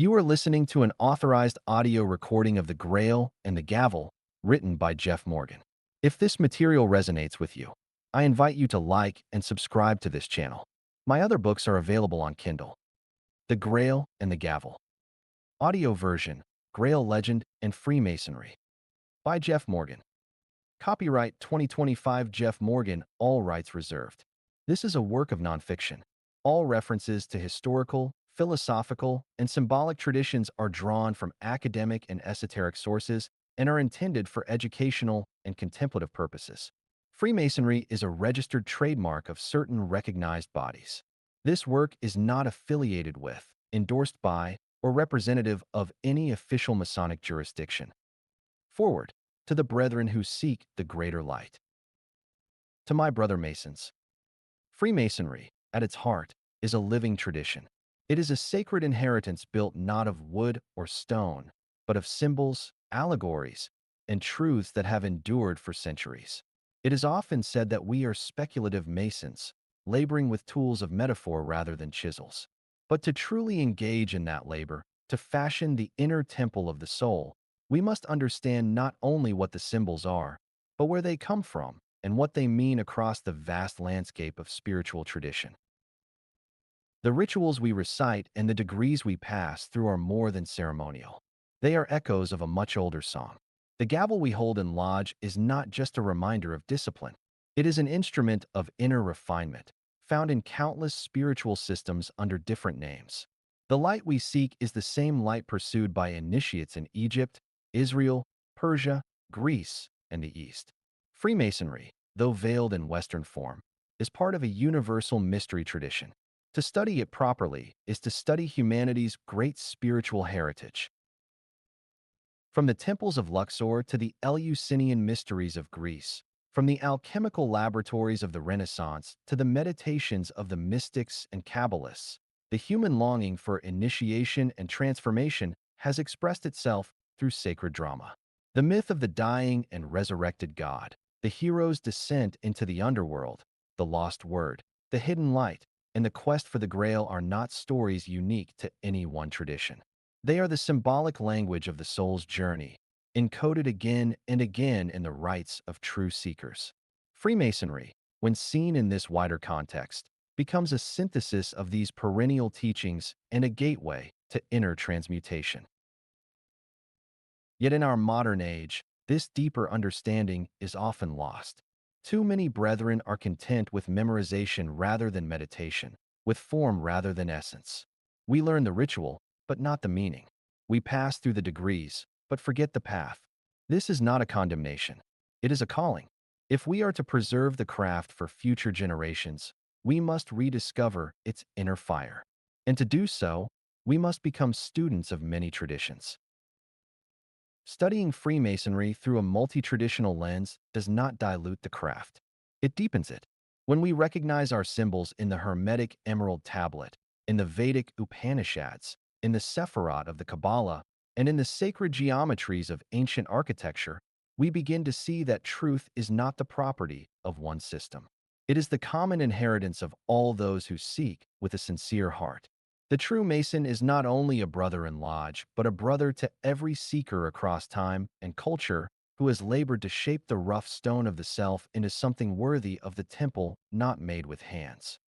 You are listening to an authorized audio recording of the Grail and the Gavel, written by Jeff Morgan. If this material resonates with you, I invite you to like and subscribe to this channel. My other books are available on Kindle. The Grail and the Gavel. Audio version, Grail Legend and Freemasonry. By Jeff Morgan. Copyright 2025 Jeff Morgan, all rights reserved. This is a work of nonfiction. All references to historical, philosophical, and symbolic traditions are drawn from academic and esoteric sources and are intended for educational and contemplative purposes. Freemasonry is a registered trademark of certain recognized bodies. This work is not affiliated with, endorsed by, or representative of any official Masonic jurisdiction. Foreword. To the brethren who seek the greater light. To my brother Masons. Freemasonry, at its heart, is a living tradition. It is a sacred inheritance built not of wood or stone, but of symbols, allegories, and truths that have endured for centuries. It is often said that we are speculative Masons, laboring with tools of metaphor rather than chisels. But to truly engage in that labor, to fashion the inner temple of the soul, we must understand not only what the symbols are, but where they come from and what they mean across the vast landscape of spiritual tradition. The rituals we recite and the degrees we pass through are more than ceremonial. They are echoes of a much older song. The gavel we hold in lodge is not just a reminder of discipline. It is an instrument of inner refinement, found in countless spiritual systems under different names. The light we seek is the same light pursued by initiates in Egypt, Israel, Persia, Greece, and the East. Freemasonry, though veiled in Western form, is part of a universal mystery tradition. To study it properly is to study humanity's great spiritual heritage. From the temples of Luxor to the Eleusinian mysteries of Greece, from the alchemical laboratories of the Renaissance to the meditations of the mystics and Kabbalists, the human longing for initiation and transformation has expressed itself through sacred drama. The myth of the dying and resurrected God, the hero's descent into the underworld, the lost word, the hidden light, and the quest for the Grail are not stories unique to any one tradition. They are the symbolic language of the soul's journey, encoded again and again in the rites of true seekers. Freemasonry, when seen in this wider context, becomes a synthesis of these perennial teachings and a gateway to inner transmutation. Yet in our modern age, this deeper understanding is often lost. Too many brethren are content with memorization rather than meditation, with form rather than essence. We learn the ritual, but not the meaning. We pass through the degrees, but forget the path. This is not a condemnation. It is a calling. If we are to preserve the craft for future generations, we must rediscover its inner fire. And to do so, we must become students of many traditions. Studying Freemasonry through a multi-traditional lens does not dilute the craft. It deepens it. When we recognize our symbols in the Hermetic Emerald Tablet, in the Vedic Upanishads, in the Sephirot of the Kabbalah, and in the sacred geometries of ancient architecture, we begin to see that truth is not the property of one system. It is the common inheritance of all those who seek with a sincere heart. The true Mason is not only a brother in lodge, but a brother to every seeker across time and culture who has labored to shape the rough stone of the self into something worthy of the temple not made with hands.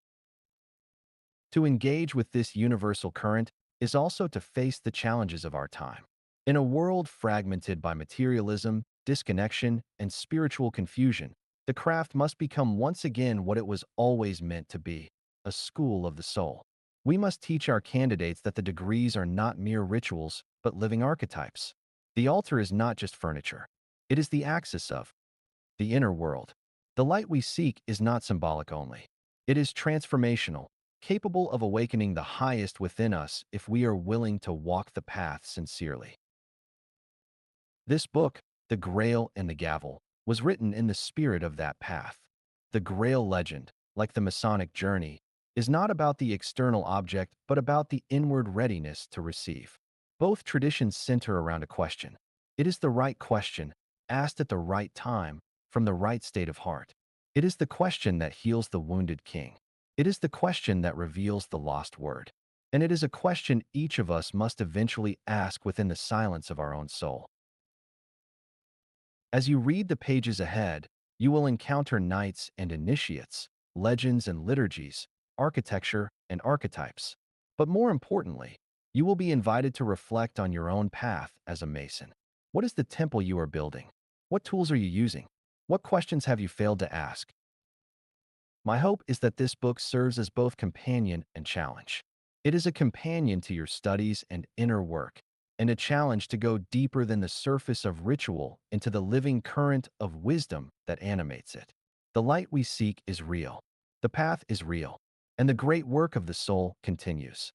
To engage with this universal current is also to face the challenges of our time. In a world fragmented by materialism, disconnection, and spiritual confusion, the craft must become once again what it was always meant to be, a school of the soul. We must teach our candidates that the degrees are not mere rituals, but living archetypes. The altar is not just furniture. It is the axis of the inner world. The light we seek is not symbolic only. It is transformational, capable of awakening the highest within us if we are willing to walk the path sincerely. This book, The Grail and the Gavel, was written in the spirit of that path. The Grail legend, like the Masonic journey, is not about the external object, but about the inward readiness to receive. Both traditions center around a question. It is the right question, asked at the right time, from the right state of heart. It is the question that heals the wounded king. It is the question that reveals the lost word. and it is a question each of us must eventually ask within the silence of our own soul. As you read the pages ahead, you will encounter knights and initiates, legends and liturgies, architecture and archetypes. But more importantly, you will be invited to reflect on your own path as a Mason. What is the temple you are building? What tools are you using? What questions have you failed to ask? My hope is that this book serves as both companion and challenge. It is a companion to your studies and inner work, and a challenge to go deeper than the surface of ritual into the living current of wisdom that animates it. The light we seek is real, the path is real, and the great work of the soul continues.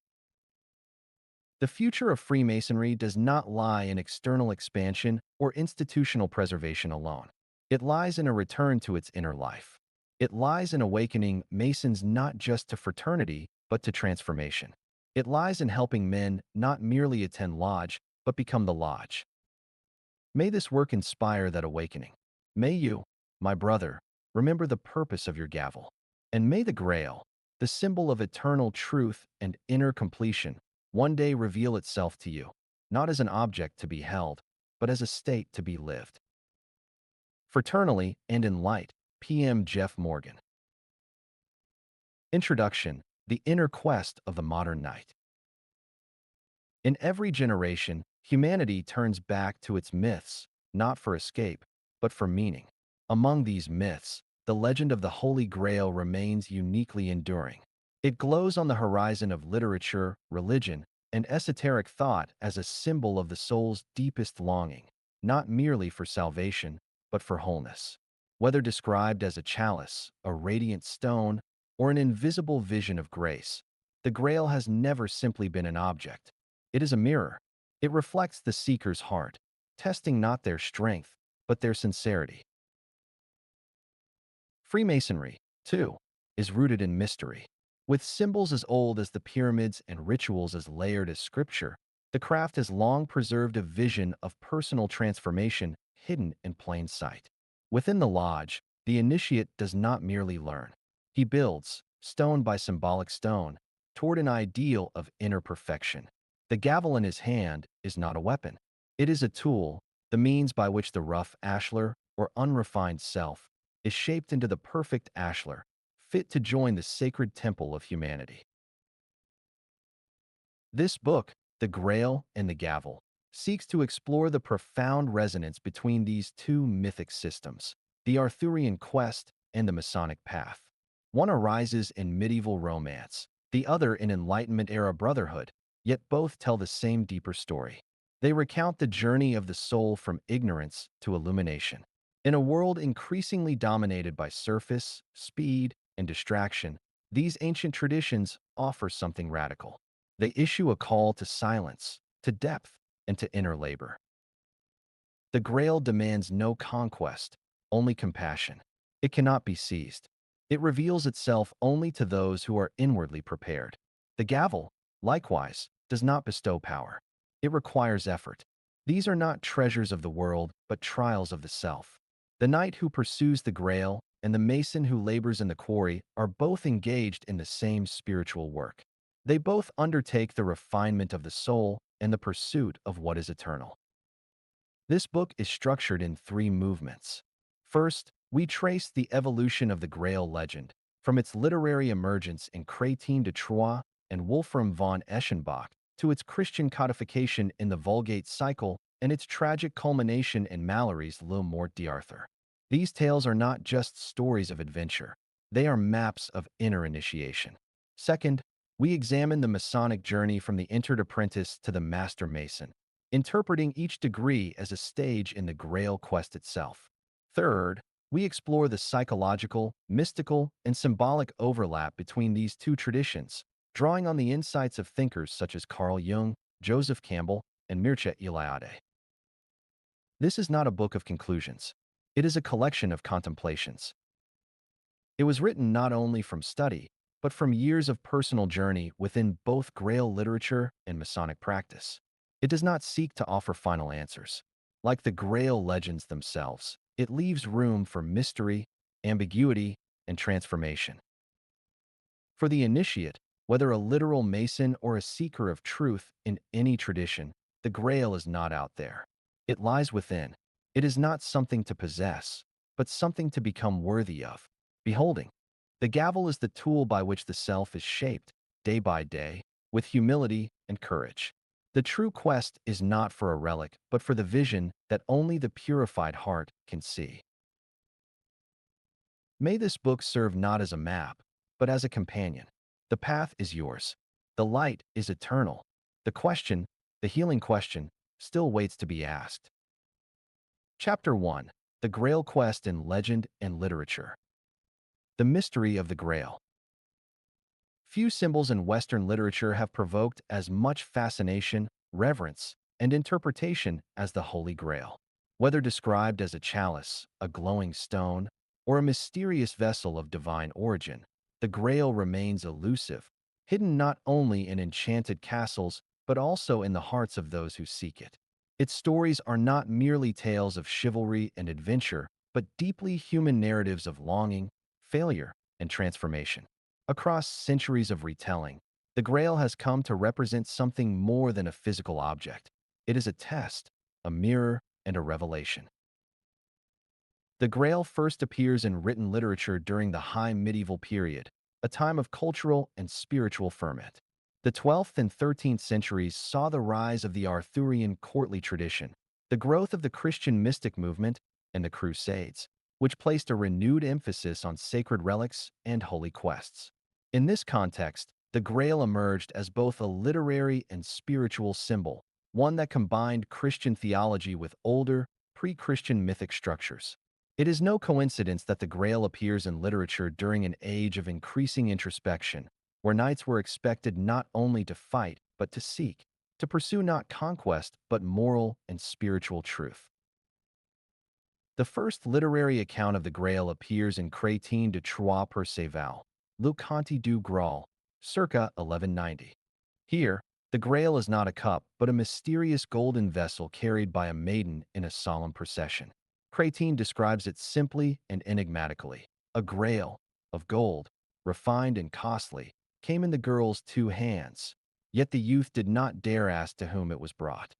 The future of Freemasonry does not lie in external expansion or institutional preservation alone. It lies in a return to its inner life. It lies in awakening Masons not just to fraternity, but to transformation. It lies in helping men not merely attend lodge, but become the lodge. May this work inspire that awakening. May you, my brother, remember the purpose of your gavel. And may the Grail, the symbol of eternal truth and inner completion, one day reveal itself to you, not as an object to be held, but as a state to be lived. Fraternally and in light, PM Jeff Morgan. Introduction: The Inner Quest of the Modern Knight. In every generation, humanity turns back to its myths, not for escape, but for meaning. Among these myths, the legend of the Holy Grail remains uniquely enduring. It glows on the horizon of literature, religion, and esoteric thought as a symbol of the soul's deepest longing, not merely for salvation, but for wholeness. Whether described as a chalice, a radiant stone, or an invisible vision of grace, the Grail has never simply been an object. It is a mirror. It reflects the seeker's heart, testing not their strength, but their sincerity. Freemasonry, too, is rooted in mystery. With symbols as old as the pyramids and rituals as layered as scripture, the craft has long preserved a vision of personal transformation hidden in plain sight. Within the lodge, the initiate does not merely learn. He builds, stone by symbolic stone, toward an ideal of inner perfection. The gavel in his hand is not a weapon. It is a tool, the means by which the rough ashlar, or unrefined self, is shaped into the perfect ashlar, fit to join the sacred temple of humanity. This book, The Grail and the Gavel, seeks to explore the profound resonance between these two mythic systems, the Arthurian quest and the Masonic path. One arises in medieval romance, the other in Enlightenment-era brotherhood, yet both tell the same deeper story. They recount the journey of the soul from ignorance to illumination. In a world increasingly dominated by surface, speed, and distraction, these ancient traditions offer something radical. They issue a call to silence, to depth, and to inner labor. The Grail demands no conquest, only compassion. It cannot be seized. It reveals itself only to those who are inwardly prepared. The Gavel, likewise, does not bestow power. It requires effort. These are not treasures of the world, but trials of the self. The knight who pursues the Grail and the mason who labors in the quarry are both engaged in the same spiritual work. They both undertake the refinement of the soul and the pursuit of what is eternal. This book is structured in three movements. First, we trace the evolution of the Grail legend, from its literary emergence in Chrétien de Troyes and Wolfram von Eschenbach to its Christian codification in the Vulgate cycle and its tragic culmination in Mallory's Le Morte d'Arthur. These tales are not just stories of adventure. They are maps of inner initiation. Second, we examine the Masonic journey from the entered apprentice to the master mason, interpreting each degree as a stage in the Grail quest itself. Third, we explore the psychological, mystical, and symbolic overlap between these two traditions, drawing on the insights of thinkers such as Carl Jung, Joseph Campbell, and Mircea Eliade. This is not a book of conclusions. It is a collection of contemplations. It was written not only from study, but from years of personal journey within both Grail literature and Masonic practice. It does not seek to offer final answers. Like the Grail legends themselves, it leaves room for mystery, ambiguity, and transformation. For the initiate, Whether a literal Mason or a seeker of truth in any tradition, the Grail is not out there. It lies within. It is not something to possess, but something to become worthy of. Beholding. The gavel is the tool by which the self is shaped, day by day, with humility and courage. The true quest is not for a relic, but for the vision that only the purified heart can see. May this book serve not as a map, but as a companion. The path is yours. The light is eternal. The question, the healing question, still waits to be asked. Chapter 1. The Grail Quest in Legend and Literature. The Mystery of the Grail. Few symbols in Western literature have provoked as much fascination, reverence, and interpretation as the Holy Grail. Whether described as a chalice, a glowing stone, or a mysterious vessel of divine origin, the Grail remains elusive, hidden not only in enchanted castles but also in the hearts of those who seek it. Its stories are not merely tales of chivalry and adventure, but deeply human narratives of longing, failure, and transformation. Across centuries of retelling, the Grail has come to represent something more than a physical object. It is a test, a mirror, and a revelation. The Grail first appears in written literature during the High Medieval period, a time of cultural and spiritual ferment. The 12th and 13th centuries saw the rise of the Arthurian courtly tradition, the growth of the Christian mystic movement, and the Crusades, which placed a renewed emphasis on sacred relics and holy quests. In this context, the Grail emerged as both a literary and spiritual symbol, one that combined Christian theology with older, pre-Christian mythic structures. It is no coincidence that the Grail appears in literature during an age of increasing introspection, where knights were expected not only to fight, but to seek, to pursue not conquest, but moral and spiritual truth. The first literary account of the Grail appears in Chrétien de Troyes Perceval, Le Conte du Graal, circa 1190. Here, the Grail is not a cup, but a mysterious golden vessel carried by a maiden in a solemn procession. Chrétien describes it simply and enigmatically. A grail, of gold, refined and costly, came in the girl's two hands, yet the youth did not dare ask to whom it was brought.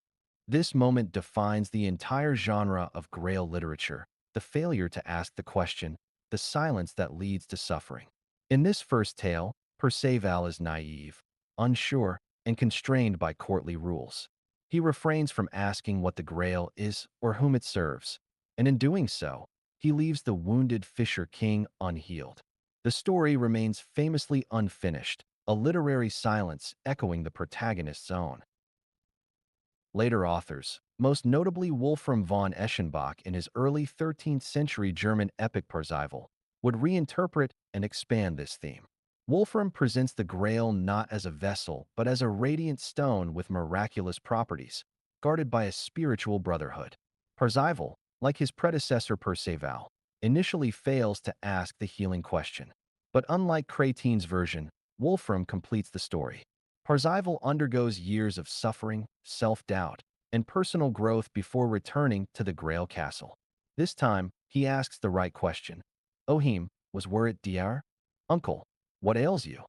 This moment defines the entire genre of Grail literature, the failure to ask the question, the silence that leads to suffering. In this first tale, Perceval is naive, unsure, and constrained by courtly rules. He refrains from asking what the Grail is or whom it serves, and in doing so, he leaves the wounded Fisher King unhealed. The story remains famously unfinished, a literary silence echoing the protagonist's own. Later authors, most notably Wolfram von Eschenbach in his early 13th century German epic Parzival, would reinterpret and expand this theme. Wolfram presents the Grail not as a vessel, but as a radiant stone with miraculous properties, guarded by a spiritual brotherhood. Parzival, like his predecessor Perceval, initially fails to ask the healing question. But unlike Chrétien's version, Wolfram completes the story. Parzival undergoes years of suffering, self-doubt, and personal growth before returning to the Grail Castle. This time, he asks the right question. Ohim, was were it Dr. Uncle, what ails you?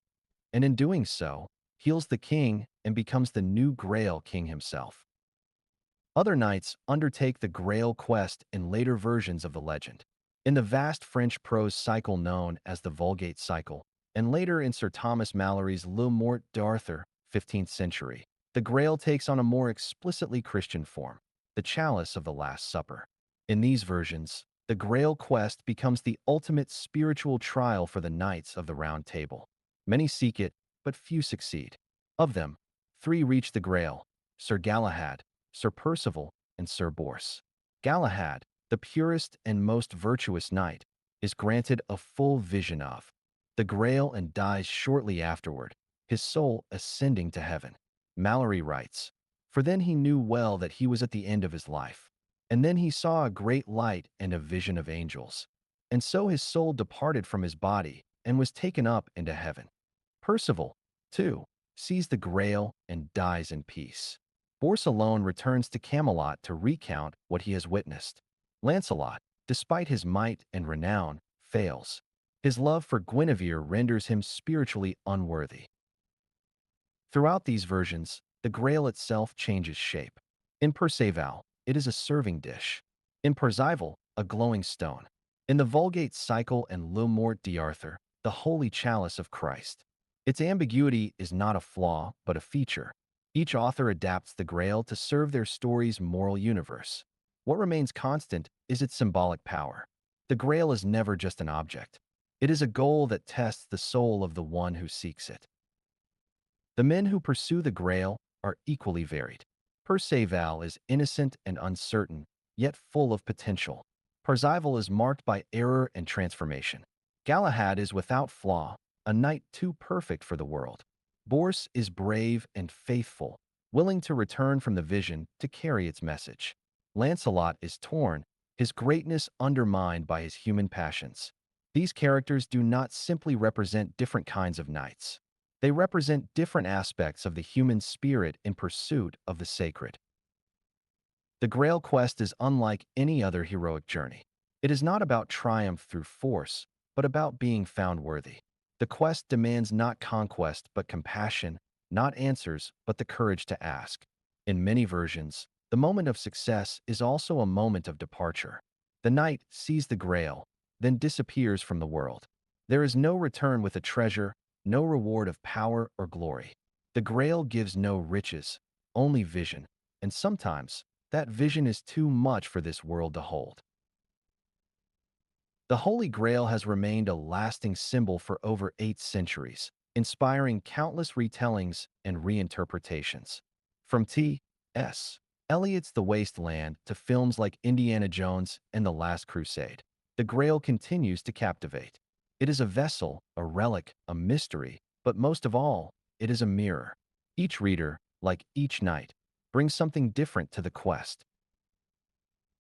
And in doing so, heals the king and becomes the new Grail king himself. Other knights undertake the Grail quest in later versions of the legend. In the vast French prose cycle known as the Vulgate cycle, and later in Sir Thomas Malory's Le Morte d'Arthur, 15th century, the Grail takes on a more explicitly Christian form, the chalice of the Last Supper. In these versions, the Grail quest becomes the ultimate spiritual trial for the Knights of the Round Table. Many seek it, but few succeed. Of them, 3 reach the Grail: Sir Galahad, Sir Percival, and Sir Bors. Galahad, the purest and most virtuous knight, is granted a full vision of the Grail and dies shortly afterward, his soul ascending to heaven. Malory writes, "For then he knew well that he was at the end of his life, and then he saw a great light and a vision of angels. And so his soul departed from his body and was taken up into heaven." Percival, too, sees the Grail and dies in peace. Bors alone returns to Camelot to recount what he has witnessed. Lancelot, despite his might and renown, fails. His love for Guinevere renders him spiritually unworthy. Throughout these versions, the Grail itself changes shape. In Perceval, it is a serving dish. In Percival, a glowing stone. In the Vulgate Cycle and Le Mort d'Arthur, the holy chalice of Christ. Its ambiguity is not a flaw, but a feature. Each author adapts the Grail to serve their story's moral universe. What remains constant is its symbolic power. The Grail is never just an object. It is a goal that tests the soul of the one who seeks it. The men who pursue the Grail are equally varied. Perceval is innocent and uncertain, yet full of potential. Parzival is marked by error and transformation. Galahad is without flaw, a knight too perfect for the world. Bors is brave and faithful, willing to return from the vision to carry its message. Lancelot is torn, his greatness undermined by his human passions. These characters do not simply represent different kinds of knights. They represent different aspects of the human spirit in pursuit of the sacred. The Grail quest is unlike any other heroic journey. It is not about triumph through force, but about being found worthy. The quest demands not conquest but compassion, not answers but the courage to ask. In many versions, the moment of success is also a moment of departure. The knight sees the Grail, then disappears from the world. There is no return with a treasure, no reward of power or glory. The Grail gives no riches, only vision, and sometimes that vision is too much for this world to hold. The Holy Grail has remained a lasting symbol for over 8 centuries, inspiring countless retellings and reinterpretations. From T.S. Eliot's The Waste Land to films like Indiana Jones and The Last Crusade, the Grail continues to captivate. It is a vessel, a relic, a mystery, but most of all, it is a mirror. Each reader, like each knight, brings something different to the quest.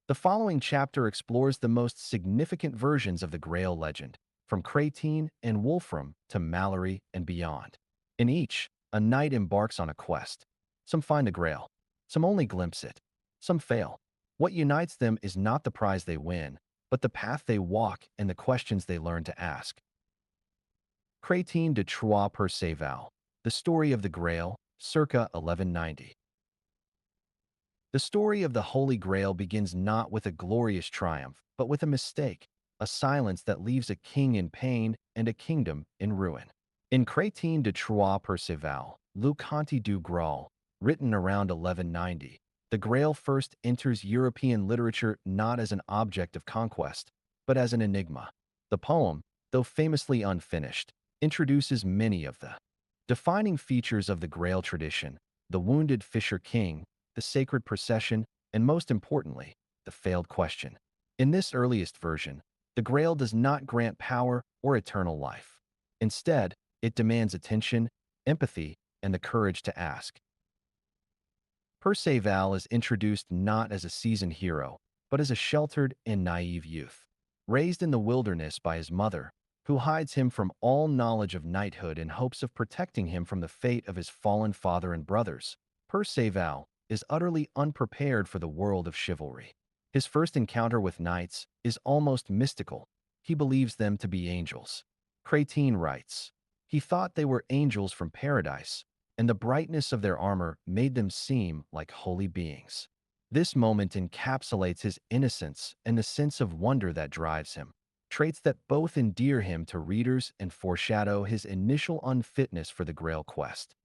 The following chapter explores the most significant versions of the Grail legend, from Cratine and Wolfram to Mallory and beyond. In each, a knight embarks on a quest. Some find the Grail, some only glimpse it, some fail. What unites them is not the prize they win, but the path they walk and the questions they learn to ask. Cratine de Troyes Perceval, The Story of the Grail, circa 1190. The story of the Holy Grail begins not with a glorious triumph, but with a mistake, a silence that leaves a king in pain and a kingdom in ruin. In Cratine de Troyes Perceval, Le Conte du Grail, written around 1190, the Grail first enters European literature not as an object of conquest, but as an enigma. The poem, though famously unfinished, introduces many of the defining features of the Grail tradition: the wounded Fisher King, the sacred procession, and most importantly, the failed question. In this earliest version, the Grail does not grant power or eternal life. Instead, it demands attention, empathy, and the courage to ask. Perceval is introduced not as a seasoned hero, but as a sheltered and naive youth. Raised in the wilderness by his mother, who hides him from all knowledge of knighthood in hopes of protecting him from the fate of his fallen father and brothers, Perceval is utterly unprepared for the world of chivalry. His first encounter with knights is almost mystical. He believes them to be angels. Cratine writes, "He thought they were angels from paradise, and the brightness of their armor made them seem like holy beings." This moment encapsulates his innocence and the sense of wonder that drives him, traits that both endear him to readers and foreshadow his initial unfitness for the Grail quest.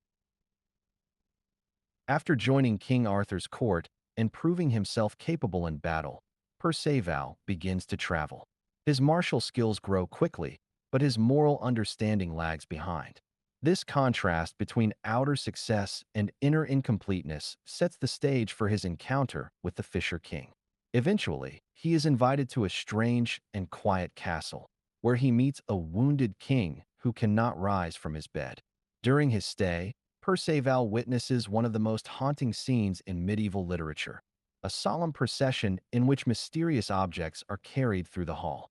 After joining King Arthur's court and proving himself capable in battle, Perceval begins to travel. His martial skills grow quickly, but his moral understanding lags behind. This contrast between outer success and inner incompleteness sets the stage for his encounter with the Fisher King. Eventually, he is invited to a strange and quiet castle, where he meets a wounded king who cannot rise from his bed. During his stay, Perceval witnesses one of the most haunting scenes in medieval literature, a solemn procession in which mysterious objects are carried through the hall.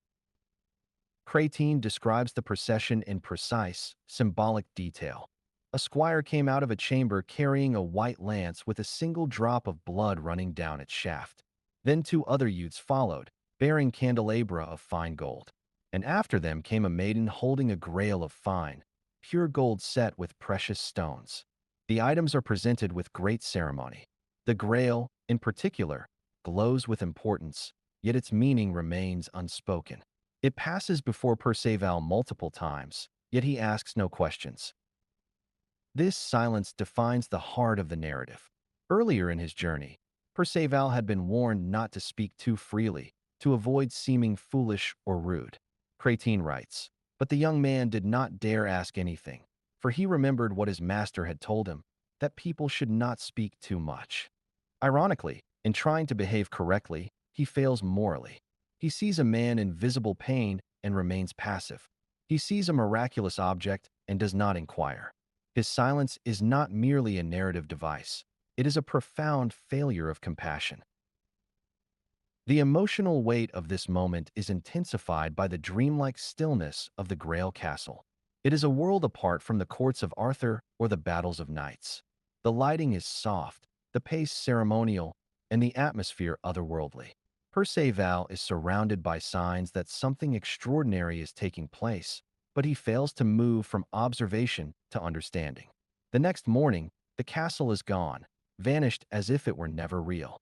Cratine describes the procession in precise, symbolic detail. A squire came out of a chamber carrying a white lance with a single drop of blood running down its shaft. Then 2 other youths followed, bearing candelabra of fine gold. And after them came a maiden holding a grail of fine, pure gold set with precious stones. The items are presented with great ceremony. The Grail, in particular, glows with importance, yet its meaning remains unspoken. It passes before Perceval multiple times, yet he asks no questions. This silence defines the heart of the narrative. Earlier in his journey, Perceval had been warned not to speak too freely, to avoid seeming foolish or rude. Crétin writes, but the young man did not dare ask anything, for he remembered what his master had told him, that people should not speak too much. Ironically, in trying to behave correctly, he fails morally. He sees a man in visible pain and remains passive. He sees a miraculous object and does not inquire. His silence is not merely a narrative device. It is a profound failure of compassion. The emotional weight of this moment is intensified by the dreamlike stillness of the Grail Castle. It is a world apart from the courts of Arthur or the battles of knights. The lighting is soft, the pace ceremonial, and the atmosphere otherworldly. Perceval is surrounded by signs that something extraordinary is taking place, but he fails to move from observation to understanding. The next morning, the castle is gone, vanished as if it were never real.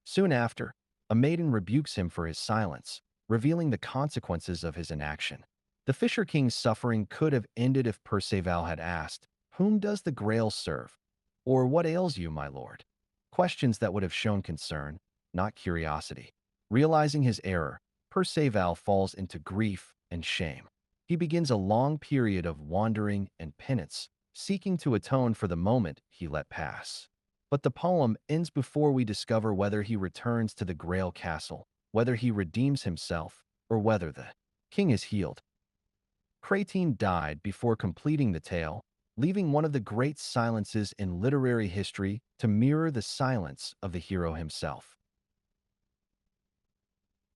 Soon after, a maiden rebukes him for his silence, revealing the consequences of his inaction. The Fisher King's suffering could have ended if Perceval had asked, "Whom does the Grail serve?" Or "What ails you, my lord?" Questions that would have shown concern, not curiosity. Realizing his error, Perceval falls into grief and shame. He begins a long period of wandering and penance, seeking to atone for the moment he let pass. But the poem ends before we discover whether he returns to the Grail Castle, whether he redeems himself, or whether the king is healed. Crétin died before completing the tale, leaving one of the great silences in literary history to mirror the silence of the hero himself.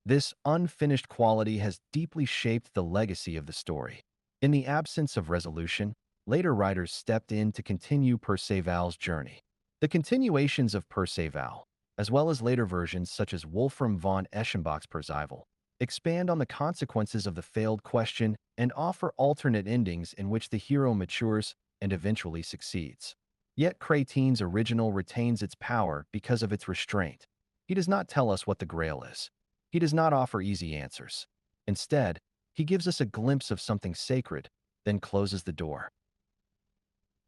This unfinished quality has deeply shaped the legacy of the story. In the absence of resolution, later writers stepped in to continue Perceval's journey. The continuations of Perceval, as well as later versions such as Wolfram von Eschenbach's Percival, expand on the consequences of the failed question and offer alternate endings in which the hero matures and eventually succeeds. Yet Crétin's original retains its power because of its restraint. He does not tell us what the Grail is. He does not offer easy answers. Instead, he gives us a glimpse of something sacred, then closes the door.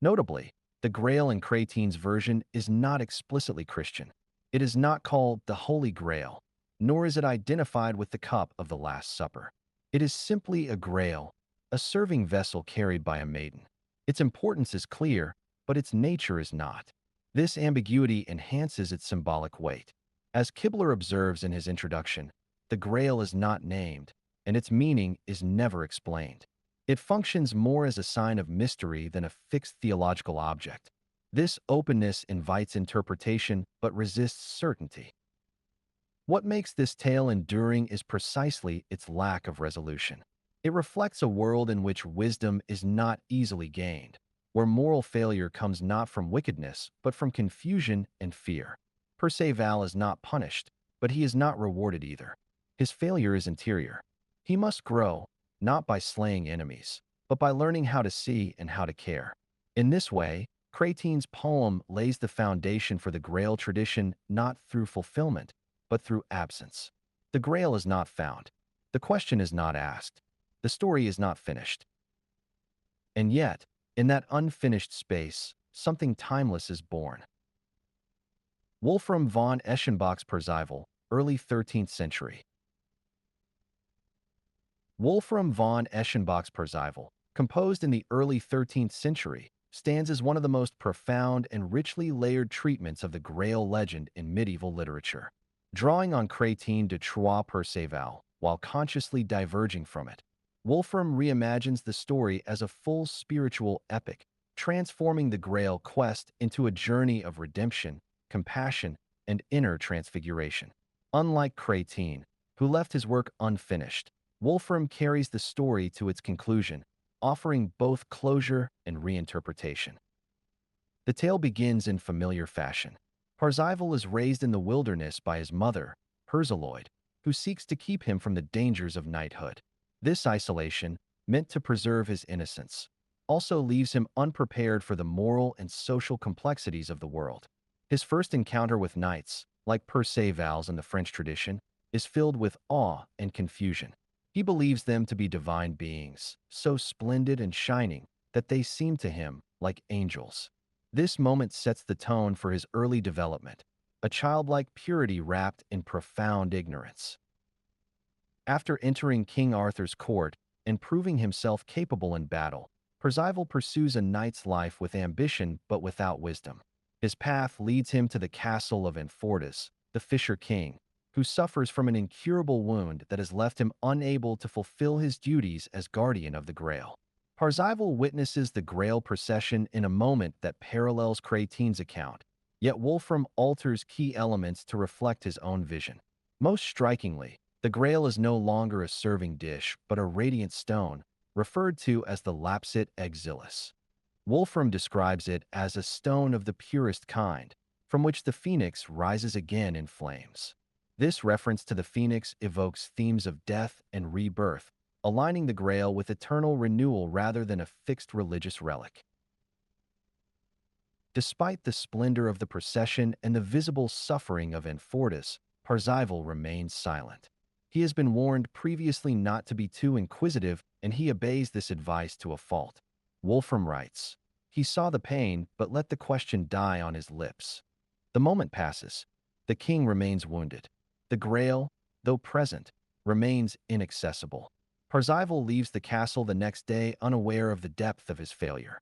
Notably, the Grail in Crétin's version is not explicitly Christian. It is not called the Holy Grail, nor is it identified with the cup of the Last Supper. It is simply a grail, a serving vessel carried by a maiden. Its importance is clear, but its nature is not. This ambiguity enhances its symbolic weight. As Kibler observes in his introduction, the Grail is not named, and its meaning is never explained. It functions more as a sign of mystery than a fixed theological object. This openness invites interpretation but resists certainty. What makes this tale enduring is precisely its lack of resolution. It reflects a world in which wisdom is not easily gained, where moral failure comes not from wickedness but from confusion and fear. Perceval is not punished, but he is not rewarded either. His failure is interior. He must grow, not by slaying enemies, but by learning how to see and how to care. In this way, Crétin's poem lays the foundation for the Grail tradition not through fulfillment, but through absence. The Grail is not found. The question is not asked. The story is not finished. And yet, in that unfinished space, something timeless is born. Wolfram von Eschenbach's Percival, early 13th century. Wolfram von Eschenbach's Percival, composed in the early 13th century, stands as one of the most profound and richly layered treatments of the Grail legend in medieval literature. Drawing on Crétin de Troyes Perceval, while consciously diverging from it, Wolfram reimagines the story as a full spiritual epic, transforming the Grail quest into a journey of redemption, compassion, and inner transfiguration. Unlike Crétin, who left his work unfinished, Wolfram carries the story to its conclusion, offering both closure and reinterpretation. The tale begins in familiar fashion. Percival is raised in the wilderness by his mother, Perceloid, who seeks to keep him from the dangers of knighthood. This isolation, meant to preserve his innocence, also leaves him unprepared for the moral and social complexities of the world. His first encounter with knights, like per se vows in the French tradition, is filled with awe and confusion. He believes them to be divine beings, so splendid and shining that they seem to him like angels. This moment sets the tone for his early development, a childlike purity wrapped in profound ignorance. After entering King Arthur's court and proving himself capable in battle, Percival pursues a knight's life with ambition but without wisdom. His path leads him to the castle of Enfortus, the Fisher King, who suffers from an incurable wound that has left him unable to fulfill his duties as guardian of the Grail. Parzival witnesses the Grail procession in a moment that parallels Cretine's account, yet Wolfram alters key elements to reflect his own vision. Most strikingly, the Grail is no longer a serving dish but a radiant stone, referred to as the lapsit exilis. Wolfram describes it as a stone of the purest kind, from which the phoenix rises again in flames. This reference to the phoenix evokes themes of death and rebirth, aligning the Grail with eternal renewal rather than a fixed religious relic. Despite the splendor of the procession and the visible suffering of Enfortus, Parzival remains silent. He has been warned previously not to be too inquisitive, and he obeys this advice to a fault. Wolfram writes, "He saw the pain, but let the question die on his lips." The moment passes. The king remains wounded. The Grail, though present, remains inaccessible. Parzival leaves the castle the next day unaware of the depth of his failure.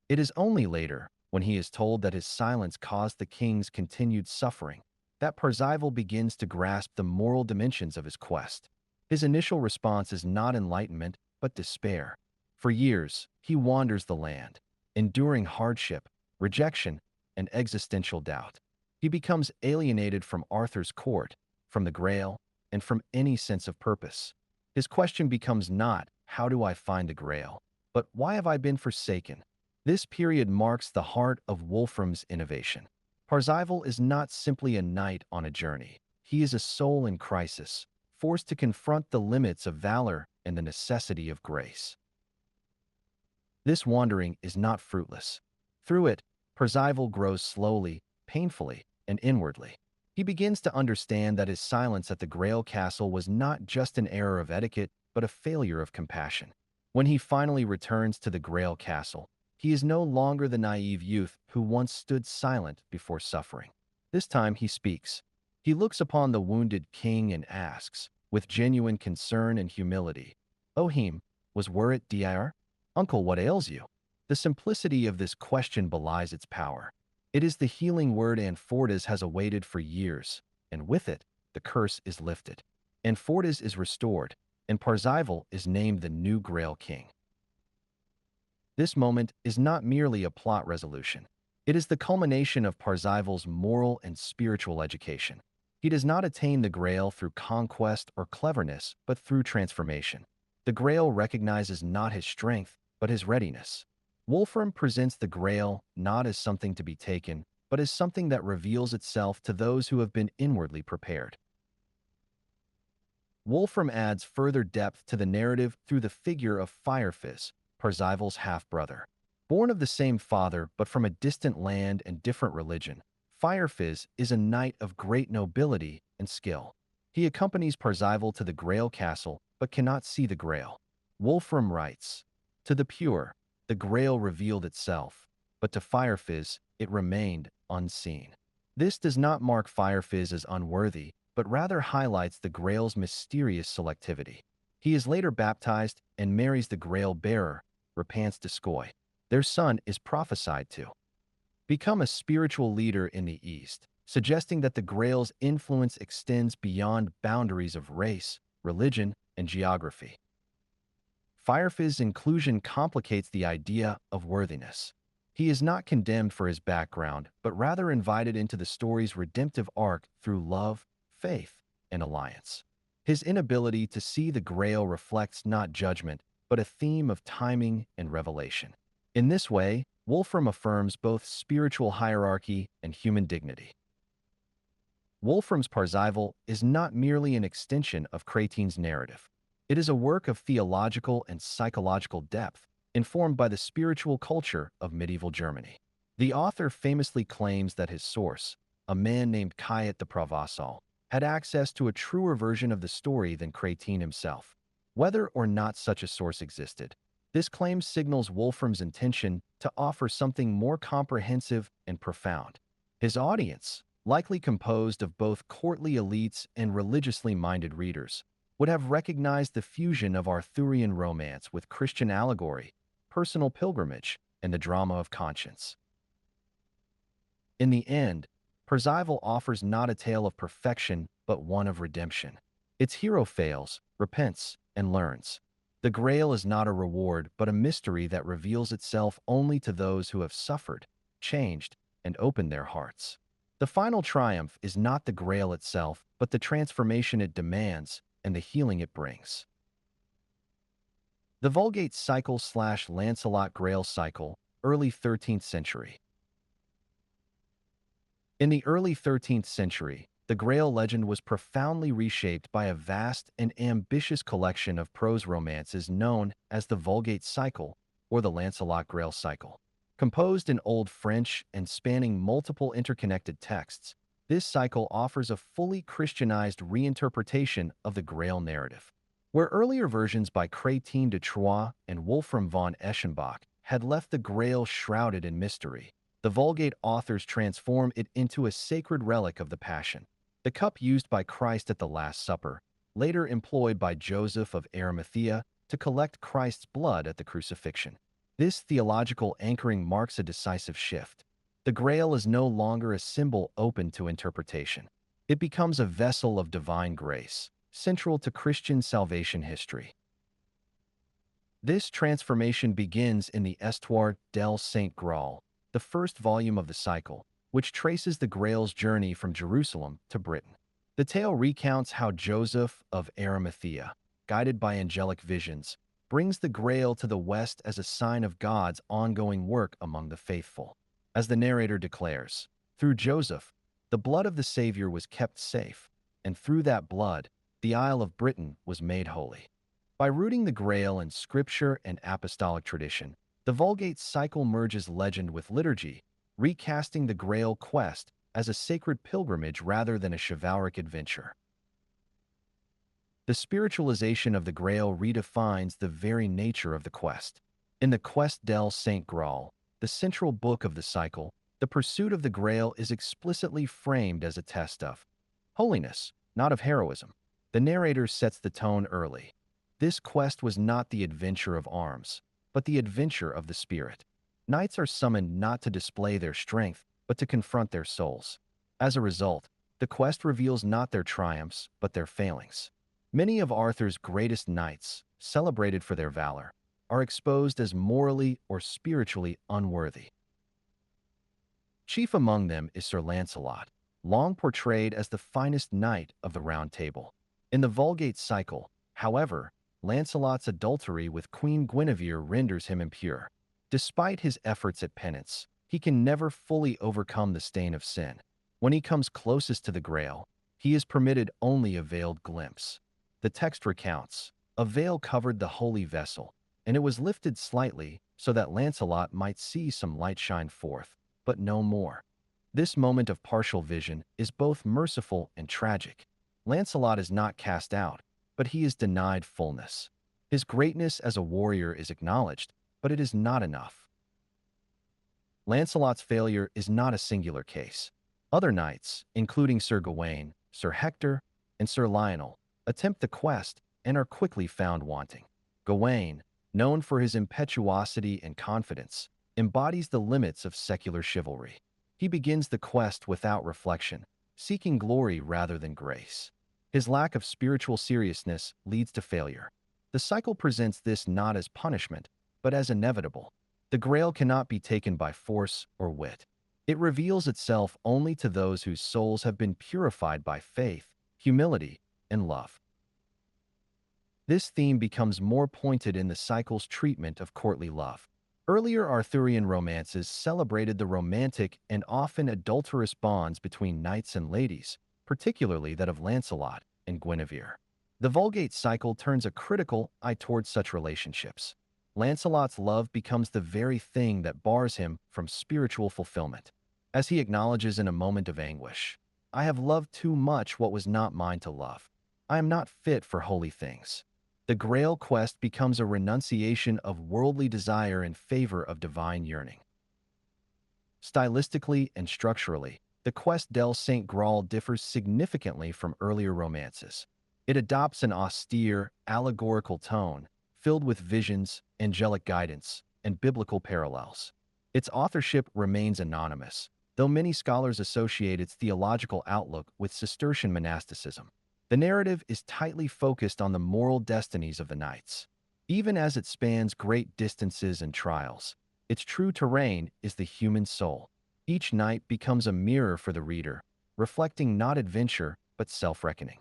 It is only later, when he is told that his silence caused the king's continued suffering, that Parzival begins to grasp the moral dimensions of his quest. His initial response is not enlightenment, but despair. For years, he wanders the land, enduring hardship, rejection, and existential doubt. He becomes alienated from Arthur's court, from the Grail, and from any sense of purpose. His question becomes not, "How do I find the Grail?" but "Why have I been forsaken?" This period marks the heart of Wolfram's innovation. Parzival is not simply a knight on a journey. He is a soul in crisis, forced to confront the limits of valor and the necessity of grace. This wandering is not fruitless. Through it, Parzival grows slowly, painfully, and inwardly. He begins to understand that his silence at the Grail Castle was not just an error of etiquette, but a failure of compassion. When he finally returns to the Grail Castle, he is no longer the naive youth who once stood silent before suffering. This time he speaks. He looks upon the wounded king and asks, with genuine concern and humility, "Ohim, was were it dir? Uncle, what ails you?" The simplicity of this question belies its power. It is the healing word Enfortus has awaited for years, and with it, the curse is lifted. Enfortus is restored, and Parzival is named the new Grail King. This moment is not merely a plot resolution. It is the culmination of Parzival's moral and spiritual education. He does not attain the Grail through conquest or cleverness, but through transformation. The Grail recognizes not his strength, but his readiness. Wolfram presents the Grail not as something to be taken, but as something that reveals itself to those who have been inwardly prepared. Wolfram adds further depth to the narrative through the figure of Firefizz, Parzival's half-brother. Born of the same father but from a distant land and different religion, Firefizz is a knight of great nobility and skill. He accompanies Parzival to the Grail Castle but cannot see the Grail. Wolfram writes, "To the pure, the Grail revealed itself, but to Firefizz it remained unseen." This does not mark Firefizz as unworthy, but rather highlights the Grail's mysterious selectivity. He is later baptized and marries the Grail bearer, Repance Descoy. Their son is prophesied to become a spiritual leader in the East, suggesting that the Grail's influence extends beyond boundaries of race, religion, and geography. Firefizz's inclusion complicates the idea of worthiness. He is not condemned for his background, but rather invited into the story's redemptive arc through love, faith, and alliance. His inability to see the Grail reflects not judgment, but a theme of timing and revelation. In this way, Wolfram affirms both spiritual hierarchy and human dignity. Wolfram's Parzival is not merely an extension of Cretine's narrative. It is a work of theological and psychological depth, informed by the spiritual culture of medieval Germany. The author famously claims that his source, a man named Caiet de Provençal, had access to a truer version of the story than Crétin himself. Whether or not such a source existed, this claim signals Wolfram's intention to offer something more comprehensive and profound. His audience, likely composed of both courtly elites and religiously minded readers, would have recognized the fusion of Arthurian romance with Christian allegory, personal pilgrimage, and the drama of conscience. In the end, Percival offers not a tale of perfection, but one of redemption. Its hero fails, repents, and learns. The Grail is not a reward, but a mystery that reveals itself only to those who have suffered, changed, and opened their hearts. The final triumph is not the Grail itself, but the transformation it demands and the healing it brings. The Vulgate Cycle / Lancelot Grail Cycle, early 13th century. In the early 13th century, the Grail legend was profoundly reshaped by a vast and ambitious collection of prose romances known as the Vulgate Cycle or the Lancelot Grail Cycle. Composed in Old French and spanning multiple interconnected texts, this cycle offers a fully Christianized reinterpretation of the Grail narrative. Where earlier versions by Crétin de Troyes and Wolfram von Eschenbach had left the Grail shrouded in mystery, the Vulgate authors transform it into a sacred relic of the Passion. The cup used by Christ at the Last Supper, later employed by Joseph of Arimathea to collect Christ's blood at the crucifixion. This theological anchoring marks a decisive shift. The Grail is no longer a symbol open to interpretation. It becomes a vessel of divine grace, central to Christian salvation history. This transformation begins in the Histoire del Saint Graal, the first volume of the cycle, which traces the Grail's journey from Jerusalem to Britain. The tale recounts how Joseph of Arimathea, guided by angelic visions, brings the Grail to the West as a sign of God's ongoing work among the faithful. As the narrator declares, through Joseph, the blood of the Savior was kept safe, and through that blood, the Isle of Britain was made holy. By rooting the Grail in scripture and apostolic tradition, the Vulgate cycle merges legend with liturgy, recasting the Grail quest as a sacred pilgrimage rather than a chivalric adventure. The spiritualization of the Grail redefines the very nature of the quest. In the Quest del Saint Graal, the central book of the cycle, the pursuit of the Grail is explicitly framed as a test of holiness, not of heroism. The narrator sets the tone early. This quest was not the adventure of arms, but the adventure of the spirit. Knights are summoned not to display their strength, but to confront their souls. As a result, the quest reveals not their triumphs, but their failings. Many of Arthur's greatest knights, celebrated for their valor, are exposed as morally or spiritually unworthy. Chief among them is Sir Lancelot, long portrayed as the finest knight of the Round Table. In the Vulgate cycle, however, Lancelot's adultery with Queen Guinevere renders him impure. Despite his efforts at penance, he can never fully overcome the stain of sin. When he comes closest to the Grail, he is permitted only a veiled glimpse. The text recounts, a veil covered the holy vessel, and it was lifted slightly so that Lancelot might see some light shine forth, but no more. This moment of partial vision is both merciful and tragic. Lancelot is not cast out, but he is denied fullness. His greatness as a warrior is acknowledged, but it is not enough. Lancelot's failure is not a singular case. Other knights, including Sir Gawain, Sir Hector, and Sir Lionel, attempt the quest and are quickly found wanting. Gawain, known for his impetuosity and confidence, embodies the limits of secular chivalry. He begins the quest without reflection, seeking glory rather than grace. His lack of spiritual seriousness leads to failure. The cycle presents this not as punishment, but as inevitable. The Grail cannot be taken by force or wit. It reveals itself only to those whose souls have been purified by faith, humility, and love. This theme becomes more pointed in the cycle's treatment of courtly love. Earlier Arthurian romances celebrated the romantic and often adulterous bonds between knights and ladies, particularly that of Lancelot and Guinevere. The Vulgate cycle turns a critical eye towards such relationships. Lancelot's love becomes the very thing that bars him from spiritual fulfillment. As he acknowledges in a moment of anguish, I have loved too much what was not mine to love. I am not fit for holy things. The Grail quest becomes a renunciation of worldly desire in favor of divine yearning. Stylistically and structurally, the Quest del Saint Graal differs significantly from earlier romances. It adopts an austere, allegorical tone, filled with visions, angelic guidance, and biblical parallels. Its authorship remains anonymous, though many scholars associate its theological outlook with Cistercian monasticism. The narrative is tightly focused on the moral destinies of the knights. Even as it spans great distances and trials, its true terrain is the human soul. Each knight becomes a mirror for the reader, reflecting not adventure but self-reckoning.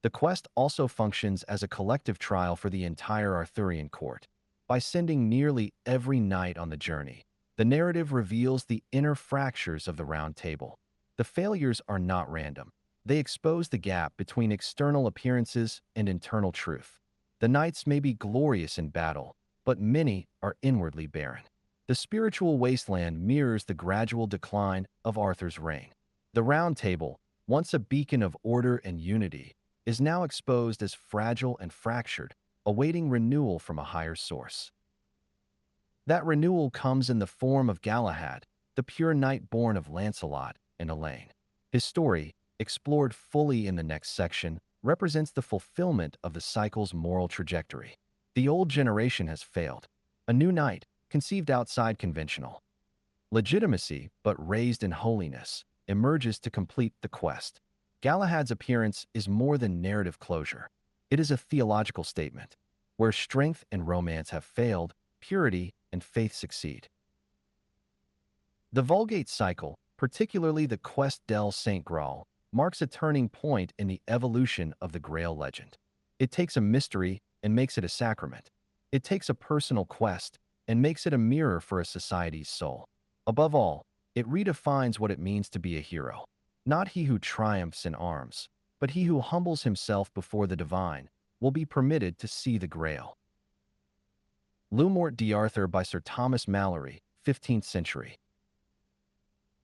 The quest also functions as a collective trial for the entire Arthurian court. By sending nearly every knight on the journey, the narrative reveals the inner fractures of the Round Table. The failures are not random. They expose the gap between external appearances and internal truth. The knights may be glorious in battle, but many are inwardly barren. The spiritual wasteland mirrors the gradual decline of Arthur's reign. The Round Table, once a beacon of order and unity, is now exposed as fragile and fractured, awaiting renewal from a higher source. That renewal comes in the form of Galahad, the pure knight born of Lancelot and Elaine. His story, explored fully in the next section, represents the fulfillment of the cycle's moral trajectory. The old generation has failed. A new knight, conceived outside conventional legitimacy but raised in holiness, emerges to complete the quest. Galahad's appearance is more than narrative closure. It is a theological statement. Where strength and romance have failed, purity and faith succeed. The Vulgate cycle, particularly the Quest del Saint Graal, marks a turning point in the evolution of the Grail legend. It takes a mystery and makes it a sacrament. It takes a personal quest and makes it a mirror for a society's soul. Above all, it redefines what it means to be a hero. Not he who triumphs in arms, but he who humbles himself before the divine will be permitted to see the Grail. Le Morte d'Arthur by Sir Thomas Malory, 15th century.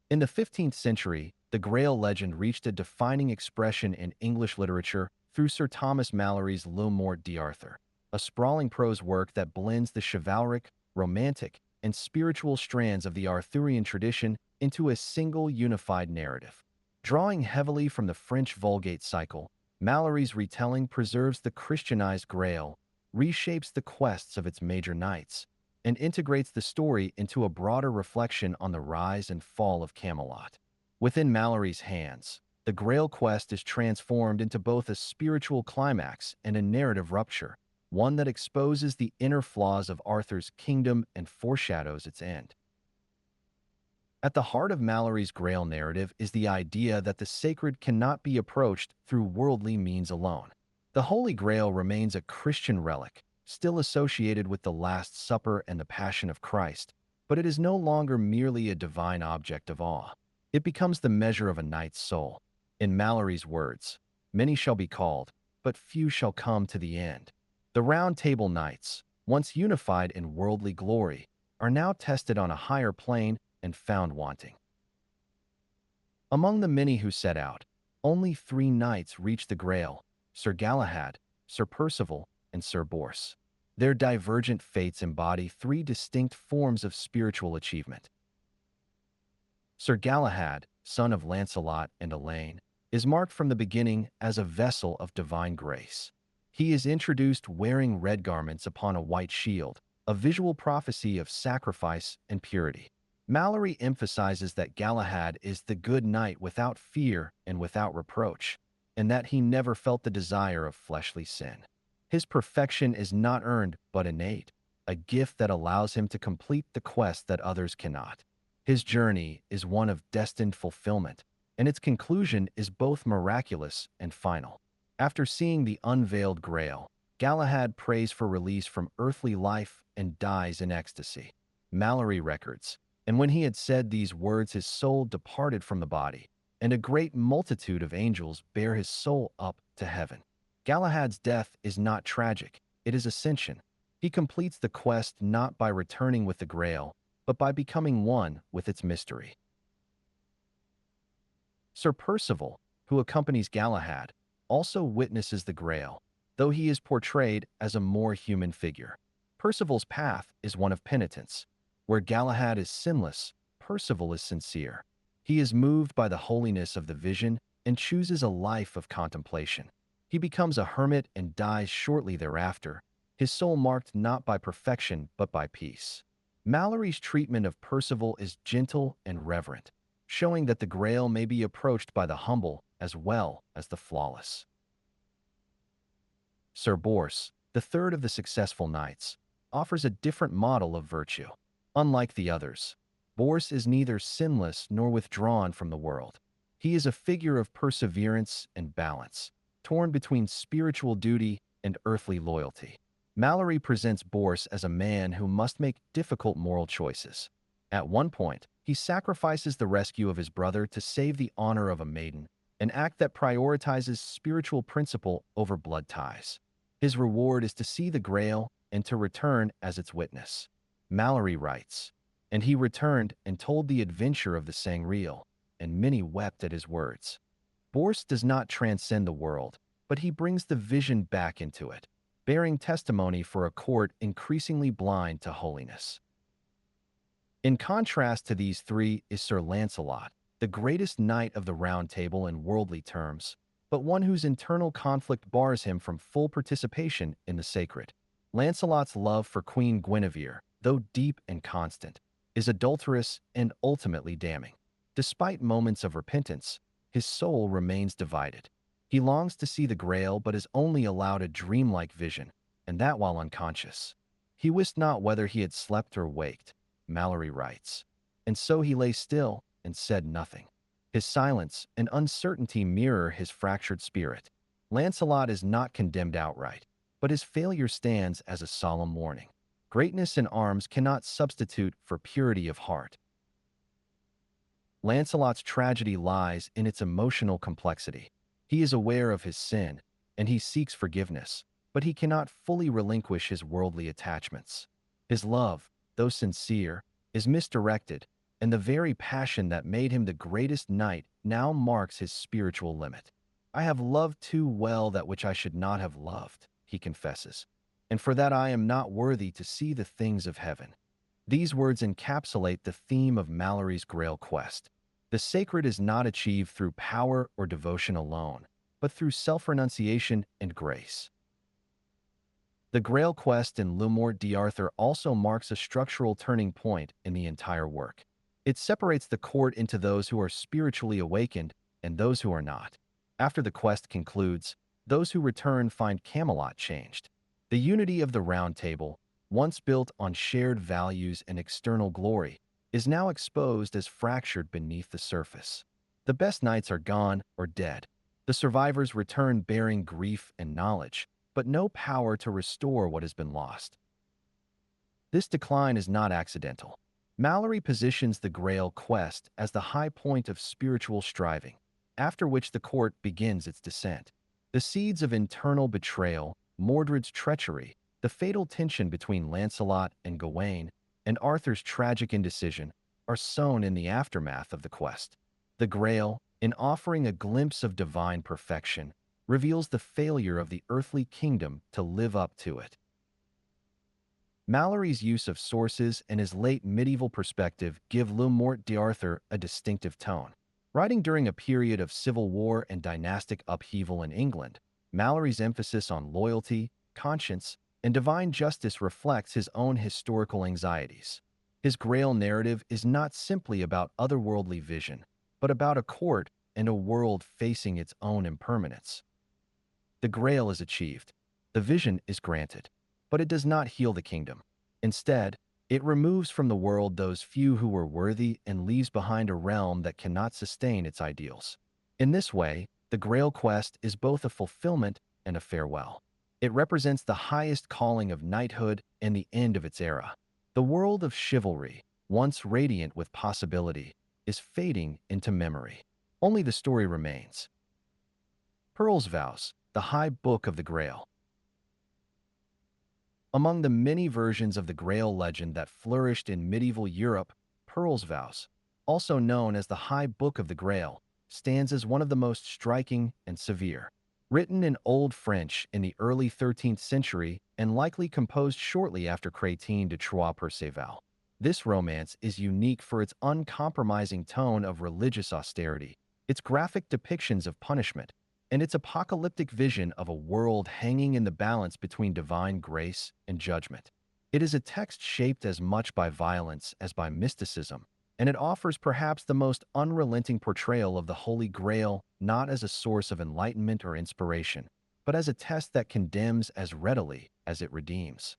In the 15th century, the Grail legend reached a defining expression in English literature through Sir Thomas Malory's Le Morte d'Arthur, a sprawling prose work that blends the chivalric, romantic, and spiritual strands of the Arthurian tradition into a single unified narrative. Drawing heavily from the French Vulgate cycle, Malory's retelling preserves the Christianized Grail, reshapes the quests of its major knights, and integrates the story into a broader reflection on the rise and fall of Camelot. Within Malory's hands, the Grail quest is transformed into both a spiritual climax and a narrative rupture, one that exposes the inner flaws of Arthur's kingdom and foreshadows its end. At the heart of Malory's Grail narrative is the idea that the sacred cannot be approached through worldly means alone. The Holy Grail remains a Christian relic, still associated with the Last Supper and the Passion of Christ, but it is no longer merely a divine object of awe. It becomes the measure of a knight's soul. In Malory's words, "Many shall be called, but few shall come to the end." The Round Table Knights, once unified in worldly glory, are now tested on a higher plane and found wanting. Among the many who set out, only 3 knights reached the Grail: Sir Galahad, Sir Percival, and Sir Bors. Their divergent fates embody 3 distinct forms of spiritual achievement. Sir Galahad, son of Lancelot and Elaine, is marked from the beginning as a vessel of divine grace. He is introduced wearing red garments upon a white shield, a visual prophecy of sacrifice and purity. Malory emphasizes that Galahad is the good knight without fear and without reproach, and that he never felt the desire of fleshly sin. His perfection is not earned but innate, a gift that allows him to complete the quest that others cannot. His journey is one of destined fulfillment, and its conclusion is both miraculous and final. After seeing the unveiled Grail, Galahad prays for release from earthly life and dies in ecstasy. Malory records, "And when he had said these words, his soul departed from the body, and a great multitude of angels bear his soul up to heaven. Galahad's death is not tragic, it is ascension. He completes the quest not by returning with the Grail, but by becoming one with its mystery. Sir Percival, who accompanies Galahad, also witnesses the Grail, though he is portrayed as a more human figure. Percival's path is one of penitence. Where Galahad is sinless, Percival is sincere. He is moved by the holiness of the vision and chooses a life of contemplation. He becomes a hermit and dies shortly thereafter, his soul marked not by perfection but by peace. Mallory's treatment of Percival is gentle and reverent, showing that the Grail may be approached by the humble as well as the flawless. Sir Bors, the third of the successful knights, offers a different model of virtue. Unlike the others, Bors is neither sinless nor withdrawn from the world. He is a figure of perseverance and balance, torn between spiritual duty and earthly loyalty. Mallory presents Bors as a man who must make difficult moral choices. At one point, he sacrifices the rescue of his brother to save the honor of a maiden, an act that prioritizes spiritual principle over blood ties. His reward is to see the Grail and to return as its witness. Mallory writes, "And he returned and told the adventure of the Sangreal, and many wept at his words." Bors does not transcend the world, but he brings the vision back into it, bearing testimony for a court increasingly blind to holiness. In contrast to these three is Sir Lancelot, the greatest knight of the Round Table in worldly terms, but one whose internal conflict bars him from full participation in the sacred. Lancelot's love for Queen Guinevere, though deep and constant, is adulterous and ultimately damning. Despite moments of repentance, his soul remains divided. He longs to see the Grail but is only allowed a dreamlike vision, and that while unconscious. He wist not whether he had slept or waked, Mallory writes, and so he lay still and said nothing. His silence and uncertainty mirror his fractured spirit. Lancelot is not condemned outright, but his failure stands as a solemn warning. Greatness in arms cannot substitute for purity of heart. Lancelot's tragedy lies in its emotional complexity. He is aware of his sin, and he seeks forgiveness, but he cannot fully relinquish his worldly attachments. His love, though sincere, is misdirected, and the very passion that made him the greatest knight now marks his spiritual limit. "I have loved too well that which I should not have loved," he confesses, "and for that I am not worthy to see the things of heaven." These words encapsulate the theme of Mallory's Grail quest. The sacred is not achieved through power or devotion alone, but through self-renunciation and grace. The Grail quest in Le Morte d'Arthur also marks a structural turning point in the entire work. It separates the court into those who are spiritually awakened and those who are not. After the quest concludes, those who return find Camelot changed. The unity of the Round Table, once built on shared values and external glory, is now exposed as fractured beneath the surface. The best knights are gone or dead. The survivors return bearing grief and knowledge, but no power to restore what has been lost. This decline is not accidental. Mallory positions the Grail quest as the high point of spiritual striving, after which the court begins its descent. The seeds of internal betrayal, Mordred's treachery, the fatal tension between Lancelot and Gawain, and Arthur's tragic indecision are sown in the aftermath of the quest. The Grail, in offering a glimpse of divine perfection, reveals the failure of the earthly kingdom to live up to it. Mallory's use of sources and his late medieval perspective give Le Morte d'Arthur a distinctive tone. Writing during a period of civil war and dynastic upheaval in England, Mallory's emphasis on loyalty, conscience, and divine justice reflects his own historical anxieties. His Grail narrative is not simply about otherworldly vision, but about a court and a world facing its own impermanence. The Grail is achieved, the vision is granted, but it does not heal the kingdom. Instead, it removes from the world those few who were worthy and leaves behind a realm that cannot sustain its ideals. In this way, the Grail quest is both a fulfillment and a farewell. It represents the highest calling of knighthood and the end of its era. The world of chivalry, once radiant with possibility, is fading into memory. Only the story remains. Pearl's Vows, the High Book of the Grail. Among the many versions of the Grail legend that flourished in medieval Europe, Pearl's Vows, also known as the High Book of the Grail, stands as one of the most striking and severe. Written in Old French in the early 13th century and likely composed shortly after Chrétien de Troyes Perceval, this romance is unique for its uncompromising tone of religious austerity, its graphic depictions of punishment, and its apocalyptic vision of a world hanging in the balance between divine grace and judgment. It is a text shaped as much by violence as by mysticism, and it offers perhaps the most unrelenting portrayal of the Holy Grail, not as a source of enlightenment or inspiration, but as a test that condemns as readily as it redeems.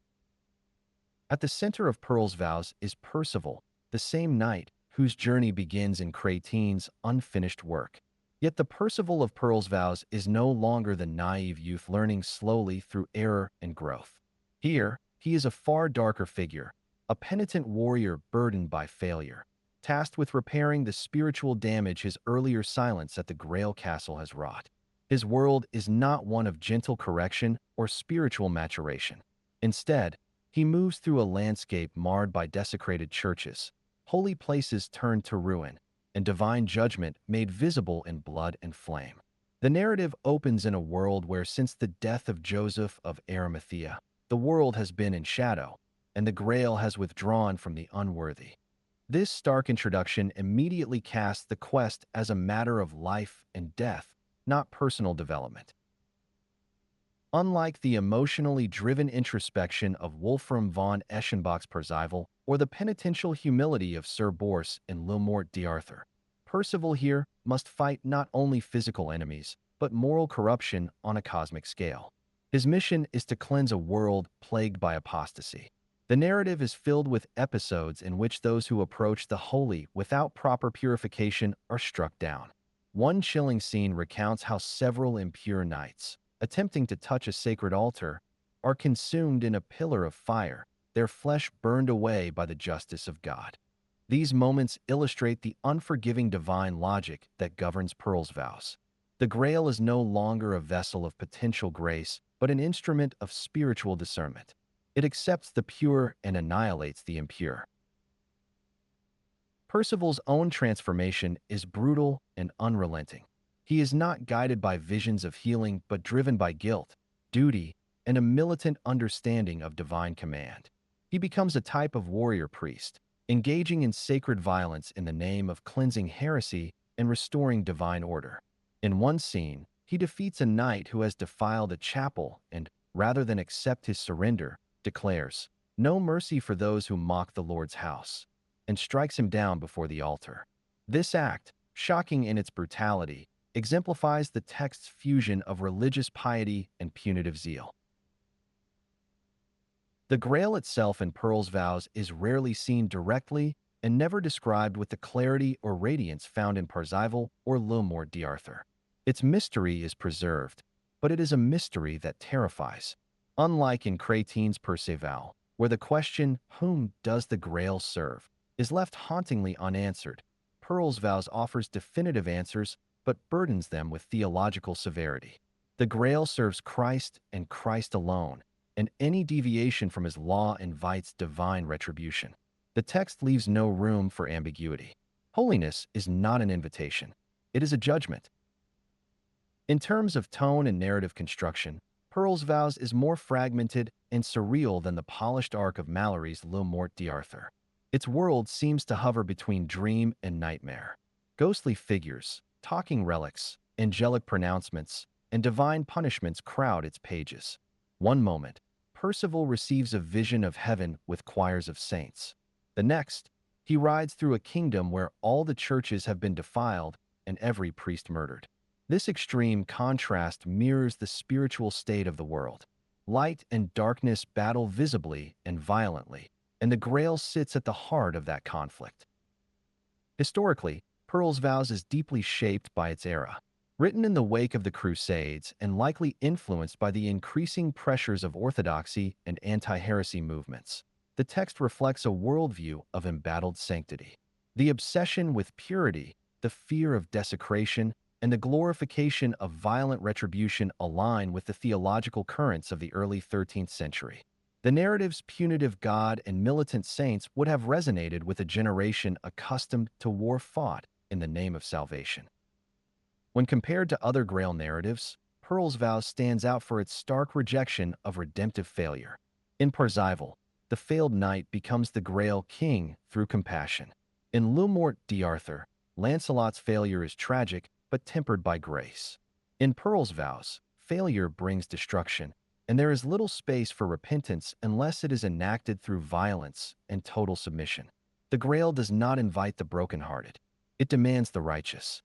At the center of Pearl's Vows is Percival, the same knight whose journey begins in Chrétien's unfinished work. Yet the Percival of Pearl's Vows is no longer the naive youth learning slowly through error and growth. Here, he is a far darker figure, a penitent warrior burdened by failure, tasked with repairing the spiritual damage his earlier silence at the Grail Castle has wrought. His world is not one of gentle correction or spiritual maturation. Instead, he moves through a landscape marred by desecrated churches, holy places turned to ruin, and divine judgment made visible in blood and flame. The narrative opens in a world where, since the death of Joseph of Arimathea, the world has been in shadow, and the Grail has withdrawn from the unworthy. This stark introduction immediately casts the quest as a matter of life and death, not personal development. Unlike the emotionally driven introspection of Wolfram von Eschenbach's Percival or the penitential humility of Sir Bors in Le Morte d'Arthur, Percival here must fight not only physical enemies, but moral corruption on a cosmic scale. His mission is to cleanse a world plagued by apostasy. The narrative is filled with episodes in which those who approach the holy without proper purification are struck down. One chilling scene recounts how several impure knights, attempting to touch a sacred altar, are consumed in a pillar of fire, their flesh burned away by the justice of God. These moments illustrate the unforgiving divine logic that governs Pearl's Vows. The Grail is no longer a vessel of potential grace, but an instrument of spiritual discernment. It accepts the pure and annihilates the impure. Percival's own transformation is brutal and unrelenting. He is not guided by visions of healing, but driven by guilt, duty, and a militant understanding of divine command. He becomes a type of warrior priest, engaging in sacred violence in the name of cleansing heresy and restoring divine order. In one scene, he defeats a knight who has defiled a chapel and, rather than accept his surrender, declares, "No mercy for those who mock the Lord's house," and strikes him down before the altar. This act, shocking in its brutality, exemplifies the text's fusion of religious piety and punitive zeal. The Grail itself in Pearl's Vows is rarely seen directly and never described with the clarity or radiance found in Percival or Le Morte d'Arthur. Its mystery is preserved, but it is a mystery that terrifies. Unlike in Chrétien's Perceval, where the question, "Whom does the Grail serve?" is left hauntingly unanswered, Pearl's Vows offers definitive answers but burdens them with theological severity. The Grail serves Christ and Christ alone, and any deviation from his law invites divine retribution. The text leaves no room for ambiguity. Holiness is not an invitation. It is a judgment. In terms of tone and narrative construction, Pearl's Vows is more fragmented and surreal than the polished arc of Malory's Le Morte d'Arthur. Its world seems to hover between dream and nightmare. Ghostly figures, talking relics, angelic pronouncements, and divine punishments crowd its pages. One moment, Percival receives a vision of heaven with choirs of saints. The next, he rides through a kingdom where all the churches have been defiled and every priest murdered. This extreme contrast mirrors the spiritual state of the world. Light and darkness battle visibly and violently, and the Grail sits at the heart of that conflict. Historically, Pearl's Vows is deeply shaped by its era. Written in the wake of the Crusades and likely influenced by the increasing pressures of orthodoxy and anti-heresy movements, the text reflects a worldview of embattled sanctity. The obsession with purity, the fear of desecration, and the glorification of violent retribution align with the theological currents of the early 13th century. The narrative's punitive God and militant saints would have resonated with a generation accustomed to war fought in the name of salvation. When compared to other Grail narratives, Pearl's Vows stands out for its stark rejection of redemptive failure. In Parzival, the failed knight becomes the Grail king through compassion. In Le Morte d'Arthur, Lancelot's failure is tragic but tempered by grace. In Pearl's Vows, failure brings destruction, and there is little space for repentance unless it is enacted through violence and total submission. The Grail does not invite the brokenhearted. It demands the righteous.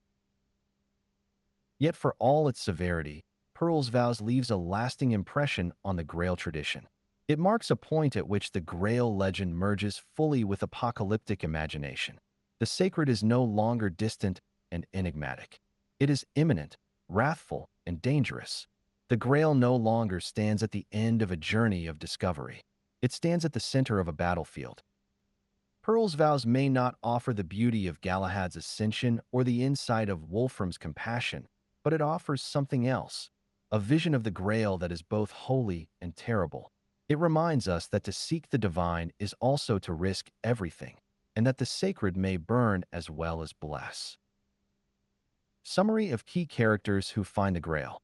Yet for all its severity, Pearl's Vows leaves a lasting impression on the Grail tradition. It marks a point at which the Grail legend merges fully with apocalyptic imagination. The sacred is no longer distant and enigmatic. It is imminent, wrathful, and dangerous. The Grail no longer stands at the end of a journey of discovery. It stands at the center of a battlefield. Pearl's Vows may not offer the beauty of Galahad's ascension or the insight of Wolfram's compassion, but it offers something else, a vision of the Grail that is both holy and terrible. It reminds us that to seek the divine is also to risk everything, and that the sacred may burn as well as bless. Summary of key characters who find the Grail.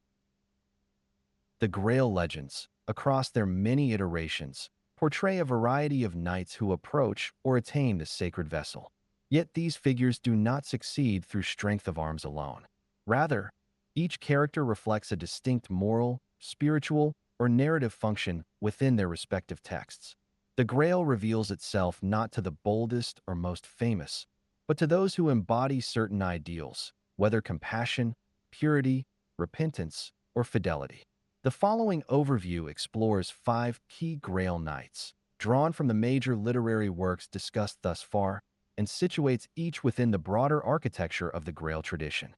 The Grail legends, across their many iterations, portray a variety of knights who approach or attain the sacred vessel. Yet these figures do not succeed through strength of arms alone. Rather, each character reflects a distinct moral, spiritual, or narrative function within their respective texts. The Grail reveals itself not to the boldest or most famous, but to those who embody certain ideals, whether compassion, purity, repentance, or fidelity. The following overview explores 5 key Grail knights, drawn from the major literary works discussed thus far, and situates each within the broader architecture of the Grail tradition.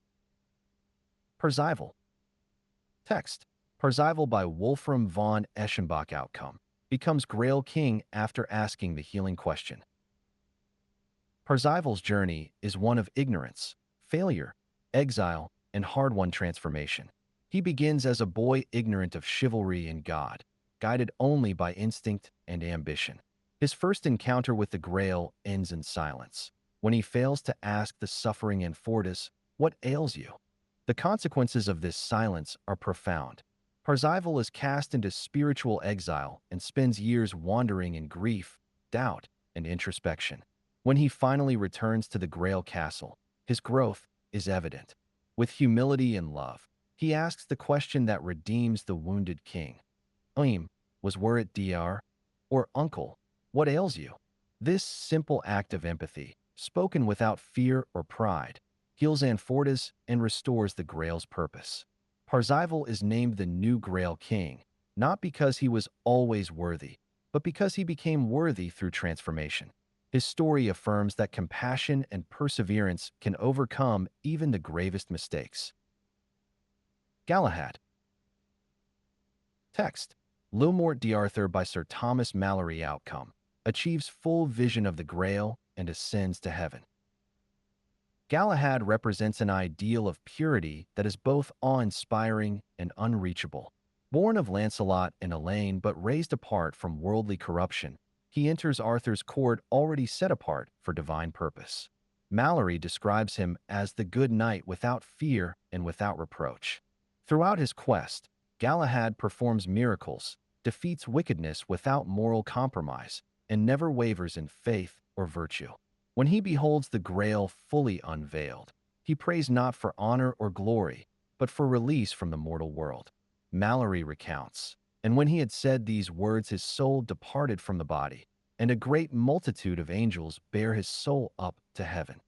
Parzival. Text: Parzival by Wolfram von Eschenbach. Outcome: becomes Grail king after asking the healing question. Parzival's journey is one of ignorance, failure, exile, and hard-won transformation. He begins as a boy ignorant of chivalry and God, guided only by instinct and ambition. His first encounter with the Grail ends in silence, when he fails to ask the suffering Anfortas, "What ails you?" The consequences of this silence are profound. Parzival is cast into spiritual exile and spends years wandering in grief, doubt, and introspection. When he finally returns to the Grail castle, his growth is evident. With humility and love, he asks the question that redeems the wounded king. Was were it Dr. Or uncle, what ails you? This simple act of empathy, spoken without fear or pride, heals Anfortas and restores the Grail's purpose. Parzival is named the new Grail king, not because he was always worthy, but because he became worthy through transformation. His story affirms that compassion and perseverance can overcome even the gravest mistakes. Galahad. Text: Le Morte d'Arthur by Sir Thomas Malory. Outcome: achieves full vision of the Grail and ascends to heaven. Galahad represents an ideal of purity that is both awe-inspiring and unreachable. Born of Lancelot and Elaine but raised apart from worldly corruption, he enters Arthur's court already set apart for divine purpose. Malory describes him as the good knight without fear and without reproach. Throughout his quest, Galahad performs miracles, defeats wickedness without moral compromise, and never wavers in faith or virtue. When he beholds the Grail fully unveiled, he prays not for honor or glory, but for release from the mortal world. Malory recounts, "And when he had said these words, his soul departed from the body, and a great multitude of angels bear his soul up to heaven."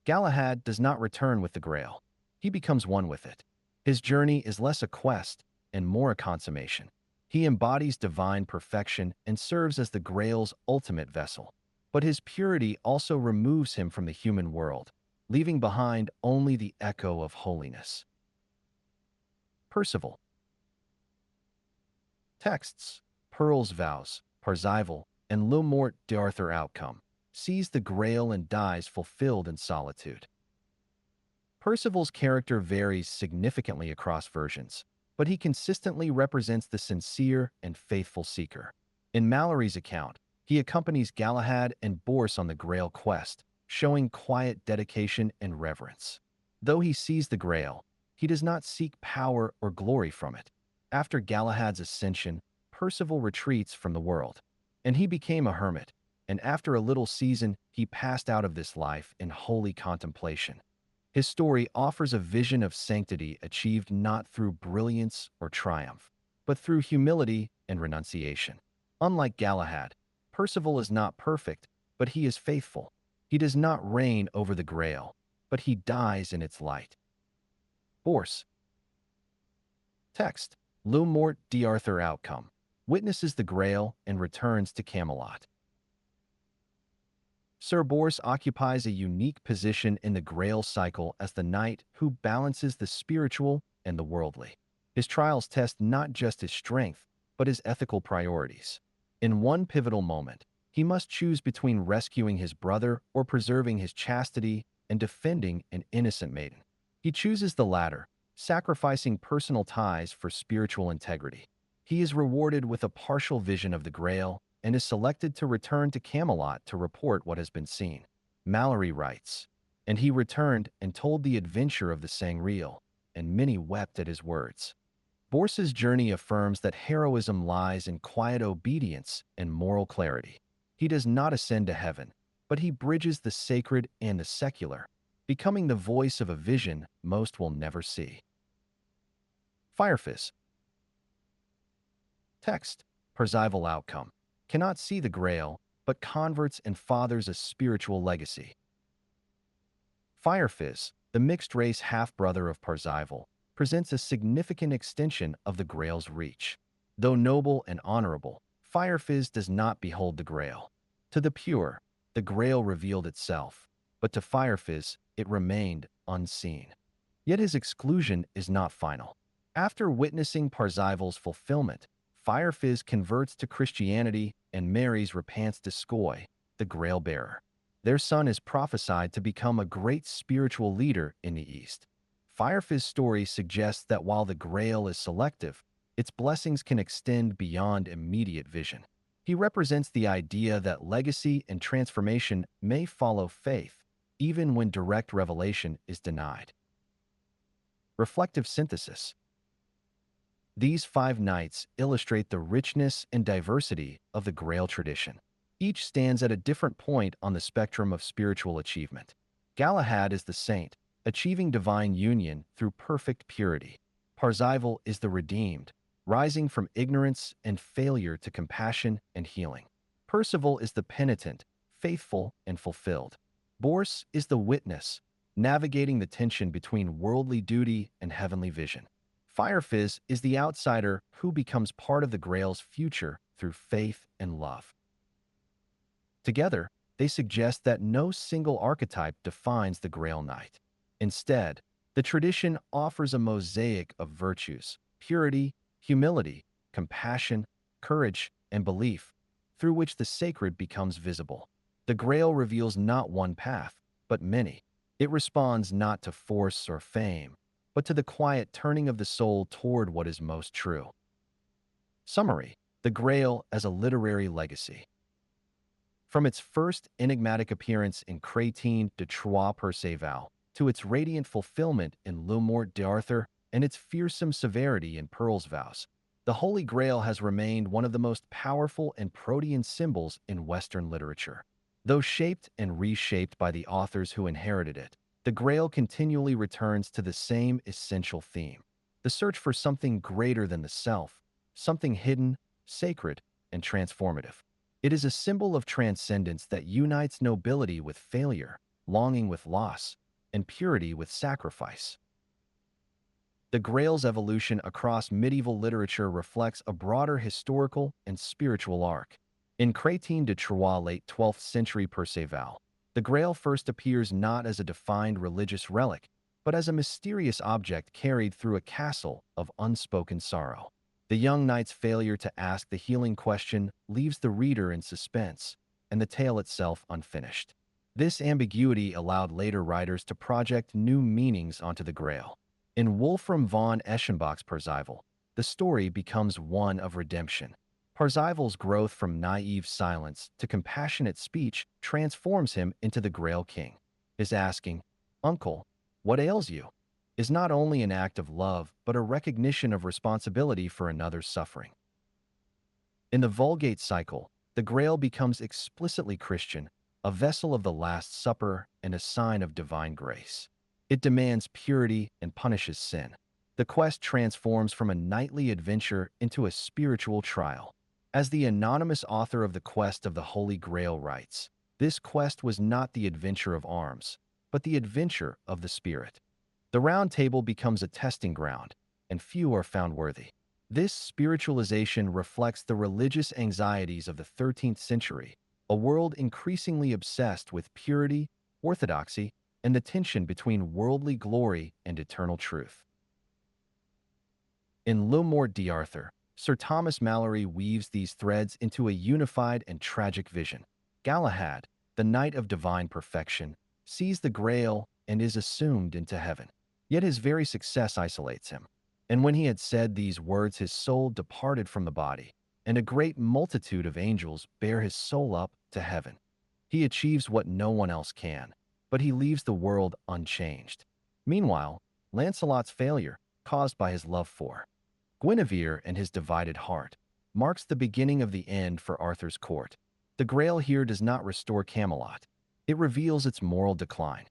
Galahad does not return with the Grail. He becomes one with it. His journey is less a quest and more a consummation. He embodies divine perfection and serves as the Grail's ultimate vessel. But his purity also removes him from the human world, leaving behind only the echo of holiness. Percival. Texts: Pearl's Vows, Parzival, and Le Morte d'Arthur. Outcome: sees the Grail and dies fulfilled in solitude. Percival's character varies significantly across versions, but he consistently represents the sincere and faithful seeker. In Mallory's account, he accompanies Galahad and Bors on the Grail quest, showing quiet dedication and reverence. Though he sees the Grail, he does not seek power or glory from it. After Galahad's ascension, Percival retreats from the world, and he became a hermit, and after a little season, he passed out of this life in holy contemplation. His story offers a vision of sanctity achieved not through brilliance or triumph, but through humility and renunciation. Unlike Galahad, Percival is not perfect, but he is faithful. He does not reign over the Grail, but he dies in its light. Bors. Text. Le Mort d'Arthur outcome. Witnesses the Grail and returns to Camelot. Sir Bors occupies a unique position in the Grail cycle as the knight who balances the spiritual and the worldly. His trials test not just his strength, but his ethical priorities. In one pivotal moment, he must choose between rescuing his brother or preserving his chastity and defending an innocent maiden. He chooses the latter, sacrificing personal ties for spiritual integrity. He is rewarded with a partial vision of the Grail and is selected to return to Camelot to report what has been seen. Mallory writes, "And he returned and told the adventure of the Sangreal, and many wept at his words." Bors's journey affirms that heroism lies in quiet obedience and moral clarity. He does not ascend to heaven, but he bridges the sacred and the secular, becoming the voice of a vision most will never see. Firefizz. Text. Percival outcome. Cannot see the Grail, but converts and fathers a spiritual legacy. Firefizz, the mixed-race half-brother of Percival, presents a significant extension of the Grail's reach. Though noble and honorable, Firefizz does not behold the Grail. To the pure, the Grail revealed itself, but to Firefizz, it remained unseen. Yet his exclusion is not final. After witnessing Percival's fulfillment, Firefizz converts to Christianity and marries Repance Descoy, the Grail bearer. Their son is prophesied to become a great spiritual leader in the East. Firefizz's story suggests that while the Grail is selective, its blessings can extend beyond immediate vision. He represents the idea that legacy and transformation may follow faith, even when direct revelation is denied. Reflective synthesis. These 5 knights illustrate the richness and diversity of the Grail tradition. Each stands at a different point on the spectrum of spiritual achievement. Galahad is the saint, achieving divine union through perfect purity. Percival is the redeemed, rising from ignorance and failure to compassion and healing. Percival is the penitent, faithful and fulfilled. Bors is the witness, navigating the tension between worldly duty and heavenly vision. Firefizz is the outsider who becomes part of the Grail's future through faith and love. Together, they suggest that no single archetype defines the Grail Knight. Instead, the tradition offers a mosaic of virtues, purity, humility, compassion, courage, and belief, through which the sacred becomes visible. The Grail reveals not one path, but many. It responds not to force or fame, but to the quiet turning of the soul toward what is most true. Summary: the Grail as a literary legacy. From its first enigmatic appearance in Crétin de Troyes Perceval, to its radiant fulfillment in Le Mort d'Arthur and its fearsome severity in Pearl's Vows, the Holy Grail has remained one of the most powerful and protean symbols in Western literature. Though shaped and reshaped by the authors who inherited it, the Grail continually returns to the same essential theme: the search for something greater than the self, something hidden, sacred, and transformative. It is a symbol of transcendence that unites nobility with failure, longing with loss, and purity with sacrifice. The Grail's evolution across medieval literature reflects a broader historical and spiritual arc. In Crétin de Troyes late 12th century Perceval, the Grail first appears not as a defined religious relic, but as a mysterious object carried through a castle of unspoken sorrow. The young knight's failure to ask the healing question leaves the reader in suspense, and the tale itself unfinished. This ambiguity allowed later writers to project new meanings onto the Grail. In Wolfram von Eschenbach's Parzival, the story becomes one of redemption. Parzival's growth from naive silence to compassionate speech transforms him into the Grail King. His asking, "Uncle, what ails you?" is not only an act of love, but a recognition of responsibility for another's suffering. In the Vulgate cycle, the Grail becomes explicitly Christian, a vessel of the Last Supper and a sign of divine grace. It demands purity and punishes sin. The quest transforms from a knightly adventure into a spiritual trial. As the anonymous author of the Quest of the Holy Grail writes, this quest was not the adventure of arms, but the adventure of the spirit. The Round Table becomes a testing ground, and few are found worthy. This spiritualization reflects the religious anxieties of the 13th century, a world increasingly obsessed with purity, orthodoxy, and the tension between worldly glory and eternal truth. In Le Morte d'Arthur, Sir Thomas Malory weaves these threads into a unified and tragic vision. Galahad, the knight of divine perfection, sees the Grail and is assumed into heaven. Yet his very success isolates him. And when he had said these words, his soul departed from the body, and a great multitude of angels bear his soul up to heaven. He achieves what no one else can, but he leaves the world unchanged. Meanwhile, Lancelot's failure, caused by his love for Guinevere and his divided heart, marks the beginning of the end for Arthur's court. The Grail here does not restore Camelot. It reveals its moral decline.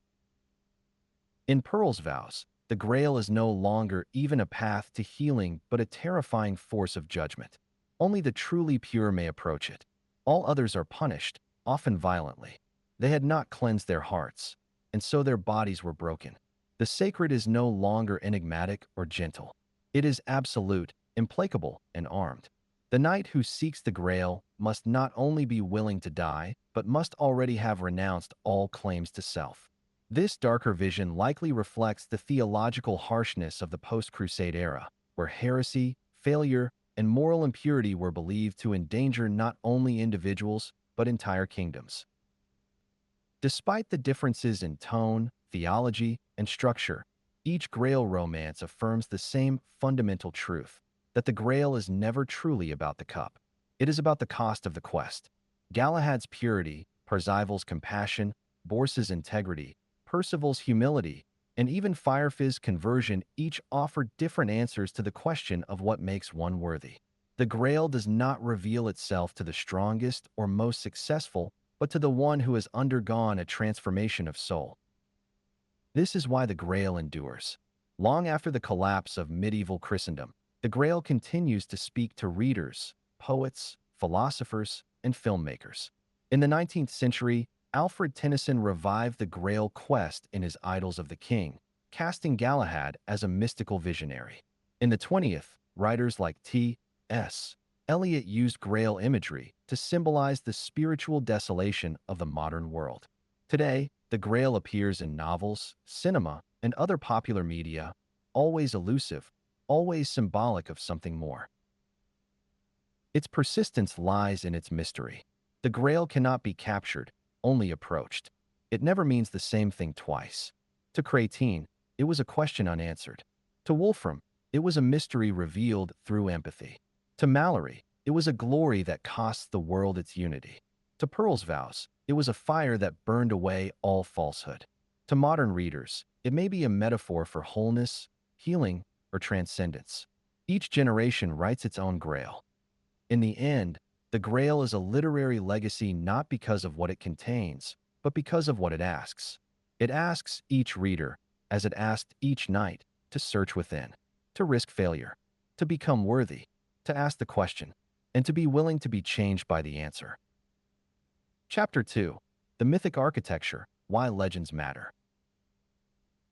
In Pearl's Vows, the Grail is no longer even a path to healing but a terrifying force of judgment. Only the truly pure may approach it. All others are punished, often violently. They had not cleansed their hearts, and so their bodies were broken. The sacred is no longer enigmatic or gentle. It is absolute, implacable, and armed. The knight who seeks the Grail must not only be willing to die, but must already have renounced all claims to self. This darker vision likely reflects the theological harshness of the post-Crusade era, where heresy, failure, and moral impurity were believed to endanger not only individuals, but entire kingdoms. Despite the differences in tone, theology, and structure, each Grail romance affirms the same fundamental truth, that the Grail is never truly about the cup. It is about the cost of the quest. Galahad's purity, Parzival's compassion, Borsa's integrity, Percival's humility, and even Firefiz's conversion each offer different answers to the question of what makes one worthy. The Grail does not reveal itself to the strongest or most successful, but to the one who has undergone a transformation of soul. This is why the Grail endures. Long after the collapse of medieval Christendom, the Grail continues to speak to readers, poets, philosophers, and filmmakers. In the 19th century, Alfred Tennyson revived the Grail quest in his Idylls of the King, casting Galahad as a mystical visionary. In the 20th, writers like T.S. Eliot used Grail imagery to symbolize the spiritual desolation of the modern world. Today, the Grail appears in novels, cinema, and other popular media, always elusive, always symbolic of something more. Its persistence lies in its mystery. The Grail cannot be captured, only approached. It never means the same thing twice. To Crétin, it was a question unanswered. To Wolfram, it was a mystery revealed through empathy. To Malory, it was a glory that cost the world its unity. To Pearl's Vows, it was a fire that burned away all falsehood. To modern readers, it may be a metaphor for wholeness, healing, or transcendence. Each generation writes its own Grail. In the end, the Grail is a literary legacy not because of what it contains, but because of what it asks. It asks each reader, as it asked each knight, to search within, to risk failure, to become worthy, to ask the question, and to be willing to be changed by the answer. Chapter 2. The Mythic Architecture, Why Legends Matter.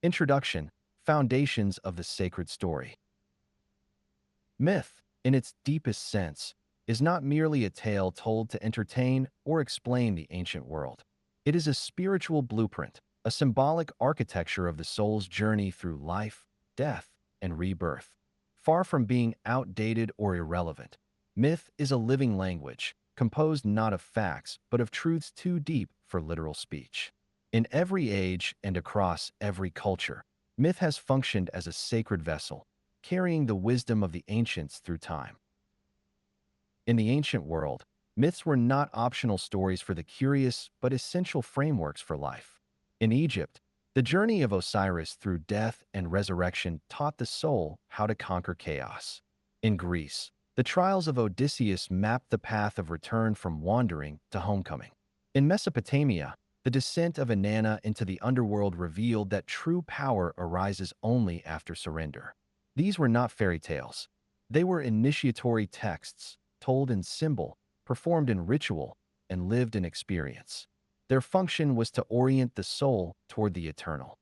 Introduction, Foundations of the Sacred Story. Myth, in its deepest sense, is not merely a tale told to entertain or explain the ancient world. It is a spiritual blueprint, a symbolic architecture of the soul's journey through life, death, and rebirth. Far from being outdated or irrelevant, myth is a living language, composed not of facts but of truths too deep for literal speech. In every age and across every culture, myth has functioned as a sacred vessel, carrying the wisdom of the ancients through time. In the ancient world, myths were not optional stories for the curious but essential frameworks for life. In Egypt, the journey of Osiris through death and resurrection taught the soul how to conquer chaos. In Greece, the trials of Odysseus mapped the path of return from wandering to homecoming. In Mesopotamia, the descent of Inanna into the underworld revealed that true power arises only after surrender. These were not fairy tales. They were initiatory texts, told in symbol, performed in ritual, and lived in experience. Their function was to orient the soul toward the eternal.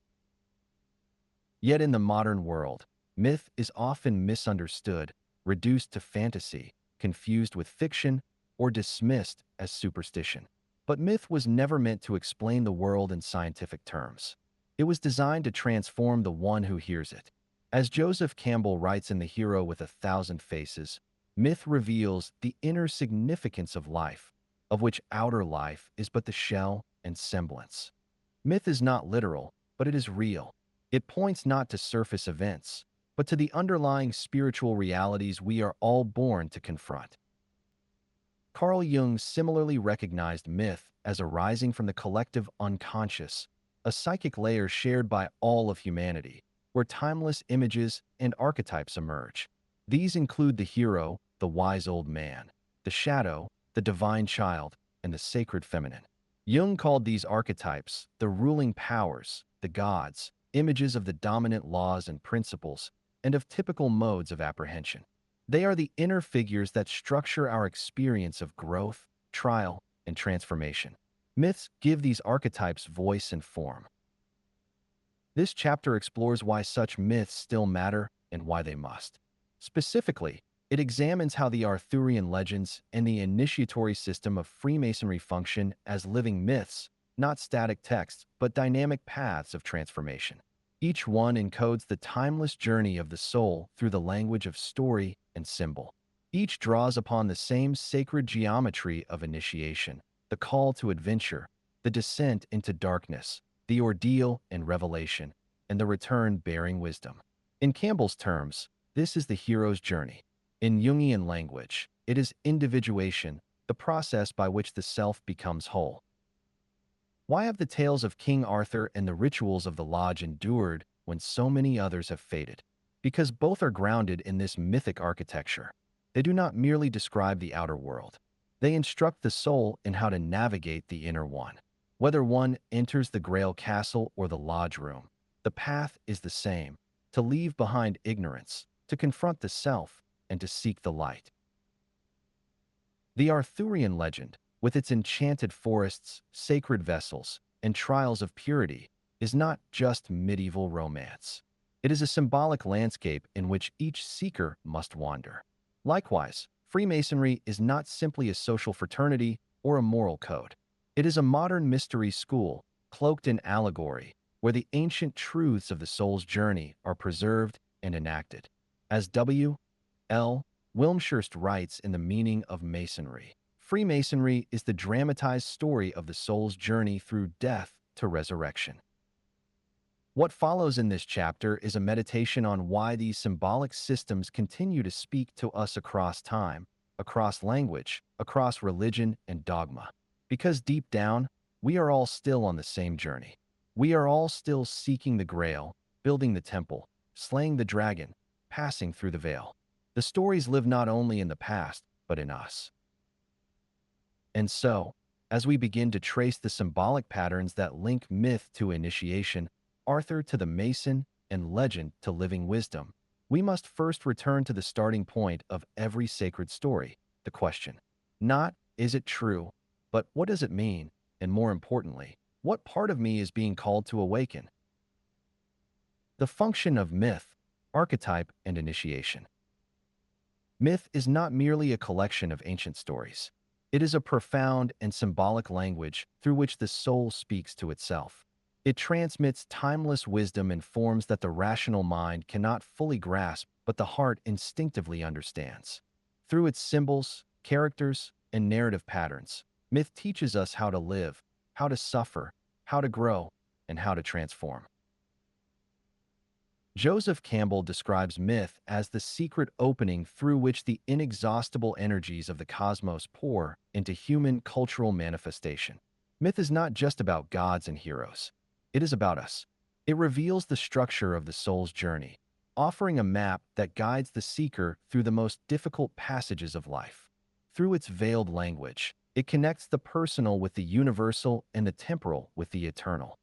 Yet in the modern world, myth is often misunderstood, reduced to fantasy, confused with fiction, or dismissed as superstition. But myth was never meant to explain the world in scientific terms. It was designed to transform the one who hears it. As Joseph Campbell writes in The Hero with a Thousand Faces, myth reveals the inner significance of life, of which outer life is but the shell and semblance. Myth is not literal, but it is real. It points not to surface events, but to the underlying spiritual realities we are all born to confront. Carl Jung similarly recognized myth as arising from the collective unconscious, a psychic layer shared by all of humanity, where timeless images and archetypes emerge. These include the hero, the wise old man, the shadow, the divine child, and the sacred feminine. Jung called these archetypes the ruling powers, the gods, images of the dominant laws and principles, and of typical modes of apprehension. They are the inner figures that structure our experience of growth, trial, and transformation. Myths give these archetypes voice and form. This chapter explores why such myths still matter and why they must. Specifically, it examines how the Arthurian legends and the initiatory system of Freemasonry function as living myths, not static texts, but dynamic paths of transformation. Each one encodes the timeless journey of the soul through the language of story and symbol. Each draws upon the same sacred geometry of initiation, the call to adventure, the descent into darkness, the ordeal and revelation, and the return bearing wisdom. In Campbell's terms, this is the hero's journey. In Jungian language, it is individuation, the process by which the self becomes whole. Why have the tales of King Arthur and the rituals of the lodge endured when so many others have faded? Because both are grounded in this mythic architecture. They do not merely describe the outer world. They instruct the soul in how to navigate the inner one. Whether one enters the Grail castle or the lodge room, the path is the same: to leave behind ignorance, to confront the self, and to seek the light. The Arthurian legend, with its enchanted forests, sacred vessels, and trials of purity, is not just medieval romance. It is a symbolic landscape in which each seeker must wander. Likewise, Freemasonry is not simply a social fraternity or a moral code. It is a modern mystery school, cloaked in allegory, where the ancient truths of the soul's journey are preserved and enacted. As W. L. Wilmshurst writes in The Meaning of Masonry, Freemasonry is the dramatized story of the soul's journey through death to resurrection. What follows in this chapter is a meditation on why these symbolic systems continue to speak to us across time, across language, across religion and dogma. Because deep down, we are all still on the same journey. We are all still seeking the Grail, building the temple, slaying the dragon, passing through the veil. The stories live not only in the past, but in us. And so, as we begin to trace the symbolic patterns that link myth to initiation, Arthur to the Mason, and legend to living wisdom, we must first return to the starting point of every sacred story, the question. Not, is it true, but what does it mean? And more importantly, what part of me is being called to awaken? The function of myth, archetype, and initiation. Myth is not merely a collection of ancient stories. It is a profound and symbolic language through which the soul speaks to itself. It transmits timeless wisdom in forms that the rational mind cannot fully grasp, but the heart instinctively understands. Through its symbols, characters, and narrative patterns, myth teaches us how to live, how to suffer, how to grow, and how to transform. Joseph Campbell describes myth as the secret opening through which the inexhaustible energies of the cosmos pour into human cultural manifestation. Myth is not just about gods and heroes. It is about us. It reveals the structure of the soul's journey, offering a map that guides the seeker through the most difficult passages of life. Through its veiled language, it connects the personal with the universal and the temporal with the eternal.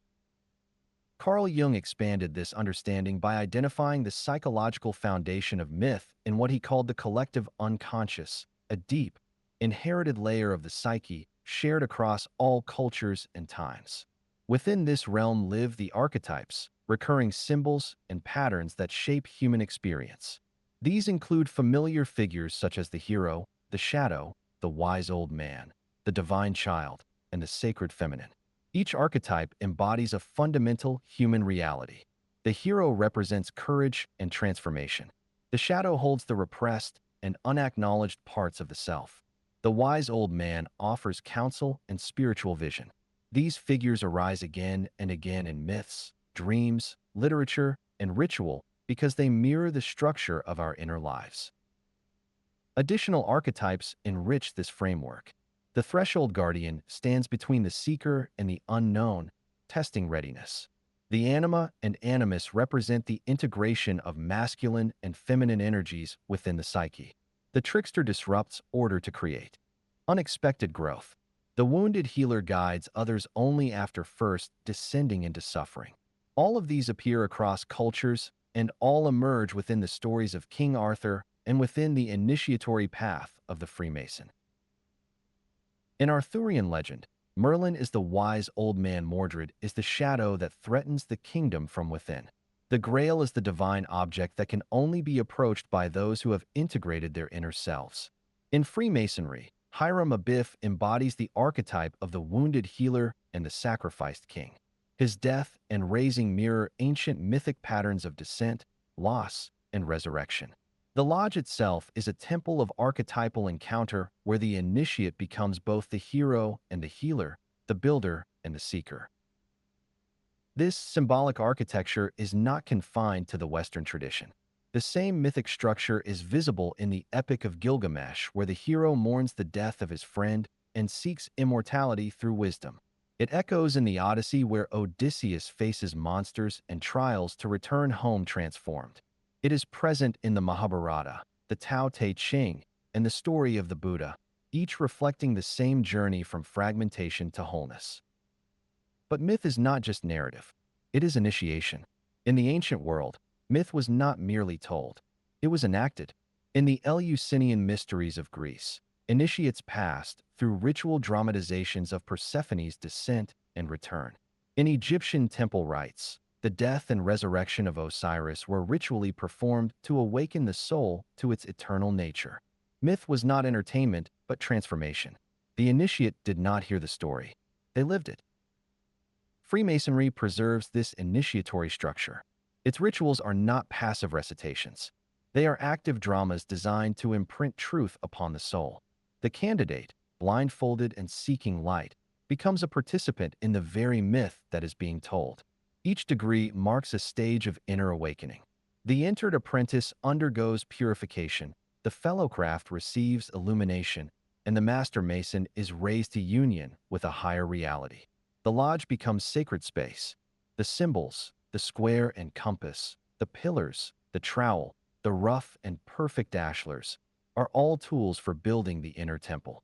Carl Jung expanded this understanding by identifying the psychological foundation of myth in what he called the collective unconscious, a deep, inherited layer of the psyche shared across all cultures and times. Within this realm live the archetypes, recurring symbols, and patterns that shape human experience. These include familiar figures such as the hero, the shadow, the wise old man, the divine child, and the sacred feminine. Each archetype embodies a fundamental human reality. The hero represents courage and transformation. The shadow holds the repressed and unacknowledged parts of the self. The wise old man offers counsel and spiritual vision. These figures arise again and again in myths, dreams, literature, and ritual because they mirror the structure of our inner lives. Additional archetypes enrich this framework. The threshold guardian stands between the seeker and the unknown, testing readiness. The anima and animus represent the integration of masculine and feminine energies within the psyche. The trickster disrupts order to create. Unexpected growth. The wounded healer guides others only after first descending into suffering. All of these appear across cultures and all emerge within the stories of King Arthur and within the initiatory path of the Freemason. In Arthurian legend, Merlin is the wise old man. Mordred is the shadow that threatens the kingdom from within. The Grail is the divine object that can only be approached by those who have integrated their inner selves. In Freemasonry, Hiram Abiff embodies the archetype of the wounded healer and the sacrificed king. His death and raising mirror ancient mythic patterns of descent, loss, and resurrection. The lodge itself is a temple of archetypal encounter where the initiate becomes both the hero and the healer, the builder and the seeker. This symbolic architecture is not confined to the Western tradition. The same mythic structure is visible in the Epic of Gilgamesh, where the hero mourns the death of his friend and seeks immortality through wisdom. It echoes in the Odyssey, where Odysseus faces monsters and trials to return home transformed. It is present in the Mahabharata, the Tao Te Ching, and the story of the Buddha, each reflecting the same journey from fragmentation to wholeness. But myth is not just narrative. It is initiation. In the ancient world, myth was not merely told. It was enacted. In the Eleusinian mysteries of Greece, initiates passed through ritual dramatizations of Persephone's descent and return. In Egyptian temple rites, the death and resurrection of Osiris were ritually performed to awaken the soul to its eternal nature. Myth was not entertainment, but transformation. The initiate did not hear the story. They lived it. Freemasonry preserves this initiatory structure. Its rituals are not passive recitations. They are active dramas designed to imprint truth upon the soul. The candidate, blindfolded and seeking light, becomes a participant in the very myth that is being told. Each degree marks a stage of inner awakening. The entered apprentice undergoes purification, the fellowcraft receives illumination, and the master mason is raised to union with a higher reality. The lodge becomes sacred space. The symbols, the square and compass, the pillars, the trowel, the rough and perfect ashlars, are all tools for building the inner temple.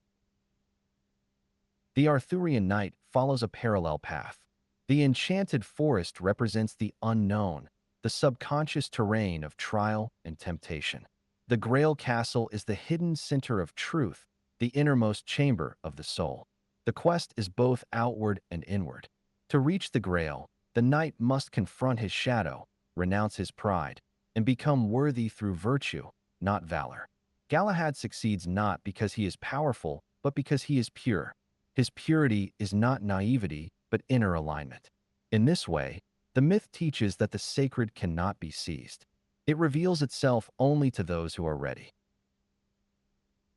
The Arthurian knight follows a parallel path. The enchanted forest represents the unknown, the subconscious terrain of trial and temptation. The Grail castle is the hidden center of truth, the innermost chamber of the soul. The quest is both outward and inward. To reach the Grail, the knight must confront his shadow, renounce his pride, and become worthy through virtue, not valor. Galahad succeeds not because he is powerful, but because he is pure. His purity is not naivety, but inner alignment. In this way, the myth teaches that the sacred cannot be seized. It reveals itself only to those who are ready.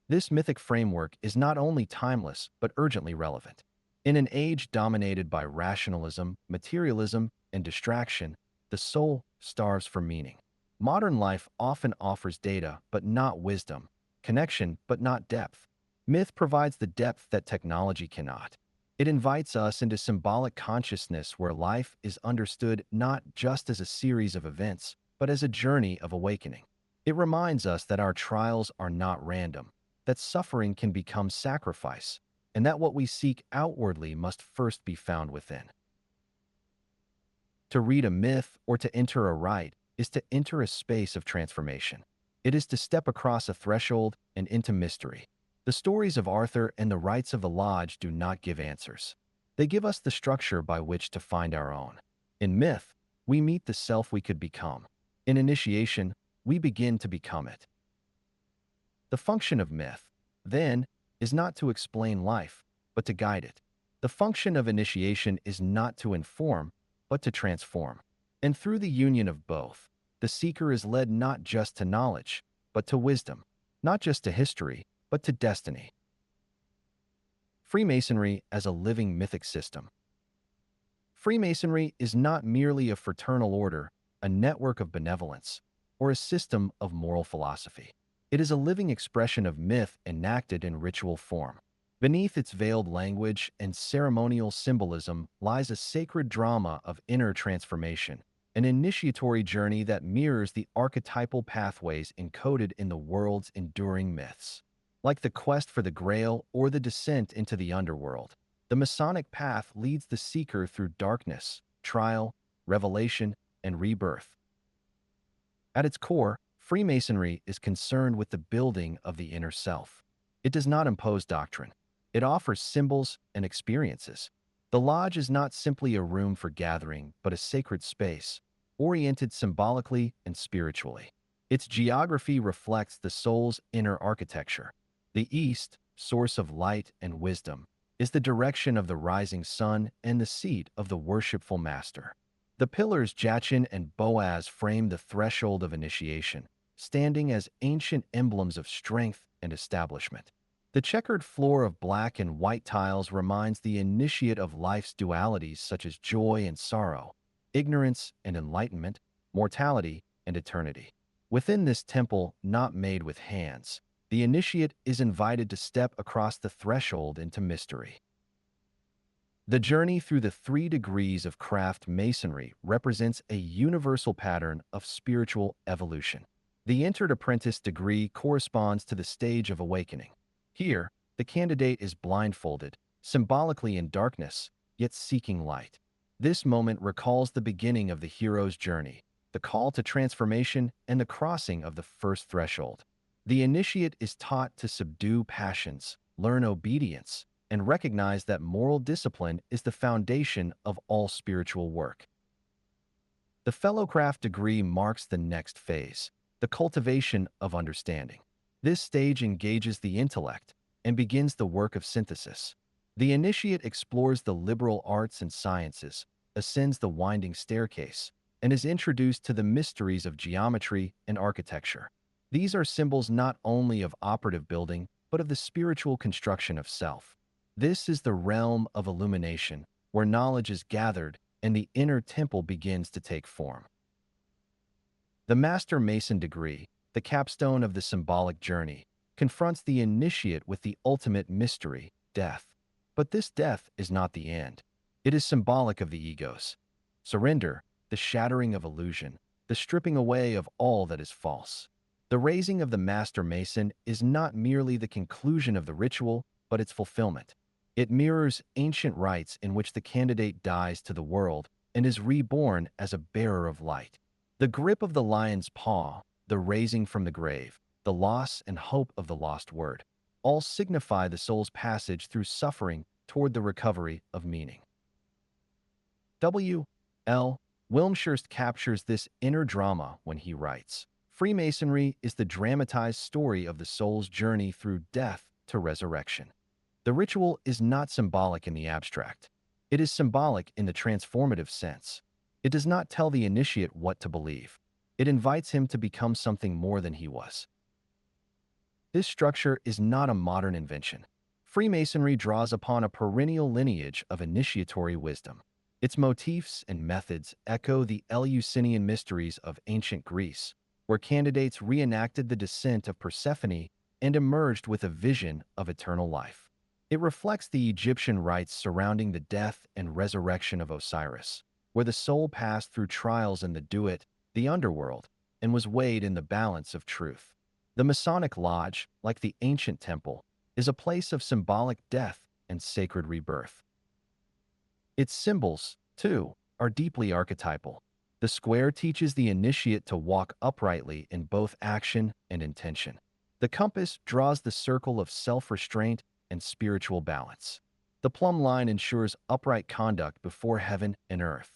This mythic framework is not only timeless, but urgently relevant. In an age dominated by rationalism, materialism, and distraction, the soul starves for meaning. Modern life often offers data but not wisdom, connection but not depth. Myth provides the depth that technology cannot. It invites us into symbolic consciousness where life is understood not just as a series of events, but as a journey of awakening. It reminds us that our trials are not random, that suffering can become sacrifice, and that what we seek outwardly must first be found within. To read a myth or to enter a rite is to enter a space of transformation. It is to step across a threshold and into mystery. The stories of Arthur and the rites of the lodge do not give answers. They give us the structure by which to find our own. In myth, we meet the self we could become. In initiation, we begin to become it. The function of myth, then, is not to explain life, but to guide it. The function of initiation is not to inform, but to transform. And through the union of both, the seeker is led not just to knowledge, but to wisdom, not just to history, but to destiny. Freemasonry as a living mythic system. Freemasonry is not merely a fraternal order, a network of benevolence, or a system of moral philosophy. It is a living expression of myth enacted in ritual form. Beneath its veiled language and ceremonial symbolism lies a sacred drama of inner transformation, an initiatory journey that mirrors the archetypal pathways encoded in the world's enduring myths. Like the quest for the Grail or the descent into the underworld, the Masonic path leads the seeker through darkness, trial, revelation, and rebirth. At its core, Freemasonry is concerned with the building of the inner self. It does not impose doctrine. It offers symbols and experiences. The lodge is not simply a room for gathering, but a sacred space, oriented symbolically and spiritually. Its geography reflects the soul's inner architecture. The east, source of light and wisdom, is the direction of the rising sun and the seat of the worshipful master. The pillars Jachin and Boaz frame the threshold of initiation, standing as ancient emblems of strength and establishment. The checkered floor of black and white tiles reminds the initiate of life's dualities such as joy and sorrow, ignorance and enlightenment, mortality and eternity. Within this temple, not made with hands, the initiate is invited to step across the threshold into mystery. The journey through the 3 degrees of craft masonry represents a universal pattern of spiritual evolution. The entered apprentice degree corresponds to the stage of awakening. Here, the candidate is blindfolded, symbolically in darkness, yet seeking light. This moment recalls the beginning of the hero's journey, the call to transformation and the crossing of the first threshold. The initiate is taught to subdue passions, learn obedience, and recognize that moral discipline is the foundation of all spiritual work. The Fellowcraft degree marks the next phase, the cultivation of understanding. This stage engages the intellect and begins the work of synthesis. The initiate explores the liberal arts and sciences, ascends the winding staircase, and is introduced to the mysteries of geometry and architecture. These are symbols not only of operative building, but of the spiritual construction of self. This is the realm of illumination, where knowledge is gathered and the inner temple begins to take form. The Master Mason degree, the capstone of the symbolic journey, confronts the initiate with the ultimate mystery, death. But this death is not the end. It is symbolic of the ego's surrender, the shattering of illusion, the stripping away of all that is false. The raising of the Master Mason is not merely the conclusion of the ritual, but its fulfillment. It mirrors ancient rites in which the candidate dies to the world and is reborn as a bearer of light. The grip of the lion's paw, the raising from the grave, the loss and hope of the lost word, all signify the soul's passage through suffering toward the recovery of meaning. W. L. Wilmshurst captures this inner drama when he writes, Freemasonry is the dramatized story of the soul's journey through death to resurrection. The ritual is not symbolic in the abstract. It is symbolic in the transformative sense. It does not tell the initiate what to believe. It invites him to become something more than he was. This structure is not a modern invention. Freemasonry draws upon a perennial lineage of initiatory wisdom. Its motifs and methods echo the Eleusinian mysteries of ancient Greece, where candidates reenacted the descent of Persephone and emerged with a vision of eternal life. It reflects the Egyptian rites surrounding the death and resurrection of Osiris, where the soul passed through trials in the Duat, the underworld, and was weighed in the balance of truth. The Masonic Lodge, like the ancient temple, is a place of symbolic death and sacred rebirth. Its symbols, too, are deeply archetypal. The square teaches the initiate to walk uprightly in both action and intention. The compass draws the circle of self-restraint and spiritual balance. The plumb line ensures upright conduct before heaven and earth.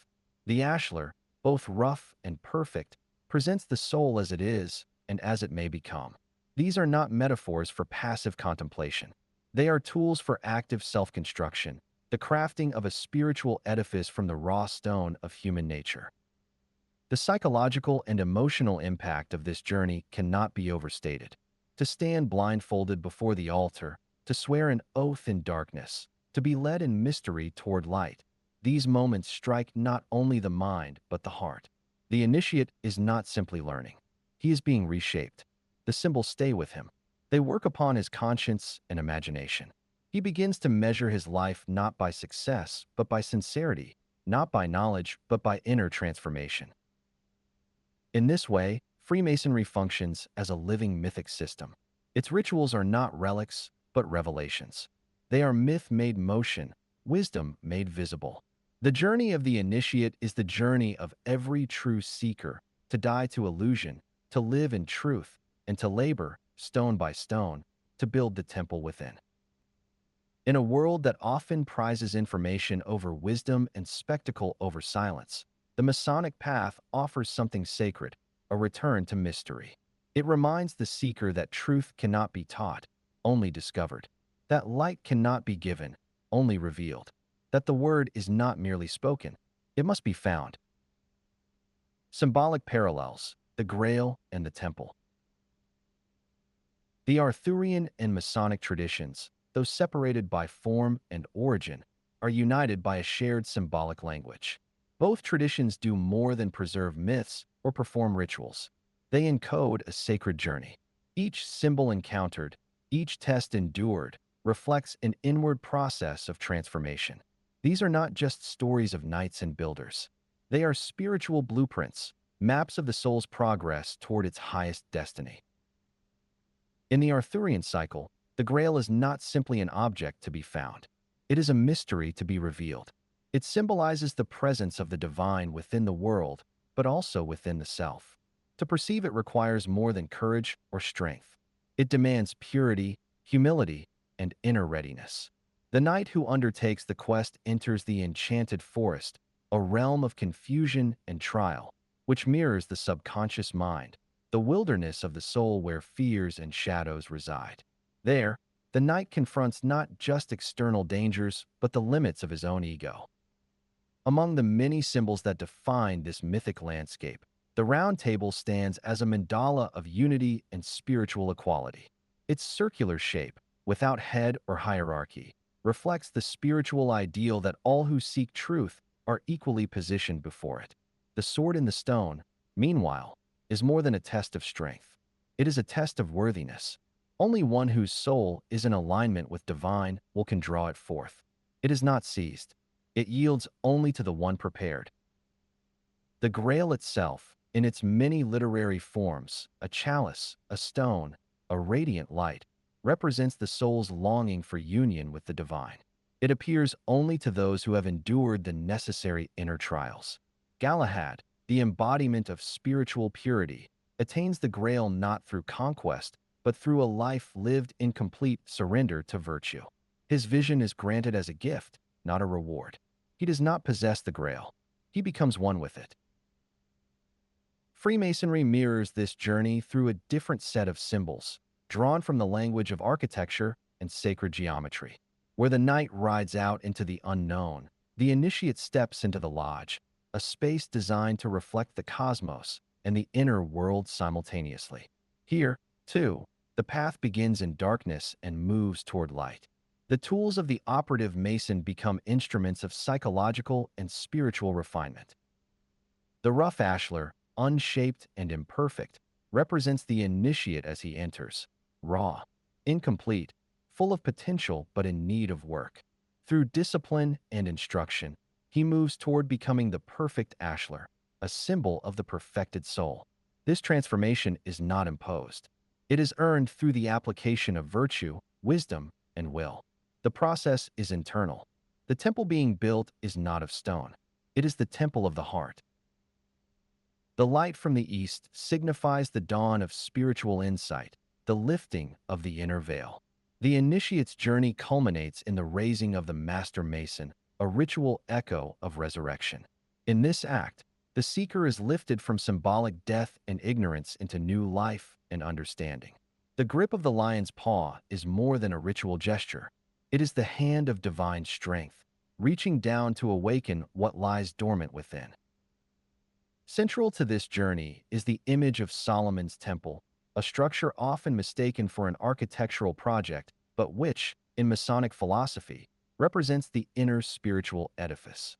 The ashlar, both rough and perfect, presents the soul as it is and as it may become. These are not metaphors for passive contemplation. They are tools for active self-construction, the crafting of a spiritual edifice from the raw stone of human nature. The psychological and emotional impact of this journey cannot be overstated. To stand blindfolded before the altar, to swear an oath in darkness, to be led in mystery toward light, these moments strike not only the mind but the heart. The initiate is not simply learning. He is being reshaped. The symbols stay with him. They work upon his conscience and imagination. He begins to measure his life not by success, but by sincerity, not by knowledge, but by inner transformation. In this way, Freemasonry functions as a living mythic system. Its rituals are not relics, but revelations. They are myth made motion, wisdom made visible. The journey of the initiate is the journey of every true seeker, to die to illusion, to live in truth, and to labor, stone by stone, to build the temple within. In a world that often prizes information over wisdom and spectacle over silence, the Masonic path offers something sacred, a return to mystery. It reminds the seeker that truth cannot be taught, only discovered, that light cannot be given, only revealed, that the word is not merely spoken, it must be found. Symbolic parallels, the Grail and the Temple. The Arthurian and Masonic traditions, though separated by form and origin, are united by a shared symbolic language. Both traditions do more than preserve myths or perform rituals. They encode a sacred journey. Each symbol encountered, each test endured, reflects an inward process of transformation. These are not just stories of knights and builders. They are spiritual blueprints, maps of the soul's progress toward its highest destiny. In the Arthurian cycle, the Grail is not simply an object to be found. It is a mystery to be revealed. It symbolizes the presence of the divine within the world, but also within the self. To perceive it requires more than courage or strength. It demands purity, humility, and inner readiness. The knight who undertakes the quest enters the enchanted forest, a realm of confusion and trial, which mirrors the subconscious mind, the wilderness of the soul where fears and shadows reside. There, the knight confronts not just external dangers, but the limits of his own ego. Among the many symbols that define this mythic landscape, the Round Table stands as a mandala of unity and spiritual equality. Its circular shape, without head or hierarchy, reflects the spiritual ideal that all who seek truth are equally positioned before it. The sword in the stone, meanwhile, is more than a test of strength. It is a test of worthiness. Only one whose soul is in alignment with divine will can draw it forth. It is not seized. It yields only to the one prepared. The Grail itself, in its many literary forms, a chalice, a stone, a radiant light, represents the soul's longing for union with the divine. It appears only to those who have endured the necessary inner trials. Galahad, the embodiment of spiritual purity, attains the Grail not through conquest, but through a life lived in complete surrender to virtue. His vision is granted as a gift, not a reward. He does not possess the Grail. He becomes one with it. Freemasonry mirrors this journey through a different set of symbols, drawn from the language of architecture and sacred geometry. Where the knight rides out into the unknown, the initiate steps into the lodge, a space designed to reflect the cosmos and the inner world simultaneously. Here, too, the path begins in darkness and moves toward light. The tools of the operative Mason become instruments of psychological and spiritual refinement. The rough ashlar, unshaped and imperfect, represents the initiate as he enters, raw, incomplete, full of potential but in need of work. Through discipline and instruction, he moves toward becoming the perfect ashlar, a symbol of the perfected soul. This transformation is not imposed. It is earned through the application of virtue, wisdom, and will. The process is internal. The temple being built is not of stone. It is the temple of the heart. The light from the east signifies the dawn of spiritual insight, the lifting of the inner veil. The initiate's journey culminates in the raising of the Master Mason, a ritual echo of resurrection. In this act, the seeker is lifted from symbolic death and ignorance into new life and understanding. The grip of the lion's paw is more than a ritual gesture. It is the hand of divine strength, reaching down to awaken what lies dormant within. Central to this journey is the image of Solomon's Temple, a structure often mistaken for an architectural project, but which, in Masonic philosophy, represents the inner spiritual edifice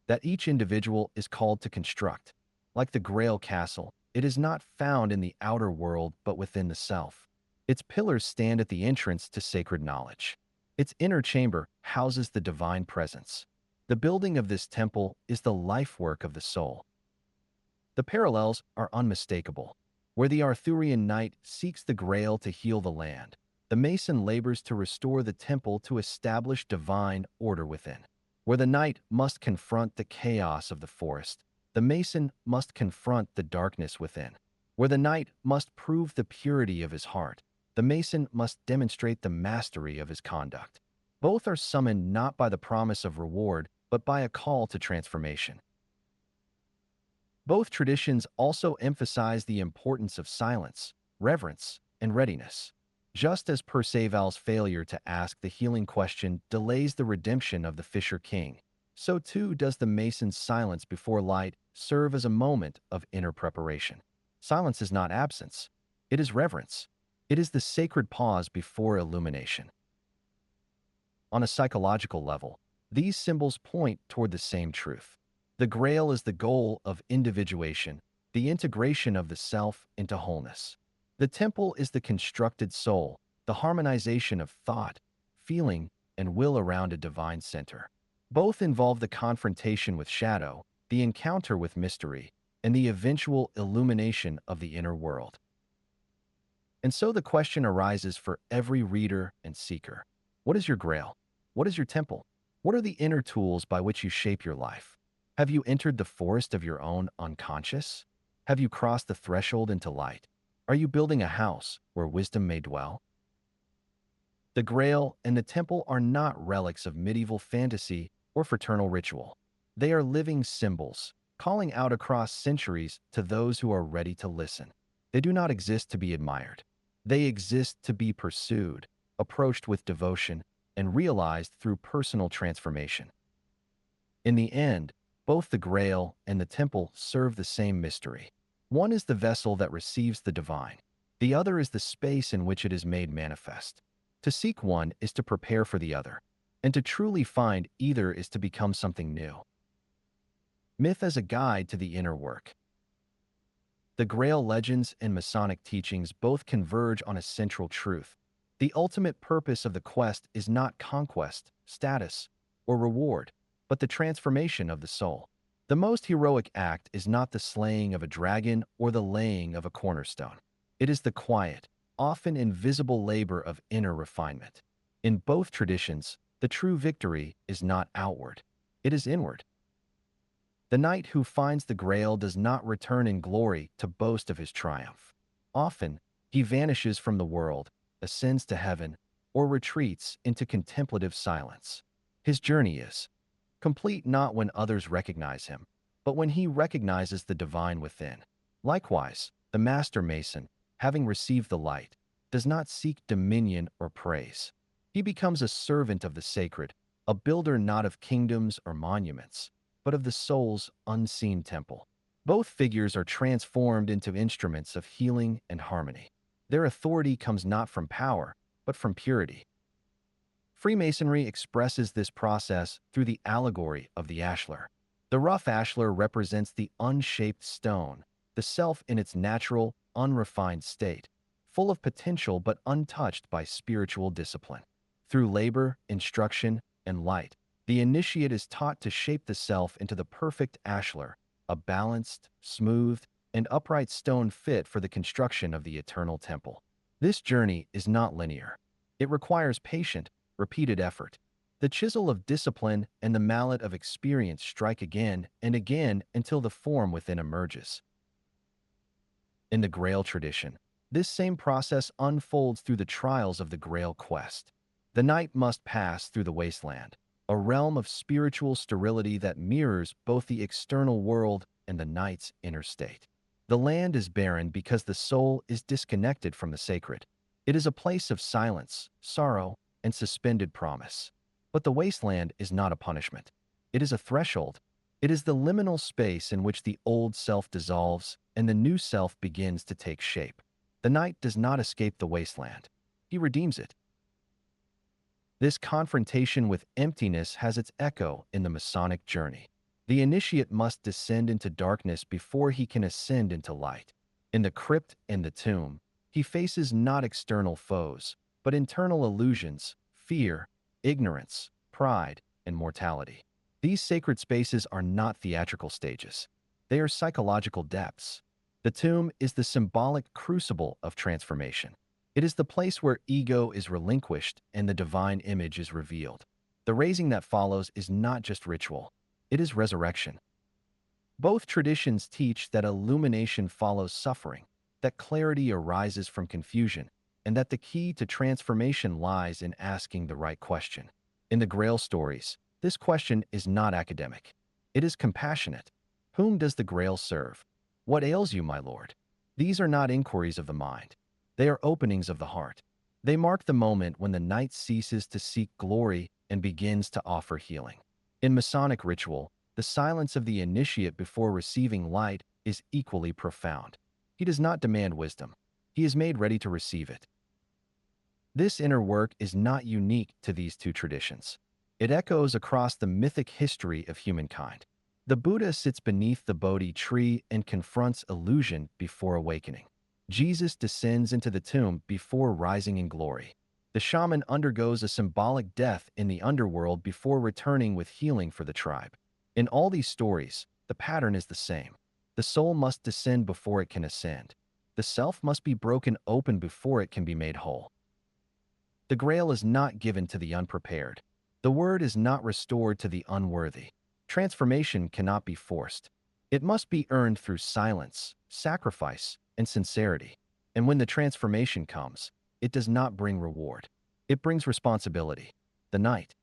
that each individual is called to construct. Like the Grail castle, it is not found in the outer world but within the self. Its pillars stand at the entrance to sacred knowledge. Its inner chamber houses the divine presence. The building of this temple is the life work of the soul. The parallels are unmistakable. Where the Arthurian knight seeks the Grail to heal the land, the Mason labors to restore the temple to establish divine order within. Where the knight must confront the chaos of the forest, the Mason must confront the darkness within. Where the knight must prove the purity of his heart, the Mason must demonstrate the mastery of his conduct. Both are summoned not by the promise of reward, but by a call to transformation. Both traditions also emphasize the importance of silence, reverence, and readiness. Just as Perceval's failure to ask the healing question delays the redemption of the Fisher King, so too does the Mason's silence before light serve as a moment of inner preparation. Silence is not absence. It is reverence. It is the sacred pause before illumination. On a psychological level, these symbols point toward the same truth. The Grail is the goal of individuation, the integration of the self into wholeness. The temple is the constructed soul, the harmonization of thought, feeling, and will around a divine center. Both involve the confrontation with shadow, the encounter with mystery, and the eventual illumination of the inner world. And so the question arises for every reader and seeker. What is your Grail? What is your temple? What are the inner tools by which you shape your life? Have you entered the forest of your own unconscious? Have you crossed the threshold into light? Are you building a house where wisdom may dwell? The Grail and the temple are not relics of medieval fantasy or fraternal ritual. They are living symbols, calling out across centuries to those who are ready to listen. They do not exist to be admired. They exist to be pursued, approached with devotion, and realized through personal transformation. In the end, both the Grail and the temple serve the same mystery. One is the vessel that receives the divine. The other is the space in which it is made manifest. To seek one is to prepare for the other, and to truly find either is to become something new. Myth as a guide to the inner work. The Grail legends and Masonic teachings both converge on a central truth. The ultimate purpose of the quest is not conquest, status, or reward, but the transformation of the soul. The most heroic act is not the slaying of a dragon or the laying of a cornerstone. It is the quiet, often invisible labor of inner refinement. In both traditions, the true victory is not outward. It is inward. The knight who finds the Grail does not return in glory to boast of his triumph. Often, he vanishes from the world, ascends to heaven, or retreats into contemplative silence. His journey is complete not when others recognize him, but when he recognizes the divine within. Likewise, the Master Mason, having received the light, does not seek dominion or praise. He becomes a servant of the sacred, a builder not of kingdoms or monuments, but of the soul's unseen temple. Both figures are transformed into instruments of healing and harmony. Their authority comes not from power, but from purity. Freemasonry expresses this process through the allegory of the ashlar. The rough ashlar represents the unshaped stone, the self in its natural, unrefined state, full of potential but untouched by spiritual discipline. Through labor, instruction, and light, the initiate is taught to shape the self into the perfect ashlar, a balanced, smooth, and upright stone fit for the construction of the eternal temple. This journey is not linear. It requires patient, repeated effort. The chisel of discipline and the mallet of experience strike again and again until the form within emerges. In the Grail tradition, this same process unfolds through the trials of the Grail quest. The knight must pass through the wasteland, a realm of spiritual sterility that mirrors both the external world and the knight's inner state. The land is barren because the soul is disconnected from the sacred. It is a place of silence, sorrow, and suspended promise. But the wasteland is not a punishment. It is a threshold. It is the liminal space in which the old self dissolves and the new self begins to take shape. The knight does not escape the wasteland. He redeems it. This confrontation with emptiness has its echo in the Masonic journey. The initiate must descend into darkness before he can ascend into light. In the crypt and the tomb, he faces not external foes, but internal illusions, fear, ignorance, pride, and mortality. These sacred spaces are not theatrical stages. They are psychological depths. The tomb is the symbolic crucible of transformation. It is the place where ego is relinquished and the divine image is revealed. The raising that follows is not just ritual. It is resurrection. Both traditions teach that illumination follows suffering, that clarity arises from confusion, and that the key to transformation lies in asking the right question. In the Grail stories, this question is not academic. It is compassionate. Whom does the Grail serve? What ails you, my lord? These are not inquiries of the mind. They are openings of the heart. They mark the moment when the knight ceases to seek glory and begins to offer healing. In Masonic ritual, the silence of the initiate before receiving light is equally profound. He does not demand wisdom. He is made ready to receive it. This inner work is not unique to these two traditions. It echoes across the mythic history of humankind. The Buddha sits beneath the Bodhi tree and confronts illusion before awakening. Jesus descends into the tomb before rising in glory. The shaman undergoes a symbolic death in the underworld before returning with healing for the tribe. In all these stories, the pattern is the same. The soul must descend before it can ascend. The self must be broken open before it can be made whole. The Grail is not given to the unprepared. The word is not restored to the unworthy. Transformation cannot be forced. It must be earned through silence, sacrifice, and sincerity. And when the transformation comes, it does not bring reward. It brings responsibility. The knight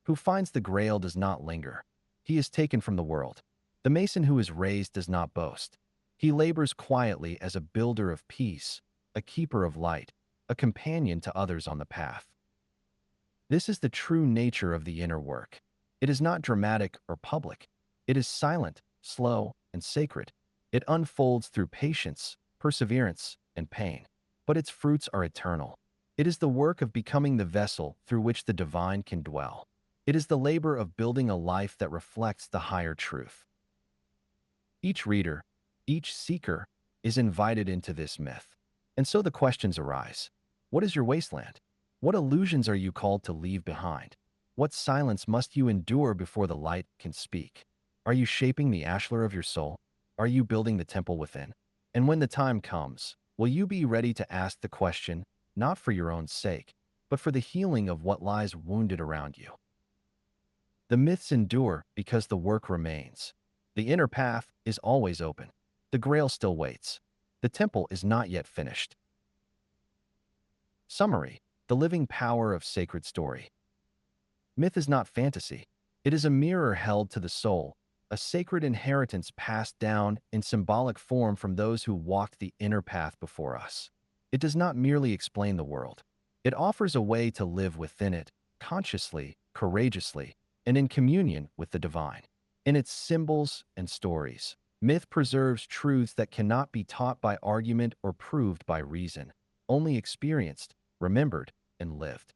who finds the Grail does not linger. He is taken from the world. The mason who is raised does not boast. He labors quietly as a builder of peace, a keeper of light, a companion to others on the path. This is the true nature of the inner work. It is not dramatic or public. It is silent, slow, and sacred. It unfolds through patience, perseverance, and pain. But its fruits are eternal. It is the work of becoming the vessel through which the divine can dwell. It is the labor of building a life that reflects the higher truth. Each reader, each seeker, is invited into this myth. And so the questions arise. What is your wasteland? What illusions are you called to leave behind? What silence must you endure before the light can speak? Are you shaping the ashlar of your soul? Are you building the temple within? And when the time comes, will you be ready to ask the question, not for your own sake, but for the healing of what lies wounded around you? The myths endure because the work remains. The inner path is always open. The Grail still waits. The temple is not yet finished. Summary: the living power of sacred story. Myth is not fantasy. It is a mirror held to the soul, a sacred inheritance passed down in symbolic form from those who walked the inner path before us. It does not merely explain the world. It offers a way to live within it, consciously, courageously, and in communion with the divine. In its symbols and stories, myth preserves truths that cannot be taught by argument or proved by reason, only experienced, remembered, and lived.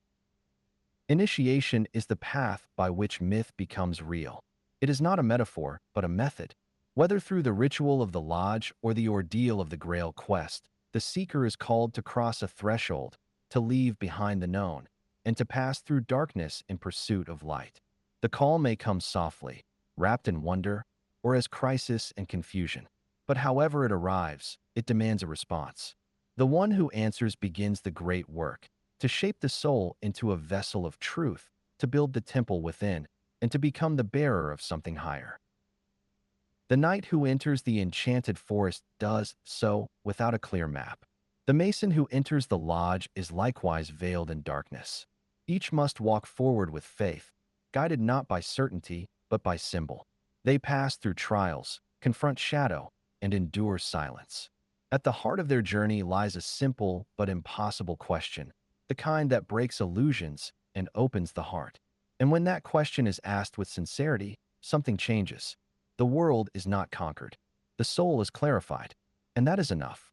Initiation is the path by which myth becomes real. It is not a metaphor, but a method. Whether through the ritual of the lodge or the ordeal of the Grail quest, the seeker is called to cross a threshold, to leave behind the known, and to pass through darkness in pursuit of light. The call may come softly, wrapped in wonder, or as crisis and confusion. But however it arrives, it demands a response. The one who answers begins the great work, to shape the soul into a vessel of truth, to build the temple within, and to become the bearer of something higher. The knight who enters the enchanted forest does so without a clear map. The mason who enters the lodge is likewise veiled in darkness. Each must walk forward with faith, guided not by certainty, but by symbol. They pass through trials, confront shadow, and endure silence. At the heart of their journey lies a simple but impossible question, the kind that breaks illusions and opens the heart. And when that question is asked with sincerity, something changes. The world is not conquered. The soul is clarified, and that is enough.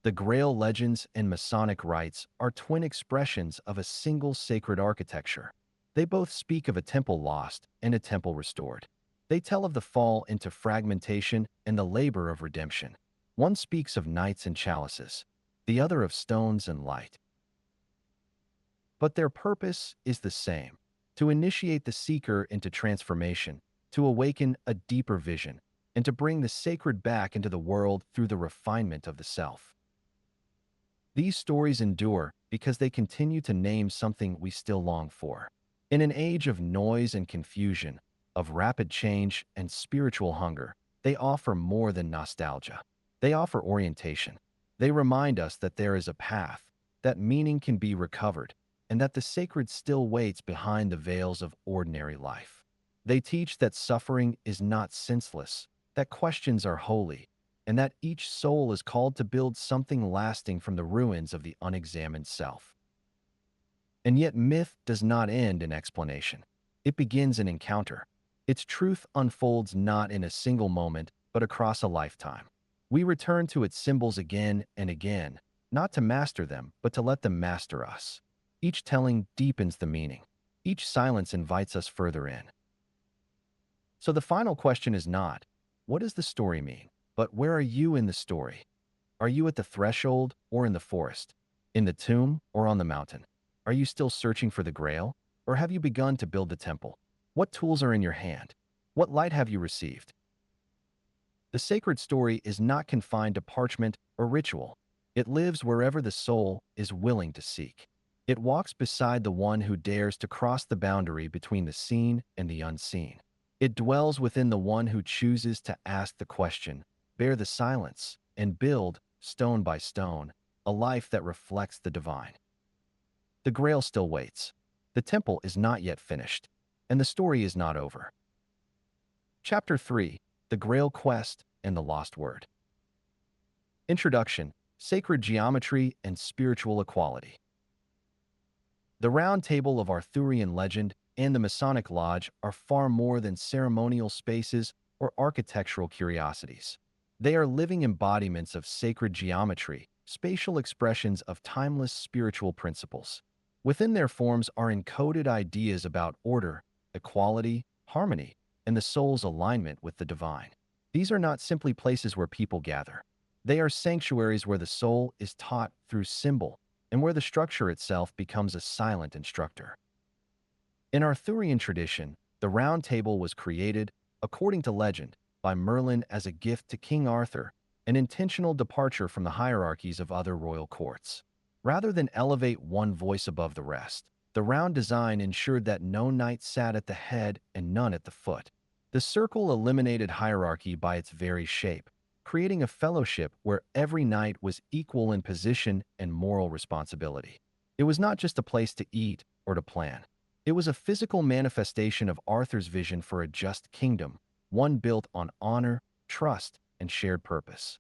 The Grail legends and Masonic rites are twin expressions of a single sacred architecture. They both speak of a temple lost and a temple restored. They tell of the fall into fragmentation and the labor of redemption. One speaks of knights and chalices, the other of stones and light. But their purpose is the same: to initiate the seeker into transformation, to awaken a deeper vision, and to bring the sacred back into the world through the refinement of the self. These stories endure because they continue to name something we still long for. In an age of noise and confusion, of rapid change and spiritual hunger, they offer more than nostalgia. They offer orientation. They remind us that there is a path, that meaning can be recovered, and that the sacred still waits behind the veils of ordinary life. They teach that suffering is not senseless, that questions are holy, and that each soul is called to build something lasting from the ruins of the unexamined self. And yet myth does not end in explanation. It begins in encounter. Its truth unfolds not in a single moment, but across a lifetime. We return to its symbols again and again, not to master them, but to let them master us. Each telling deepens the meaning. Each silence invites us further in. So the final question is not, what does the story mean? But where are you in the story? Are you at the threshold or in the forest? In the tomb or on the mountain? Are you still searching for the Grail? Or have you begun to build the temple? What tools are in your hand? What light have you received? The sacred story is not confined to parchment or ritual. It lives wherever the soul is willing to seek. It walks beside the one who dares to cross the boundary between the seen and the unseen. It dwells within the one who chooses to ask the question, bear the silence, and build, stone by stone, a life that reflects the divine. The Grail still waits. The temple is not yet finished, and the story is not over. Chapter 3: The Grail Quest and the Lost Word. Introduction: Sacred Geometry and Spiritual Equality. The Round Table of Arthurian legend and the Masonic Lodge are far more than ceremonial spaces or architectural curiosities. They are living embodiments of sacred geometry, spatial expressions of timeless spiritual principles. Within their forms are encoded ideas about order, equality, harmony, and the soul's alignment with the divine. These are not simply places where people gather. They are sanctuaries where the soul is taught through symbol and where the structure itself becomes a silent instructor. In Arthurian tradition, the Round Table was created, according to legend, by Merlin as a gift to King Arthur, an intentional departure from the hierarchies of other royal courts. Rather than elevate one voice above the rest, the round design ensured that no knight sat at the head and none at the foot. The circle eliminated hierarchy by its very shape, creating a fellowship where every knight was equal in position and moral responsibility. It was not just a place to eat or to plan. It was a physical manifestation of Arthur's vision for a just kingdom, one built on honor, trust, and shared purpose.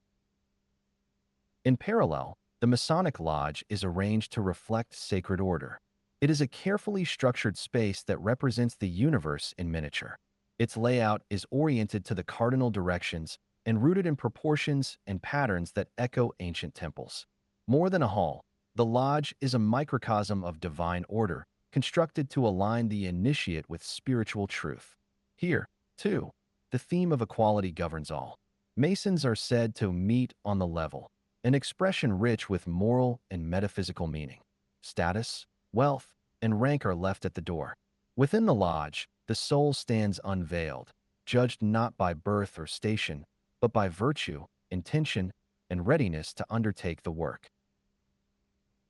In parallel, the Masonic Lodge is arranged to reflect sacred order. It is a carefully structured space that represents the universe in miniature. Its layout is oriented to the cardinal directions and rooted in proportions and patterns that echo ancient temples. More than a hall, The lodge is a microcosm of divine order, constructed to align the initiate with spiritual truth. Here, too, the theme of equality governs all. Masons are said to meet on the level, an expression rich with moral and metaphysical meaning. Status, wealth, and rank are left at the door. Within the lodge, the soul stands unveiled, judged not by birth or station, but by virtue, intention, and readiness to undertake the work.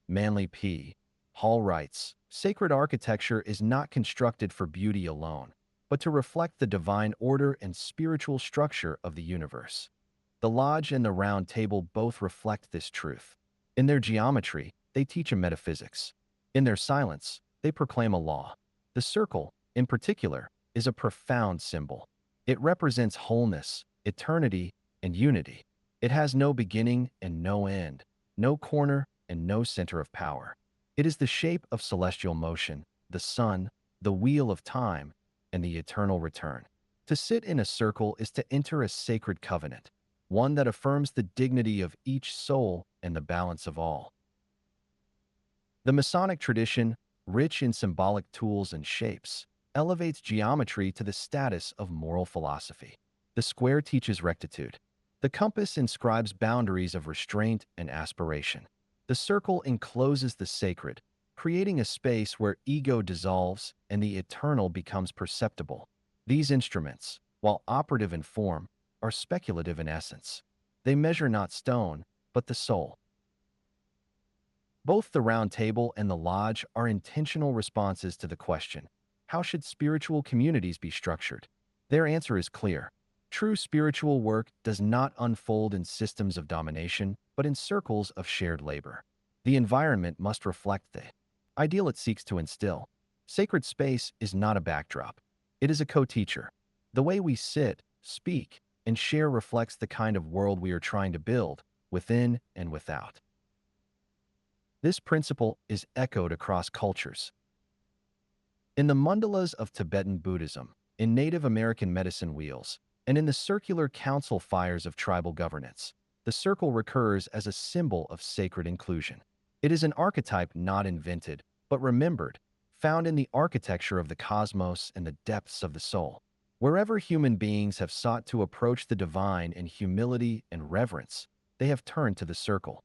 Manly P. Hall writes, "Sacred architecture is not constructed for beauty alone, but to reflect the divine order and spiritual structure of the universe." The lodge and the round table both reflect this truth. In their geometry, they teach a metaphysics. In their silence, they proclaim a law. The circle, in particular, is a profound symbol. It represents wholeness, eternity, and unity. It has no beginning and no end, no corner and no center of power. It is the shape of celestial motion, the sun, the wheel of time, and the eternal return. To sit in a circle is to enter a sacred covenant, one that affirms the dignity of each soul and the balance of all. The Masonic tradition, rich in symbolic tools and shapes, elevates geometry to the status of moral philosophy. The square teaches rectitude. The compass inscribes boundaries of restraint and aspiration. The circle encloses the sacred, creating a space where ego dissolves and the eternal becomes perceptible. These instruments, while operative in form, are speculative in essence. They measure not stone, but the soul. Both the round table and the lodge are intentional responses to the question, how should spiritual communities be structured? Their answer is clear. True spiritual work does not unfold in systems of domination, but in circles of shared labor. The environment must reflect the ideal it seeks to instill. Sacred space is not a backdrop. It is a co-teacher. The way we sit, speak, and share reflects the kind of world we are trying to build, within and without. This principle is echoed across cultures. In the mandalas of Tibetan Buddhism, in Native American medicine wheels, and in the circular council fires of tribal governance, the circle recurs as a symbol of sacred inclusion. It is an archetype not invented, but remembered, found in the architecture of the cosmos and the depths of the soul. Wherever human beings have sought to approach the divine in humility and reverence, they have turned to the circle.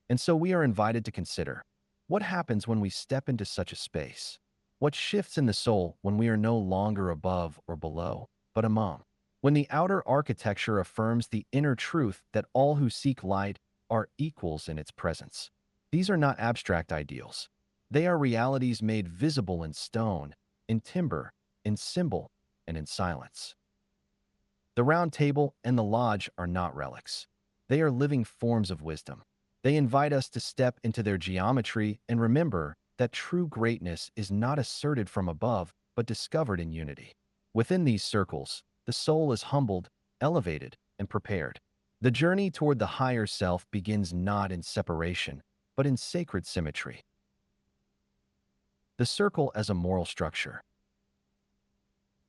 And so we are invited to consider, what happens when we step into such a space? What shifts in the soul when we are no longer above or below, but among? When the outer architecture affirms the inner truth that all who seek light are equals in its presence. These are not abstract ideals. They are realities made visible in stone, in timber, in symbol, and in silence. The round table and the lodge are not relics. They are living forms of wisdom. They invite us to step into their geometry and remember that true greatness is not asserted from above, but discovered in unity. Within these circles, the soul is humbled, elevated, and prepared. The journey toward the higher self begins not in separation, but in sacred symmetry. The circle as a moral structure.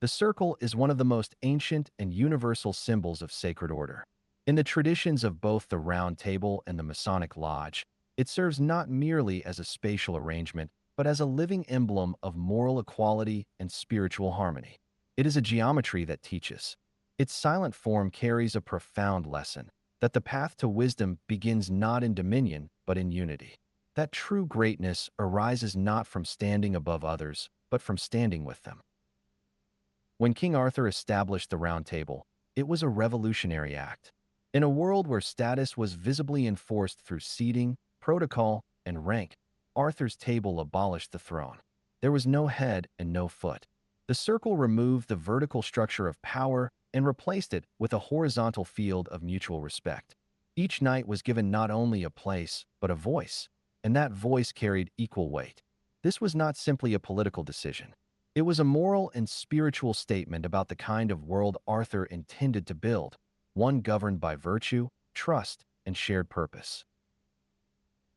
The circle is one of the most ancient and universal symbols of sacred order. In the traditions of both the Round Table and the Masonic Lodge, it serves not merely as a spatial arrangement, but as a living emblem of moral equality and spiritual harmony. It is a geometry that teaches. Its silent form carries a profound lesson, that the path to wisdom begins not in dominion, but in unity. That true greatness arises not from standing above others, but from standing with them. When King Arthur established the Round Table, it was a revolutionary act. In a world where status was visibly enforced through seating, protocol, and rank, Arthur's table abolished the throne. There was no head and no foot. The circle removed the vertical structure of power and replaced it with a horizontal field of mutual respect. Each knight was given not only a place, but a voice, and that voice carried equal weight. This was not simply a political decision. It was a moral and spiritual statement about the kind of world Arthur intended to build, one governed by virtue, trust, and shared purpose.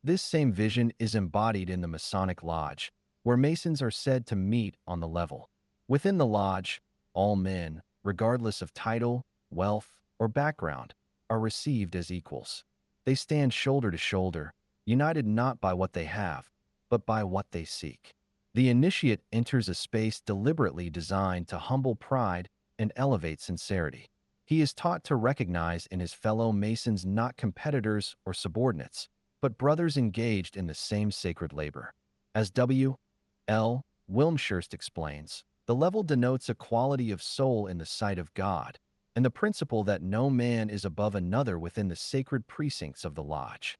This same vision is embodied in the Masonic Lodge, where Masons are said to meet on the level. Within the lodge, all men, regardless of title, wealth, or background, are received as equals. They stand shoulder to shoulder, united not by what they have, but by what they seek. The initiate enters a space deliberately designed to humble pride and elevate sincerity. He is taught to recognize in his fellow Masons not competitors or subordinates, but brothers engaged in the same sacred labor. As W. L. Wilmshurst explains, the level denotes a quality of soul in the sight of God, and the principle that no man is above another within the sacred precincts of the lodge.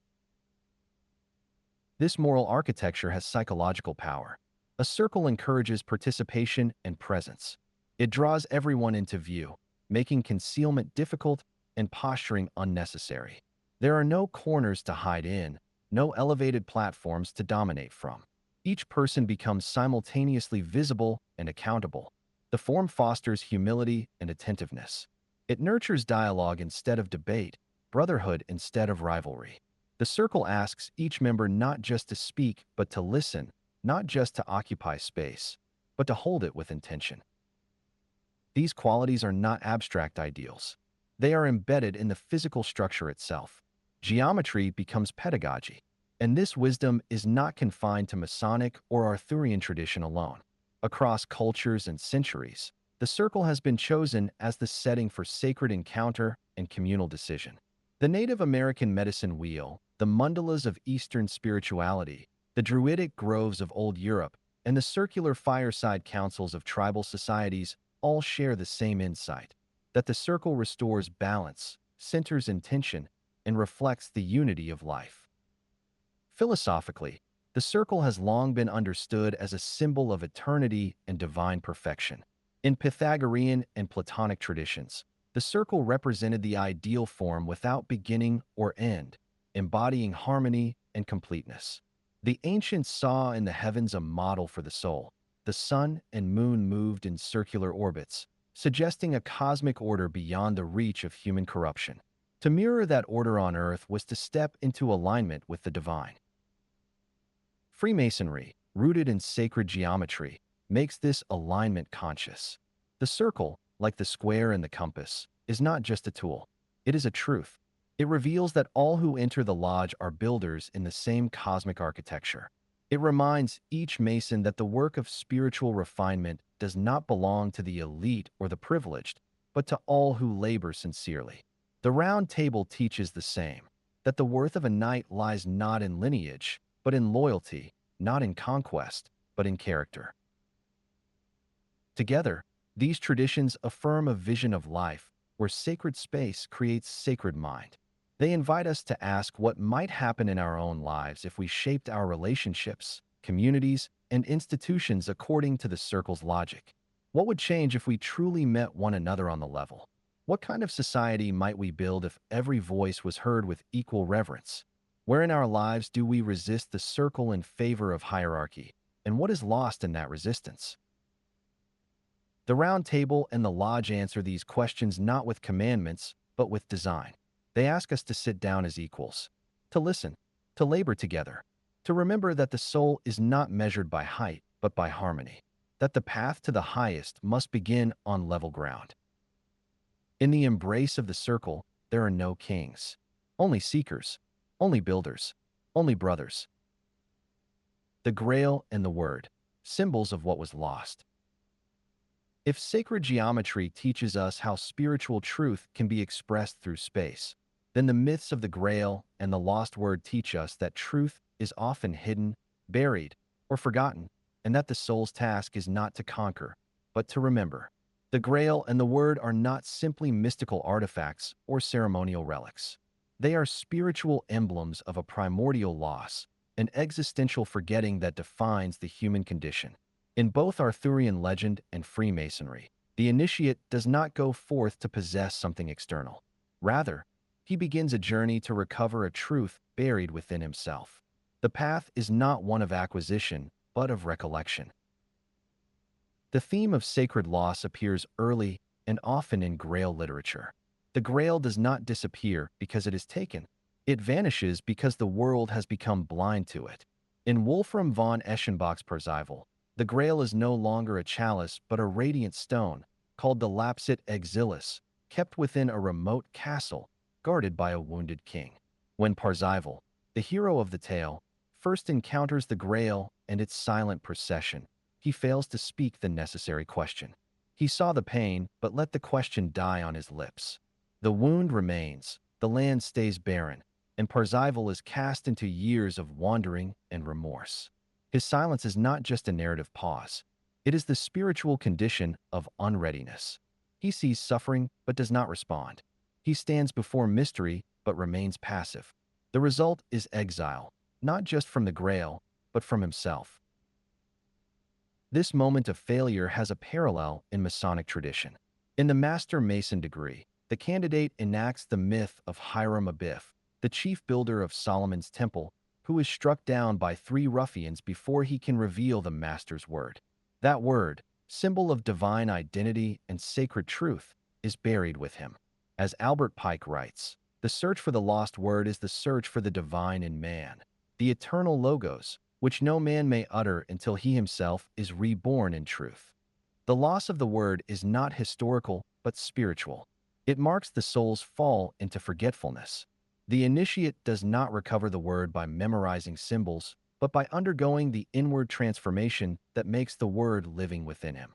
This moral architecture has psychological power. A circle encourages participation and presence. It draws everyone into view, making concealment difficult and posturing unnecessary. There are no corners to hide in, no elevated platforms to dominate from. Each person becomes simultaneously visible and accountable. The form fosters humility and attentiveness. It nurtures dialogue instead of debate, brotherhood instead of rivalry. The circle asks each member not just to speak, but to listen, not just to occupy space, but to hold it with intention. These qualities are not abstract ideals. They are embedded in the physical structure itself. Geometry becomes pedagogy, and this wisdom is not confined to Masonic or Arthurian tradition alone. Across cultures and centuries, the circle has been chosen as the setting for sacred encounter and communal decision. The Native American medicine wheel, the mandalas of Eastern spirituality, the druidic groves of Old Europe, and the circular fireside councils of tribal societies all share the same insight, that the circle restores balance, centers intention, and reflects the unity of life. Philosophically, the circle has long been understood as a symbol of eternity and divine perfection. In Pythagorean and Platonic traditions, the circle represented the ideal form without beginning or end, embodying harmony and completeness. The ancients saw in the heavens a model for the soul. The sun and moon moved in circular orbits, suggesting a cosmic order beyond the reach of human corruption. To mirror that order on earth was to step into alignment with the divine. Freemasonry, rooted in sacred geometry, makes this alignment conscious. The circle, like the square and the compass, is not just a tool. It is a truth. It reveals that all who enter the lodge are builders in the same cosmic architecture. It reminds each Mason that the work of spiritual refinement does not belong to the elite or the privileged, but to all who labor sincerely. The Round Table teaches the same, that the worth of a knight lies not in lineage, but in loyalty, not in conquest, but in character. Together, these traditions affirm a vision of life where sacred space creates sacred mind. They invite us to ask what might happen in our own lives if we shaped our relationships, communities, and institutions according to the circle's logic. What would change if we truly met one another on the level? What kind of society might we build if every voice was heard with equal reverence? Where in our lives do we resist the circle in favor of hierarchy? And what is lost in that resistance? The Round Table and the Lodge answer these questions not with commandments, but with design. They ask us to sit down as equals, to listen, to labor together, to remember that the soul is not measured by height, but by harmony, that the path to the highest must begin on level ground. In the embrace of the circle, there are no kings, only seekers, only builders, only brothers. The Grail and the Word, symbols of what was lost. If sacred geometry teaches us how spiritual truth can be expressed through space, then the myths of the Grail and the lost word teach us that truth is often hidden, buried, or forgotten, and that the soul's task is not to conquer, but to remember. The Grail and the Word are not simply mystical artifacts or ceremonial relics. They are spiritual emblems of a primordial loss, an existential forgetting that defines the human condition. In both Arthurian legend and Freemasonry, the initiate does not go forth to possess something external. Rather, he begins a journey to recover a truth buried within himself. The path is not one of acquisition, but of recollection. The theme of sacred loss appears early and often in Grail literature. The Grail does not disappear because it is taken. It vanishes because the world has become blind to it. In Wolfram von Eschenbach's Parzival, the Grail is no longer a chalice but a radiant stone, called the lapsit exilis, kept within a remote castle, guarded by a wounded king. When Parzival, The hero of the tale first encounters the Grail and its silent procession. He fails to speak the necessary question. He saw the pain, but let the question die on his lips. The wound remains, the land stays barren, and Parzival is cast into years of wandering and remorse. His silence is not just a narrative pause. It is the spiritual condition of unreadiness. He sees suffering but does not respond. He stands before mystery but remains passive. The result is exile, not just from the Grail, but from himself. This moment of failure has a parallel in Masonic tradition. In the Master Mason degree, the candidate enacts the myth of Hiram Abiff, the chief builder of Solomon's temple, who is struck down by 3 ruffians before he can reveal the Master's word. That word, symbol of divine identity and sacred truth, is buried with him. As Albert Pike writes, the search for the lost word is the search for the divine in man, the eternal logos, which no man may utter until he himself is reborn in truth. The loss of the word is not historical, but spiritual. It marks the soul's fall into forgetfulness. The initiate does not recover the word by memorizing symbols, but by undergoing the inward transformation that makes the word living within him.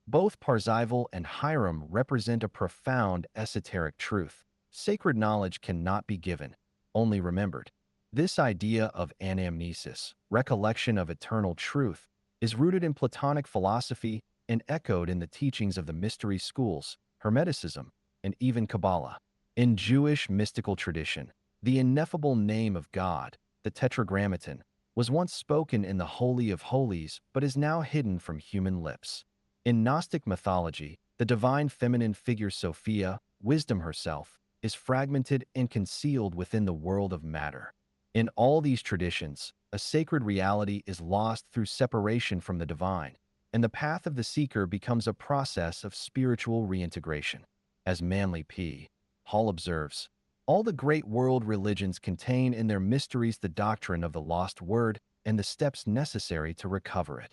Both Parzival and Hiram represent a profound esoteric truth. Sacred knowledge cannot be given, only remembered. This idea of anamnesis, recollection of eternal truth, is rooted in Platonic philosophy and echoed in the teachings of the mystery schools, Hermeticism, and even Kabbalah. In Jewish mystical tradition, the ineffable name of God, the Tetragrammaton, was once spoken in the Holy of Holies but is now hidden from human lips. In Gnostic mythology, the divine feminine figure Sophia, wisdom herself, is fragmented and concealed within the world of matter. In all these traditions, a sacred reality is lost through separation from the divine, and the path of the seeker becomes a process of spiritual reintegration. As Manly P. Hall observes, all the great world religions contain in their mysteries the doctrine of the lost word and the steps necessary to recover it.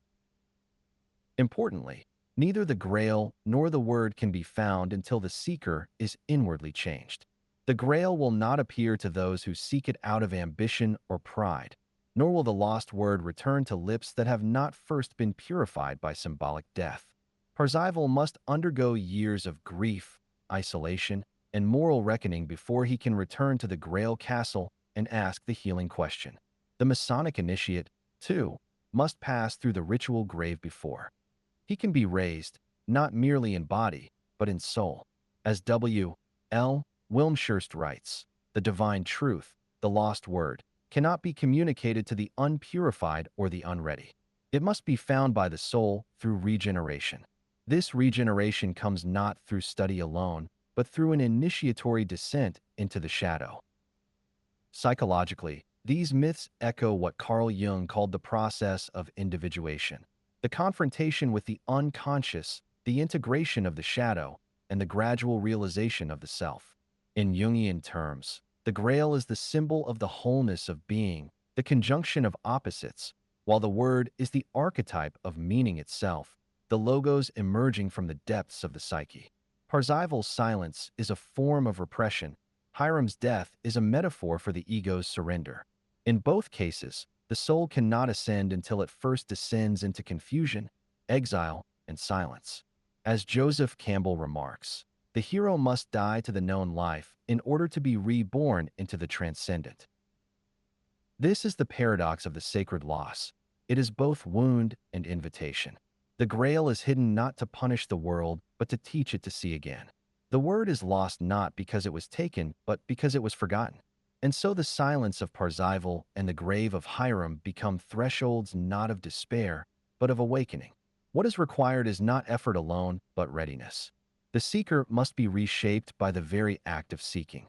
Importantly, neither the Grail nor the word can be found until the seeker is inwardly changed. The Grail will not appear to those who seek it out of ambition or pride, nor will the lost word return to lips that have not first been purified by symbolic death. Parzival must undergo years of grief, isolation, and moral reckoning before he can return to the Grail castle and ask the healing question. The Masonic initiate, too, must pass through the ritual grave before he can be raised, not merely in body, but in soul. As W. L. Wilmshurst writes, the divine truth, the lost word, cannot be communicated to the unpurified or the unready. It must be found by the soul through regeneration. This regeneration comes not through study alone, but through an initiatory descent into the shadow. Psychologically, these myths echo what Carl Jung called the process of individuation. The confrontation with the unconscious, the integration of the shadow, and the gradual realization of the self. In Jungian terms, the Grail is the symbol of the wholeness of being, the conjunction of opposites, while the word is the archetype of meaning itself, the logos emerging from the depths of the psyche. Parzival's silence is a form of repression. Hiram's death is a metaphor for the ego's surrender. In both cases, the soul cannot ascend until it first descends into confusion, exile, and silence. As Joseph Campbell remarks, the hero must die to the known life in order to be reborn into the transcendent. This is the paradox of the sacred loss. It is both wound and invitation. The Grail is hidden not to punish the world, but to teach it to see again. The word is lost not because it was taken, but because it was forgotten. And so the silence of Parzival and the grave of Hiram become thresholds not of despair, but of awakening. What is required is not effort alone, but readiness. The seeker must be reshaped by the very act of seeking.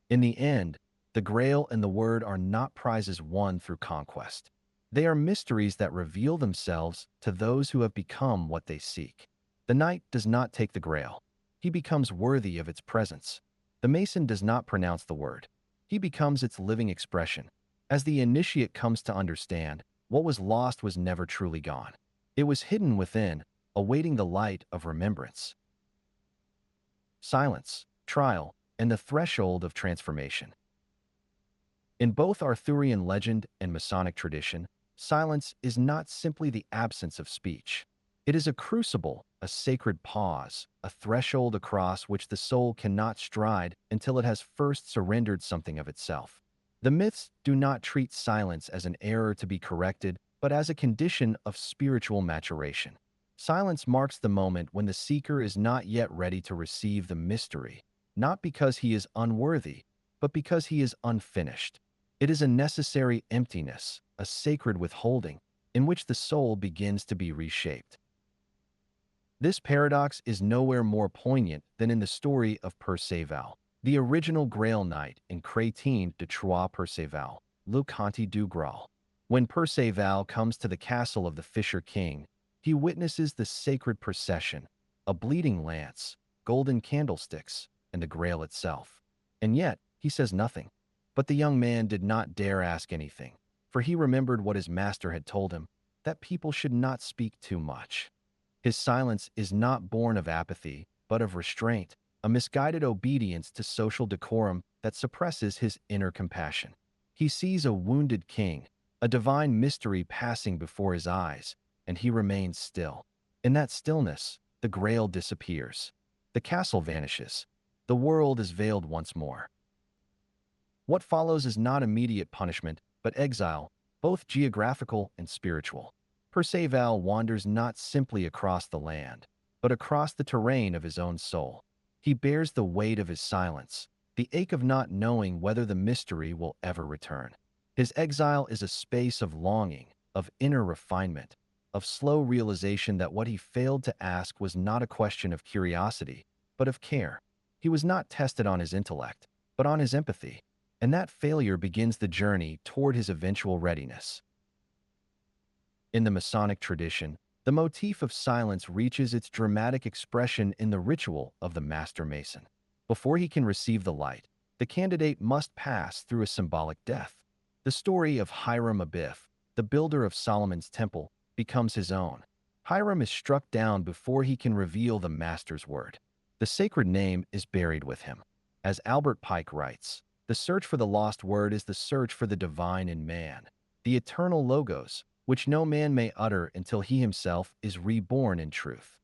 In the end, the Grail and the word are not prizes won through conquest. They are mysteries that reveal themselves to those who have become what they seek. The knight does not take the Grail. He becomes worthy of its presence. The Mason does not pronounce the word. He becomes its living expression. As the initiate comes to understand, what was lost was never truly gone. It was hidden within, awaiting the light of remembrance. Silence, trial, and the threshold of transformation. In both Arthurian legend and Masonic tradition, silence is not simply the absence of speech. It is a crucible, a sacred pause, a threshold across which the soul cannot stride until it has first surrendered something of itself. The myths do not treat silence as an error to be corrected, but as a condition of spiritual maturation. Silence marks the moment when the seeker is not yet ready to receive the mystery, not because he is unworthy, but because he is unfinished. It is a necessary emptiness, a sacred withholding, in which the soul begins to be reshaped. This paradox is nowhere more poignant than in the story of Perceval, the original Grail Knight in Chrétien de Troyes Perceval, Le Conte du Grail. When Perceval comes to the castle of the Fisher King, he witnesses the sacred procession, a bleeding lance, golden candlesticks, and the Grail itself. And yet, he says nothing. But the young man did not dare ask anything, for he remembered what his master had told him, that people should not speak too much. His silence is not born of apathy, but of restraint, a misguided obedience to social decorum that suppresses his inner compassion. He sees a wounded king, a divine mystery passing before his eyes, and he remains still. In that stillness, the Grail disappears. The castle vanishes. The world is veiled once more. What follows is not immediate punishment, but exile, both geographical and spiritual. Perceval wanders not simply across the land, but across the terrain of his own soul. He bears the weight of his silence, the ache of not knowing whether the mystery will ever return. His exile is a space of longing, of inner refinement, of slow realization that what he failed to ask was not a question of curiosity, but of care. He was not tested on his intellect, but on his empathy, and that failure begins the journey toward his eventual readiness. In the Masonic tradition, the motif of silence reaches its dramatic expression in the ritual of the Master Mason. Before he can receive the light, the candidate must pass through a symbolic death. The story of Hiram Abiff, the builder of Solomon's temple, becomes his own. Hiram is struck down before he can reveal the Master's word. The sacred name is buried with him. As Albert Pike writes, the search for the lost word is the search for the divine in man, the eternal logos, which no man may utter until he himself is reborn in truth.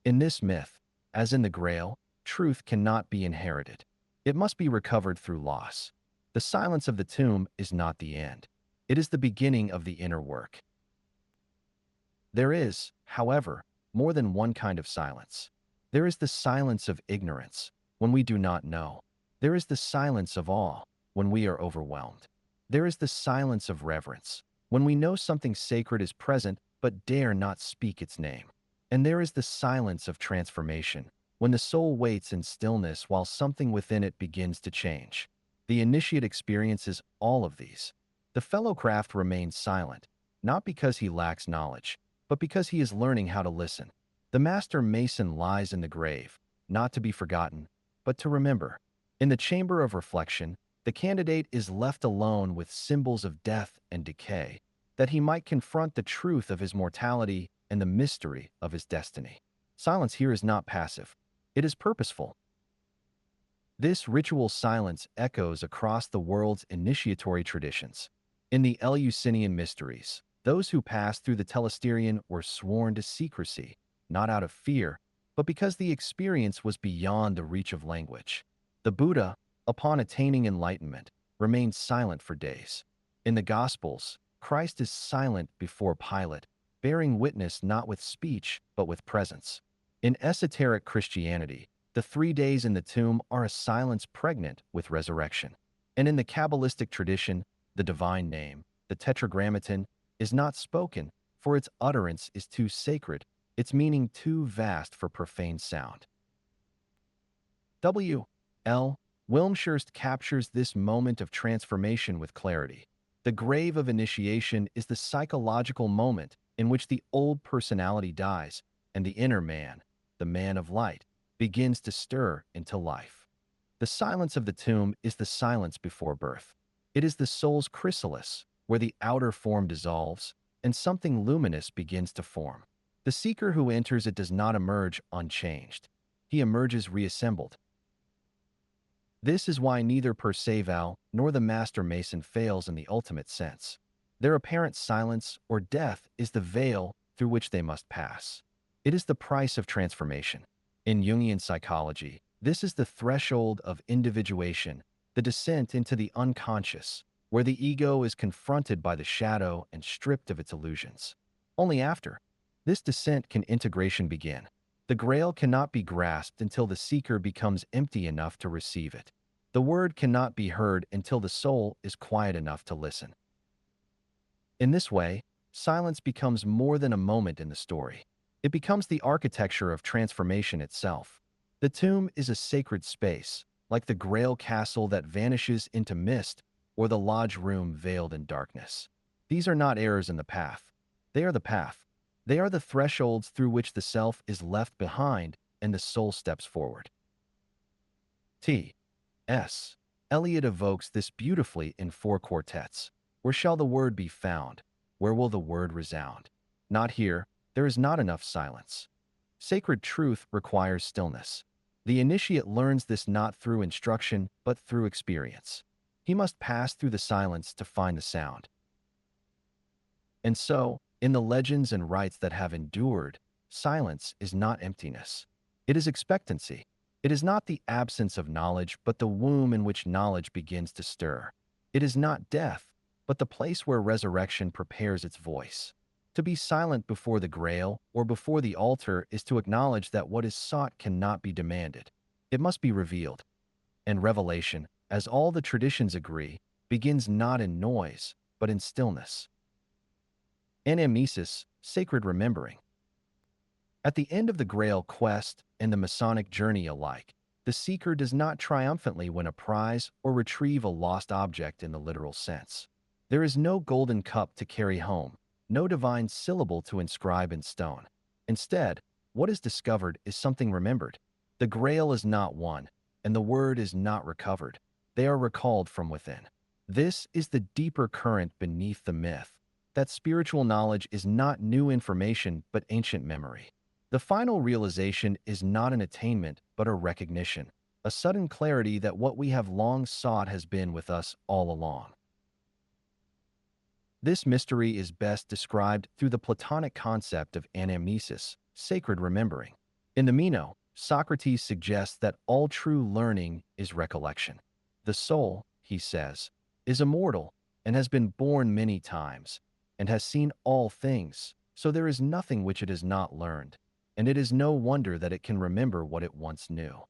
In this myth, as in the Grail, truth cannot be inherited. It must be recovered through loss. The silence of the tomb is not the end. It is the beginning of the inner work. There is, however, more than one kind of silence. There is the silence of ignorance, when we do not know. There is the silence of awe, when we are overwhelmed. There is the silence of reverence, when we know something sacred is present but dare not speak its name. And there is the silence of transformation, when the soul waits in stillness while something within it begins to change. The initiate experiences all of these. The fellow craft remains silent, not because he lacks knowledge, but because he is learning how to listen. The Master Mason lies in the grave, not to be forgotten, but to remember. In the chamber of reflection, the candidate is left alone with symbols of death and decay, that he might confront the truth of his mortality and the mystery of his destiny. Silence here is not passive. It is purposeful. This ritual silence echoes across the world's initiatory traditions. In the Eleusinian mysteries, those who passed through the Telesterion were sworn to secrecy, not out of fear, but because the experience was beyond the reach of language. The Buddha, upon attaining enlightenment, remained silent for days. In the Gospels, Christ is silent before Pilate, bearing witness not with speech, but with presence. In esoteric Christianity, the 3 days in the tomb are a silence pregnant with resurrection. And in the Kabbalistic tradition, the divine name, the Tetragrammaton, is not spoken, for its utterance is too sacred, its meaning too vast for profane sound. W. L. Wilmshurst captures this moment of transformation with clarity. The grave of initiation is the psychological moment in which the old personality dies and the inner man, the man of light, begins to stir into life. The silence of the tomb is the silence before birth. It is the soul's chrysalis, where the outer form dissolves and something luminous begins to form. The seeker who enters it does not emerge unchanged. He emerges reassembled. This is why neither Perceval nor the Master Mason fails in the ultimate sense. Their apparent silence or death is the veil through which they must pass. It is the price of transformation. In Jungian psychology, this is the threshold of individuation, the descent into the unconscious, where the ego is confronted by the shadow and stripped of its illusions. Only after this descent can integration begin. The Grail cannot be grasped until the seeker becomes empty enough to receive it. The word cannot be heard until the soul is quiet enough to listen. In this way, silence becomes more than a moment in the story. It becomes the architecture of transformation itself. The tomb is a sacred space, like the Grail castle that vanishes into mist or the lodge room veiled in darkness. These are not errors in the path. They are the path. They are the thresholds through which the self is left behind and the soul steps forward. T.S. Eliot evokes this beautifully in 4 quartets. Where shall the word be found? Where will the word resound? Not here, there is not enough silence. Sacred truth requires stillness. The initiate learns this not through instruction, but through experience. He must pass through the silence to find the sound. And so, in the legends and rites that have endured, silence is not emptiness. It is expectancy. It is not the absence of knowledge, but the womb in which knowledge begins to stir. It is not death, but the place where resurrection prepares its voice. To be silent before the Grail or before the altar is to acknowledge that what is sought cannot be demanded. It must be revealed. And revelation, as all the traditions agree, begins not in noise, but in stillness. Anamnesis, sacred remembering. At the end of the Grail quest and the Masonic journey alike, the seeker does not triumphantly win a prize or retrieve a lost object in the literal sense. There is no golden cup to carry home, no divine syllable to inscribe in stone. Instead, what is discovered is something remembered. The Grail is not won, and the word is not recovered. They are recalled from within. This is the deeper current beneath the myth, that spiritual knowledge is not new information but ancient memory. The final realization is not an attainment but a recognition, a sudden clarity that what we have long sought has been with us all along. This mystery is best described through the Platonic concept of anamnesis, sacred remembering. In the Meno, Socrates suggests that all true learning is recollection. The soul, he says, is immortal and has been born many times, and has seen all things, so there is nothing which it has not learned, and it is no wonder that it can remember what it once knew.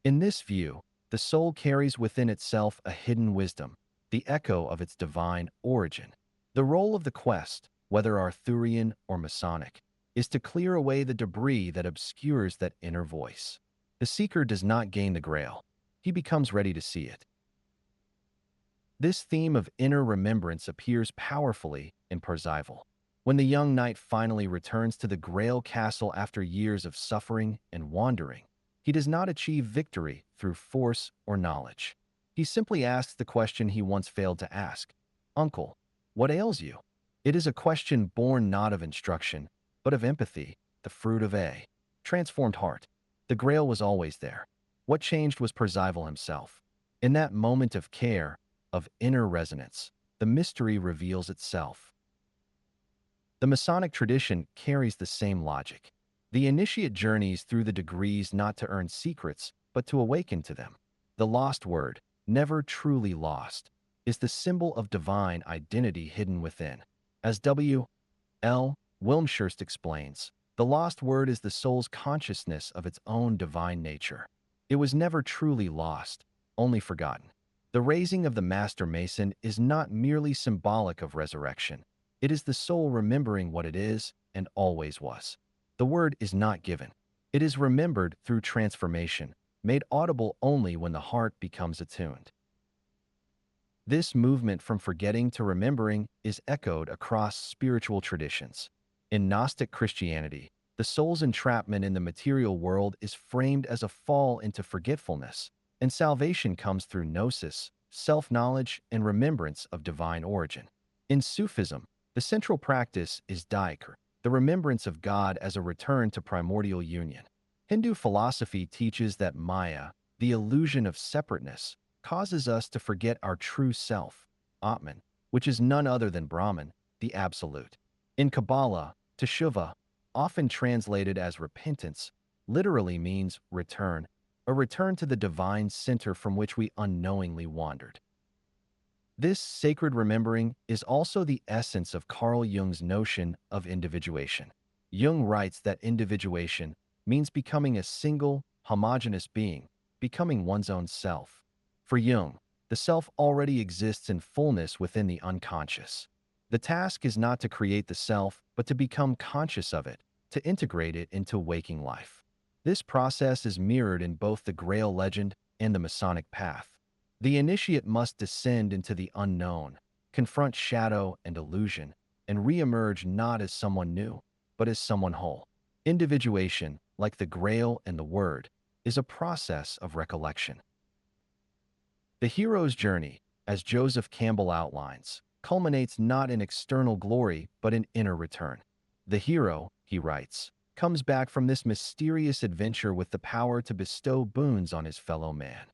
In this view, the soul carries within itself a hidden wisdom, the echo of its divine origin. The role of the quest, whether Arthurian or Masonic, is to clear away the debris that obscures that inner voice. The seeker does not gain the Grail. He becomes ready to see it. This theme of inner remembrance appears powerfully in Perceval. When the young knight finally returns to the Grail castle after years of suffering and wandering, he does not achieve victory through force or knowledge. He simply asks the question he once failed to ask. "Uncle, what ails you?" It is a question born not of instruction, but of empathy, the fruit of a transformed heart. The Grail was always there. What changed was Perceval himself. In that moment of care, of inner resonance, the mystery reveals itself. The Masonic tradition carries the same logic. The initiate journeys through the degrees not to earn secrets, but to awaken to them. The lost word, never truly lost, is the symbol of divine identity hidden within. As W. L. Wilmshurst explains, the lost word is the soul's consciousness of its own divine nature. It was never truly lost, only forgotten. The raising of the Master Mason is not merely symbolic of resurrection. It is the soul remembering what it is and always was. The word is not given. It is remembered through transformation, made audible only when the heart becomes attuned. This movement from forgetting to remembering is echoed across spiritual traditions. In Gnostic Christianity, the soul's entrapment in the material world is framed as a fall into forgetfulness, and salvation comes through gnosis, self-knowledge, and remembrance of divine origin. In Sufism, the central practice is dhikr, the remembrance of God as a return to primordial union. Hindu philosophy teaches that Maya, the illusion of separateness, causes us to forget our true self, Atman, which is none other than Brahman, the Absolute. In Kabbalah, teshuvah, often translated as repentance, literally means return, a return to the divine center from which we unknowingly wandered. This sacred remembering is also the essence of Carl Jung's notion of individuation. Jung writes that individuation means becoming a single, homogeneous being, becoming one's own self. For Jung, the self already exists in fullness within the unconscious. The task is not to create the self, but to become conscious of it, to integrate it into waking life. This process is mirrored in both the Grail legend and the Masonic path. The initiate must descend into the unknown, confront shadow and illusion, and re-emerge not as someone new, but as someone whole. Individuation, like the Grail and the Word, is a process of recollection. The hero's journey, as Joseph Campbell outlines, culminates not in external glory but in inner return. The hero, he writes, comes back from this mysterious adventure with the power to bestow boons on his fellow man.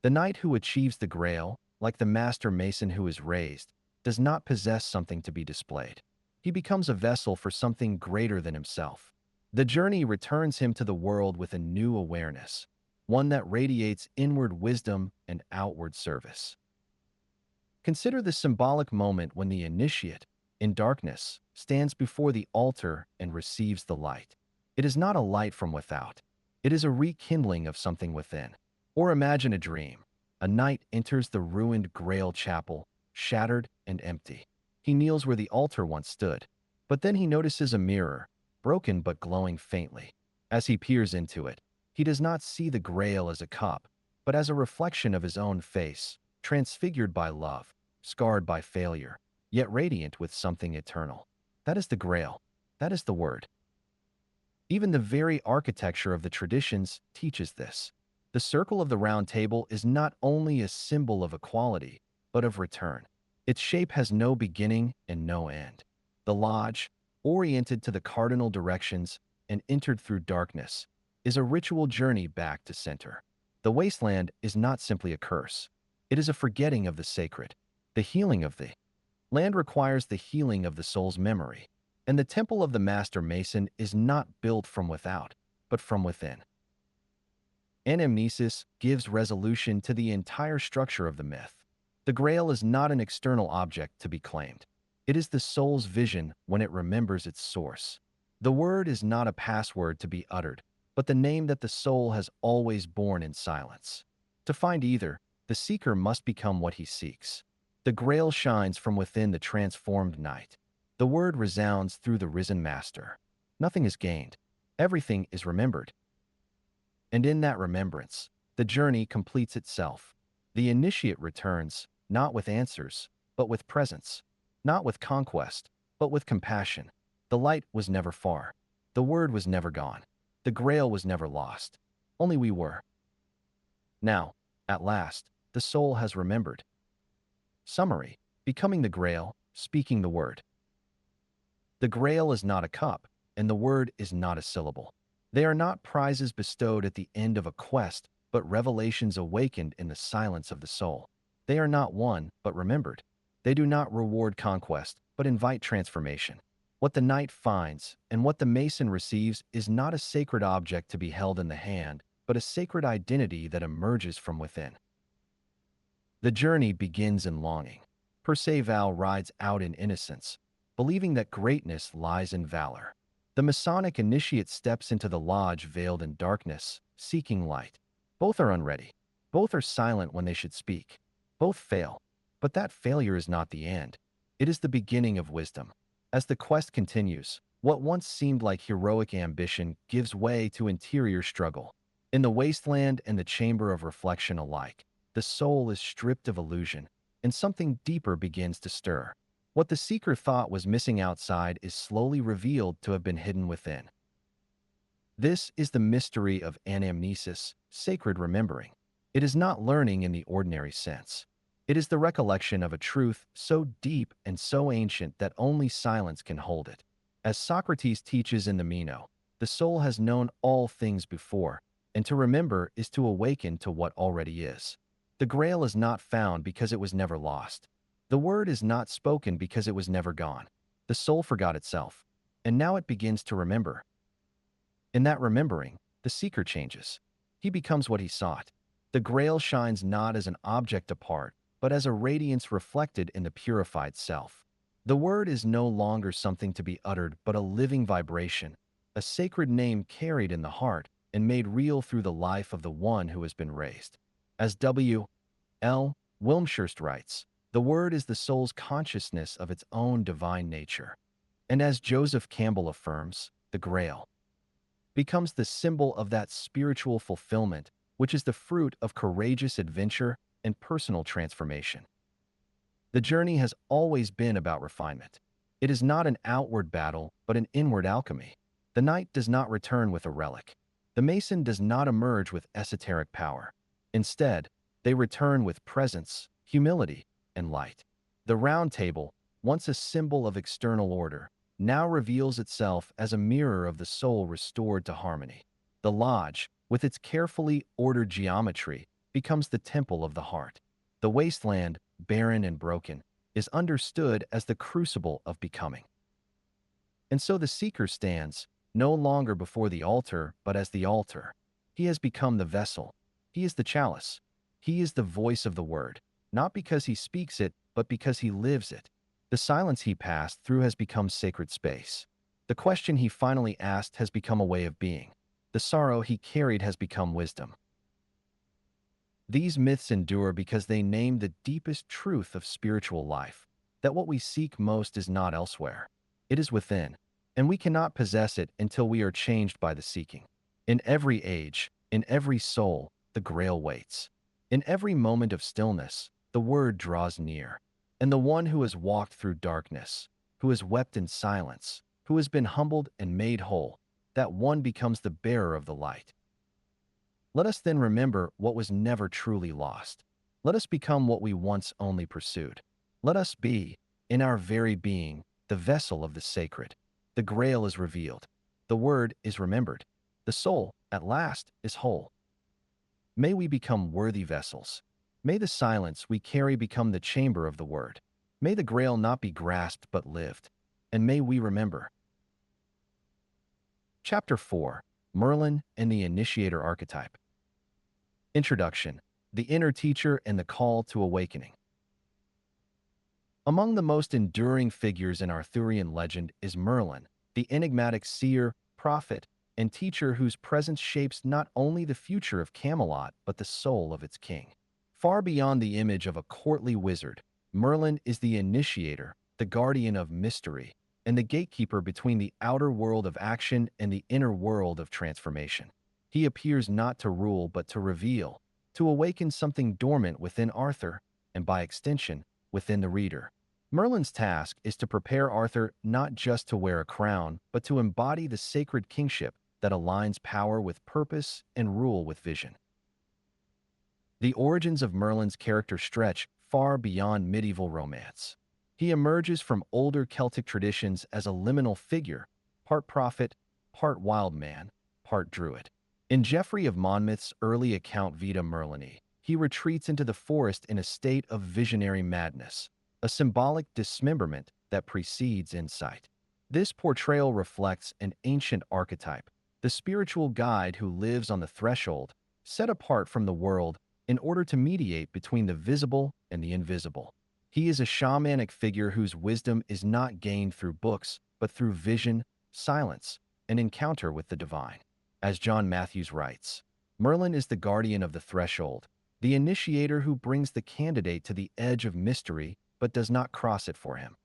The knight who achieves the Grail, like the master mason who is raised, does not possess something to be displayed. He becomes a vessel for something greater than himself. The journey returns him to the world with a new awareness, one that radiates inward wisdom and outward service. Consider the symbolic moment when the initiate, in darkness, stands before the altar and receives the light. It is not a light from without. It is a rekindling of something within. Or imagine a dream. A knight enters the ruined Grail chapel, shattered and empty. He kneels where the altar once stood, but then he notices a mirror, broken but glowing faintly. As he peers into it, he does not see the Grail as a cup, but as a reflection of his own face, transfigured by love, scarred by failure, yet radiant with something eternal. That is the Grail. That is the Word. Even the very architecture of the traditions teaches this. The circle of the round table is not only a symbol of equality, but of return. Its shape has no beginning and no end. The lodge, oriented to the cardinal directions and entered through darkness, is a ritual journey back to center. The wasteland is not simply a curse. It is a forgetting of the sacred. The healing of the land requires the healing of the soul's memory. And the temple of the master mason is not built from without, but from within. Anamnesis gives resolution to the entire structure of the myth. The Grail is not an external object to be claimed. It is the soul's vision when it remembers its source. The word is not a password to be uttered, but the name that the soul has always borne in silence. To find either, the seeker must become what he seeks. The Grail shines from within the transformed knight. The word resounds through the risen master. Nothing is gained. Everything is remembered. And in that remembrance, the journey completes itself. The initiate returns, not with answers, but with presence, not with conquest, but with compassion. The light was never far. The word was never gone. The Grail was never lost. Only we were. Now, at last, the soul has remembered. Summary: becoming the Grail, speaking the word. The Grail is not a cup, and the word is not a syllable. They are not prizes bestowed at the end of a quest, but revelations awakened in the silence of the soul. They are not won, but remembered. They do not reward conquest, but invite transformation. What the knight finds and what the mason receives is not a sacred object to be held in the hand, but a sacred identity that emerges from within. The journey begins in longing. Perceval rides out in innocence, believing that greatness lies in valor. The Masonic initiate steps into the lodge veiled in darkness, seeking light. Both are unready. Both are silent when they should speak. Both fail. But that failure is not the end. It is the beginning of wisdom. As the quest continues, what once seemed like heroic ambition gives way to interior struggle. In the wasteland and the chamber of reflection alike, the soul is stripped of illusion, and something deeper begins to stir. What the seeker thought was missing outside is slowly revealed to have been hidden within. This is the mystery of anamnesis, sacred remembering. It is not learning in the ordinary sense. It is the recollection of a truth so deep and so ancient that only silence can hold it. As Socrates teaches in the Meno, the soul has known all things before, and to remember is to awaken to what already is. The Grail is not found because it was never lost. The word is not spoken because it was never gone. The soul forgot itself, and now it begins to remember. In that remembering, the seeker changes. He becomes what he sought. The Grail shines not as an object apart, but as a radiance reflected in the purified self. The word is no longer something to be uttered, but a living vibration, a sacred name carried in the heart and made real through the life of the one who has been raised. As W. L. Wilmshurst writes, the word is the soul's consciousness of its own divine nature. And as Joseph Campbell affirms, the Grail becomes the symbol of that spiritual fulfillment, which is the fruit of courageous adventure and personal transformation. The journey has always been about refinement. It is not an outward battle, but an inward alchemy. The knight does not return with a relic. The mason does not emerge with esoteric power. Instead, they return with presence, humility, and light. The round table, once a symbol of external order, now reveals itself as a mirror of the soul restored to harmony. The lodge, with its carefully ordered geometry, becomes the temple of the heart. The wasteland, barren and broken, is understood as the crucible of becoming. And so the seeker stands, no longer before the altar, but as the altar. He has become the vessel. He is the chalice. He is the voice of the word, not because he speaks it, but because he lives it. The silence he passed through has become sacred space. The question he finally asked has become a way of being. The sorrow he carried has become wisdom. These myths endure because they name the deepest truth of spiritual life, that what we seek most is not elsewhere. It is within, and we cannot possess it until we are changed by the seeking. In every age, in every soul, the Grail waits. In every moment of stillness, the word draws near. And the one who has walked through darkness, who has wept in silence, who has been humbled and made whole, that one becomes the bearer of the light. Let us then remember what was never truly lost. Let us become what we once only pursued. Let us be, in our very being, the vessel of the sacred. The Grail is revealed. The word is remembered. The soul, at last, is whole. May we become worthy vessels. May the silence we carry become the chamber of the word. May the Grail not be grasped but lived. And may we remember. Chapter 4. Merlin and the Initiator Archetype. Introduction. The Inner Teacher and the Call to Awakening. Among the most enduring figures in Arthurian legend is Merlin, the enigmatic seer, prophet, and teacher whose presence shapes not only the future of Camelot but the soul of its king. Far beyond the image of a courtly wizard, Merlin is the initiator, the guardian of mystery, and the gatekeeper between the outer world of action and the inner world of transformation. He appears not to rule but to reveal, to awaken something dormant within Arthur, and by extension, within the reader. Merlin's task is to prepare Arthur not just to wear a crown, but to embody the sacred kingship that aligns power with purpose and rule with vision. The origins of Merlin's character stretch far beyond medieval romance. He emerges from older Celtic traditions as a liminal figure, part prophet, part wild man, part druid. In Geoffrey of Monmouth's early account Vita Merlini, he retreats into the forest in a state of visionary madness, a symbolic dismemberment that precedes insight. This portrayal reflects an ancient archetype, the spiritual guide who lives on the threshold, set apart from the world, in order to mediate between the visible and the invisible. He is a shamanic figure whose wisdom is not gained through books, but through vision, silence, and encounter with the divine. As John Matthews writes, Merlin is the guardian of the threshold, the initiator who brings the candidate to the edge of mystery but does not cross it for him.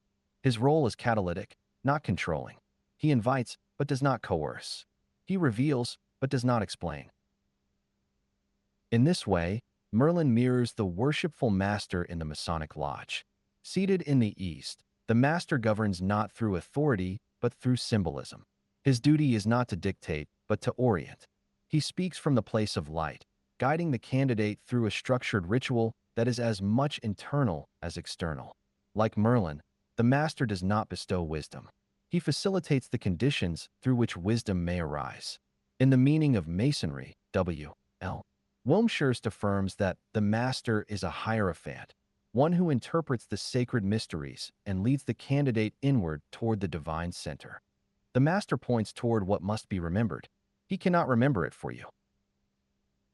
His role is catalytic, not controlling. He invites but does not coerce. He reveals but does not explain. In this way, Merlin mirrors the worshipful master in the Masonic lodge. Seated in the east, the master governs not through authority, but through symbolism. His duty is not to dictate, but to orient. He speaks from the place of light, guiding the candidate through a structured ritual that is as much internal as external. Like Merlin, the master does not bestow wisdom. He facilitates the conditions through which wisdom may arise. In the meaning of Masonry, W. L. Wilmshurst affirms that the master is a hierophant, one who interprets the sacred mysteries and leads the candidate inward toward the divine center. The master points toward what must be remembered. He cannot remember it for you.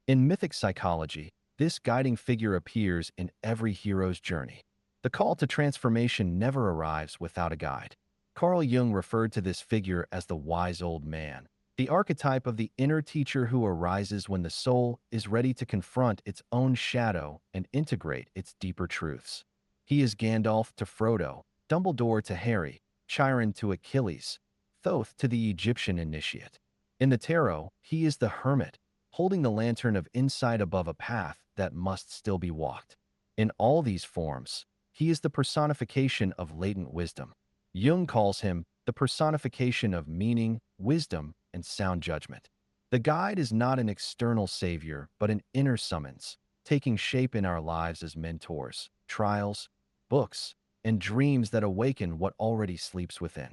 In mythic psychology, this guiding figure appears in every hero's journey. The call to transformation never arrives without a guide. Carl Jung referred to this figure as the wise old man, the archetype of the inner teacher who arises when the soul is ready to confront its own shadow and integrate its deeper truths. He is Gandalf to Frodo, Dumbledore to Harry, Chiron to Achilles, Thoth to the Egyptian initiate. In the tarot, he is the hermit, holding the lantern of insight above a path that must still be walked. In all these forms, he is the personification of latent wisdom. Jung calls him the personification of meaning, wisdom, and sound judgment. The guide is not an external savior, but an inner summons, taking shape in our lives as mentors, trials, books, and dreams that awaken what already sleeps within.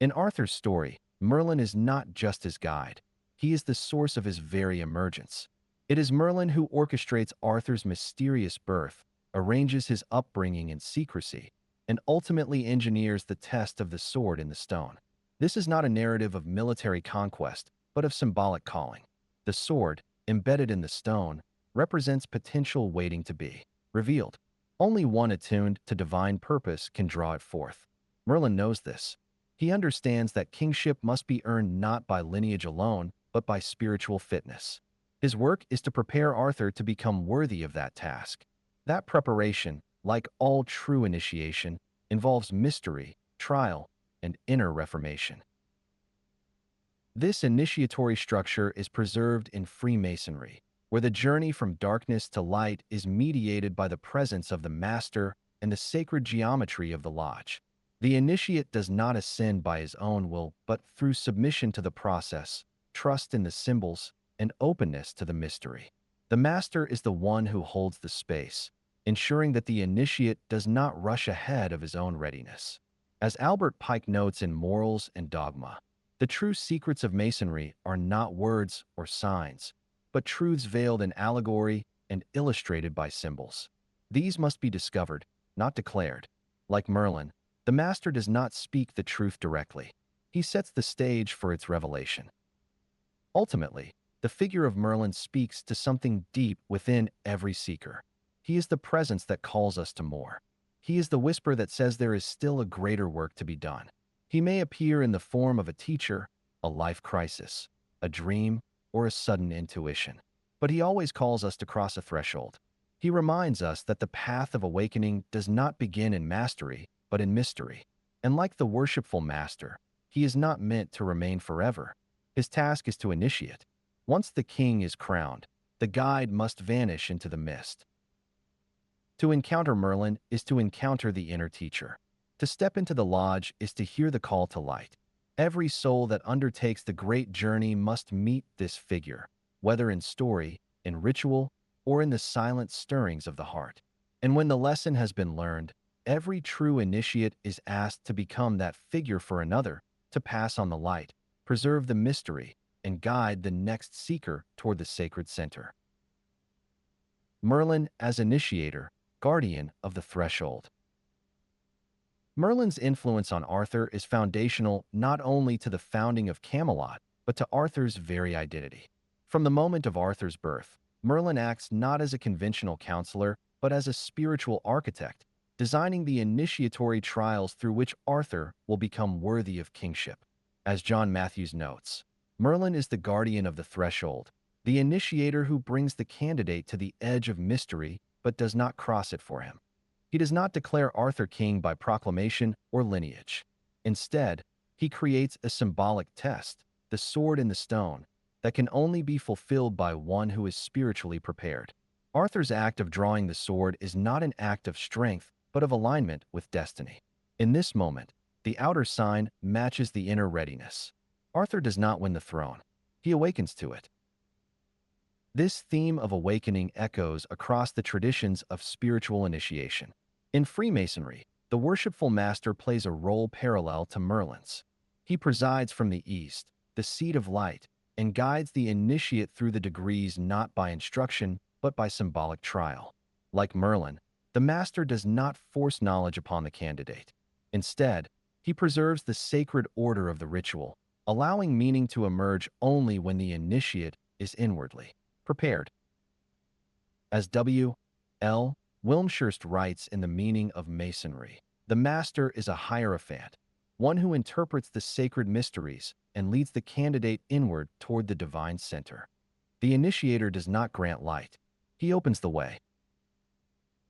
In Arthur's story, Merlin is not just his guide. He is the source of his very emergence. It is Merlin who orchestrates Arthur's mysterious birth, arranges his upbringing in secrecy, and ultimately engineers the test of the sword in the stone. This is not a narrative of military conquest, but of symbolic calling. The sword, embedded in the stone, represents potential waiting to be revealed. Only one attuned to divine purpose can draw it forth. Merlin knows this. He understands that kingship must be earned not by lineage alone, but by spiritual fitness. His work is to prepare Arthur to become worthy of that task. That preparation, like all true initiation, involves mystery, trial, and inner reformation. This initiatory structure is preserved in Freemasonry, where the journey from darkness to light is mediated by the presence of the master and the sacred geometry of the lodge. The initiate does not ascend by his own will, but through submission to the process, trust in the symbols, and openness to the mystery. The master is the one who holds the space, ensuring that the initiate does not rush ahead of his own readiness. As Albert Pike notes in Morals and Dogma, the true secrets of Masonry are not words or signs, but truths veiled in allegory and illustrated by symbols. These must be discovered, not declared. Like Merlin, the master does not speak the truth directly. He sets the stage for its revelation. Ultimately, the figure of Merlin speaks to something deep within every seeker. He is the presence that calls us to more. He is the whisper that says there is still a greater work to be done. He may appear in the form of a teacher, a life crisis, a dream, or a sudden intuition. But he always calls us to cross a threshold. He reminds us that the path of awakening does not begin in mastery, but in mystery. And like the worshipful master, he is not meant to remain forever. His task is to initiate. Once the king is crowned, the guide must vanish into the mist. To encounter Merlin is to encounter the inner teacher. To step into the lodge is to hear the call to light. Every soul that undertakes the great journey must meet this figure, whether in story, in ritual, or in the silent stirrings of the heart. And when the lesson has been learned, every true initiate is asked to become that figure for another, to pass on the light, preserve the mystery, and guide the next seeker toward the sacred center. Merlin as initiator, guardian of the threshold. Merlin's influence on Arthur is foundational not only to the founding of Camelot, but to Arthur's very identity. From the moment of Arthur's birth, Merlin acts not as a conventional counselor, but as a spiritual architect, designing the initiatory trials through which Arthur will become worthy of kingship. As John Matthews notes, Merlin is the guardian of the threshold, the initiator who brings the candidate to the edge of mystery but does not cross it for him. He does not declare Arthur king by proclamation or lineage. Instead, he creates a symbolic test, the sword in the stone, that can only be fulfilled by one who is spiritually prepared. Arthur's act of drawing the sword is not an act of strength, but of alignment with destiny. In this moment, the outer sign matches the inner readiness. Arthur does not win the throne. He awakens to it. This theme of awakening echoes across the traditions of spiritual initiation. In Freemasonry, the worshipful master plays a role parallel to Merlin's. He presides from the east, the seat of light, and guides the initiate through the degrees not by instruction, but by symbolic trial. Like Merlin, the master does not force knowledge upon the candidate. Instead, he preserves the sacred order of the ritual, allowing meaning to emerge only when the initiate is inwardly prepared. As W. L. Wilmshurst writes in The Meaning of Masonry, the master is a hierophant, one who interprets the sacred mysteries and leads the candidate inward toward the divine center. The initiator does not grant light. He opens the way.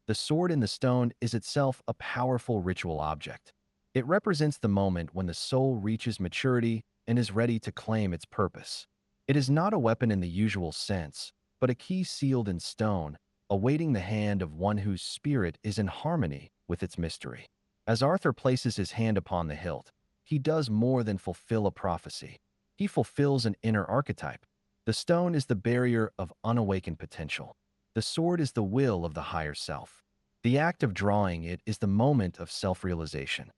The sword in the stone is itself a powerful ritual object. It represents the moment when the soul reaches maturity and is ready to claim its purpose. It is not a weapon in the usual sense, but a key sealed in stone, awaiting the hand of one whose spirit is in harmony with its mystery. As Arthur places his hand upon the hilt, he does more than fulfill a prophecy. He fulfills an inner archetype. The stone is the barrier of unawakened potential. The sword is the will of the higher self. The act of drawing it is the moment of self-realization.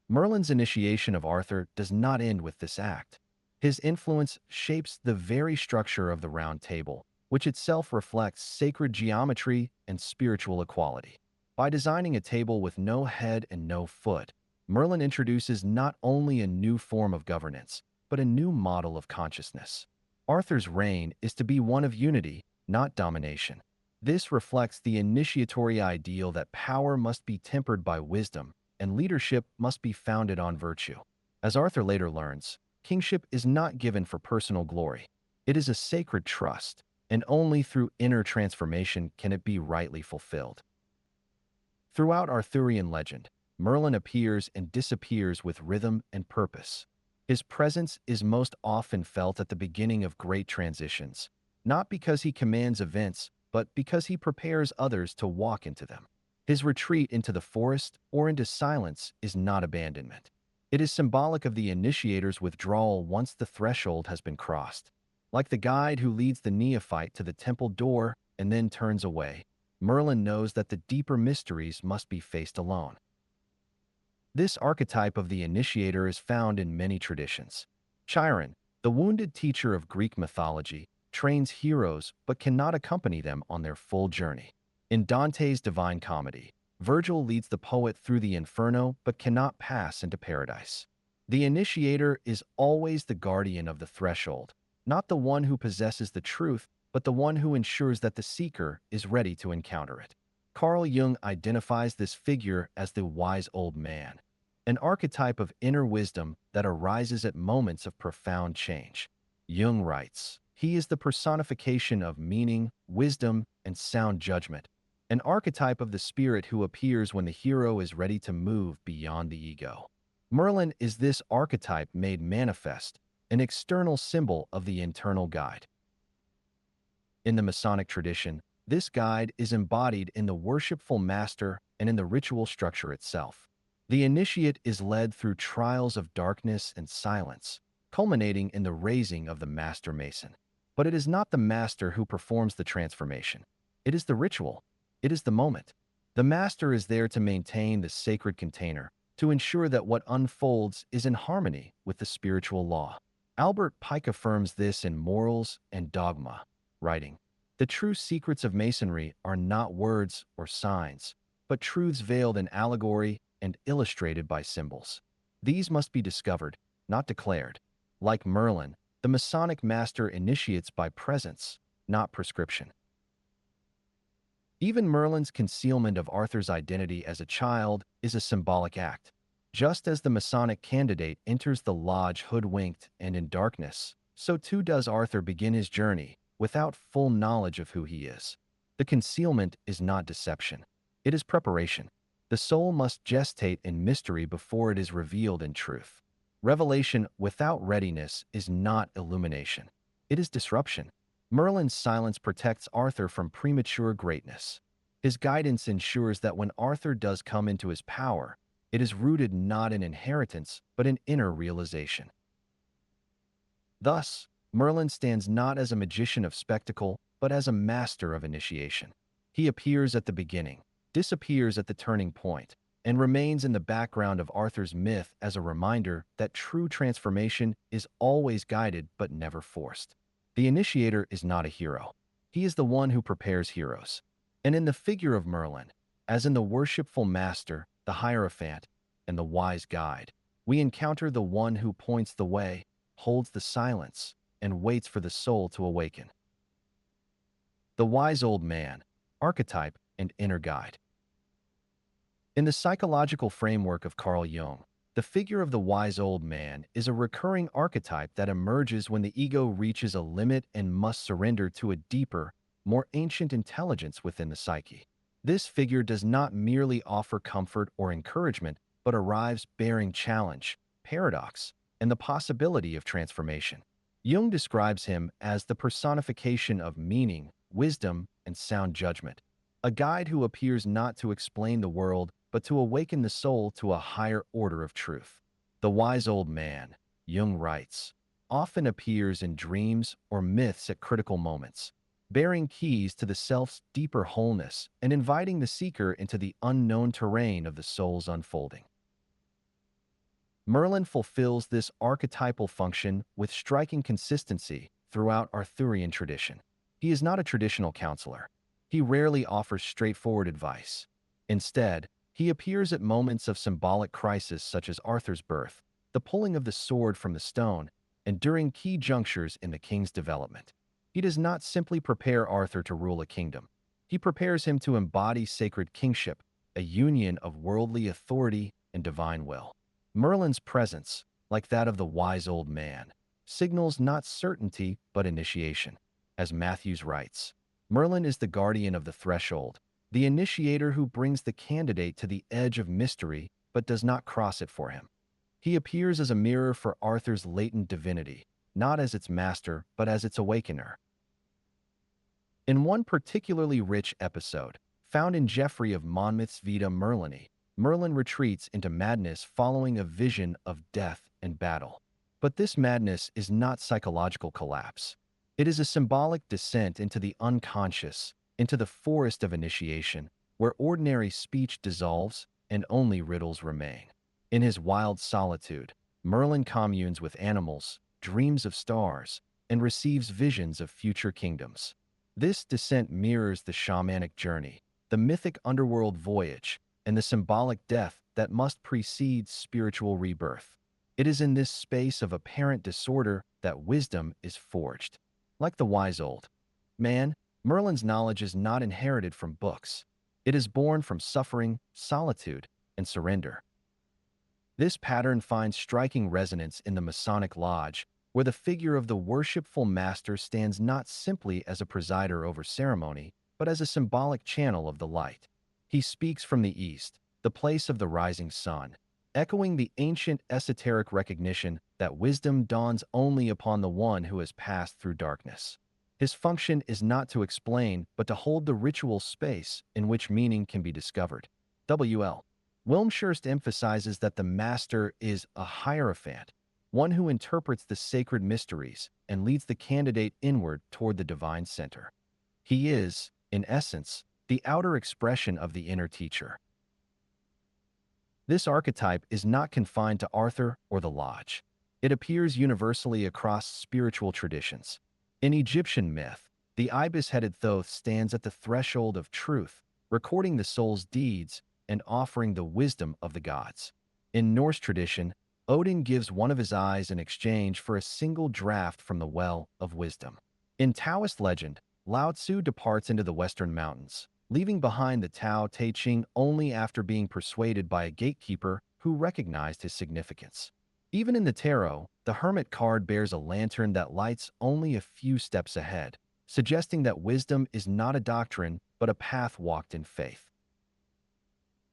Merlin's initiation of Arthur does not end with this act. His influence shapes the very structure of the Round Table, which itself reflects sacred geometry and spiritual equality. By designing a table with no head and no foot, Merlin introduces not only a new form of governance, but a new model of consciousness. Arthur's reign is to be one of unity, not domination. This reflects the initiatory ideal that power must be tempered by wisdom and leadership must be founded on virtue. As Arthur later learns, kingship is not given for personal glory. It is a sacred trust, and only through inner transformation can it be rightly fulfilled. Throughout Arthurian legend, Merlin appears and disappears with rhythm and purpose. His presence is most often felt at the beginning of great transitions, not because he commands events, but because he prepares others to walk into them. His retreat into the forest or into silence is not abandonment. It is symbolic of the initiator's withdrawal once the threshold has been crossed. Like the guide who leads the neophyte to the temple door and then turns away, Merlin knows that the deeper mysteries must be faced alone. This archetype of the initiator is found in many traditions. Chiron, the wounded teacher of Greek mythology, trains heroes but cannot accompany them on their full journey. In Dante's Divine Comedy, Virgil leads the poet through the inferno but cannot pass into paradise. The initiator is always the guardian of the threshold, not the one who possesses the truth, but the one who ensures that the seeker is ready to encounter it. Carl Jung identifies this figure as the wise old man, an archetype of inner wisdom that arises at moments of profound change. Jung writes, "He is the personification of meaning, wisdom, and sound judgment, an archetype of the spirit who appears when the hero is ready to move beyond the ego." Merlin is this archetype made manifest, an external symbol of the internal guide. In the Masonic tradition, this guide is embodied in the worshipful master and in the ritual structure itself. The initiate is led through trials of darkness and silence, culminating in the raising of the master mason. But it is not the master who performs the transformation. It is the ritual. It is the moment. The master is there to maintain the sacred container, to ensure that what unfolds is in harmony with the spiritual law. Albert Pike affirms this in Morals and Dogma, writing, "The true secrets of Masonry are not words or signs, but truths veiled in allegory and illustrated by symbols. These must be discovered, not declared. Like Merlin, the Masonic master initiates by presence, not prescription." Even Merlin's concealment of Arthur's identity as a child is a symbolic act. Just as the Masonic candidate enters the lodge hoodwinked and in darkness, so too does Arthur begin his journey without full knowledge of who he is. The concealment is not deception. It is preparation. The soul must gestate in mystery before it is revealed in truth. Revelation without readiness is not illumination. It is disruption. Merlin's silence protects Arthur from premature greatness. His guidance ensures that when Arthur does come into his power, it is rooted not in inheritance, but in inner realization. Thus, Merlin stands not as a magician of spectacle, but as a master of initiation. He appears at the beginning, disappears at the turning point, and remains in the background of Arthur's myth as a reminder that true transformation is always guided but never forced. The initiator is not a hero. He is the one who prepares heroes. And in the figure of Merlin, as in the worshipful master, the hierophant, and the wise guide, we encounter the one who points the way, holds the silence, and waits for the soul to awaken. The wise old man, archetype and inner guide. In the psychological framework of Carl Jung, the figure of the wise old man is a recurring archetype that emerges when the ego reaches a limit and must surrender to a deeper, more ancient intelligence within the psyche. This figure does not merely offer comfort or encouragement, but arrives bearing challenge, paradox, and the possibility of transformation. Jung describes him as the personification of meaning, wisdom, and sound judgment, a guide who appears not to explain the world, but to awaken the soul to a higher order of truth. The wise old man, Jung writes, often appears in dreams or myths at critical moments, bearing keys to the self's deeper wholeness and inviting the seeker into the unknown terrain of the soul's unfolding. Merlin fulfills this archetypal function with striking consistency throughout Arthurian tradition. He is not a traditional counselor. He rarely offers straightforward advice. Instead, he appears at moments of symbolic crisis such as Arthur's birth, the pulling of the sword from the stone, and during key junctures in the king's development. He does not simply prepare Arthur to rule a kingdom. He prepares him to embody sacred kingship, a union of worldly authority and divine will. Merlin's presence, like that of the wise old man, signals not certainty but initiation. As Matthews writes, Merlin is the guardian of the threshold, the initiator who brings the candidate to the edge of mystery but does not cross it for him. He appears as a mirror for Arthur's latent divinity, not as its master but as its awakener. In one particularly rich episode, found in Geoffrey of Monmouth's Vita Merlini, Merlin retreats into madness following a vision of death and battle. But this madness is not psychological collapse. It is a symbolic descent into the unconscious, into the forest of initiation, where ordinary speech dissolves and only riddles remain. In his wild solitude, Merlin communes with animals, dreams of stars, and receives visions of future kingdoms. This descent mirrors the shamanic journey, the mythic underworld voyage, and the symbolic death that must precede spiritual rebirth. It is in this space of apparent disorder that wisdom is forged. Like the wise old man, Merlin's knowledge is not inherited from books. It is born from suffering, solitude, and surrender. This pattern finds striking resonance in the Masonic Lodge, where the figure of the worshipful master stands not simply as a presider over ceremony, but as a symbolic channel of the light. He speaks from the east, the place of the rising sun, echoing the ancient esoteric recognition that wisdom dawns only upon the one who has passed through darkness. His function is not to explain, but to hold the ritual space in which meaning can be discovered. W.L. Wilmshurst emphasizes that the master is a hierophant, one who interprets the sacred mysteries and leads the candidate inward toward the divine center. He is, in essence, the outer expression of the inner teacher. This archetype is not confined to Arthur or the Lodge. It appears universally across spiritual traditions. In Egyptian myth, the ibis-headed Thoth stands at the threshold of truth, recording the soul's deeds and offering the wisdom of the gods. In Norse tradition, Odin gives one of his eyes in exchange for a single draught from the well of wisdom. In Taoist legend, Lao Tzu departs into the western mountains, leaving behind the Tao Te Ching only after being persuaded by a gatekeeper who recognized his significance. Even in the tarot, the Hermit card bears a lantern that lights only a few steps ahead, suggesting that wisdom is not a doctrine but a path walked in faith.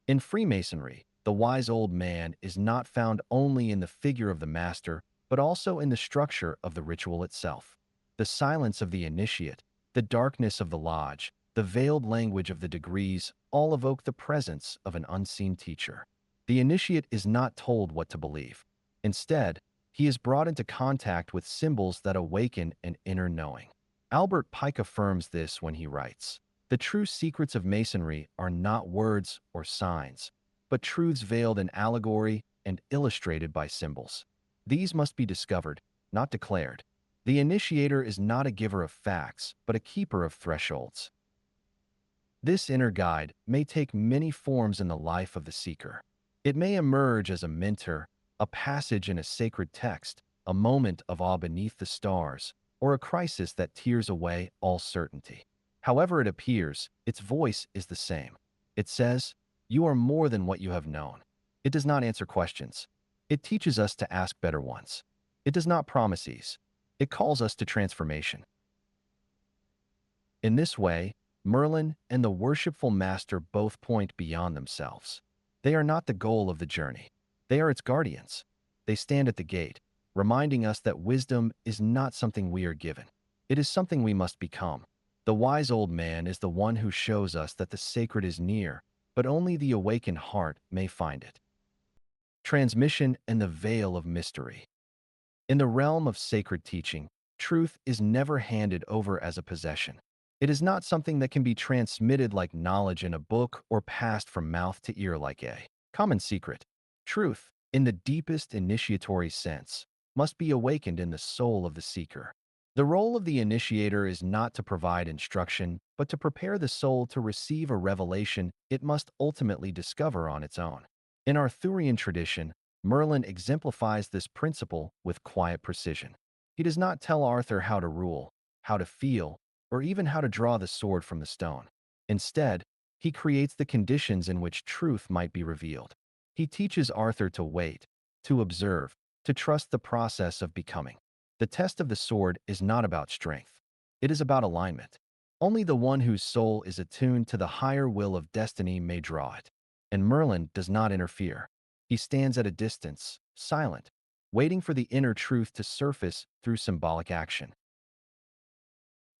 In Freemasonry, the wise old man is not found only in the figure of the master, but also in the structure of the ritual itself. The silence of the initiate, the darkness of the lodge, the veiled language of the degrees all evoke the presence of an unseen teacher. The initiate is not told what to believe. Instead, he is brought into contact with symbols that awaken an inner knowing. Albert Pike affirms this when he writes, "The true secrets of Masonry are not words or signs, but truths veiled in allegory and illustrated by symbols. These must be discovered, not declared. The initiator is not a giver of facts, but a keeper of thresholds. This inner guide may take many forms in the life of the seeker. It may emerge as a mentor, a passage in a sacred text, a moment of awe beneath the stars, or a crisis that tears away all certainty. However it appears, its voice is the same. It says, "You are more than what you have known." It does not answer questions. It teaches us to ask better ones. It does not promise ease. It calls us to transformation. In this way, Merlin and the worshipful master both point beyond themselves. They are not the goal of the journey. They are its guardians. They stand at the gate, reminding us that wisdom is not something we are given. It is something we must become. The wise old man is the one who shows us that the sacred is near, but only the awakened heart may find it. Transmission and the veil of mystery. In the realm of sacred teaching, truth is never handed over as a possession. It is not something that can be transmitted like knowledge in a book or passed from mouth to ear like a common secret. Truth, in the deepest initiatory sense, must be awakened in the soul of the seeker. The role of the initiator is not to provide instruction, but to prepare the soul to receive a revelation it must ultimately discover on its own. In Arthurian tradition, Merlin exemplifies this principle with quiet precision. He does not tell Arthur how to rule, how to feel, or even how to draw the sword from the stone. Instead, he creates the conditions in which truth might be revealed. He teaches Arthur to wait, to observe, to trust the process of becoming. The test of the sword is not about strength. It is about alignment. Only the one whose soul is attuned to the higher will of destiny may draw it. And Merlin does not interfere. He stands at a distance, silent, waiting for the inner truth to surface through symbolic action.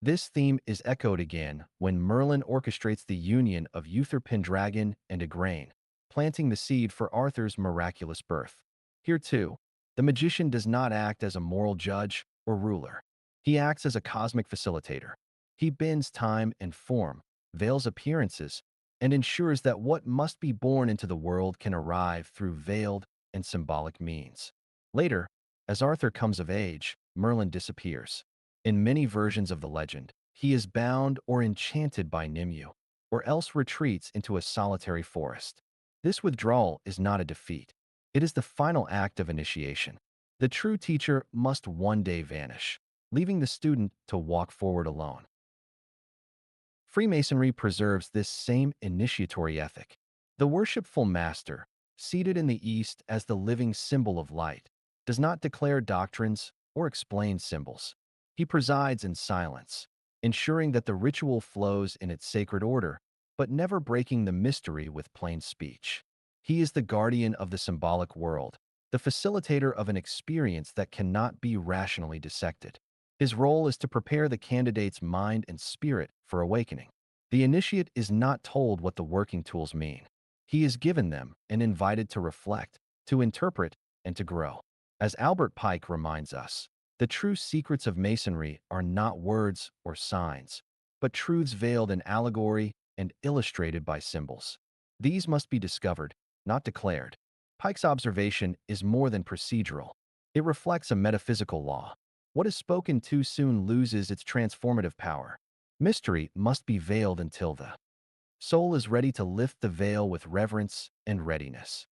This theme is echoed again when Merlin orchestrates the union of Uther Pendragon and Igraine, planting the seed for Arthur's miraculous birth. Here too, the magician does not act as a moral judge or ruler. He acts as a cosmic facilitator. He bends time and form, veils appearances, and ensures that what must be born into the world can arrive through veiled and symbolic means. Later, as Arthur comes of age, Merlin disappears. In many versions of the legend, he is bound or enchanted by Nimue, or else retreats into a solitary forest. This withdrawal is not a defeat. It is the final act of initiation. The true teacher must one day vanish, leaving the student to walk forward alone. Freemasonry preserves this same initiatory ethic. The worshipful master, seated in the East as the living symbol of light, does not declare doctrines or explain symbols. He presides in silence, ensuring that the ritual flows in its sacred order, but never breaking the mystery with plain speech. He is the guardian of the symbolic world, the facilitator of an experience that cannot be rationally dissected. His role is to prepare the candidate's mind and spirit for awakening. The initiate is not told what the working tools mean. He is given them and invited to reflect, to interpret, and to grow. As Albert Pike reminds us, the true secrets of Masonry are not words or signs, but truths veiled in allegory and illustrated by symbols. These must be discovered, not declared. Pike's observation is more than procedural. It reflects a metaphysical law. What is spoken too soon loses its transformative power. Mystery must be veiled until the soul is ready to lift the veil with reverence and readiness.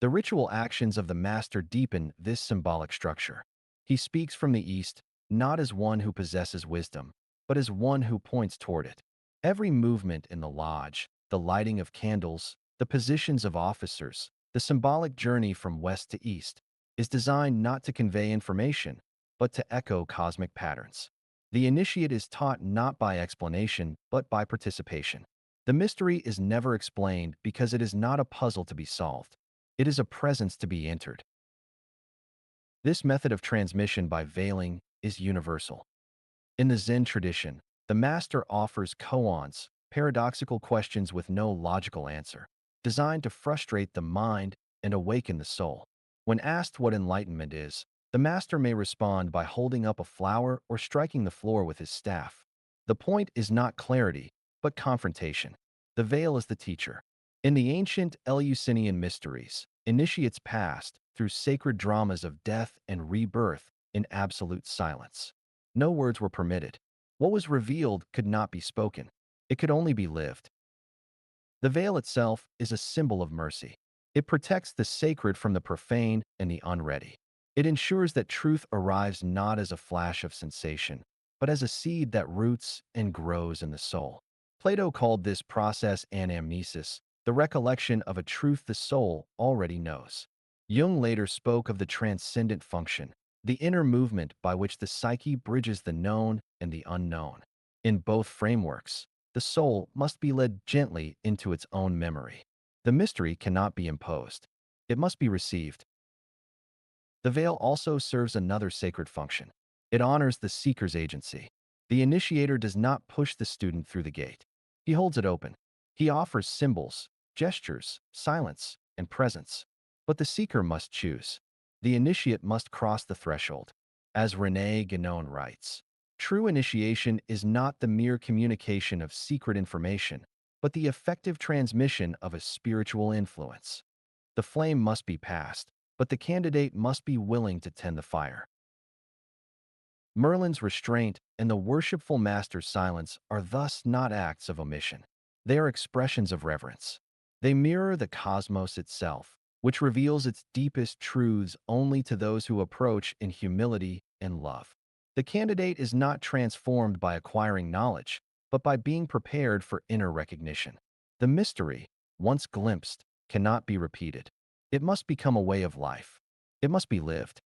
The ritual actions of the master deepen this symbolic structure. He speaks from the East, not as one who possesses wisdom, but as one who points toward it. Every movement in the lodge, the lighting of candles, the positions of officers, the symbolic journey from west to east, is designed not to convey information, but to echo cosmic patterns. The initiate is taught not by explanation, but by participation. The mystery is never explained because it is not a puzzle to be solved. It is a presence to be entered. This method of transmission by veiling is universal. In the Zen tradition, the master offers koans, paradoxical questions with no logical answer, designed to frustrate the mind and awaken the soul. When asked what enlightenment is, the master may respond by holding up a flower or striking the floor with his staff. The point is not clarity, but confrontation. The veil is the teacher. In the ancient Eleusinian mysteries, initiates passed through sacred dramas of death and rebirth in absolute silence. No words were permitted. What was revealed could not be spoken. It could only be lived. The veil itself is a symbol of mercy. It protects the sacred from the profane and the unready. It ensures that truth arrives not as a flash of sensation, but as a seed that roots and grows in the soul. Plato called this process anamnesis, the recollection of a truth the soul already knows. Jung later spoke of the transcendent function, the inner movement by which the psyche bridges the known and the unknown. In both frameworks, the soul must be led gently into its own memory. The mystery cannot be imposed. It must be received. The veil also serves another sacred function. It honors the seeker's agency. The initiator does not push the student through the gate. He holds it open. He offers symbols, gestures, silence, and presence. But the seeker must choose. The initiate must cross the threshold. As René Guénon writes, true initiation is not the mere communication of secret information, but the effective transmission of a spiritual influence. The flame must be passed, but the candidate must be willing to tend the fire. Merlin's restraint and the worshipful master's silence are thus not acts of omission. They are expressions of reverence. They mirror the cosmos itself, which reveals its deepest truths only to those who approach in humility and love. The candidate is not transformed by acquiring knowledge, but by being prepared for inner recognition. The mystery, once glimpsed, cannot be repeated. It must become a way of life. It must be lived.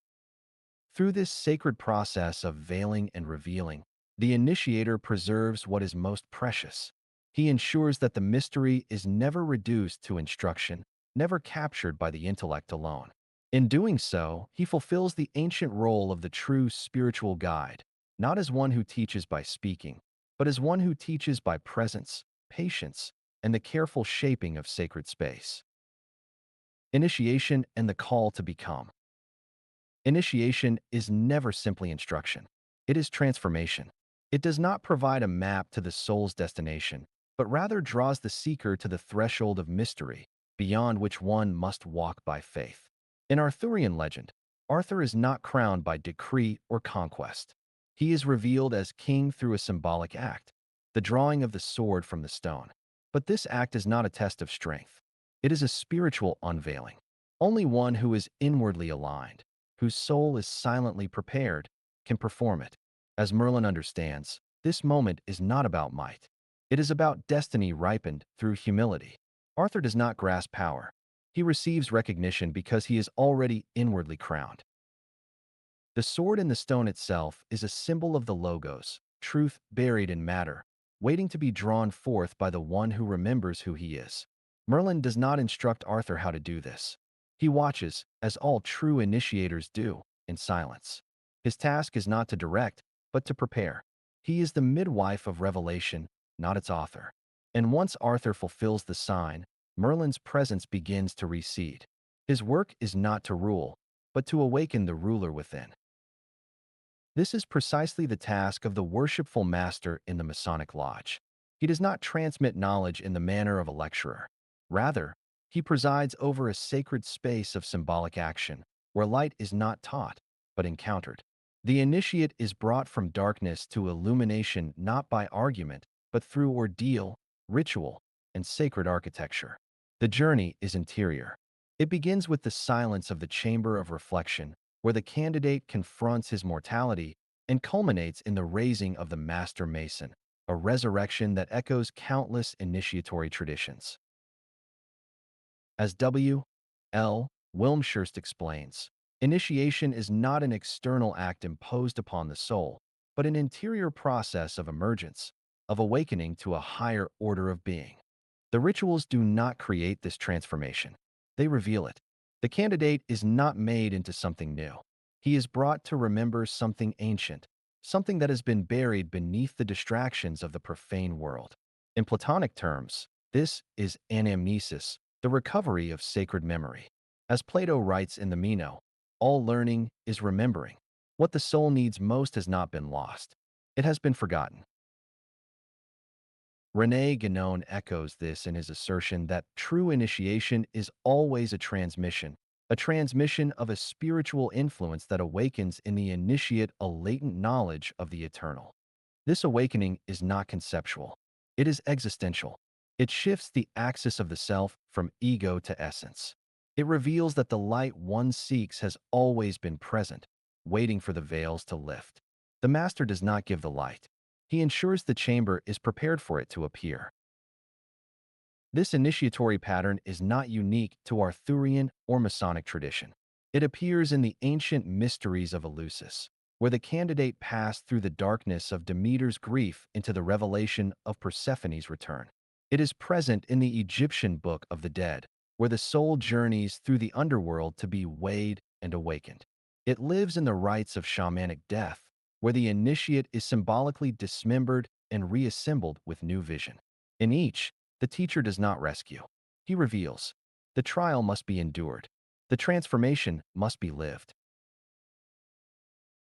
Through this sacred process of veiling and revealing, the initiator preserves what is most precious. He ensures that the mystery is never reduced to instruction, never captured by the intellect alone. In doing so, he fulfills the ancient role of the true spiritual guide, not as one who teaches by speaking, but as one who teaches by presence, patience, and the careful shaping of sacred space. Initiation and the call to become. Initiation is never simply instruction. It is transformation. It does not provide a map to the soul's destination, but rather draws the seeker to the threshold of mystery, beyond which one must walk by faith. In Arthurian legend, Arthur is not crowned by decree or conquest. He is revealed as king through a symbolic act, the drawing of the sword from the stone. But this act is not a test of strength. It is a spiritual unveiling. Only one who is inwardly aligned, whose soul is silently prepared, can perform it. As Merlin understands, this moment is not about might. It is about destiny ripened through humility. Arthur does not grasp power. He receives recognition because he is already inwardly crowned. The sword in the stone itself is a symbol of the logos, truth buried in matter, waiting to be drawn forth by the one who remembers who he is. Merlin does not instruct Arthur how to do this. He watches, as all true initiators do, in silence. His task is not to direct, but to prepare. He is the midwife of revelation, not its author. And once Arthur fulfills the sign, Merlin's presence begins to recede. His work is not to rule, but to awaken the ruler within. This is precisely the task of the worshipful master in the Masonic Lodge. He does not transmit knowledge in the manner of a lecturer. Rather, he presides over a sacred space of symbolic action, where light is not taught, but encountered. The initiate is brought from darkness to illumination not by argument, but through ordeal, ritual, and sacred architecture. The journey is interior. It begins with the silence of the chamber of reflection, where the candidate confronts his mortality and culminates in the raising of the Master Mason, a resurrection that echoes countless initiatory traditions. As W. L. Wilmshurst explains, initiation is not an external act imposed upon the soul, but an interior process of emergence, of awakening to a higher order of being. The rituals do not create this transformation. They reveal it. The candidate is not made into something new. He is brought to remember something ancient, something that has been buried beneath the distractions of the profane world. In Platonic terms, this is anamnesis, the recovery of sacred memory. As Plato writes in the Meno, all learning is remembering. What the soul needs most has not been lost. It has been forgotten. René Guénon echoes this in his assertion that true initiation is always a transmission of a spiritual influence that awakens in the initiate a latent knowledge of the eternal. This awakening is not conceptual. It is existential. It shifts the axis of the self from ego to essence. It reveals that the light one seeks has always been present, waiting for the veils to lift. The master does not give the light. He ensures the chamber is prepared for it to appear. This initiatory pattern is not unique to Arthurian or Masonic tradition. It appears in the ancient mysteries of Eleusis, where the candidate passed through the darkness of Demeter's grief into the revelation of Persephone's return. It is present in the Egyptian Book of the Dead, where the soul journeys through the underworld to be weighed and awakened. It lives in the rites of shamanic death, where the initiate is symbolically dismembered and reassembled with new vision. In each, the teacher does not rescue. He reveals. The trial must be endured. The transformation must be lived.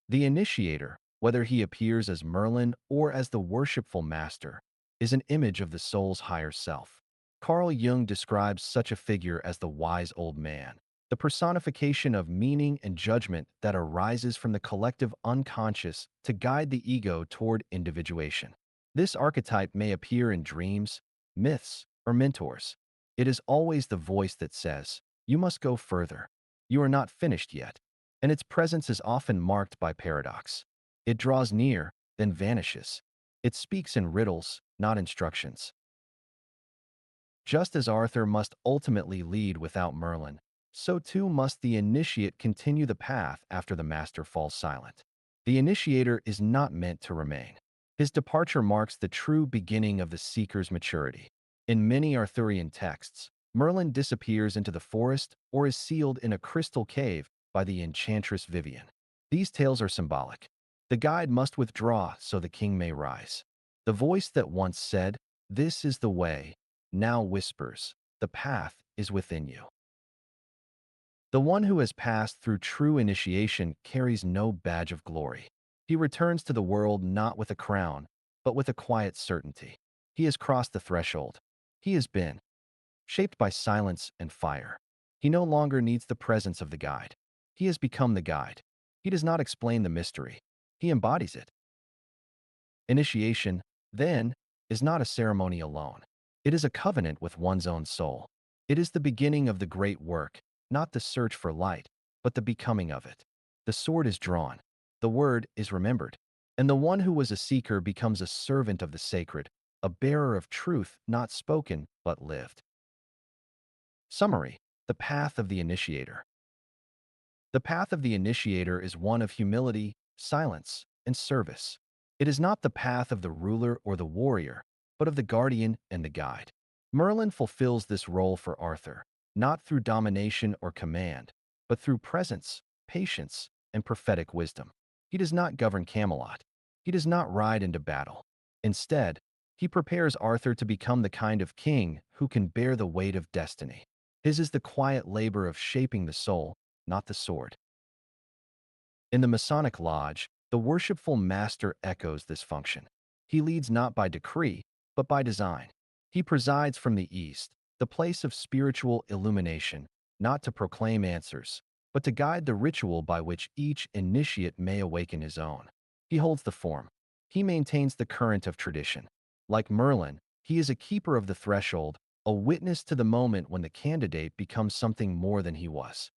The initiator, whether he appears as Merlin or as the worshipful master, is an image of the soul's higher self. Carl Jung describes such a figure as the wise old man, the personification of meaning and judgment that arises from the collective unconscious to guide the ego toward individuation. This archetype may appear in dreams, myths, or mentors. It is always the voice that says, "You must go further. You are not finished yet." And its presence is often marked by paradox. It draws near, then vanishes. It speaks in riddles, not instructions. Just as Arthur must ultimately lead without Merlin, so too must the initiate continue the path after the master falls silent. The initiator is not meant to remain. His departure marks the true beginning of the seeker's maturity. In many Arthurian texts, Merlin disappears into the forest or is sealed in a crystal cave by the enchantress Vivian. These tales are symbolic. The guide must withdraw so the king may rise. The voice that once said, "This is the way," now whispers, "The path is within you." The one who has passed through true initiation carries no badge of glory. He returns to the world not with a crown, but with a quiet certainty. He has crossed the threshold. He has been shaped by silence and fire. He no longer needs the presence of the guide. He has become the guide. He does not explain the mystery. He embodies it. Initiation, then, is not a ceremony alone. It is a covenant with one's own soul. It is the beginning of the great work, not the search for light, but the becoming of it. The sword is drawn. The word is remembered. And the one who was a seeker becomes a servant of the sacred, a bearer of truth not spoken but lived. Summary: the path of the initiator. The path of the initiator is one of humility, silence, and service. It is not the path of the ruler or the warrior, but of the guardian and the guide. Merlin fulfills this role for Arthur, not through domination or command, but through presence, patience, and prophetic wisdom. He does not govern Camelot. He does not ride into battle. Instead, he prepares Arthur to become the kind of king who can bear the weight of destiny. His is the quiet labor of shaping the soul, not the sword. In the Masonic Lodge, the worshipful master echoes this function. He leads not by decree, but by design. He presides from the east, the place of spiritual illumination, not to proclaim answers, but to guide the ritual by which each initiate may awaken his own. He holds the form. He maintains the current of tradition. Like Merlin, he is a keeper of the threshold, a witness to the moment when the candidate becomes something more than he was.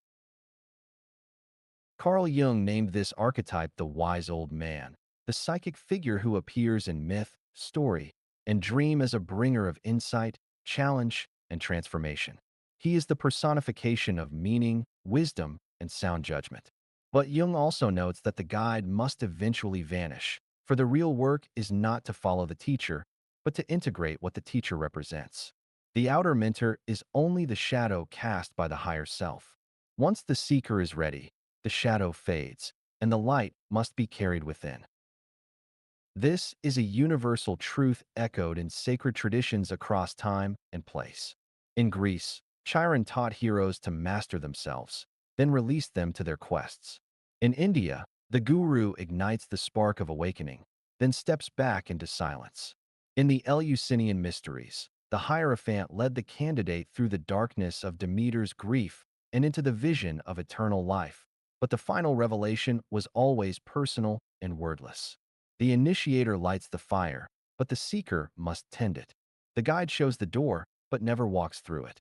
Carl Jung named this archetype the wise old man, the psychic figure who appears in myth, story, and dream as a bringer of insight, challenge, and transformation. He is the personification of meaning, wisdom, and sound judgment. But Jung also notes that the guide must eventually vanish, for the real work is not to follow the teacher, but to integrate what the teacher represents. The outer mentor is only the shadow cast by the higher self. Once the seeker is ready, the shadow fades, and the light must be carried within. This is a universal truth echoed in sacred traditions across time and place. In Greece, Chiron taught heroes to master themselves, then released them to their quests. In India, the guru ignites the spark of awakening, then steps back into silence. In the Eleusinian Mysteries, the Hierophant led the candidate through the darkness of Demeter's grief and into the vision of eternal life, but the final revelation was always personal and wordless. The initiator lights the fire, but the seeker must tend it. The guide shows the door, but never walks through it.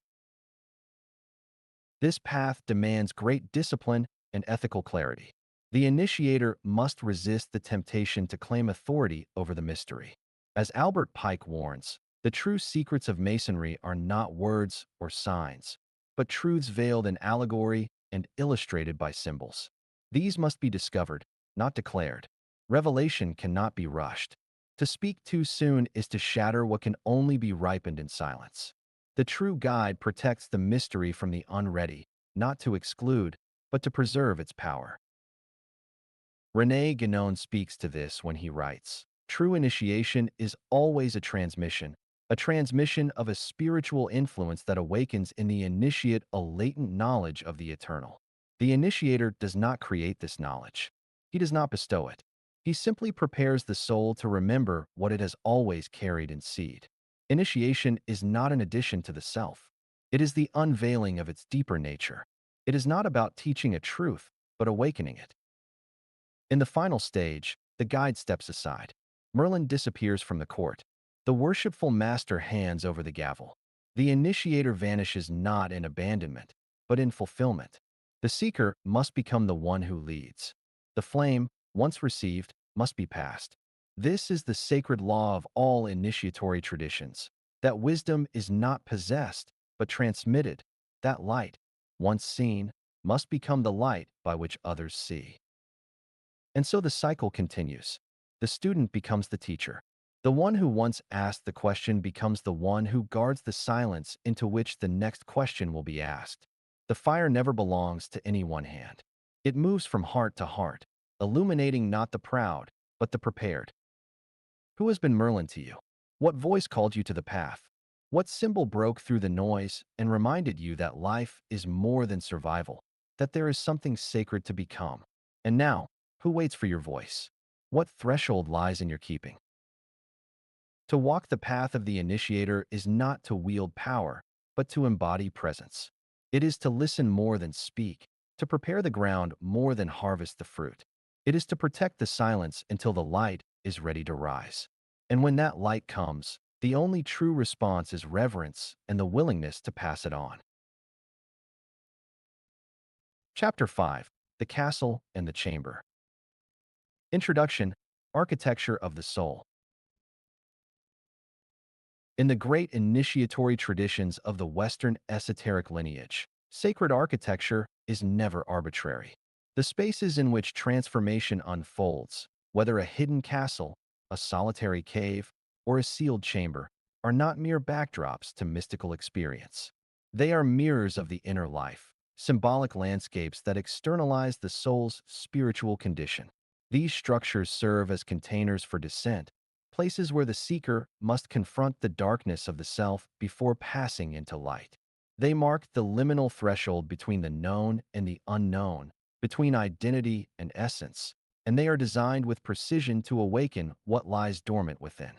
This path demands great discipline and ethical clarity. The initiator must resist the temptation to claim authority over the mystery. As Albert Pike warns, the true secrets of Masonry are not words or signs, but truths veiled in allegory and illustrated by symbols. These must be discovered, not declared. Revelation cannot be rushed. To speak too soon is to shatter what can only be ripened in silence. The true guide protects the mystery from the unready, not to exclude, but to preserve its power. René Guénon speaks to this when he writes, "True initiation is always a transmission of a spiritual influence that awakens in the initiate a latent knowledge of the eternal. The initiator does not create this knowledge. He does not bestow it. He simply prepares the soul to remember what it has always carried in seed. Initiation is not an addition to the self. It is the unveiling of its deeper nature. It is not about teaching a truth, but awakening it." In the final stage, the guide steps aside. Merlin disappears from the court. The worshipful master hands over the gavel. The initiator vanishes not in abandonment, but in fulfillment. The seeker must become the one who leads. The flame, once received, must be passed. This is the sacred law of all initiatory traditions, that wisdom is not possessed, but transmitted. That light, once seen, must become the light by which others see. And so the cycle continues. The student becomes the teacher. The one who once asked the question becomes the one who guards the silence into which the next question will be asked. The fire never belongs to any one hand. It moves from heart to heart, illuminating not the proud, but the prepared. Who has been Merlin to you? What voice called you to the path? What symbol broke through the noise and reminded you that life is more than survival, that there is something sacred to become? And now, who waits for your voice? What threshold lies in your keeping? To walk the path of the initiator is not to wield power, but to embody presence. It is to listen more than speak, to prepare the ground more than harvest the fruit. It is to protect the silence until the light is ready to rise. And when that light comes, the only true response is reverence and the willingness to pass it on. Chapter 5: The Castle and the Chamber. Introduction: Architecture of the Soul. In the great initiatory traditions of the Western esoteric lineage, sacred architecture is never arbitrary. The spaces in which transformation unfolds, whether a hidden castle, a solitary cave, or a sealed chamber, are not mere backdrops to mystical experience. They are mirrors of the inner life, symbolic landscapes that externalize the soul's spiritual condition. These structures serve as containers for descent, places where the seeker must confront the darkness of the self before passing into light. They mark the liminal threshold between the known and the unknown, between identity and essence, and they are designed with precision to awaken what lies dormant within.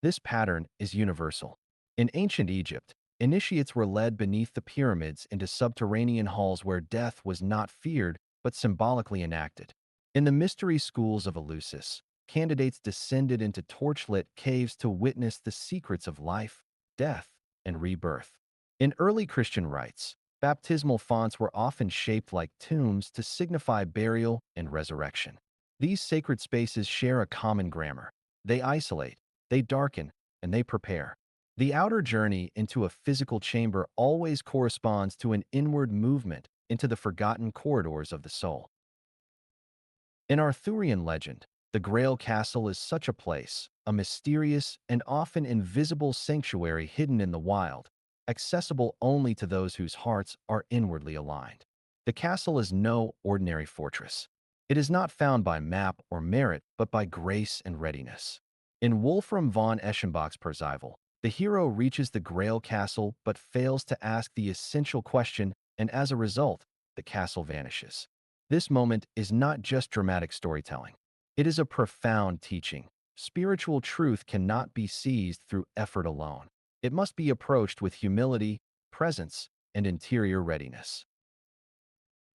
This pattern is universal. In ancient Egypt, initiates were led beneath the pyramids into subterranean halls where death was not feared but symbolically enacted. In the mystery schools of Eleusis, candidates descended into torchlit caves to witness the secrets of life, death, and rebirth. In early Christian rites, baptismal fonts were often shaped like tombs to signify burial and resurrection. These sacred spaces share a common grammar. They isolate, they darken, and they prepare. The outer journey into a physical chamber always corresponds to an inward movement into the forgotten corridors of the soul. In Arthurian legend, the Grail Castle is such a place, a mysterious and often invisible sanctuary hidden in the wild, accessible only to those whose hearts are inwardly aligned. The castle is no ordinary fortress. It is not found by map or merit, but by grace and readiness. In Wolfram von Eschenbach's Percival, the hero reaches the Grail Castle but fails to ask the essential question, and as a result, the castle vanishes. This moment is not just dramatic storytelling. It is a profound teaching. Spiritual truth cannot be seized through effort alone. It must be approached with humility, presence, and interior readiness.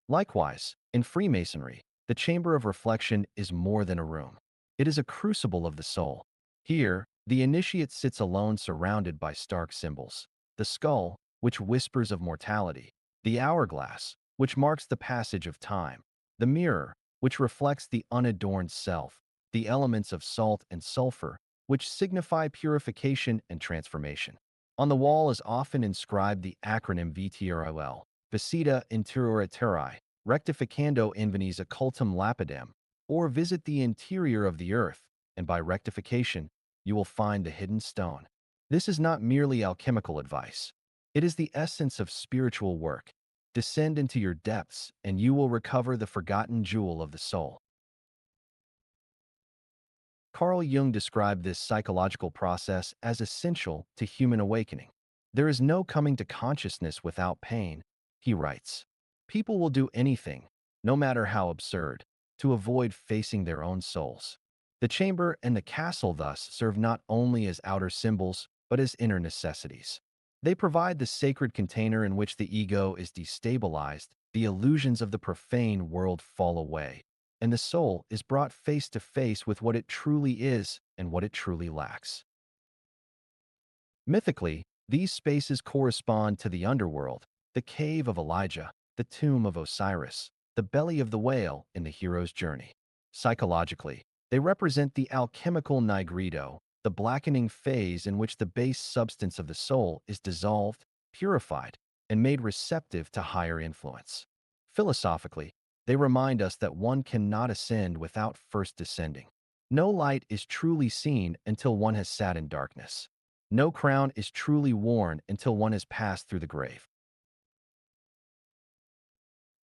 Likewise, in Freemasonry, the chamber of reflection is more than a room. It is a crucible of the soul. Here, the initiate sits alone surrounded by stark symbols. The skull, which whispers of mortality. The hourglass, which marks the passage of time. The mirror, which reflects the unadorned self. The elements of salt and sulfur, which signify purification and transformation. On the wall is often inscribed the acronym VTROL, Visita Interior Terrae, Rectificando Invenis Occultum Lapidem, or visit the interior of the earth, and by rectification, you will find the hidden stone. This is not merely alchemical advice. It is the essence of spiritual work. Descend into your depths, and you will recover the forgotten jewel of the soul. Carl Jung described this psychological process as essential to human awakening. There is no coming to consciousness without pain, he writes. People will do anything, no matter how absurd, to avoid facing their own souls. The chamber and the castle thus serve not only as outer symbols, but as inner necessities. They provide the sacred container in which the ego is destabilized, the illusions of the profane world fall away, and the soul is brought face to face with what it truly is and what it truly lacks. Mythically, these spaces correspond to the underworld, the cave of Elijah, the tomb of Osiris, the belly of the whale in the hero's journey. Psychologically, they represent the alchemical nigredo, the blackening phase in which the base substance of the soul is dissolved, purified, and made receptive to higher influence. Philosophically, they remind us that one cannot ascend without first descending. No light is truly seen until one has sat in darkness. No crown is truly worn until one has passed through the grave.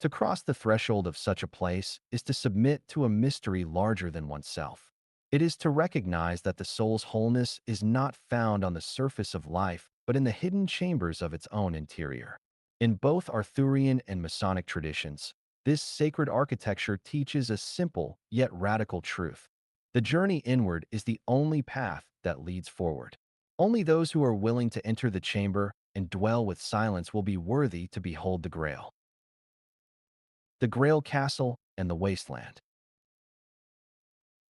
To cross the threshold of such a place is to submit to a mystery larger than oneself. It is to recognize that the soul's wholeness is not found on the surface of life, but in the hidden chambers of its own interior. In both Arthurian and Masonic traditions, this sacred architecture teaches a simple yet radical truth. The journey inward is the only path that leads forward. Only those who are willing to enter the chamber and dwell with silence will be worthy to behold the Grail. The Grail Castle and the Wasteland.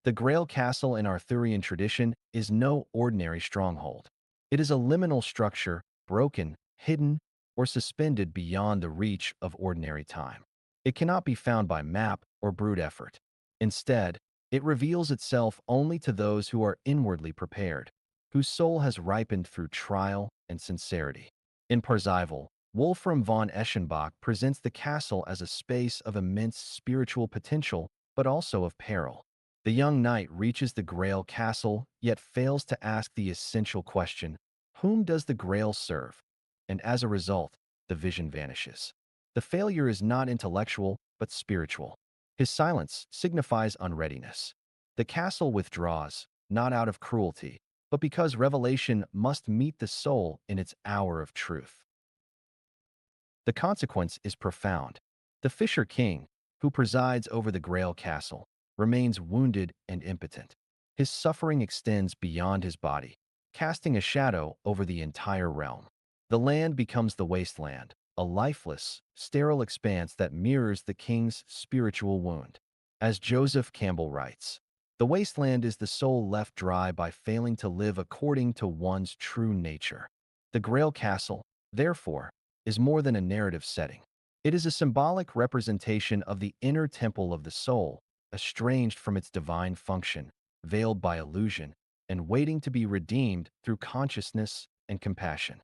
The Grail Castle in Arthurian tradition is no ordinary stronghold. It is a liminal structure, broken, hidden, or suspended beyond the reach of ordinary time. It cannot be found by map or brute effort. Instead, it reveals itself only to those who are inwardly prepared, whose soul has ripened through trial and sincerity. In Parzival, Wolfram von Eschenbach presents the castle as a space of immense spiritual potential, but also of peril. The young knight reaches the Grail castle, yet fails to ask the essential question, whom does the Grail serve? And as a result, the vision vanishes. The failure is not intellectual, but spiritual. His silence signifies unreadiness. The castle withdraws, not out of cruelty, but because revelation must meet the soul in its hour of truth. The consequence is profound. The Fisher King, who presides over the Grail Castle, remains wounded and impotent. His suffering extends beyond his body, casting a shadow over the entire realm. The land becomes the wasteland, a lifeless, sterile expanse that mirrors the king's spiritual wound. As Joseph Campbell writes, the wasteland is the soul left dry by failing to live according to one's true nature. The Grail Castle, therefore, is more than a narrative setting. It is a symbolic representation of the inner temple of the soul, estranged from its divine function, veiled by illusion, and waiting to be redeemed through consciousness and compassion.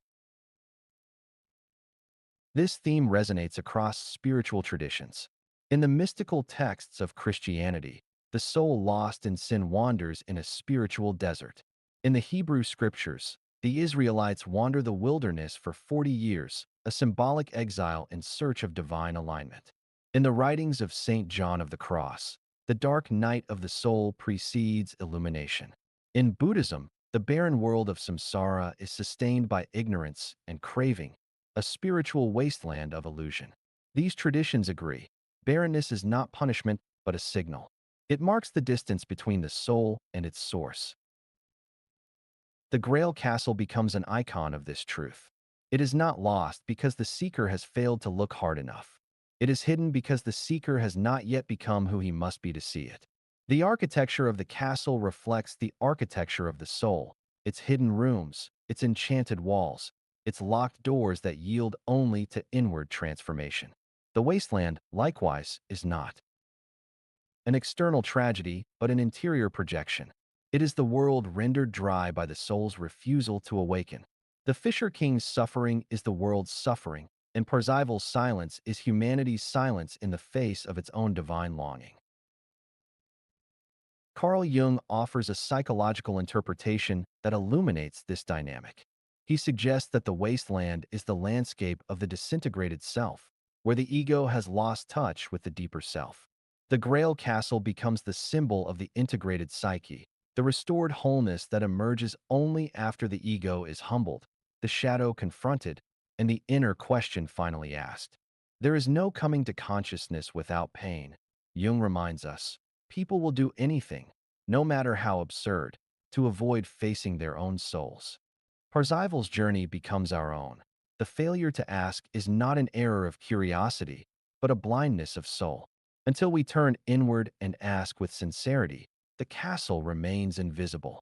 This theme resonates across spiritual traditions. In the mystical texts of Christianity, the soul lost in sin wanders in a spiritual desert. In the Hebrew scriptures, the Israelites wander the wilderness for 40 years, a symbolic exile in search of divine alignment. In the writings of St. John of the Cross, the dark night of the soul precedes illumination. In Buddhism, the barren world of samsara is sustained by ignorance and craving, a spiritual wasteland of illusion. These traditions agree. Barrenness is not punishment, but a signal. It marks the distance between the soul and its source. The Grail Castle becomes an icon of this truth. It is not lost because the seeker has failed to look hard enough. It is hidden because the seeker has not yet become who he must be to see it. The architecture of the castle reflects the architecture of the soul, its hidden rooms, its enchanted walls, its locked doors that yield only to inward transformation. The wasteland, likewise, is not an external tragedy, but an interior projection. It is the world rendered dry by the soul's refusal to awaken. The Fisher King's suffering is the world's suffering, and Parzival's silence is humanity's silence in the face of its own divine longing. Carl Jung offers a psychological interpretation that illuminates this dynamic. He suggests that the wasteland is the landscape of the disintegrated self, where the ego has lost touch with the deeper self. The Grail Castle becomes the symbol of the integrated psyche, the restored wholeness that emerges only after the ego is humbled, the shadow confronted, and the inner question finally asked. There is no coming to consciousness without pain, Jung reminds us. People will do anything, no matter how absurd, to avoid facing their own souls. Parzival's journey becomes our own. The failure to ask is not an error of curiosity, but a blindness of soul. Until we turn inward and ask with sincerity, the castle remains invisible.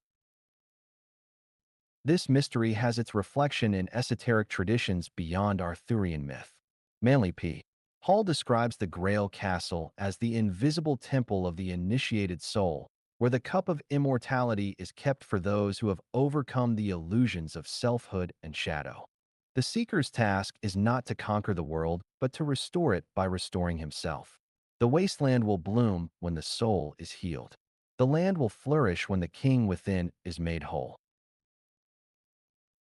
This mystery has its reflection in esoteric traditions beyond Arthurian myth. Manly P. Hall describes the Grail Castle as the invisible temple of the initiated soul, where the cup of immortality is kept for those who have overcome the illusions of selfhood and shadow. The seeker's task is not to conquer the world, but to restore it by restoring himself. The wasteland will bloom when the soul is healed. The land will flourish when the king within is made whole.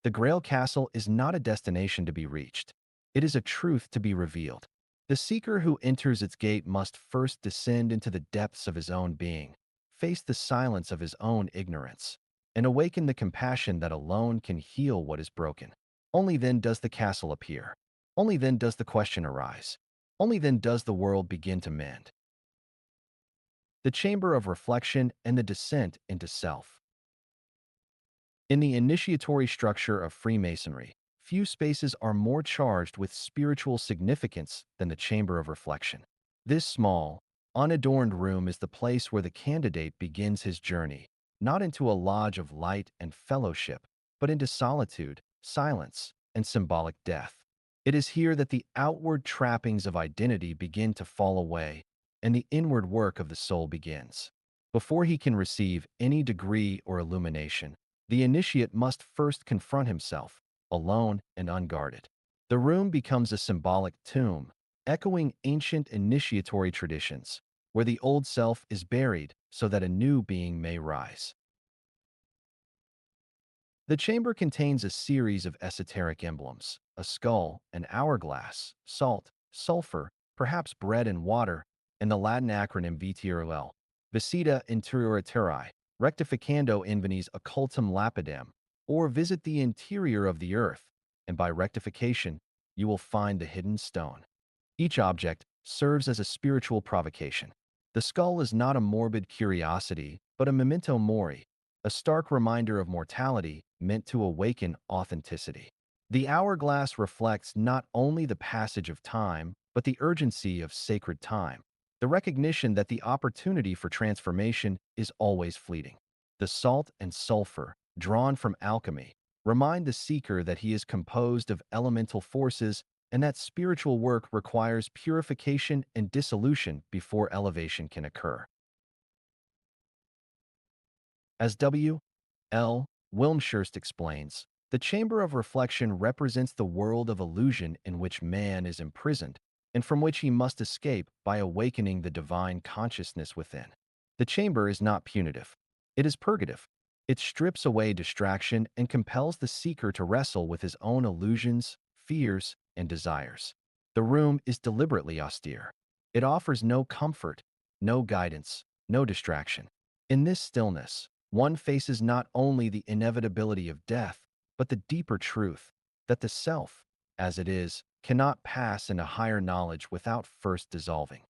The Grail Castle is not a destination to be reached. It is a truth to be revealed. The seeker who enters its gate must first descend into the depths of his own being, face the silence of his own ignorance, and awaken the compassion that alone can heal what is broken. Only then does the castle appear. Only then does the question arise. Only then does the world begin to mend. The chamber of reflection and the descent into self. In the initiatory structure of Freemasonry, few spaces are more charged with spiritual significance than the chamber of reflection. This small, unadorned room is the place where the candidate begins his journey, not into a lodge of light and fellowship, but into solitude, silence, and symbolic death. It is here that the outward trappings of identity begin to fall away, and the inward work of the soul begins. Before he can receive any degree or illumination, the initiate must first confront himself, alone and unguarded. The room becomes a symbolic tomb, echoing ancient initiatory traditions, where the old self is buried so that a new being may rise. The chamber contains a series of esoteric emblems: a skull, an hourglass, salt, sulfur, perhaps bread and water, and the Latin acronym VTRL, Visita Interior Terrae, Rectificando Invenis Occultum Lapidem, or visit the interior of the earth, and by rectification, you will find the hidden stone. Each object serves as a spiritual provocation. The skull is not a morbid curiosity, but a memento mori, a stark reminder of mortality meant to awaken authenticity. The hourglass reflects not only the passage of time, but the urgency of sacred time, the recognition that the opportunity for transformation is always fleeting. The salt and sulfur, drawn from alchemy, remind the seeker that he is composed of elemental forces and that spiritual work requires purification and dissolution before elevation can occur. As W. L. Wilmshurst explains, the chamber of reflection represents the world of illusion in which man is imprisoned and from which he must escape by awakening the divine consciousness within. The chamber is not punitive. It is purgative. It strips away distraction and compels the seeker to wrestle with his own illusions, fears, and desires. The room is deliberately austere. It offers no comfort, no guidance, no distraction. In this stillness, one faces not only the inevitability of death, but the deeper truth that the self, as it is, cannot pass into higher knowledge without first dissolving.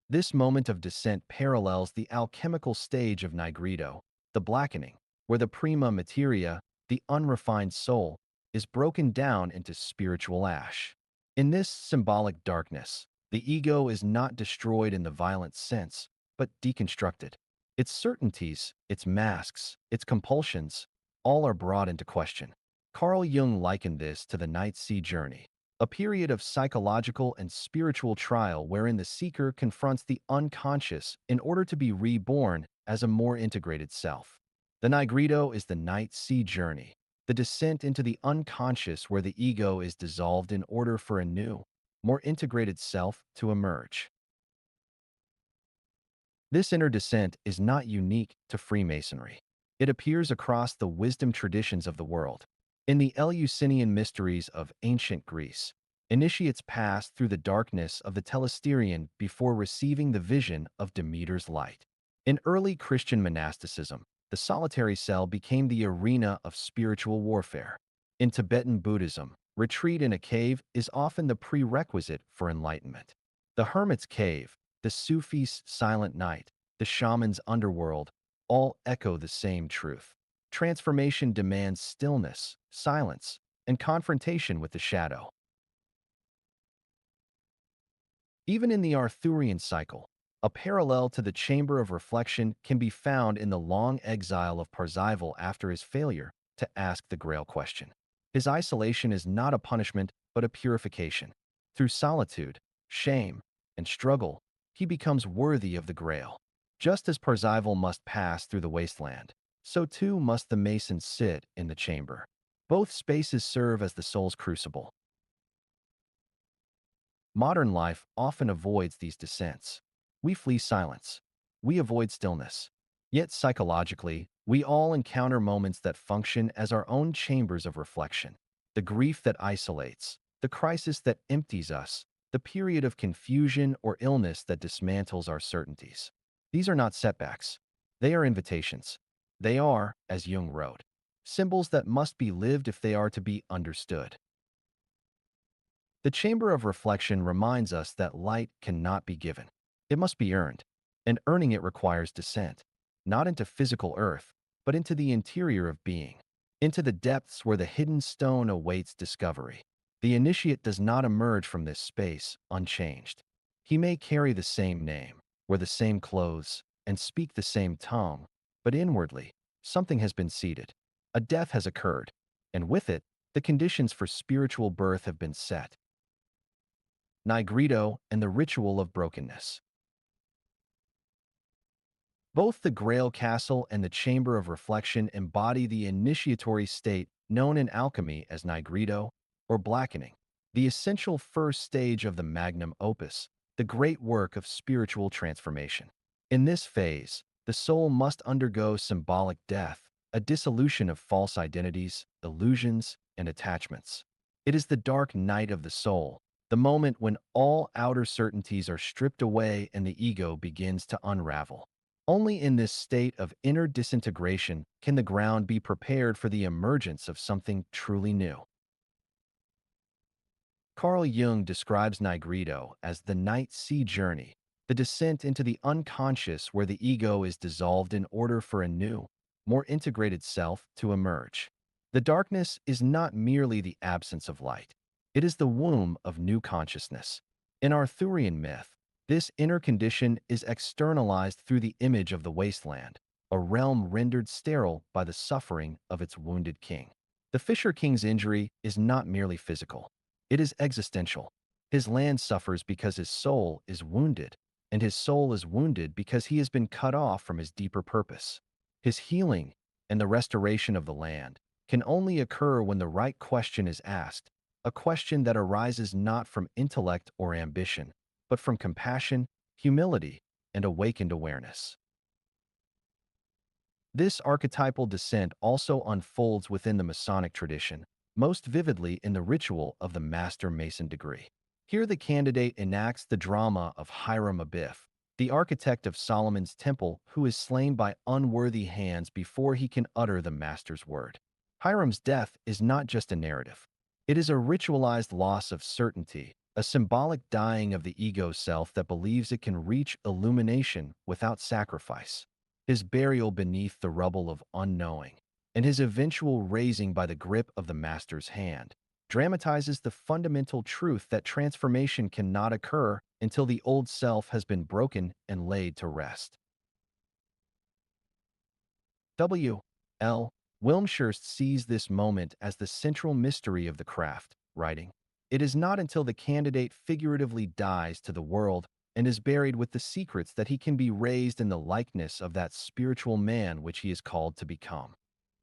This moment of descent parallels the alchemical stage of nigredo, the blackening, where the prima materia, the unrefined soul, is broken down into spiritual ash. In this symbolic darkness, the ego is not destroyed in the violent sense, but deconstructed. Its certainties, its masks, its compulsions, all are brought into question. Carl Jung likened this to the night sea journey, a period of psychological and spiritual trial wherein the seeker confronts the unconscious in order to be reborn as a more integrated self. The nigredo is the night sea journey, the descent into the unconscious where the ego is dissolved in order for a new, more integrated self to emerge. This inner descent is not unique to Freemasonry. It appears across the wisdom traditions of the world. In the Eleusinian mysteries of ancient Greece, initiates passed through the darkness of the Telesterion before receiving the vision of Demeter's light. In early Christian monasticism, the solitary cell became the arena of spiritual warfare. In Tibetan Buddhism, retreat in a cave is often the prerequisite for enlightenment. The hermit's cave, the Sufi's silent night, the shaman's underworld, all echo the same truth. Transformation demands stillness, silence, and confrontation with the shadow. Even in the Arthurian cycle, a parallel to the chamber of reflection can be found in the long exile of Parzival after his failure to ask the Grail question. His isolation is not a punishment, but a purification. Through solitude, shame, and struggle, he becomes worthy of the Grail. Just as Parzival must pass through the wasteland, so too must the Mason sit in the chamber. Both spaces serve as the soul's crucible. Modern life often avoids these descents. We flee silence. We avoid stillness. Yet psychologically, we all encounter moments that function as our own chambers of reflection. The grief that isolates, the crisis that empties us, the period of confusion or illness that dismantles our certainties. These are not setbacks. They are invitations. They are, as Jung wrote, symbols that must be lived if they are to be understood. The chamber of reflection reminds us that light cannot be given. It must be earned, and earning it requires descent, not into physical earth, but into the interior of being, into the depths where the hidden stone awaits discovery. The initiate does not emerge from this space unchanged. He may carry the same name, wear the same clothes, and speak the same tongue, but inwardly, something has been seeded. A death has occurred, and with it, the conditions for spiritual birth have been set. Nigredo and the ritual of brokenness. Both the Grail Castle and the Chamber of Reflection embody the initiatory state known in alchemy as nigredo, or blackening, the essential first stage of the magnum opus, the great work of spiritual transformation. In this phase, the soul must undergo symbolic death, a dissolution of false identities, illusions, and attachments. It is the dark night of the soul, the moment when all outer certainties are stripped away and the ego begins to unravel. Only in this state of inner disintegration can the ground be prepared for the emergence of something truly new. Carl Jung describes nigredo as the night sea journey, the descent into the unconscious where the ego is dissolved in order for a new, more integrated self to emerge. The darkness is not merely the absence of light. It is the womb of new consciousness. In Arthurian myth, this inner condition is externalized through the image of the wasteland, a realm rendered sterile by the suffering of its wounded king. The Fisher King's injury is not merely physical. It is existential. His land suffers because his soul is wounded, and his soul is wounded because he has been cut off from his deeper purpose. His healing and the restoration of the land can only occur when the right question is asked, a question that arises not from intellect or ambition, but from compassion, humility, and awakened awareness. This archetypal descent also unfolds within the Masonic tradition, most vividly in the ritual of the Master Mason degree. Here the candidate enacts the drama of Hiram Abiff, the architect of Solomon's temple who is slain by unworthy hands before he can utter the Master's word. Hiram's death is not just a narrative. It is a ritualized loss of certainty, a symbolic dying of the ego self that believes it can reach illumination without sacrifice, his burial beneath the rubble of unknowing, and his eventual raising by the grip of the master's hand, dramatizes the fundamental truth that transformation cannot occur until the old self has been broken and laid to rest. W. L. Wilmshurst sees this moment as the central mystery of the craft, writing, "It is not until the candidate figuratively dies to the world and is buried with the secrets that he can be raised in the likeness of that spiritual man which he is called to become.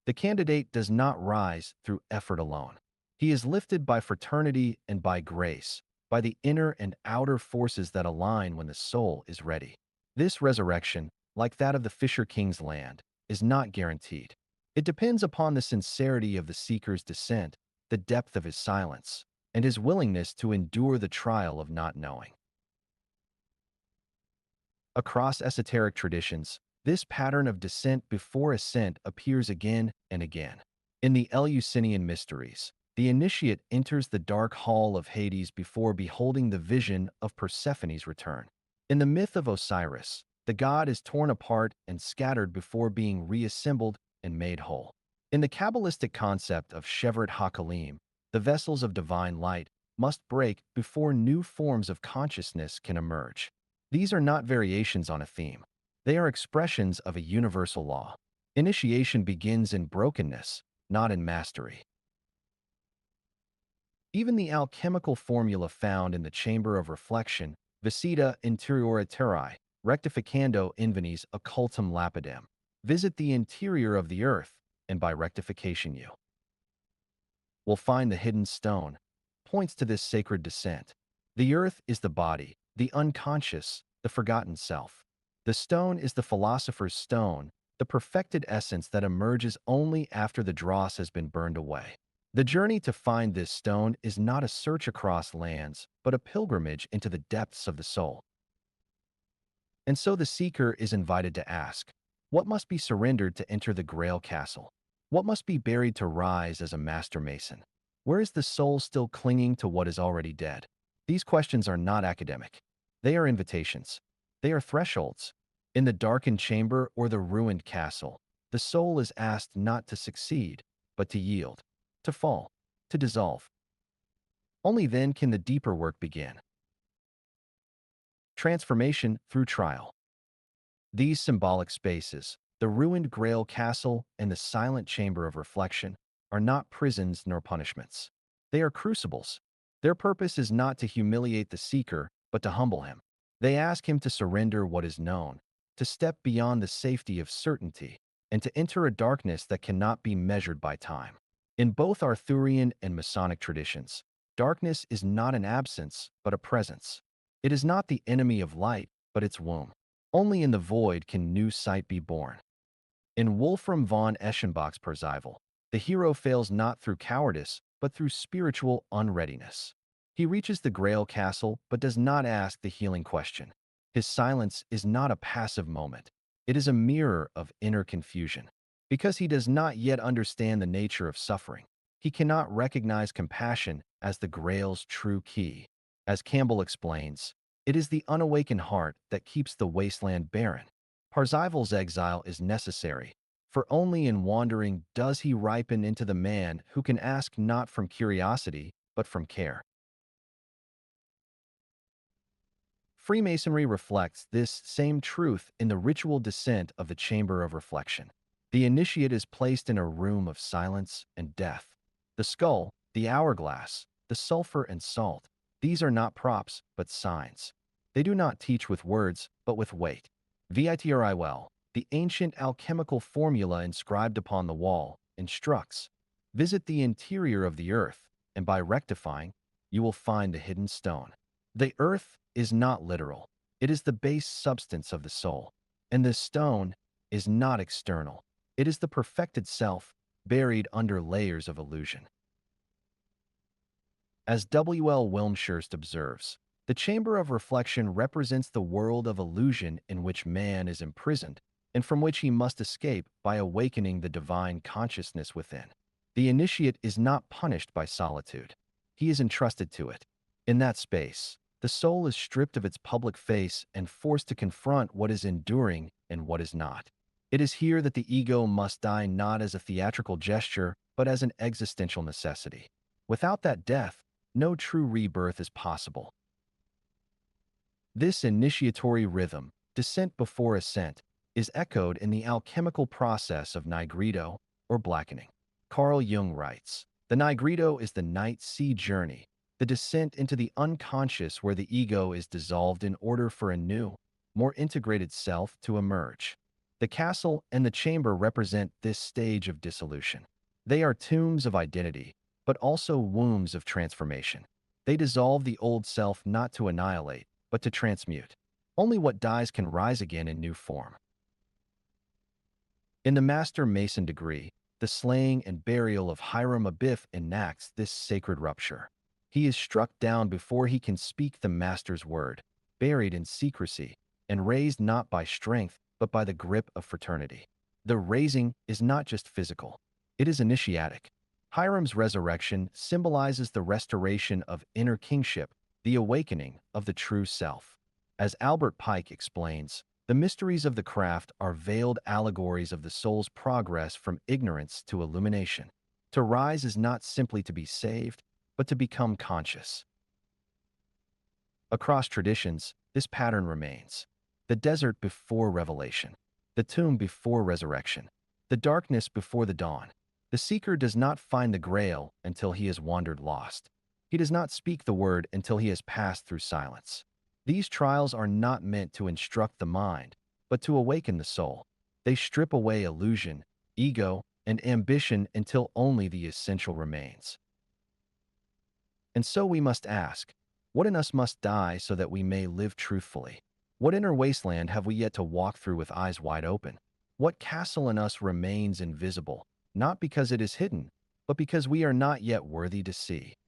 The candidate does not rise through effort alone. He is lifted by fraternity and by grace, by the inner and outer forces that align when the soul is ready. This resurrection, like that of the Fisher King's land, is not guaranteed. It depends upon the sincerity of the seeker's descent, the depth of his silence, and his willingness to endure the trial of not knowing." Across esoteric traditions, this pattern of descent before ascent appears again and again. In the Eleusinian mysteries, the initiate enters the dark hall of Hades before beholding the vision of Persephone's return. In the myth of Osiris, the god is torn apart and scattered before being reassembled and made whole. In the Kabbalistic concept of Shevet HaKalim, the vessels of divine light must break before new forms of consciousness can emerge. These are not variations on a theme. They are expressions of a universal law. Initiation begins in brokenness, not in mastery. Even the alchemical formula found in the chamber of reflection, visita interiora terrae, rectificando invenis occultum lapidem, visit the interior of the earth, and by rectification you will find the hidden stone, points to this sacred descent. The earth is the body, the unconscious, the forgotten self. The stone is the philosopher's stone, the perfected essence that emerges only after the dross has been burned away. The journey to find this stone is not a search across lands, but a pilgrimage into the depths of the soul. And so the seeker is invited to ask, what must be surrendered to enter the Grail castle? What must be buried to rise as a master mason? Where is the soul still clinging to what is already dead? These questions are not academic. They are invitations. They are thresholds. In the darkened chamber or the ruined castle, the soul is asked not to succeed, but to yield, to fall, to dissolve. Only then can the deeper work begin. Transformation through trial. These symbolic spaces, the ruined Grail castle and the silent chamber of reflection, are not prisons nor punishments. They are crucibles. Their purpose is not to humiliate the seeker, but to humble him. They ask him to surrender what is known, to step beyond the safety of certainty, and to enter a darkness that cannot be measured by time. In both Arthurian and Masonic traditions, darkness is not an absence, but a presence. It is not the enemy of light, but its womb. Only in the void can new sight be born. In Wolfram von Eschenbach's Parzival, the hero fails not through cowardice, but through spiritual unreadiness. He reaches the Grail castle, but does not ask the healing question. His silence is not a passive moment. It is a mirror of inner confusion. Because he does not yet understand the nature of suffering, he cannot recognize compassion as the Grail's true key. As Campbell explains, it is the unawakened heart that keeps the wasteland barren. Parzival's exile is necessary, for only in wandering does he ripen into the man who can ask not from curiosity, but from care. Freemasonry reflects this same truth in the ritual descent of the chamber of reflection. The initiate is placed in a room of silence and death. The skull, the hourglass, the sulfur and salt, these are not props, but signs. They do not teach with words, but with weight. Vitri well, the ancient alchemical formula inscribed upon the wall, instructs, visit the interior of the earth, and by rectifying, you will find the hidden stone. The earth is not literal. It is the base substance of the soul. And the stone is not external. It is the perfected self, buried under layers of illusion. As W. L. Wilmshurst observes, the chamber of reflection represents the world of illusion in which man is imprisoned, and from which he must escape by awakening the divine consciousness within. The initiate is not punished by solitude. He is entrusted to it. In that space, the soul is stripped of its public face and forced to confront what is enduring and what is not. It is here that the ego must die not as a theatrical gesture, but as an existential necessity. Without that death, no true rebirth is possible. This initiatory rhythm, descent before ascent, is echoed in the alchemical process of nigredo, or blackening. Carl Jung writes, "The nigredo is the night sea journey, the descent into the unconscious where the ego is dissolved in order for a new, more integrated self to emerge." The castle and the chamber represent this stage of dissolution. They are tombs of identity, but also wombs of transformation. They dissolve the old self not to annihilate, but to transmute. Only what dies can rise again in new form. In the Master Mason degree, the slaying and burial of Hiram Abiff enacts this sacred rupture. He is struck down before he can speak the Master's word, buried in secrecy, and raised not by strength, but by the grip of fraternity. The raising is not just physical, it is initiatic. Hiram's resurrection symbolizes the restoration of inner kingship, the awakening of the true self. As Albert Pike explains, the mysteries of the craft are veiled allegories of the soul's progress from ignorance to illumination. To rise is not simply to be saved, but to become conscious. Across traditions, this pattern remains. The desert before revelation, the tomb before resurrection, the darkness before the dawn. The seeker does not find the Grail until he has wandered lost. He does not speak the word until he has passed through silence. These trials are not meant to instruct the mind, but to awaken the soul. They strip away illusion, ego, and ambition until only the essential remains. And so we must ask, what in us must die so that we may live truthfully? What inner wasteland have we yet to walk through with eyes wide open? What castle in us remains invisible, not because it is hidden, but because we are not yet worthy to see?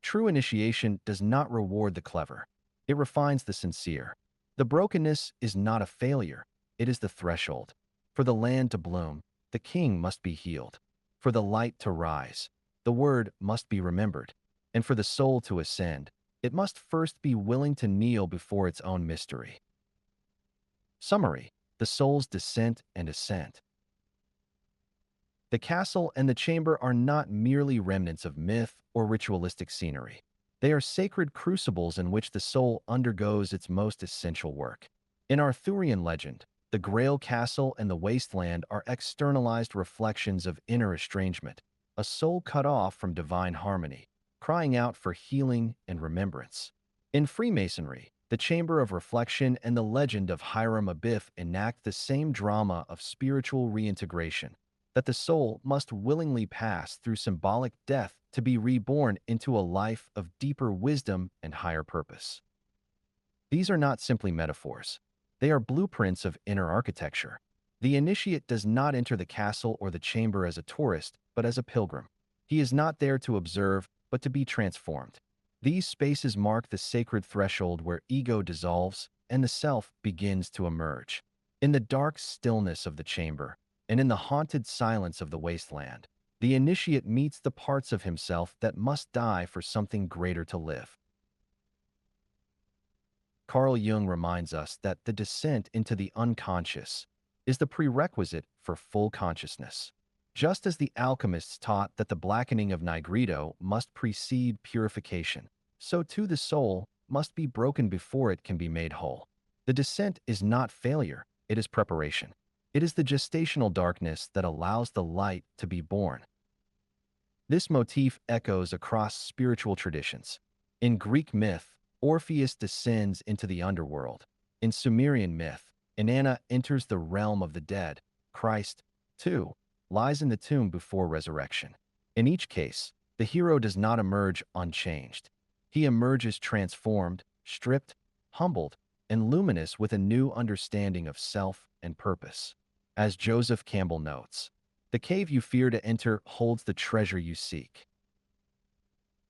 True initiation does not reward the clever. It refines the sincere. The brokenness is not a failure. It is the threshold. For the land to bloom, the king must be healed. For the light to rise, the word must be remembered. And for the soul to ascend, it must first be willing to kneel before its own mystery. Summary: the soul's descent and ascent. The castle and the chamber are not merely remnants of myth or ritualistic scenery. They are sacred crucibles in which the soul undergoes its most essential work. In Arthurian legend, the Grail Castle and the Wasteland are externalized reflections of inner estrangement, a soul cut off from divine harmony, crying out for healing and remembrance. In Freemasonry, the Chamber of Reflection and the legend of Hiram Abiff enact the same drama of spiritual reintegration, that the soul must willingly pass through symbolic death to be reborn into a life of deeper wisdom and higher purpose. These are not simply metaphors. They are blueprints of inner architecture. The initiate does not enter the castle or the chamber as a tourist, but as a pilgrim. He is not there to observe, but to be transformed. These spaces mark the sacred threshold where ego dissolves and the self begins to emerge. In the dark stillness of the chamber, and in the haunted silence of the wasteland, the initiate meets the parts of himself that must die for something greater to live. Carl Jung reminds us that the descent into the unconscious is the prerequisite for full consciousness. Just as the alchemists taught that the blackening of nigredo must precede purification, so too the soul must be broken before it can be made whole. The descent is not failure, it is preparation. It is the gestational darkness that allows the light to be born. This motif echoes across spiritual traditions. In Greek myth, Orpheus descends into the underworld. In Sumerian myth, Inanna enters the realm of the dead. Christ, too, lies in the tomb before resurrection. In each case, the hero does not emerge unchanged. He emerges transformed, stripped, humbled, and luminous with a new understanding of self and purpose. As Joseph Campbell notes, the cave you fear to enter holds the treasure you seek.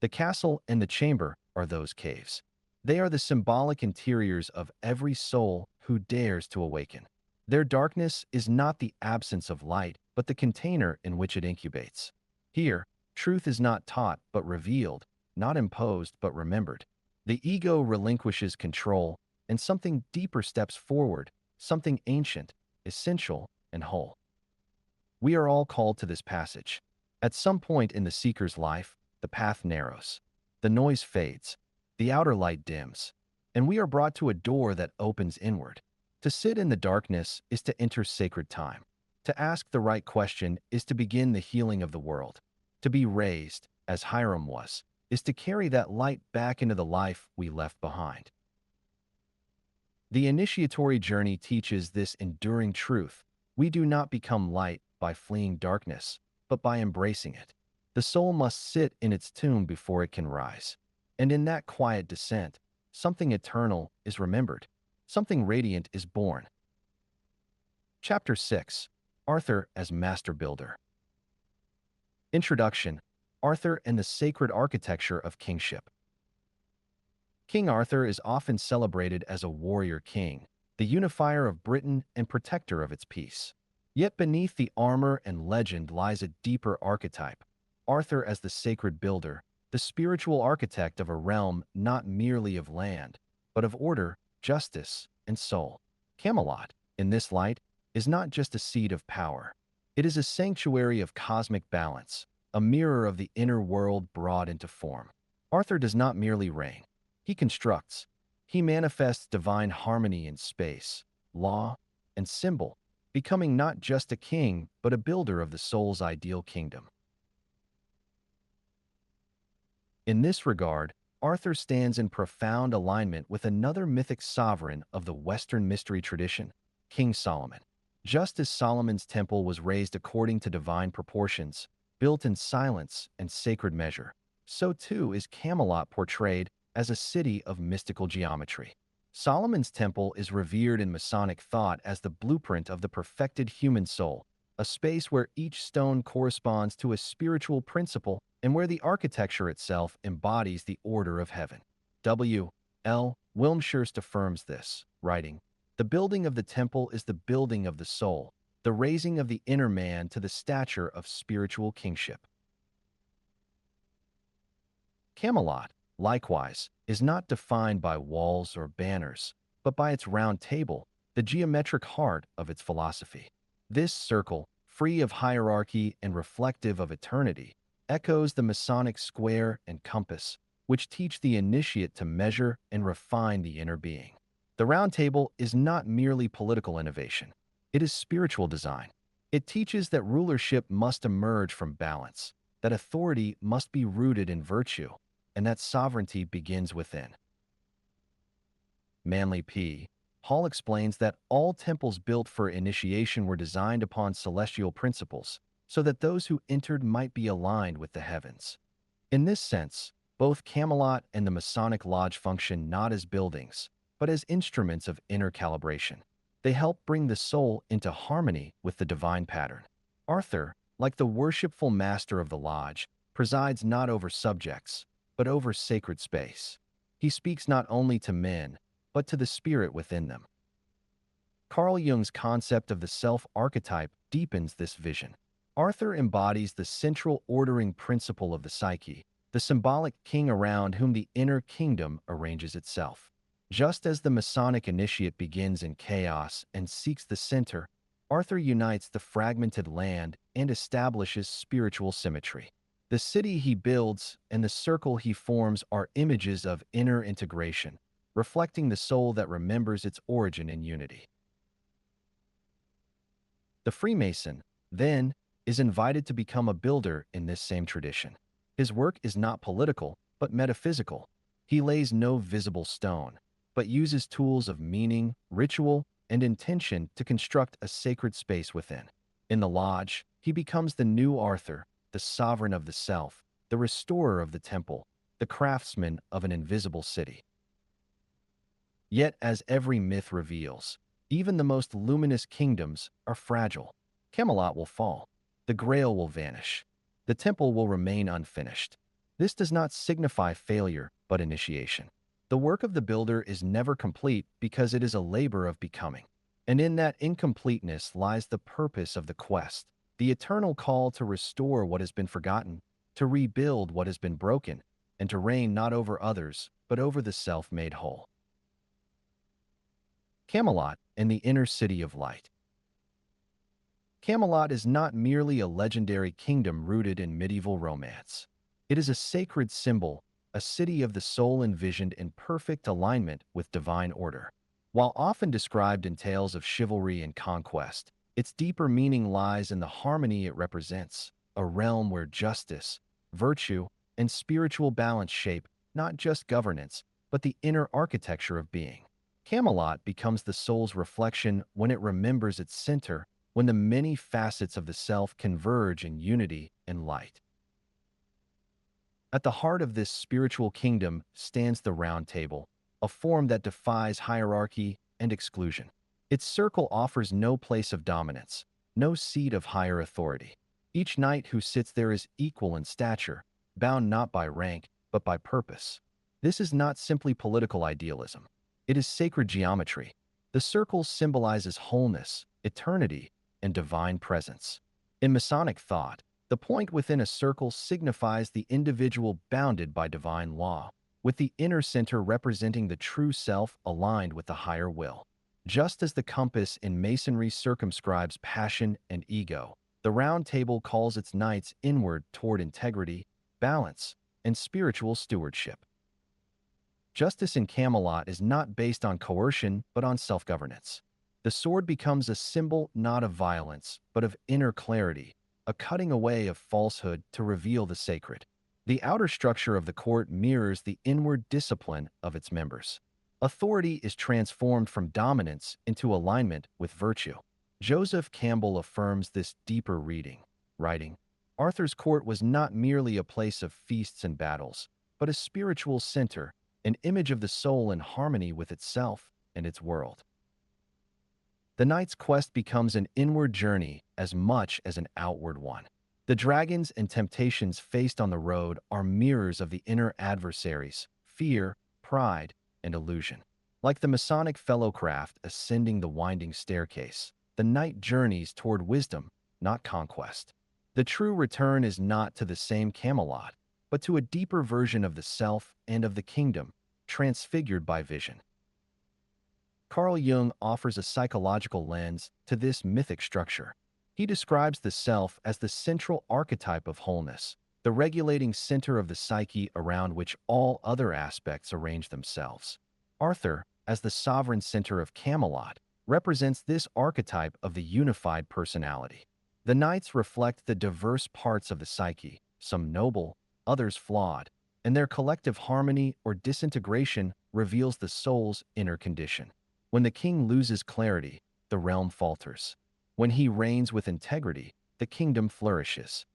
The castle and the chamber are those caves. They are the symbolic interiors of every soul who dares to awaken. Their darkness is not the absence of light, but the container in which it incubates. Here, truth is not taught but revealed, not imposed but remembered. The ego relinquishes control, and something deeper steps forward, something ancient, essential, and whole. We are all called to this passage. At some point in the seeker's life, the path narrows, the noise fades, the outer light dims, and we are brought to a door that opens inward. To sit in the darkness is to enter sacred time. To ask the right question is to begin the healing of the world. To be raised, as Hiram was, is to carry that light back into the life we left behind. The initiatory journey teaches this enduring truth. We do not become light by fleeing darkness, but by embracing it. The soul must sit in its tomb before it can rise. And in that quiet descent, something eternal is remembered. Something radiant is born. Chapter 6. Arthur as Master Builder. Introduction. Arthur and the Sacred Architecture of Kingship. King Arthur is often celebrated as a warrior king, the unifier of Britain and protector of its peace. Yet beneath the armor and legend lies a deeper archetype. Arthur as the sacred builder, the spiritual architect of a realm not merely of land, but of order, justice, and soul. Camelot, in this light, is not just a seat of power. It is a sanctuary of cosmic balance, a mirror of the inner world brought into form. Arthur does not merely reign. He constructs. He manifests divine harmony in space, law, and symbol, becoming not just a king, but a builder of the soul's ideal kingdom. In this regard, Arthur stands in profound alignment with another mythic sovereign of the Western mystery tradition, King Solomon. Just as Solomon's temple was raised according to divine proportions, built in silence and sacred measure, so too is Camelot portrayed as a city of mystical geometry. Solomon's temple is revered in Masonic thought as the blueprint of the perfected human soul, a space where each stone corresponds to a spiritual principle and where the architecture itself embodies the order of heaven. W. L. Wilmshurst affirms this, writing, "The building of the temple is the building of the soul, the raising of the inner man to the stature of spiritual kingship." Camelot, likewise, is not defined by walls or banners, but by its round table, the geometric heart of its philosophy. This circle, free of hierarchy and reflective of eternity, echoes the Masonic square and compass, which teach the initiate to measure and refine the inner being. The round table is not merely political innovation. It is spiritual design. It teaches that rulership must emerge from balance, that authority must be rooted in virtue, and that sovereignty begins within. Manly P. Hall explains that all temples built for initiation were designed upon celestial principles, so that those who entered might be aligned with the heavens. In this sense, both Camelot and the Masonic Lodge function not as buildings, but as instruments of inner calibration. They help bring the soul into harmony with the divine pattern. Arthur, like the worshipful master of the lodge, presides not over subjects, but over sacred space. He speaks not only to men, but to the spirit within them. Carl Jung's concept of the self-archetype deepens this vision. Arthur embodies the central ordering principle of the psyche, the symbolic king around whom the inner kingdom arranges itself. Just as the Masonic initiate begins in chaos and seeks the center, Arthur unites the fragmented land and establishes spiritual symmetry. The city he builds and the circle he forms are images of inner integration, reflecting the soul that remembers its origin in unity. The Freemason, then, is invited to become a builder in this same tradition. His work is not political, but metaphysical. He lays no visible stone, but uses tools of meaning, ritual, and intention to construct a sacred space within. In the lodge, he becomes the new Arthur, the sovereign of the self, the restorer of the temple, the craftsman of an invisible city. Yet, as every myth reveals, even the most luminous kingdoms are fragile. Camelot will fall. The Grail will vanish. The temple will remain unfinished. This does not signify failure, but initiation. The work of the builder is never complete because it is a labor of becoming. And in that incompleteness lies the purpose of the quest, the eternal call to restore what has been forgotten, to rebuild what has been broken, and to reign not over others, but over the self made whole. Camelot and the Inner City of Light. Camelot is not merely a legendary kingdom rooted in medieval romance. It is a sacred symbol, a city of the soul envisioned in perfect alignment with divine order. While often described in tales of chivalry and conquest, its deeper meaning lies in the harmony it represents, a realm where justice, virtue, and spiritual balance shape not just governance, but the inner architecture of being. Camelot becomes the soul's reflection when it remembers its center, when the many facets of the self converge in unity and light. At the heart of this spiritual kingdom stands the Round Table, a form that defies hierarchy and exclusion. Its circle offers no place of dominance, no seat of higher authority. Each knight who sits there is equal in stature, bound not by rank, but by purpose. This is not simply political idealism. It is sacred geometry. The circle symbolizes wholeness, eternity, and divine presence. In Masonic thought, the point within a circle signifies the individual bounded by divine law, with the inner center representing the true self aligned with the higher will. Just as the compass in Masonry circumscribes passion and ego, the Round Table calls its knights inward toward integrity, balance, and spiritual stewardship. Justice in Camelot is not based on coercion, but on self-governance. The sword becomes a symbol not of violence, but of inner clarity, a cutting away of falsehood to reveal the sacred. The outer structure of the court mirrors the inward discipline of its members. Authority is transformed from dominance into alignment with virtue. Joseph Campbell affirms this deeper reading, writing, "Arthur's court was not merely a place of feasts and battles, but a spiritual center, an image of the soul in harmony with itself and its world." The knight's quest becomes an inward journey as much as an outward one. The dragons and temptations faced on the road are mirrors of the inner adversaries, fear, pride, and illusion. Like the Masonic fellowcraft ascending the winding staircase, the knight journeys toward wisdom, not conquest. The true return is not to the same Camelot, but to a deeper version of the self and of the kingdom, transfigured by vision. Carl Jung offers a psychological lens to this mythic structure. He describes the self as the central archetype of wholeness, the regulating center of the psyche around which all other aspects arrange themselves. Arthur, as the sovereign center of Camelot, represents this archetype of the unified personality. The knights reflect the diverse parts of the psyche, some noble, others flawed, and their collective harmony or disintegration reveals the soul's inner condition. When the king loses clarity, the realm falters. When he reigns with integrity, the kingdom flourishes.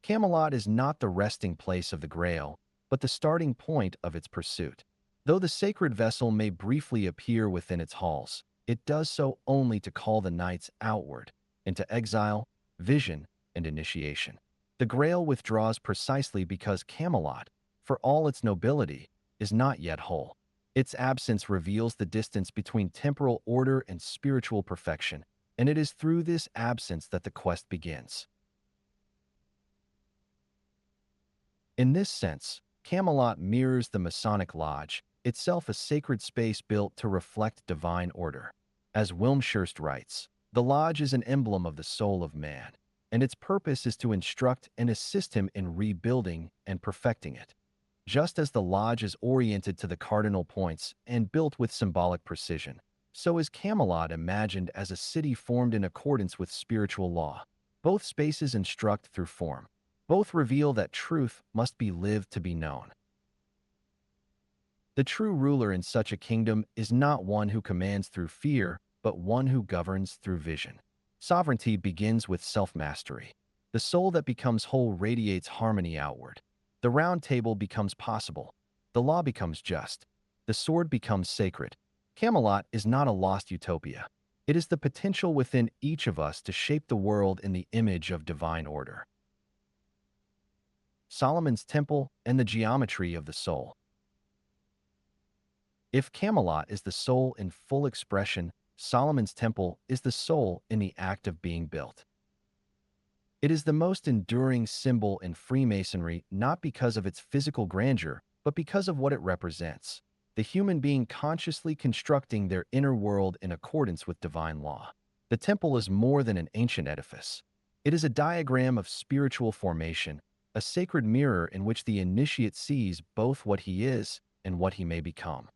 Camelot is not the resting place of the Grail, but the starting point of its pursuit. Though the sacred vessel may briefly appear within its halls, it does so only to call the knights outward, into exile, vision, and initiation. The Grail withdraws precisely because Camelot, for all its nobility, is not yet whole. Its absence reveals the distance between temporal order and spiritual perfection, and it is through this absence that the quest begins. In this sense, Camelot mirrors the Masonic Lodge, itself a sacred space built to reflect divine order. As Wilmshurst writes, the lodge is an emblem of the soul of man, and its purpose is to instruct and assist him in rebuilding and perfecting it. Just as the lodge is oriented to the cardinal points and built with symbolic precision, so is Camelot imagined as a city formed in accordance with spiritual law. Both spaces instruct through form. Both reveal that truth must be lived to be known. The true ruler in such a kingdom is not one who commands through fear, but one who governs through vision. Sovereignty begins with self-mastery. The soul that becomes whole radiates harmony outward. The Round Table becomes possible. The law becomes just. The sword becomes sacred. Camelot is not a lost utopia. It is the potential within each of us to shape the world in the image of divine order. Solomon's Temple and the geometry of the soul. If Camelot is the soul in full expression, Solomon's Temple is the soul in the act of being built. It is the most enduring symbol in Freemasonry not because of its physical grandeur, but because of what it represents: the human being consciously constructing their inner world in accordance with divine law. The temple is more than an ancient edifice. It is a diagram of spiritual formation, a sacred mirror in which the initiate sees both what he is and what he may become.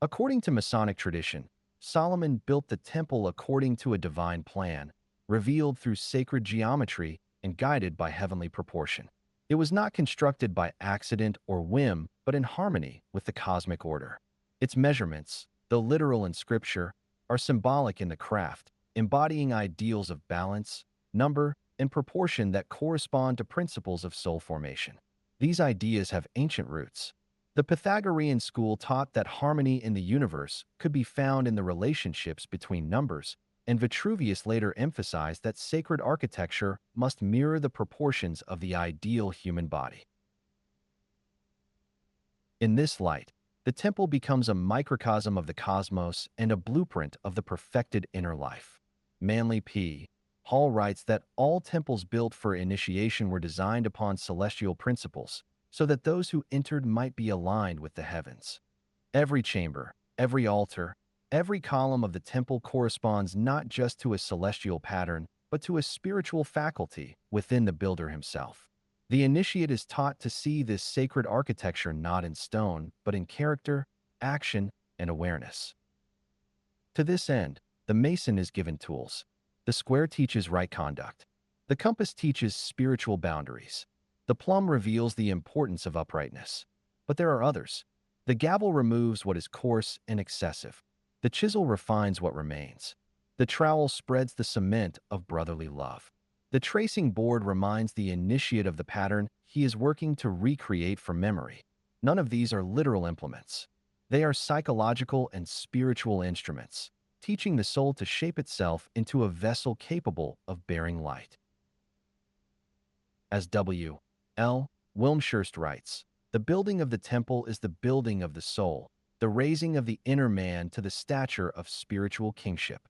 According to Masonic tradition, Solomon built the temple according to a divine plan, revealed through sacred geometry and guided by heavenly proportion. It was not constructed by accident or whim, but in harmony with the cosmic order. Its measurements, though literal in scripture, are symbolic in the craft, embodying ideals of balance, number, and proportion that correspond to principles of soul formation. These ideas have ancient roots. The Pythagorean school taught that harmony in the universe could be found in the relationships between numbers, and Vitruvius later emphasized that sacred architecture must mirror the proportions of the ideal human body. In this light, the temple becomes a microcosm of the cosmos and a blueprint of the perfected inner life. Manly P. Hall writes that all temples built for initiation were designed upon celestial principles, so that those who entered might be aligned with the heavens. Every chamber, every altar, every column of the temple corresponds not just to a celestial pattern, but to a spiritual faculty within the builder himself. The initiate is taught to see this sacred architecture not in stone, but in character, action, and awareness. To this end, the Mason is given tools. The square teaches right conduct. The compass teaches spiritual boundaries. The plumb reveals the importance of uprightness. But there are others. The gavel removes what is coarse and excessive. The chisel refines what remains. The trowel spreads the cement of brotherly love. The tracing board reminds the initiate of the pattern he is working to recreate from memory. None of these are literal implements. They are psychological and spiritual instruments, teaching the soul to shape itself into a vessel capable of bearing light. As W. L. Wilmshurst writes, the building of the temple is the building of the soul, the raising of the inner man to the stature of spiritual kingship.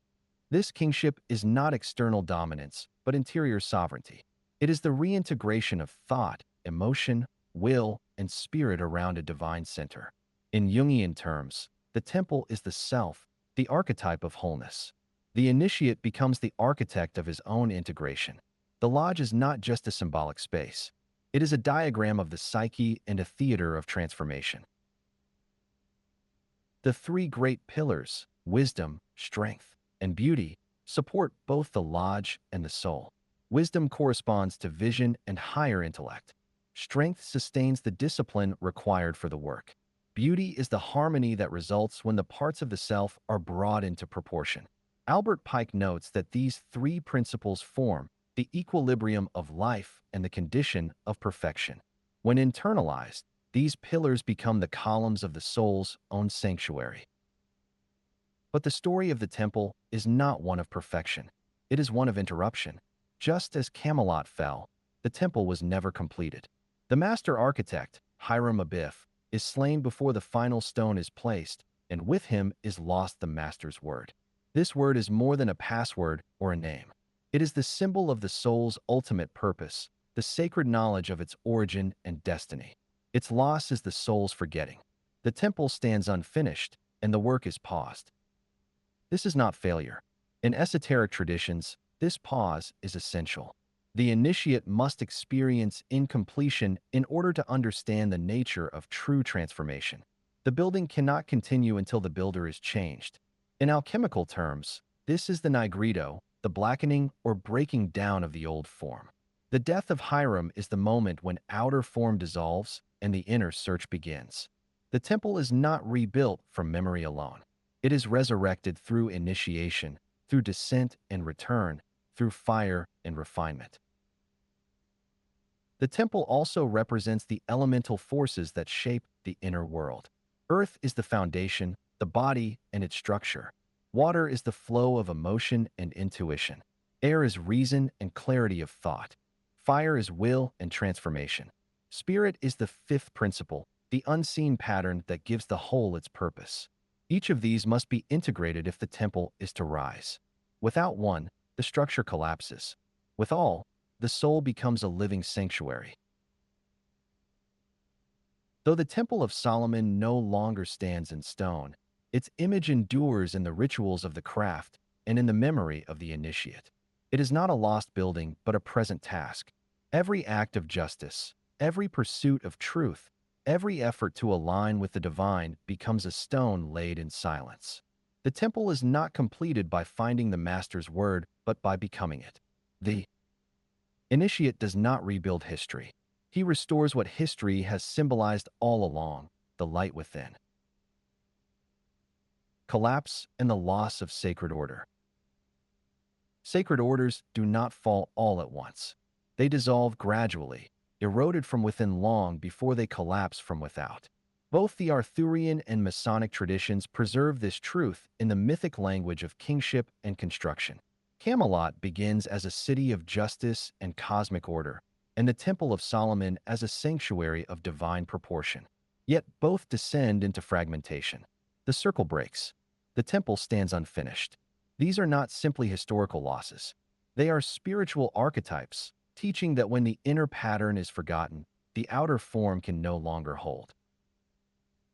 This kingship is not external dominance, but interior sovereignty. It is the reintegration of thought, emotion, will, and spirit around a divine center. In Jungian terms, the temple is the self, the archetype of wholeness. The initiate becomes the architect of his own integration. The lodge is not just a symbolic space. It is a diagram of the psyche and a theater of transformation. The three great pillars, wisdom, strength, and beauty, support both the lodge and the soul. Wisdom corresponds to vision and higher intellect. Strength sustains the discipline required for the work. Beauty is the harmony that results when the parts of the self are brought into proportion. Albert Pike notes that these three principles form the equilibrium of life and the condition of perfection. When internalized, these pillars become the columns of the soul's own sanctuary. But the story of the temple is not one of perfection. It is one of interruption. Just as Camelot fell, the temple was never completed. The master architect, Hiram Abiff, is slain before the final stone is placed, and with him is lost the master's word. This word is more than a password or a name. It is the symbol of the soul's ultimate purpose, the sacred knowledge of its origin and destiny. Its loss is the soul's forgetting. The temple stands unfinished, and the work is paused. This is not failure. In esoteric traditions, this pause is essential. The initiate must experience incompletion in order to understand the nature of true transformation. The building cannot continue until the builder is changed. In alchemical terms, this is the nigredo, the blackening or breaking down of the old form. The death of Hiram is the moment when outer form dissolves and the inner search begins. The temple is not rebuilt from memory alone. It is resurrected through initiation, through descent and return, through fire and refinement. The temple also represents the elemental forces that shape the inner world. Earth is the foundation, the body and its structure. Water is the flow of emotion and intuition. Air is reason and clarity of thought. Fire is will and transformation. Spirit is the fifth principle, the unseen pattern that gives the whole its purpose. Each of these must be integrated if the temple is to rise. Without one, the structure collapses. Withal, the soul becomes a living sanctuary. Though the Temple of Solomon no longer stands in stone, its image endures in the rituals of the craft and in the memory of the initiate. It is not a lost building, but a present task. Every act of justice, every pursuit of truth, every effort to align with the divine becomes a stone laid in silence. The temple is not completed by finding the master's word, but by becoming it. The initiate does not rebuild history. He restores what history has symbolized all along, the light within. Collapse and the loss of sacred order. Sacred orders do not fall all at once. They dissolve gradually, eroded from within long before they collapse from without. Both the Arthurian and Masonic traditions preserve this truth in the mythic language of kingship and construction. Camelot begins as a city of justice and cosmic order, and the Temple of Solomon as a sanctuary of divine proportion. Yet both descend into fragmentation. The circle breaks. The temple stands unfinished. These are not simply historical losses. They are spiritual archetypes, teaching that when the inner pattern is forgotten, the outer form can no longer hold.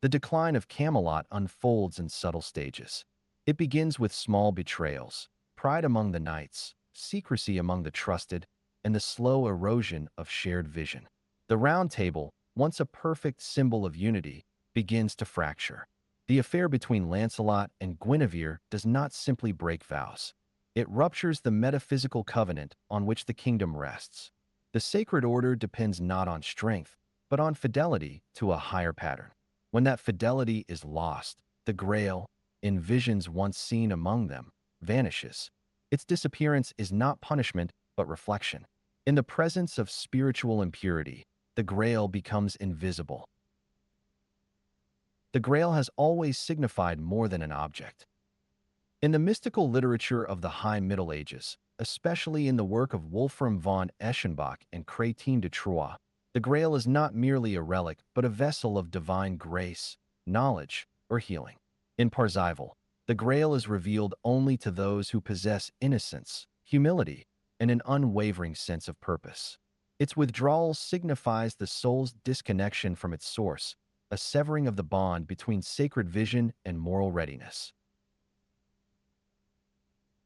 The decline of Camelot unfolds in subtle stages. It begins with small betrayals, pride among the knights, secrecy among the trusted, and the slow erosion of shared vision. The Round Table, once a perfect symbol of unity, begins to fracture. The affair between Lancelot and Guinevere does not simply break vows. It ruptures the metaphysical covenant on which the kingdom rests. The sacred order depends not on strength, but on fidelity to a higher pattern. When that fidelity is lost, the Grail, in visions once seen among them, vanishes. Its disappearance is not punishment, but reflection. In the presence of spiritual impurity, the Grail becomes invisible. The Grail has always signified more than an object. In the mystical literature of the High Middle Ages, especially in the work of Wolfram von Eschenbach and Chrétien de Troyes, the Grail is not merely a relic, but a vessel of divine grace, knowledge, or healing. In Parzival, the Grail is revealed only to those who possess innocence, humility, and an unwavering sense of purpose. Its withdrawal signifies the soul's disconnection from its source, a severing of the bond between sacred vision and moral readiness.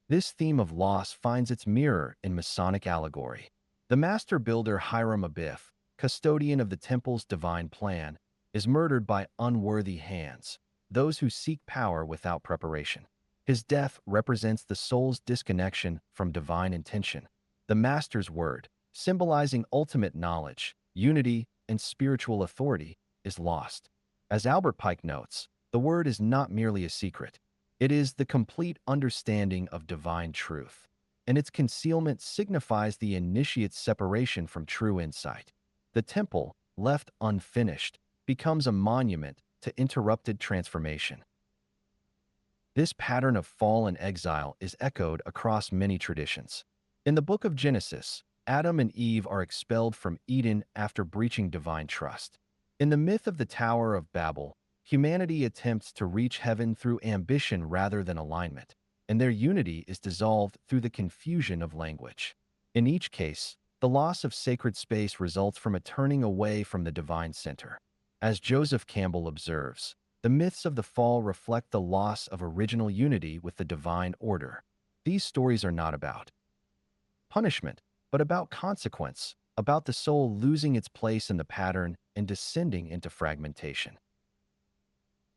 This theme of loss finds its mirror in Masonic allegory. The master builder Hiram Abiff, custodian of the temple's divine plan, is murdered by unworthy hands, those who seek power without preparation. His death represents the soul's disconnection from divine intention. The master's word, symbolizing ultimate knowledge, unity, and spiritual authority, is lost. As Albert Pike notes, the word is not merely a secret. It is the complete understanding of divine truth, and its concealment signifies the initiate's separation from true insight. The temple, left unfinished, becomes a monument to interrupted transformation. This pattern of fall and exile is echoed across many traditions. In the book of Genesis, Adam and Eve are expelled from Eden after breaching divine trust. In the myth of the Tower of Babel, humanity attempts to reach heaven through ambition rather than alignment, and their unity is dissolved through the confusion of language. In each case, the loss of sacred space results from a turning away from the divine center. As Joseph Campbell observes, the myths of the fall reflect the loss of original unity with the divine order. These stories are not about punishment, but about consequence, about the soul losing its place in the pattern and descending into fragmentation.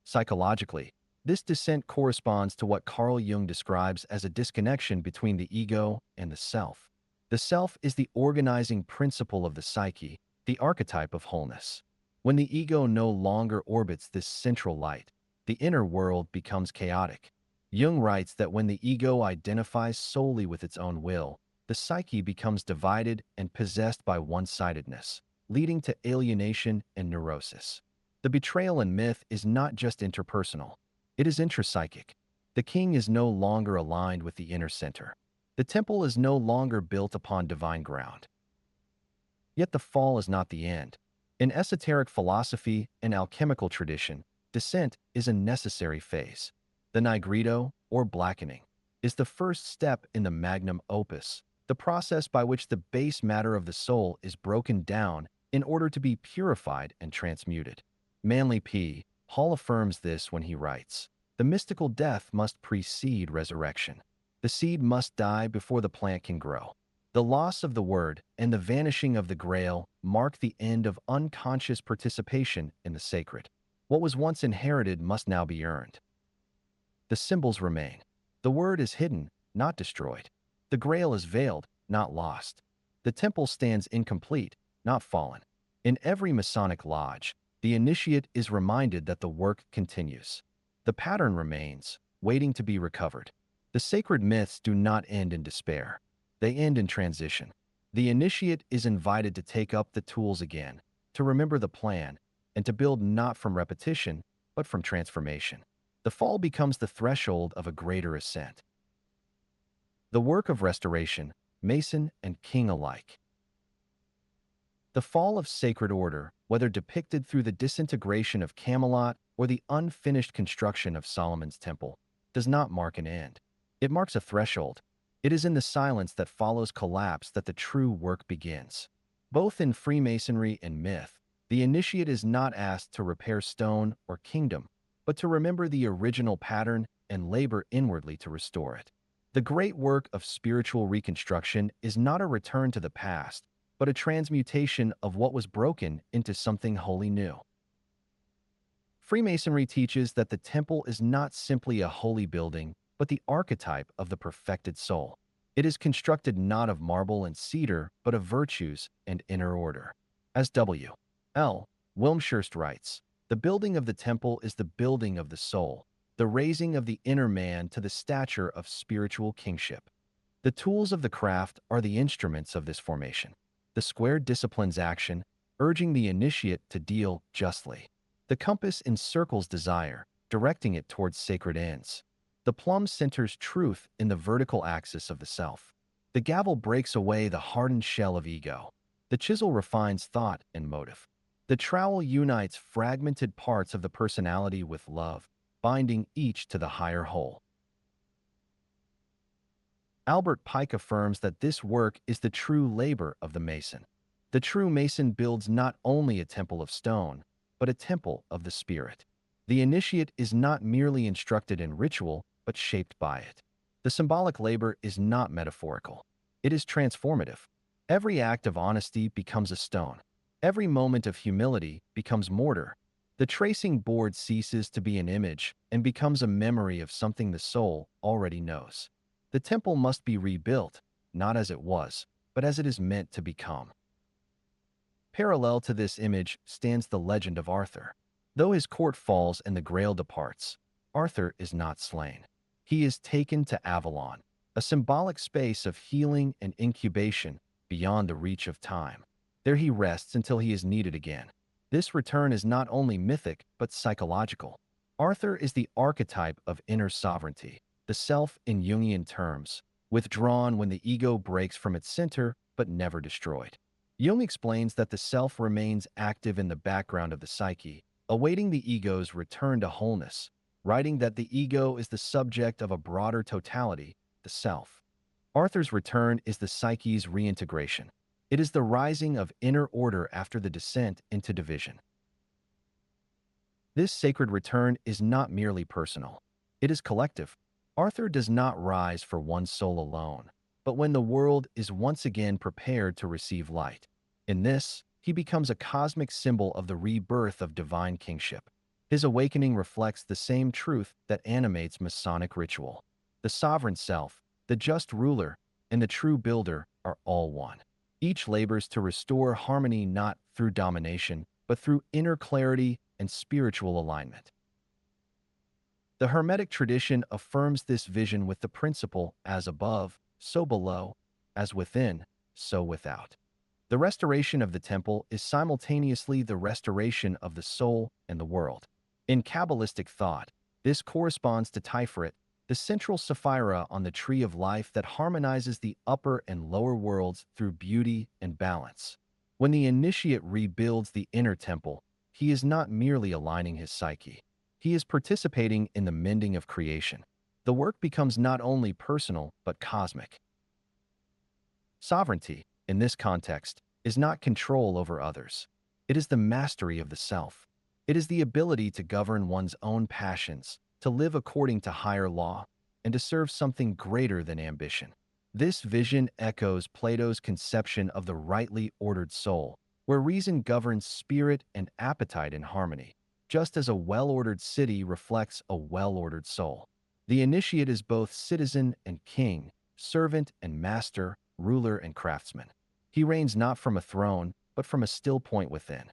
Psychologically, this descent corresponds to what Carl Jung describes as a disconnection between the ego and the self. The self is the organizing principle of the psyche, the archetype of wholeness. When the ego no longer orbits this central light, the inner world becomes chaotic. Jung writes that when the ego identifies solely with its own will, the psyche becomes divided and possessed by one-sidedness, leading to alienation and neurosis. The betrayal in myth is not just interpersonal, it is intrapsychic. The king is no longer aligned with the inner center. The temple is no longer built upon divine ground. Yet the fall is not the end. In esoteric philosophy and alchemical tradition, descent is a necessary phase. The nigredo, or blackening, is the first step in the magnum opus, the process by which the base matter of the soul is broken down in order to be purified and transmuted. Manly P. Hall affirms this when he writes, "The mystical death must precede resurrection. The seed must die before the plant can grow. The loss of the word and the vanishing of the Grail mark the end of unconscious participation in the sacred. What was once inherited must now be earned. The symbols remain. The word is hidden, not destroyed. The Grail is veiled, not lost. The temple stands incomplete, not fallen. In every Masonic lodge, the initiate is reminded that the work continues. The pattern remains, waiting to be recovered. The sacred myths do not end in despair. They end in transition. The initiate is invited to take up the tools again, to remember the plan, and to build not from repetition, but from transformation. The fall becomes the threshold of a greater ascent. The work of restoration, Mason and King alike. The fall of sacred order, whether depicted through the disintegration of Camelot or the unfinished construction of Solomon's temple, does not mark an end. It marks a threshold. It is in the silence that follows collapse that the true work begins. Both in Freemasonry and myth, the initiate is not asked to repair stone or kingdom, but to remember the original pattern and labor inwardly to restore it. The great work of spiritual reconstruction is not a return to the past, but a transmutation of what was broken into something wholly new. Freemasonry teaches that the temple is not simply a holy building, but the archetype of the perfected soul. It is constructed not of marble and cedar, but of virtues and inner order. As W. L. Wilmshurst writes, "The building of the temple is the building of the soul, the raising of the inner man to the stature of spiritual kingship. The tools of the craft are the instruments of this formation. The square disciplines action, urging the initiate to deal justly. The compass encircles desire, directing it towards sacred ends. The plumb centers truth in the vertical axis of the self. The gavel breaks away the hardened shell of ego. The chisel refines thought and motive. The trowel unites fragmented parts of the personality with love, binding each to the higher whole." Albert Pike affirms that this work is the true labor of the Mason. The true Mason builds not only a temple of stone, but a temple of the spirit. The initiate is not merely instructed in ritual, but shaped by it. The symbolic labor is not metaphorical. It is transformative. Every act of honesty becomes a stone. Every moment of humility becomes mortar. The tracing board ceases to be an image and becomes a memory of something the soul already knows. The temple must be rebuilt, not as it was, but as it is meant to become. Parallel to this image stands the legend of Arthur. Though his court falls and the Grail departs, Arthur is not slain. He is taken to Avalon, a symbolic space of healing and incubation beyond the reach of time. There he rests until he is needed again. This return is not only mythic, but psychological. Arthur is the archetype of inner sovereignty, the self in Jungian terms, withdrawn when the ego breaks from its center, but never destroyed. Jung explains that the self remains active in the background of the psyche, awaiting the ego's return to wholeness, writing that the ego is the subject of a broader totality, the self. Arthur's return is the psyche's reintegration. It is the rising of inner order after the descent into division. This sacred return is not merely personal. It is collective. Arthur does not rise for one soul alone, but when the world is once again prepared to receive light. In this, he becomes a cosmic symbol of the rebirth of divine kingship. His awakening reflects the same truth that animates Masonic ritual. The sovereign self, the just ruler, and the true builder are all one. Each labors to restore harmony not through domination, but through inner clarity and spiritual alignment. The Hermetic tradition affirms this vision with the principle, as above, so below, as within, so without. The restoration of the temple is simultaneously the restoration of the soul and the world. In Kabbalistic thought, this corresponds to Tiferet, the central sapphira on the tree of life that harmonizes the upper and lower worlds through beauty and balance. When the initiate rebuilds the inner temple, he is not merely aligning his psyche. He is participating in the mending of creation. The work becomes not only personal, but cosmic. Sovereignty, in this context, is not control over others. It is the mastery of the self. It is the ability to govern one's own passions, to live according to higher law, and to serve something greater than ambition. This vision echoes Plato's conception of the rightly ordered soul, where reason governs spirit and appetite in harmony, just as a well-ordered city reflects a well-ordered soul. The initiate is both citizen and king, servant and master, ruler and craftsman. He reigns not from a throne, but from a still point within.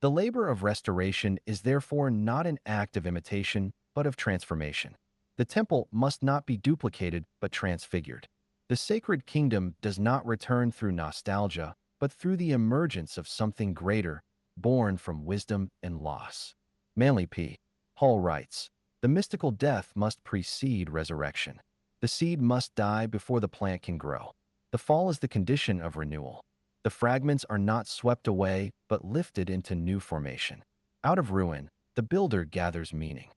The labor of restoration is therefore not an act of imitation, but of transformation. The temple must not be duplicated, but transfigured. The sacred kingdom does not return through nostalgia, but through the emergence of something greater, born from wisdom and loss. Manly P. Hall writes, "The mystical death must precede resurrection. The seed must die before the plant can grow. The fall is the condition of renewal. The fragments are not swept away, but lifted into new formation. Out of ruin, the builder gathers meaning."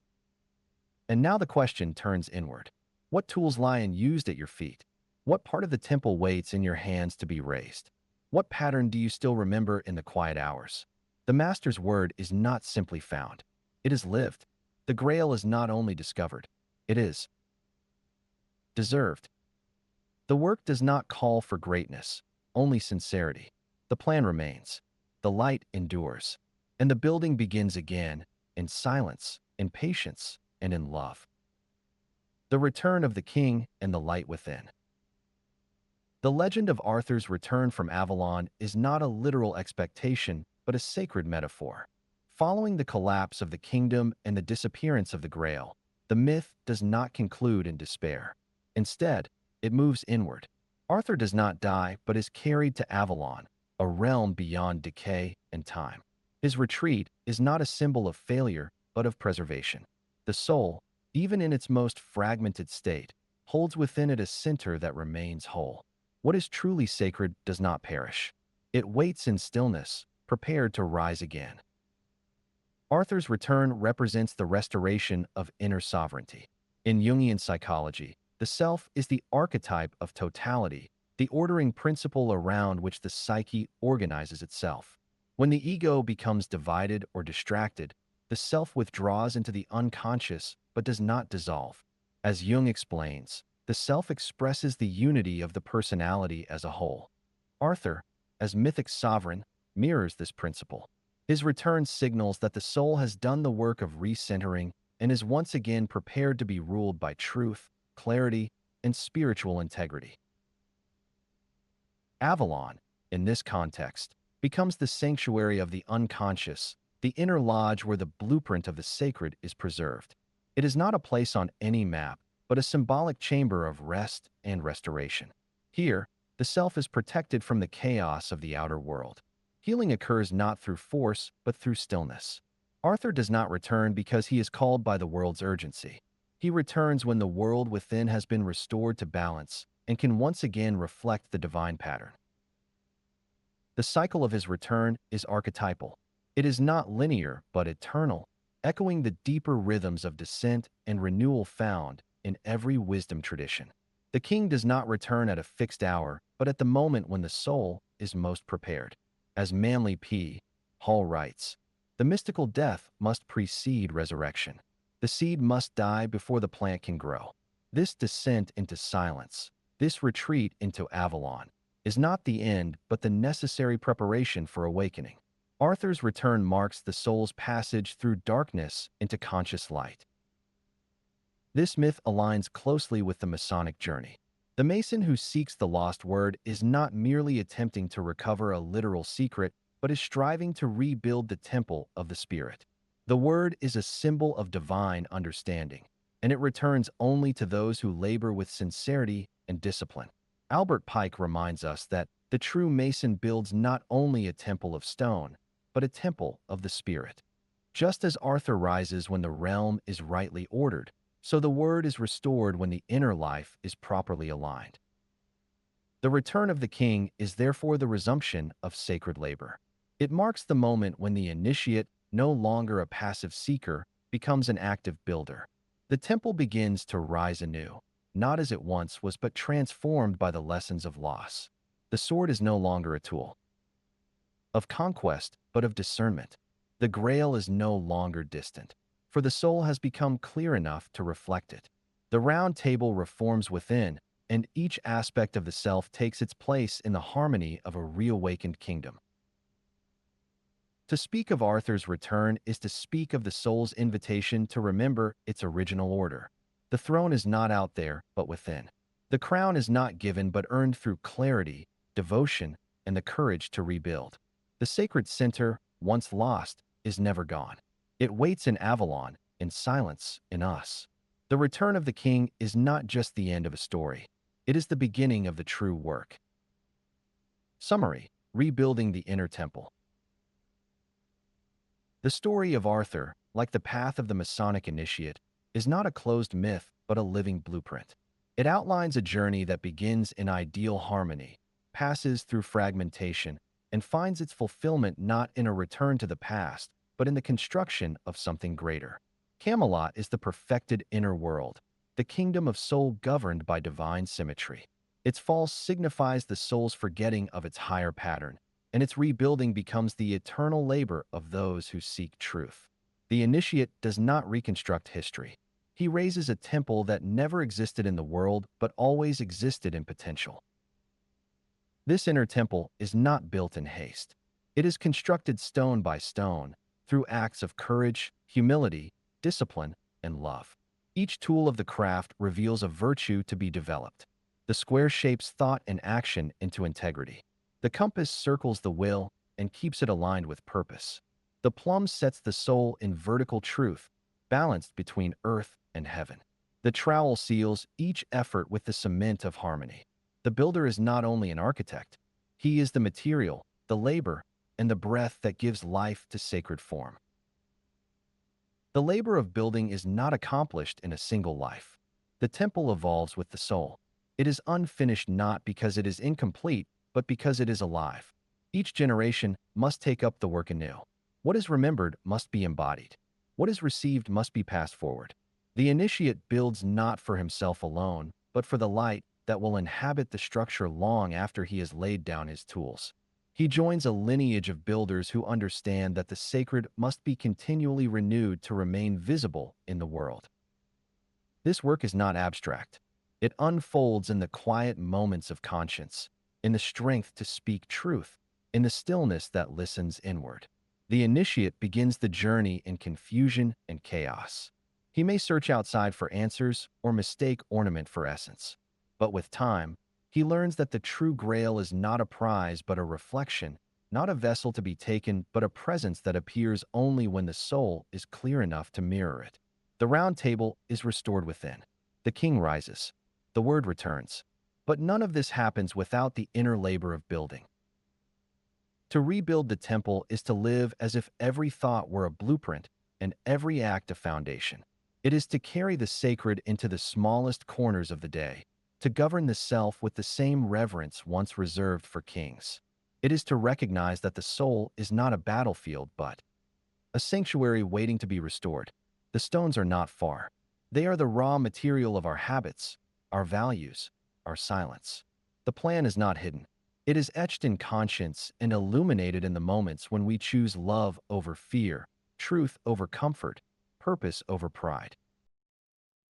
And now the question turns inward. What tools lie unused at your feet? What part of the temple waits in your hands to be raised? What pattern do you still remember in the quiet hours? The Master's word is not simply found. It is lived. The Grail is not only discovered. It is deserved. The work does not call for greatness, only sincerity. The plan remains. The light endures. And the building begins again, in silence, in patience, and in love. The return of the king and the light within. The legend of Arthur's return from Avalon is not a literal expectation, but a sacred metaphor. Following the collapse of the kingdom and the disappearance of the Grail, the myth does not conclude in despair. Instead, it moves inward. Arthur does not die, but is carried to Avalon, a realm beyond decay and time. His retreat is not a symbol of failure, but of preservation. The soul, even in its most fragmented state, holds within it a center that remains whole. What is truly sacred does not perish. It waits in stillness, prepared to rise again. Arthur's return represents the restoration of inner sovereignty. In Jungian psychology, the self is the archetype of totality, the ordering principle around which the psyche organizes itself. When the ego becomes divided or distracted, the self withdraws into the unconscious but does not dissolve. As Jung explains, the self expresses the unity of the personality as a whole. Arthur, as mythic sovereign, mirrors this principle. His return signals that the soul has done the work of recentering and is once again prepared to be ruled by truth, clarity, and spiritual integrity. Avalon, in this context, becomes the sanctuary of the unconscious, the inner lodge where the blueprint of the sacred is preserved. It is not a place on any map, but a symbolic chamber of rest and restoration. Here, the self is protected from the chaos of the outer world. Healing occurs not through force, but through stillness. Arthur does not return because he is called by the world's urgency. He returns when the world within has been restored to balance and can once again reflect the divine pattern. The cycle of his return is archetypal. It is not linear, but eternal, echoing the deeper rhythms of descent and renewal found in every wisdom tradition. The king does not return at a fixed hour, but at the moment when the soul is most prepared. As Manly P. Hall writes, "The mystical death must precede resurrection. The seed must die before the plant can grow." This descent into silence, this retreat into Avalon, is not the end, but the necessary preparation for awakening. Arthur's return marks the soul's passage through darkness into conscious light. This myth aligns closely with the Masonic journey. The Mason who seeks the lost word is not merely attempting to recover a literal secret, but is striving to rebuild the temple of the spirit. The word is a symbol of divine understanding, and it returns only to those who labor with sincerity and discipline. Albert Pike reminds us that the true Mason builds not only a temple of stone, but a temple of the spirit. Just as Arthur rises when the realm is rightly ordered, so the word is restored when the inner life is properly aligned. The return of the king is therefore the resumption of sacred labor. It marks the moment when the initiate, no longer a passive seeker, becomes an active builder. The temple begins to rise anew, not as it once was but transformed by the lessons of loss. The sword is no longer a tool of conquest, but of discernment. The Grail is no longer distant, for the soul has become clear enough to reflect it. The round table reforms within, and each aspect of the self takes its place in the harmony of a reawakened kingdom. To speak of Arthur's return is to speak of the soul's invitation to remember its original order. The throne is not out there, but within. The crown is not given but earned through clarity, devotion, and the courage to rebuild. The sacred center, once lost, is never gone. It waits in Avalon, in silence, in us. The return of the king is not just the end of a story. It is the beginning of the true work. Summary: rebuilding the inner temple. The story of Arthur, like the path of the Masonic initiate, is not a closed myth but a living blueprint. It outlines a journey that begins in ideal harmony, passes through fragmentation, and finds its fulfillment not in a return to the past, but in the construction of something greater. Camelot is the perfected inner world, the kingdom of soul governed by divine symmetry. Its fall signifies the soul's forgetting of its higher pattern, and its rebuilding becomes the eternal labor of those who seek truth. The initiate does not reconstruct history. He raises a temple that never existed in the world but always existed in potential. This inner temple is not built in haste. It is constructed stone by stone, through acts of courage, humility, discipline, and love. Each tool of the craft reveals a virtue to be developed. The square shapes thought and action into integrity. The compass circles the will and keeps it aligned with purpose. The plumb sets the soul in vertical truth, balanced between earth and heaven. The trowel seals each effort with the cement of harmony. The builder is not only an architect, he is the material, the labor, and the breath that gives life to sacred form. The labor of building is not accomplished in a single life. The temple evolves with the soul. It is unfinished not because it is incomplete, but because it is alive. Each generation must take up the work anew. What is remembered must be embodied. What is received must be passed forward. The initiate builds not for himself alone, but for the light that will inhabit the structure long after he has laid down his tools. He joins a lineage of builders who understand that the sacred must be continually renewed to remain visible in the world. This work is not abstract. It unfolds in the quiet moments of conscience, in the strength to speak truth, in the stillness that listens inward. The initiate begins the journey in confusion and chaos. He may search outside for answers or mistake ornament for essence. But with time, he learns that the true Grail is not a prize but a reflection, not a vessel to be taken but a presence that appears only when the soul is clear enough to mirror it. The round table is restored within. The king rises. The word returns. But none of this happens without the inner labor of building. To rebuild the temple is to live as if every thought were a blueprint and every act a foundation. It is to carry the sacred into the smallest corners of the day, to govern the self with the same reverence once reserved for kings. It is to recognize that the soul is not a battlefield but a sanctuary waiting to be restored. The stones are not far. They are the raw material of our habits, our values, our silence. The plan is not hidden. It is etched in conscience and illuminated in the moments when we choose love over fear, truth over comfort, purpose over pride.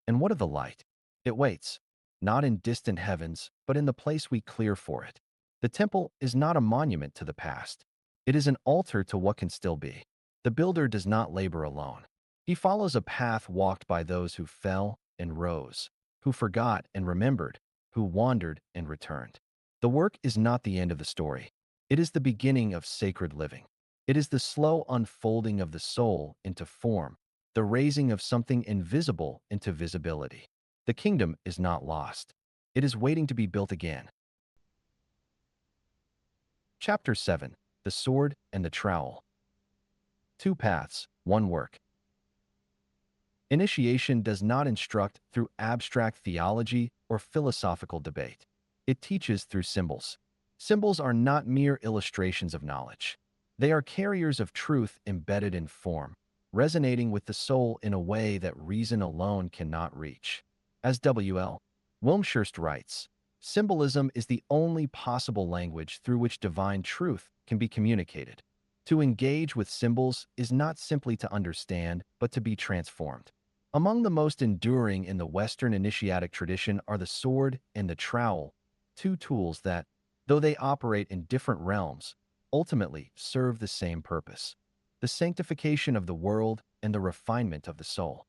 And what of the light? It waits, not in distant heavens, but in the place we clear for it. The temple is not a monument to the past. It is an altar to what can still be. The builder does not labor alone. He follows a path walked by those who fell and rose, who forgot and remembered, who wandered and returned. The work is not the end of the story. It is the beginning of sacred living. It is the slow unfolding of the soul into form, the raising of something invisible into visibility. The kingdom is not lost. It is waiting to be built again. Chapter 7: The Sword and the Trowel. Two paths, one work. Initiation does not instruct through abstract theology or philosophical debate. It teaches through symbols. Symbols are not mere illustrations of knowledge. They are carriers of truth embedded in form, resonating with the soul in a way that reason alone cannot reach. As W.L. Wilmshurst writes, "Symbolism is the only possible language through which divine truth can be communicated. To engage with symbols is not simply to understand, but to be transformed." Among the most enduring in the Western initiatic tradition are the sword and the trowel, two tools that, though they operate in different realms, ultimately serve the same purpose: the sanctification of the world and the refinement of the soul.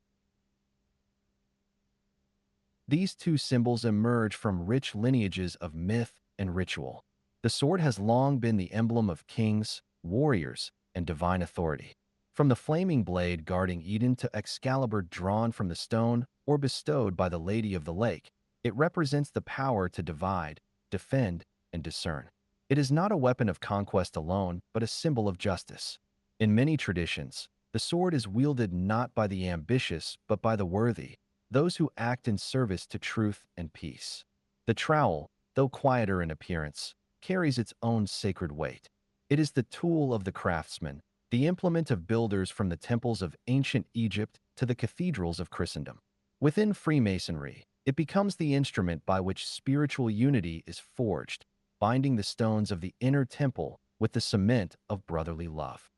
These two symbols emerge from rich lineages of myth and ritual. The sword has long been the emblem of kings, warriors, and divine authority. From the flaming blade guarding Eden to Excalibur drawn from the stone or bestowed by the Lady of the Lake, it represents the power to divide, defend, and discern. It is not a weapon of conquest alone, but a symbol of justice. In many traditions, the sword is wielded not by the ambitious, but by the worthy, those who act in service to truth and peace. The trowel, though quieter in appearance, carries its own sacred weight. It is the tool of the craftsman, the implement of builders from the temples of ancient Egypt to the cathedrals of Christendom. Within Freemasonry, it becomes the instrument by which spiritual unity is forged, binding the stones of the inner temple with the cement of brotherly love.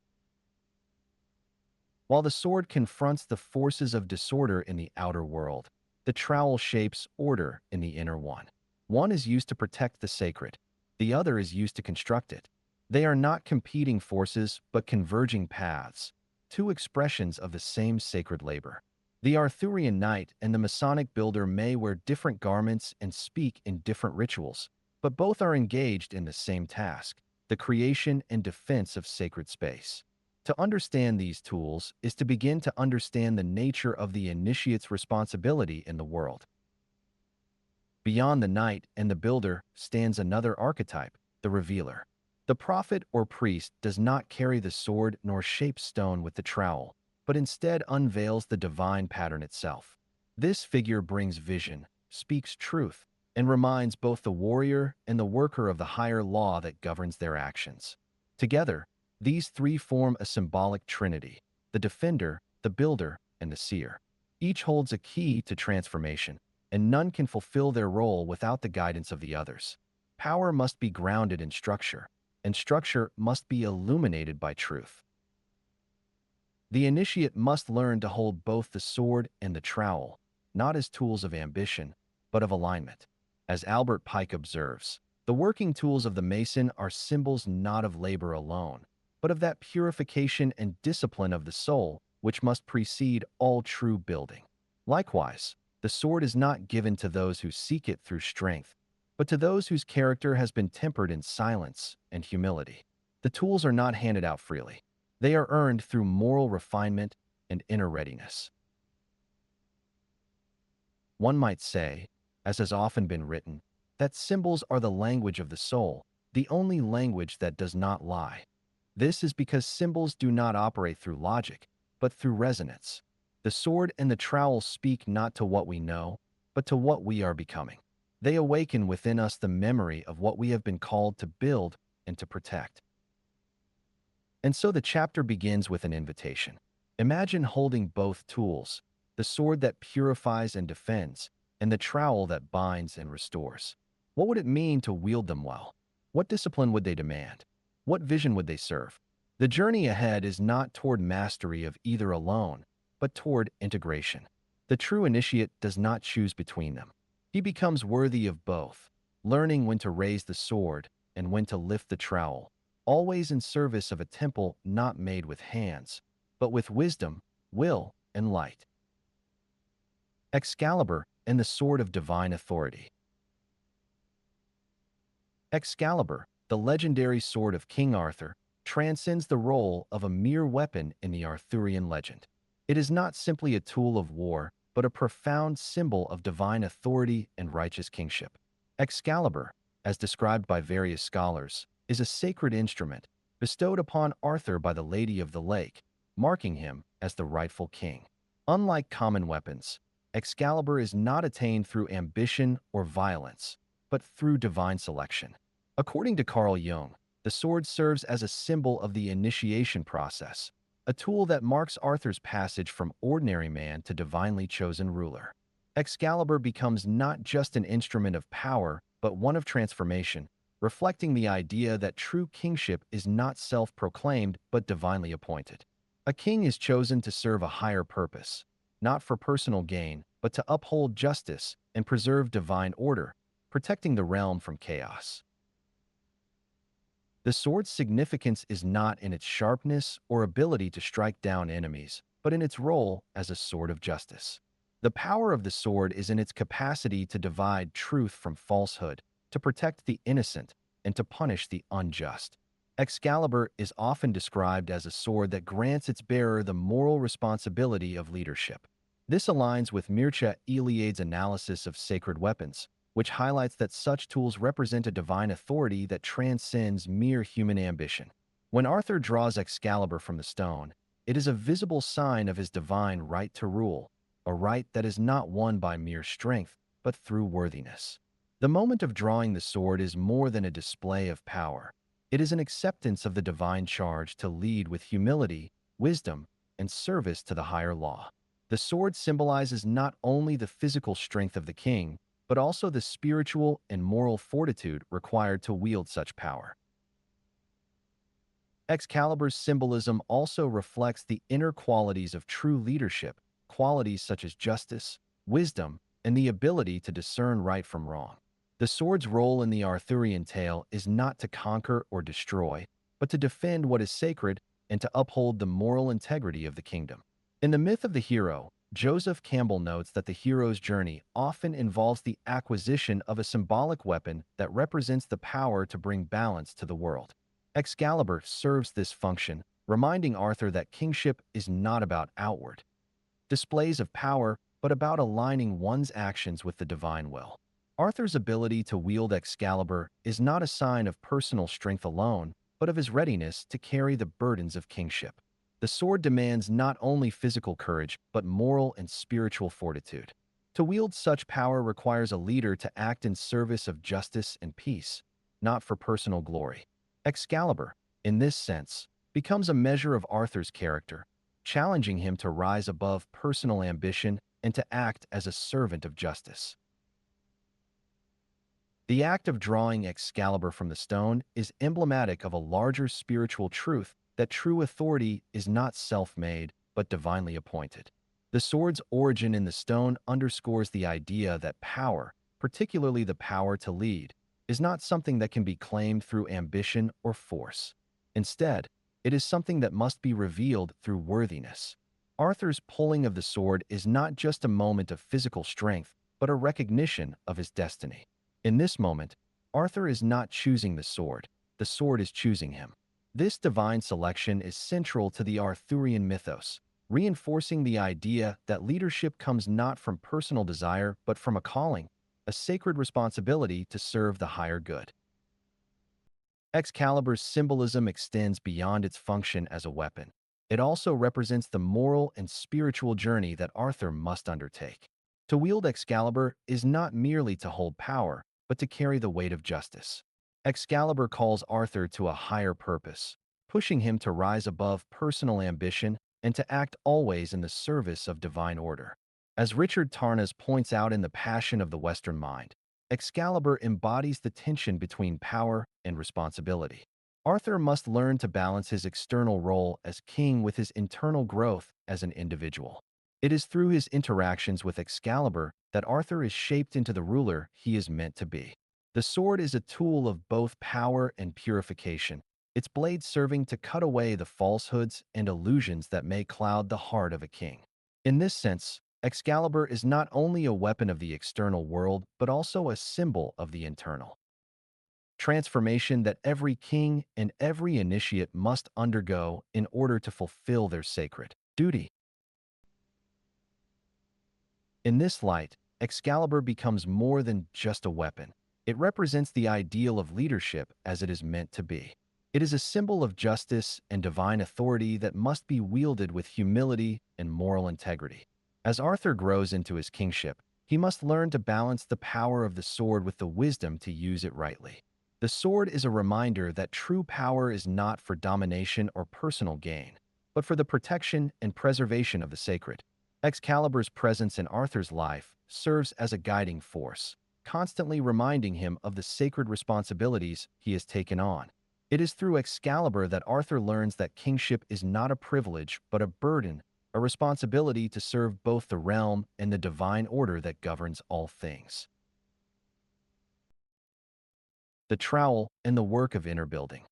While the sword confronts the forces of disorder in the outer world, the trowel shapes order in the inner one. One is used to protect the sacred, the other is used to construct it. They are not competing forces, but converging paths, two expressions of the same sacred labor. The Arthurian knight and the Masonic builder may wear different garments and speak in different rituals, but both are engaged in the same task: the creation and defense of sacred space. To understand these tools is to begin to understand the nature of the initiate's responsibility in the world. Beyond the knight and the builder stands another archetype, the revealer. The prophet or priest does not carry the sword nor shape stone with the trowel, but instead unveils the divine pattern itself. This figure brings vision, speaks truth, and reminds both the warrior and the worker of the higher law that governs their actions. Together, these three form a symbolic trinity: the defender, the builder, and the seer. Each holds a key to transformation, and none can fulfill their role without the guidance of the others. Power must be grounded in structure, and structure must be illuminated by truth. The initiate must learn to hold both the sword and the trowel, not as tools of ambition, but of alignment. As Albert Pike observes, the working tools of the Mason are symbols not of labor alone, but of that purification and discipline of the soul which must precede all true building. Likewise, the sword is not given to those who seek it through strength, but to those whose character has been tempered in silence and humility. The tools are not handed out freely. They are earned through moral refinement and inner readiness. One might say, as has often been written, that symbols are the language of the soul, the only language that does not lie. This is because symbols do not operate through logic, but through resonance. The sword and the trowel speak not to what we know, but to what we are becoming. They awaken within us the memory of what we have been called to build and to protect. And so the chapter begins with an invitation. Imagine holding both tools, the sword that purifies and defends, and the trowel that binds and restores. What would it mean to wield them well? What discipline would they demand? What vision would they serve? The journey ahead is not toward mastery of either alone, but toward integration. The true initiate does not choose between them. He becomes worthy of both, learning when to raise the sword and when to lift the trowel, always in service of a temple not made with hands, but with wisdom, will, and light. Excalibur and the Sword of Divine Authority. Excalibur, the legendary sword of King Arthur, transcends the role of a mere weapon in the Arthurian legend. It is not simply a tool of war, but a profound symbol of divine authority and righteous kingship. Excalibur, as described by various scholars, is a sacred instrument bestowed upon Arthur by the Lady of the Lake, marking him as the rightful king. Unlike common weapons, Excalibur is not attained through ambition or violence, but through divine selection. According to Carl Jung, the sword serves as a symbol of the initiation process, a tool that marks Arthur's passage from ordinary man to divinely chosen ruler. Excalibur becomes not just an instrument of power, but one of transformation, reflecting the idea that true kingship is not self-proclaimed but divinely appointed. A king is chosen to serve a higher purpose, not for personal gain, but to uphold justice and preserve divine order, protecting the realm from chaos. The sword's significance is not in its sharpness or ability to strike down enemies, but in its role as a sword of justice. The power of the sword is in its capacity to divide truth from falsehood, to protect the innocent, and to punish the unjust. Excalibur is often described as a sword that grants its bearer the moral responsibility of leadership. This aligns with Mircea Eliade's analysis of sacred weapons, which highlights that such tools represent a divine authority that transcends mere human ambition. When Arthur draws Excalibur from the stone, it is a visible sign of his divine right to rule, a right that is not won by mere strength, but through worthiness. The moment of drawing the sword is more than a display of power. It is an acceptance of the divine charge to lead with humility, wisdom, and service to the higher law. The sword symbolizes not only the physical strength of the king, but also the spiritual and moral fortitude required to wield such power. Excalibur's symbolism also reflects the inner qualities of true leadership, qualities such as justice, wisdom, and the ability to discern right from wrong. The sword's role in the Arthurian tale is not to conquer or destroy, but to defend what is sacred and to uphold the moral integrity of the kingdom. In the myth of the hero, Joseph Campbell notes that the hero's journey often involves the acquisition of a symbolic weapon that represents the power to bring balance to the world. Excalibur serves this function, reminding Arthur that kingship is not about outward displays of power, but about aligning one's actions with the divine will. Arthur's ability to wield Excalibur is not a sign of personal strength alone, but of his readiness to carry the burdens of kingship. The sword demands not only physical courage, but moral and spiritual fortitude. To wield such power requires a leader to act in service of justice and peace, not for personal glory. Excalibur, in this sense, becomes a measure of Arthur's character, challenging him to rise above personal ambition and to act as a servant of justice. The act of drawing Excalibur from the stone is emblematic of a larger spiritual truth that true authority is not self-made, but divinely appointed. The sword's origin in the stone underscores the idea that power, particularly the power to lead, is not something that can be claimed through ambition or force. Instead, it is something that must be revealed through worthiness. Arthur's pulling of the sword is not just a moment of physical strength, but a recognition of his destiny. In this moment, Arthur is not choosing the sword is choosing him. This divine selection is central to the Arthurian mythos, reinforcing the idea that leadership comes not from personal desire but from a calling, a sacred responsibility to serve the higher good. Excalibur's symbolism extends beyond its function as a weapon. It also represents the moral and spiritual journey that Arthur must undertake. To wield Excalibur is not merely to hold power, but to carry the weight of justice. Excalibur calls Arthur to a higher purpose, pushing him to rise above personal ambition and to act always in the service of divine order. As Richard Tarnas points out in The Passion of the Western Mind, Excalibur embodies the tension between power and responsibility. Arthur must learn to balance his external role as king with his internal growth as an individual. It is through his interactions with Excalibur that Arthur is shaped into the ruler he is meant to be. The sword is a tool of both power and purification, its blade serving to cut away the falsehoods and illusions that may cloud the heart of a king. In this sense, Excalibur is not only a weapon of the external world, but also a symbol of the internal transformation that every king and every initiate must undergo in order to fulfill their sacred duty. In this light, Excalibur becomes more than just a weapon. It represents the ideal of leadership as it is meant to be. It is a symbol of justice and divine authority that must be wielded with humility and moral integrity. As Arthur grows into his kingship, he must learn to balance the power of the sword with the wisdom to use it rightly. The sword is a reminder that true power is not for domination or personal gain, but for the protection and preservation of the sacred. Excalibur's presence in Arthur's life serves as a guiding force, constantly reminding him of the sacred responsibilities he has taken on. It is through Excalibur that Arthur learns that kingship is not a privilege but a burden, a responsibility to serve both the realm and the divine order that governs all things. The trowel and the work of inner building.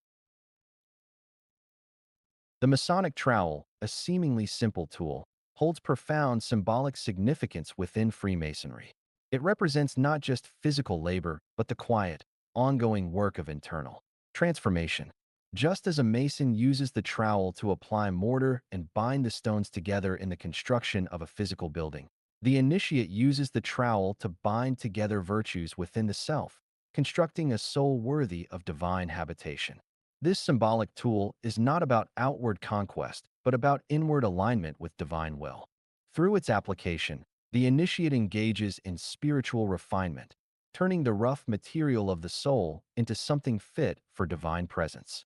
The Masonic trowel, a seemingly simple tool, holds profound symbolic significance within Freemasonry. It represents not just physical labor, but the quiet, ongoing work of internal transformation. Just as a mason uses the trowel to apply mortar and bind the stones together in the construction of a physical building, the initiate uses the trowel to bind together virtues within the self, constructing a soul worthy of divine habitation. This symbolic tool is not about outward conquest, but about inward alignment with divine will. Through its application, the initiate engages in spiritual refinement, turning the rough material of the soul into something fit for divine presence.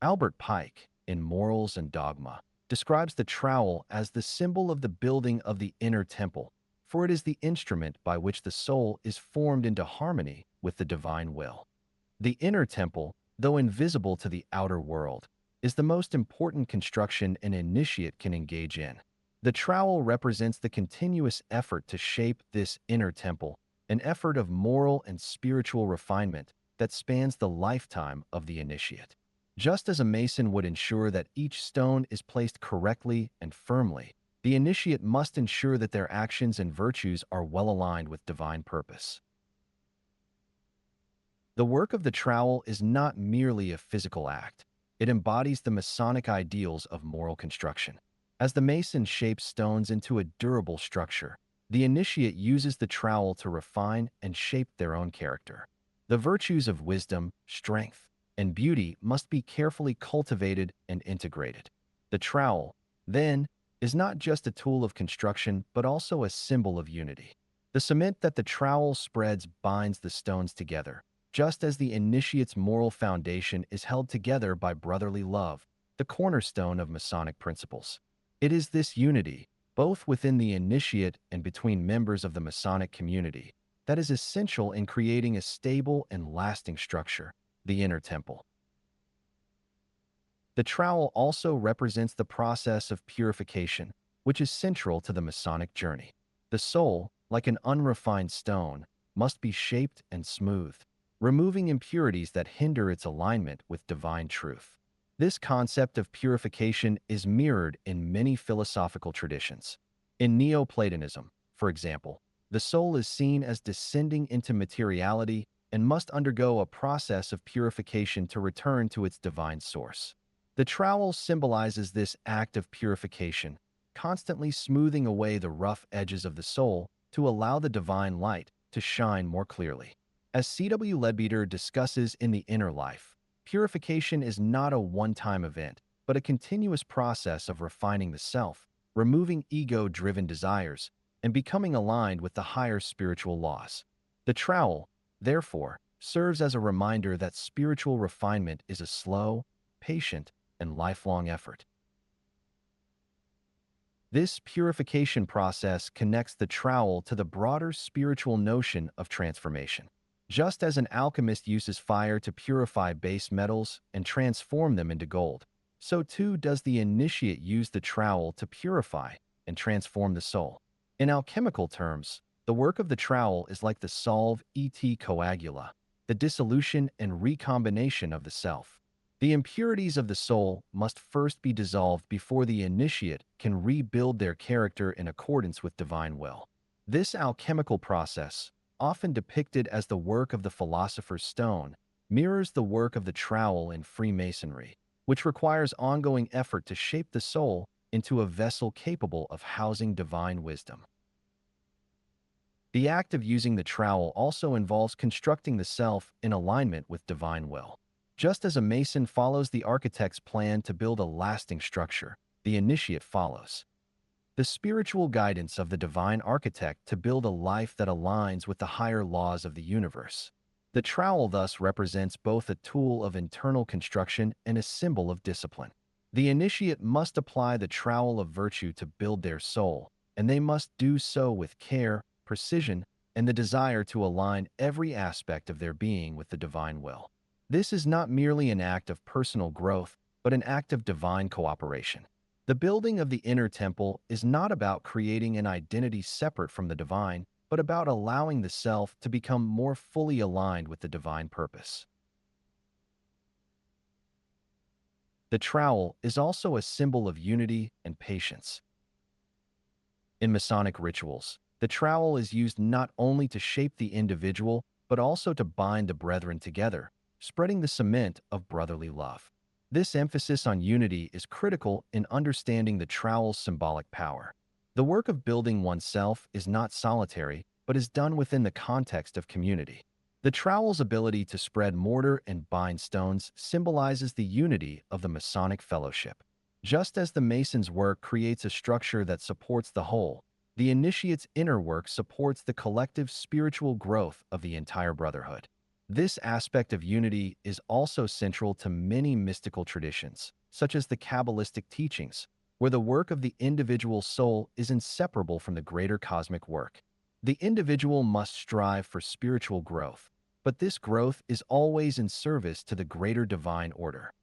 Albert Pike, in Morals and Dogma, describes the trowel as the symbol of the building of the inner temple, for it is the instrument by which the soul is formed into harmony with the divine will. The inner temple, though invisible to the outer world, is the most important construction an initiate can engage in. The trowel represents the continuous effort to shape this inner temple, an effort of moral and spiritual refinement that spans the lifetime of the initiate. Just as a mason would ensure that each stone is placed correctly and firmly, the initiate must ensure that their actions and virtues are well aligned with divine purpose. The work of the trowel is not merely a physical act. It embodies the Masonic ideals of moral construction. As the mason shapes stones into a durable structure, the initiate uses the trowel to refine and shape their own character. The virtues of wisdom, strength, and beauty must be carefully cultivated and integrated. The trowel, then, is not just a tool of construction but also a symbol of unity. The cement that the trowel spreads binds the stones together, just as the initiate's moral foundation is held together by brotherly love, the cornerstone of Masonic principles. It is this unity, both within the initiate and between members of the Masonic community, that is essential in creating a stable and lasting structure, the inner temple. The trowel also represents the process of purification, which is central to the Masonic journey. The soul, like an unrefined stone, must be shaped and smoothed, removing impurities that hinder its alignment with divine truth. This concept of purification is mirrored in many philosophical traditions. In Neoplatonism, for example, the soul is seen as descending into materiality and must undergo a process of purification to return to its divine source. The trowel symbolizes this act of purification, constantly smoothing away the rough edges of the soul to allow the divine light to shine more clearly. As C.W. Leadbeater discusses in The Inner Life, purification is not a one-time event, but a continuous process of refining the self, removing ego-driven desires, and becoming aligned with the higher spiritual laws. The trowel, therefore, serves as a reminder that spiritual refinement is a slow, patient, and lifelong effort. This purification process connects the trowel to the broader spiritual notion of transformation. Just as an alchemist uses fire to purify base metals and transform them into gold, so too does the initiate use the trowel to purify and transform the soul. In alchemical terms, the work of the trowel is like the solve et coagula, the dissolution and recombination of the self. The impurities of the soul must first be dissolved before the initiate can rebuild their character in accordance with divine will. This alchemical process, often depicted as the work of the philosopher's stone, mirrors the work of the trowel in Freemasonry, which requires ongoing effort to shape the soul into a vessel capable of housing divine wisdom. The act of using the trowel also involves constructing the self in alignment with divine will. Just as a mason follows the architect's plan to build a lasting structure, the initiate follows the spiritual guidance of the divine architect to build a life that aligns with the higher laws of the universe. The trowel thus represents both a tool of internal construction and a symbol of discipline. The initiate must apply the trowel of virtue to build their soul, and they must do so with care, precision, and the desire to align every aspect of their being with the divine will. This is not merely an act of personal growth, but an act of divine cooperation. The building of the inner temple is not about creating an identity separate from the divine, but about allowing the self to become more fully aligned with the divine purpose. The trowel is also a symbol of unity and patience. In Masonic rituals, the trowel is used not only to shape the individual, but also to bind the brethren together, spreading the cement of brotherly love. This emphasis on unity is critical in understanding the trowel's symbolic power. The work of building oneself is not solitary, but is done within the context of community. The trowel's ability to spread mortar and bind stones symbolizes the unity of the Masonic fellowship. Just as the Mason's work creates a structure that supports the whole, the initiate's inner work supports the collective spiritual growth of the entire brotherhood. This aspect of unity is also central to many mystical traditions, such as the Kabbalistic teachings, where the work of the individual soul is inseparable from the greater cosmic work. The individual must strive for spiritual growth, but this growth is always in service to the greater divine order.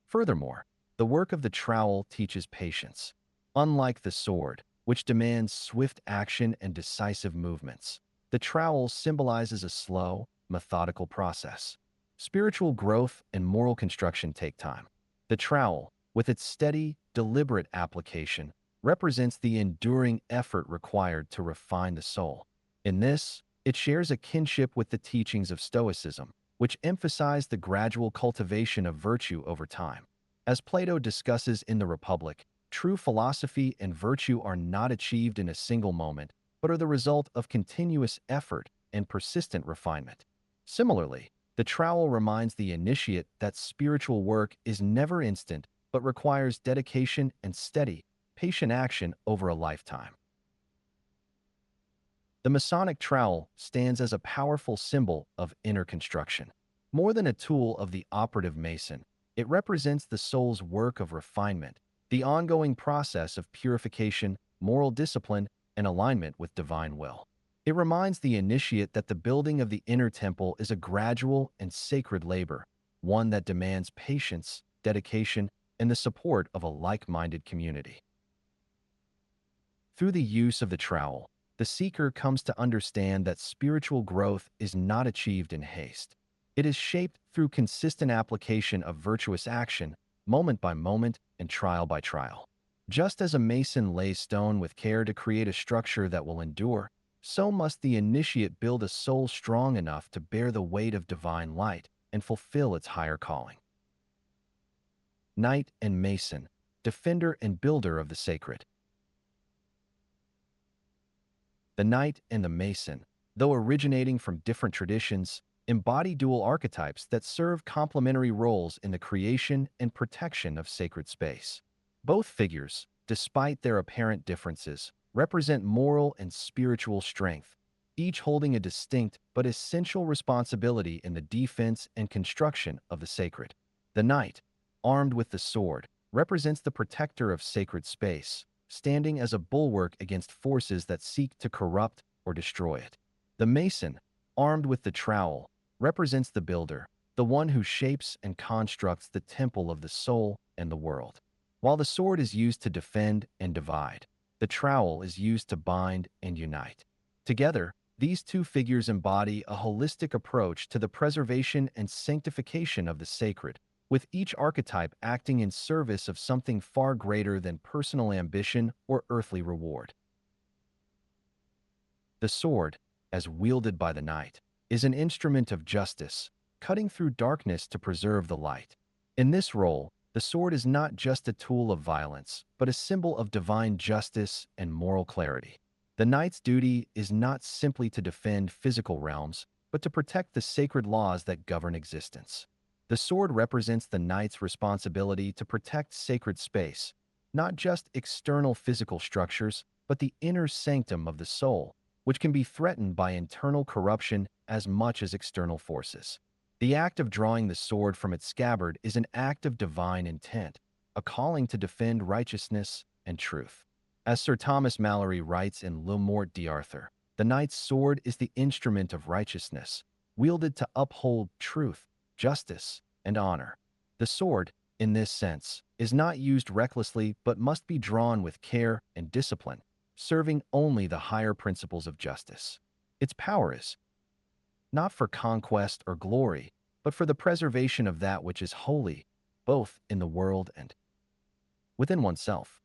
Furthermore, the work of the trowel teaches patience. Unlike the sword, which demands swift action and decisive movements, the trowel symbolizes a slow, methodical process. Spiritual growth and moral construction take time. The trowel, with its steady, deliberate application, represents the enduring effort required to refine the soul. In this, it shares a kinship with the teachings of Stoicism, which emphasize the gradual cultivation of virtue over time. As Plato discusses in the Republic, true philosophy and virtue are not achieved in a single moment, but are the result of continuous effort and persistent refinement. Similarly, the trowel reminds the initiate that spiritual work is never instant, but requires dedication and steady, patient action over a lifetime. The Masonic trowel stands as a powerful symbol of inner construction. More than a tool of the operative Mason, it represents the soul's work of refinement, the ongoing process of purification, moral discipline, and alignment with divine will. It reminds the initiate that the building of the inner temple is a gradual and sacred labor, one that demands patience, dedication, and the support of a like-minded community. Through the use of the trowel, the seeker comes to understand that spiritual growth is not achieved in haste. It is shaped through consistent application of virtuous action, moment by moment and trial by trial. Just as a mason lays stone with care to create a structure that will endure, so must the initiate build a soul strong enough to bear the weight of divine light and fulfill its higher calling. Knight and Mason, defender and builder of the sacred. The Knight and the Mason, though originating from different traditions, embody dual archetypes that serve complementary roles in the creation and protection of sacred space. Both figures, despite their apparent differences, represent moral and spiritual strength, each holding a distinct but essential responsibility in the defense and construction of the sacred. The Knight, armed with the sword, represents the protector of sacred space, standing as a bulwark against forces that seek to corrupt or destroy it. The Mason, armed with the trowel, represents the builder, the one who shapes and constructs the temple of the soul and the world. While the sword is used to defend and divide, the trowel is used to bind and unite. Together, these two figures embody a holistic approach to the preservation and sanctification of the sacred, with each archetype acting in service of something far greater than personal ambition or earthly reward. The sword, as wielded by the knight, is an instrument of justice, cutting through darkness to preserve the light. In this role, the sword is not just a tool of violence, but a symbol of divine justice and moral clarity. The knight's duty is not simply to defend physical realms, but to protect the sacred laws that govern existence. The sword represents the knight's responsibility to protect sacred space, not just external physical structures, but the inner sanctum of the soul, which can be threatened by internal corruption as much as external forces. The act of drawing the sword from its scabbard is an act of divine intent, a calling to defend righteousness and truth. As Sir Thomas Malory writes in Le Morte d'Arthur, the knight's sword is the instrument of righteousness, wielded to uphold truth, justice, and honor. The sword, in this sense, is not used recklessly but must be drawn with care and discipline, serving only the higher principles of justice. Its power is not for conquest or glory, but for the preservation of that which is holy, both in the world and within oneself.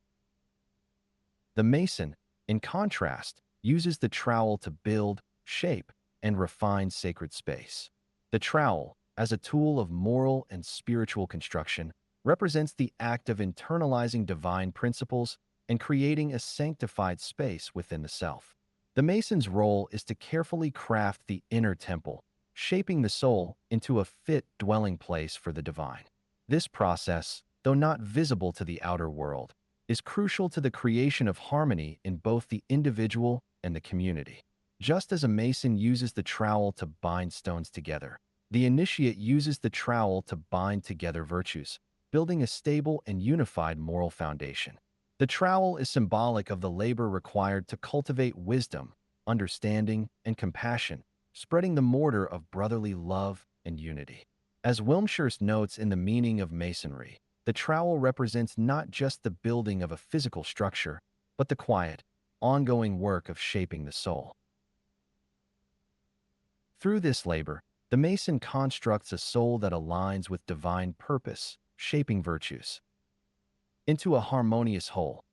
The Mason, in contrast, uses the trowel to build, shape, and refine sacred space. The trowel, as a tool of moral and spiritual construction, represents the act of internalizing divine principles and creating a sanctified space within the self. The Mason's role is to carefully craft the inner temple, shaping the soul into a fit dwelling place for the divine. This process, though not visible to the outer world, is crucial to the creation of harmony in both the individual and the community. Just as a mason uses the trowel to bind stones together, the initiate uses the trowel to bind together virtues, building a stable and unified moral foundation. The trowel is symbolic of the labor required to cultivate wisdom, understanding, and compassion, spreading the mortar of brotherly love and unity. As Wilmshurst notes in The Meaning of Masonry, the trowel represents not just the building of a physical structure, but the quiet, ongoing work of shaping the soul. Through this labor, the Mason constructs a soul that aligns with divine purpose, shaping virtues into a harmonious whole.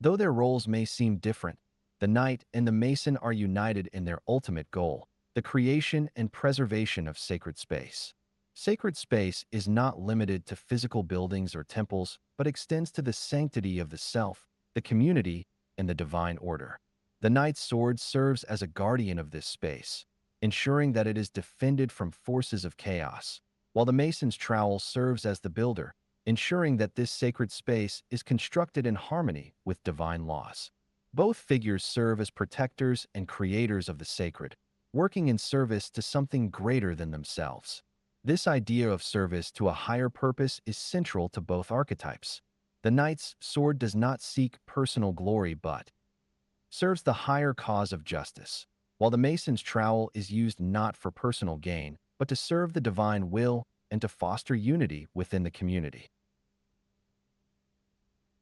Though their roles may seem different, the knight and the Mason are united in their ultimate goal, the creation and preservation of sacred space. Sacred space is not limited to physical buildings or temples, but extends to the sanctity of the self, the community, and the divine order. The knight's sword serves as a guardian of this space, ensuring that it is defended from forces of chaos, while the Mason's trowel serves as the builder, ensuring that this sacred space is constructed in harmony with divine laws. Both figures serve as protectors and creators of the sacred, working in service to something greater than themselves. This idea of service to a higher purpose is central to both archetypes. The knight's sword does not seek personal glory but serves the higher cause of justice, while the Mason's trowel is used not for personal gain, but to serve the divine will and to foster unity within the community.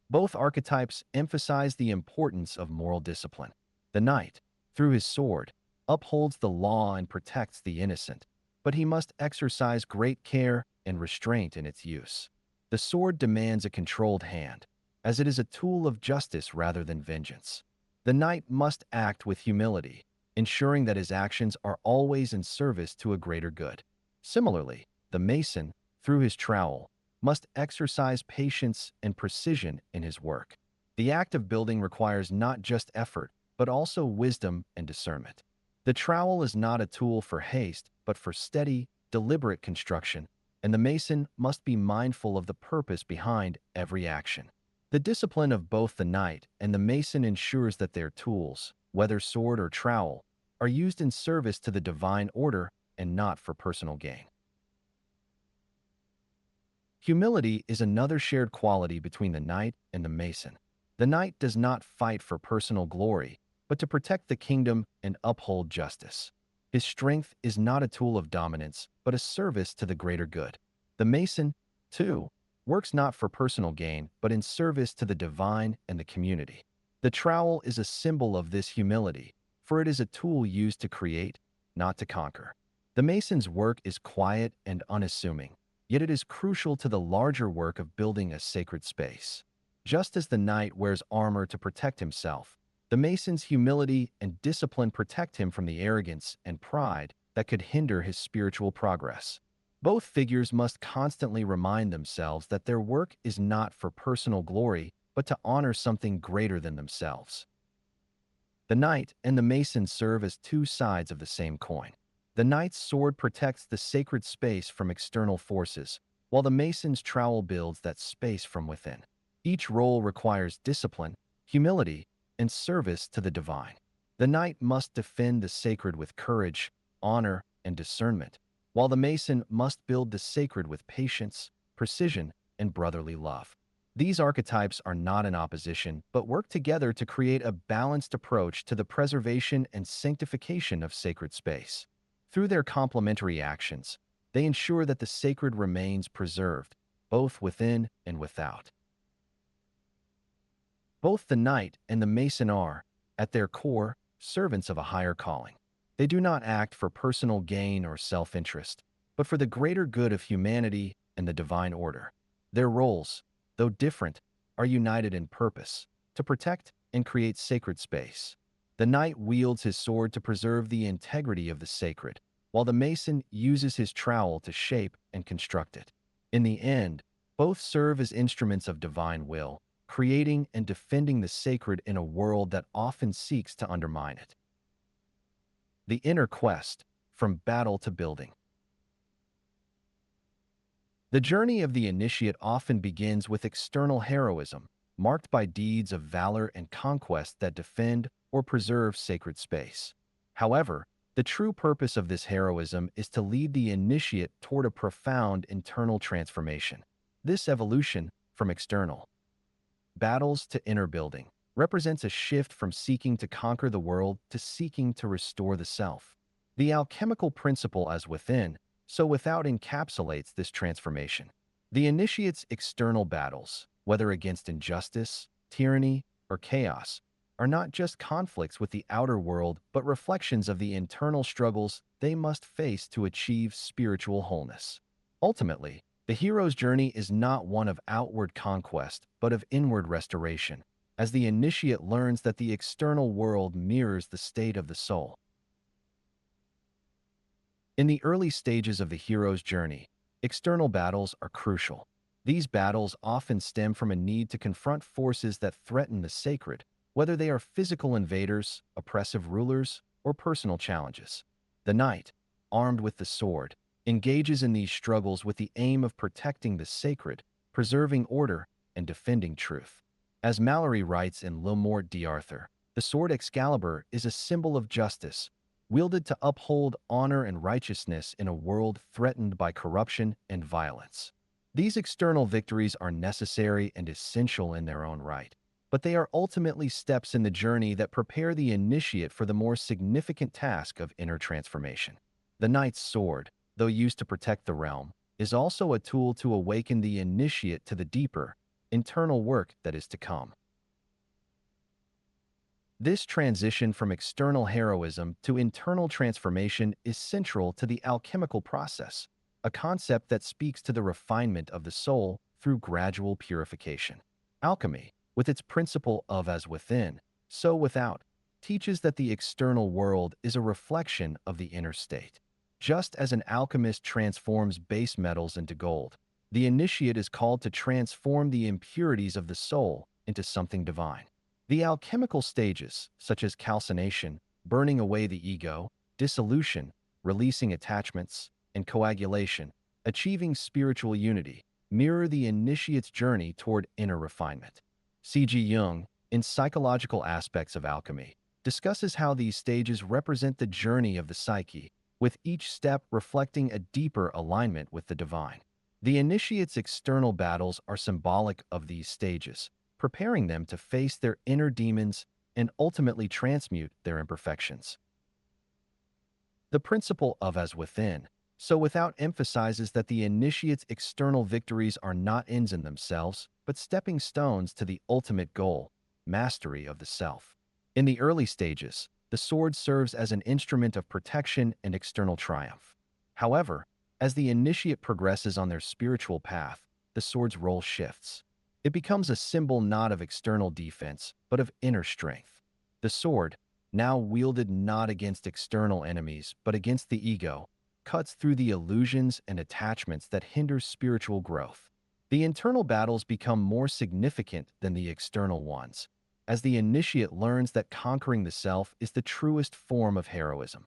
Both archetypes emphasize the importance of moral discipline. The knight, through his sword, upholds the law and protects the innocent, but he must exercise great care and restraint in its use. The sword demands a controlled hand, as it is a tool of justice rather than vengeance. The knight must act with humility, ensuring that his actions are always in service to a greater good. Similarly, the Mason, through his trowel, must exercise patience and precision in his work. The act of building requires not just effort, but also wisdom and discernment. The trowel is not a tool for haste, but for steady, deliberate construction, and the Mason must be mindful of the purpose behind every action. The discipline of both the knight and the Mason ensures that their tools, whether sword or trowel, are used in service to the divine order and not for personal gain. Humility is another shared quality between the knight and the Mason. The knight does not fight for personal glory, but to protect the kingdom and uphold justice. His strength is not a tool of dominance, but a service to the greater good. The Mason, too, works not for personal gain, but in service to the divine and the community. The trowel is a symbol of this humility, for it is a tool used to create, not to conquer. The Mason's work is quiet and unassuming, yet it is crucial to the larger work of building a sacred space. Just as the knight wears armor to protect himself, the Mason's humility and discipline protect him from the arrogance and pride that could hinder his spiritual progress. Both figures must constantly remind themselves that their work is not for personal glory, but to honor something greater than themselves. The knight and the Mason serve as two sides of the same coin. The knight's sword protects the sacred space from external forces, while the Mason's trowel builds that space from within. Each role requires discipline, humility, and service to the divine. The knight must defend the sacred with courage, honor, and discernment, while the Mason must build the sacred with patience, precision, and brotherly love. These archetypes are not in opposition, but work together to create a balanced approach to the preservation and sanctification of sacred space. Through their complementary actions, they ensure that the sacred remains preserved, both within and without. Both the knight and the mason are, at their core, servants of a higher calling. They do not act for personal gain or self-interest, but for the greater good of humanity and the divine order. Their roles, though different, are united in purpose, to protect and create sacred space. The knight wields his sword to preserve the integrity of the sacred, while the mason uses his trowel to shape and construct it. In the end, both serve as instruments of divine will, creating and defending the sacred in a world that often seeks to undermine it. The inner quest, from battle to building. The journey of the initiate often begins with external heroism, marked by deeds of valor and conquest that defend or preserve sacred space. However, the true purpose of this heroism is to lead the initiate toward a profound internal transformation. This evolution, from external battles to inner building, represents a shift from seeking to conquer the world to seeking to restore the self. The alchemical principle as within, so without encapsulates this transformation. The initiate's external battles, whether against injustice, tyranny, or chaos, are not just conflicts with the outer world, but reflections of the internal struggles they must face to achieve spiritual wholeness. Ultimately, the hero's journey is not one of outward conquest, but of inward restoration, as the initiate learns that the external world mirrors the state of the soul. In the early stages of the hero's journey, external battles are crucial. These battles often stem from a need to confront forces that threaten the sacred, whether they are physical invaders, oppressive rulers, or personal challenges. The knight, armed with the sword, engages in these struggles with the aim of protecting the sacred, preserving order, and defending truth. As Mallory writes in Le Morte d'Arthur, the sword Excalibur is a symbol of justice, wielded to uphold honor and righteousness in a world threatened by corruption and violence. These external victories are necessary and essential in their own right, but they are ultimately steps in the journey that prepare the initiate for the more significant task of inner transformation. The knight's sword, though used to protect the realm, is also a tool to awaken the initiate to the deeper, internal work that is to come. This transition from external heroism to internal transformation is central to the alchemical process, a concept that speaks to the refinement of the soul through gradual purification. Alchemy, with its principle of as within, so without, teaches that the external world is a reflection of the inner state. Just as an alchemist transforms base metals into gold, the initiate is called to transform the impurities of the soul into something divine. The alchemical stages, such as calcination, burning away the ego, dissolution, releasing attachments, and coagulation, achieving spiritual unity, mirror the initiate's journey toward inner refinement. C.G. Jung, in Psychological Aspects of Alchemy, discusses how these stages represent the journey of the psyche, with each step reflecting a deeper alignment with the divine. The initiate's external battles are symbolic of these stages, preparing them to face their inner demons and ultimately transmute their imperfections. The principle of as within, so without emphasizes that the initiate's external victories are not ends in themselves, but stepping stones to the ultimate goal, mastery of the self. In the early stages, the sword serves as an instrument of protection and external triumph. However, as the initiate progresses on their spiritual path, the sword's role shifts. It becomes a symbol not of external defense, but of inner strength. The sword, now wielded not against external enemies, but against the ego, cuts through the illusions and attachments that hinder spiritual growth. The internal battles become more significant than the external ones, as the initiate learns that conquering the self is the truest form of heroism.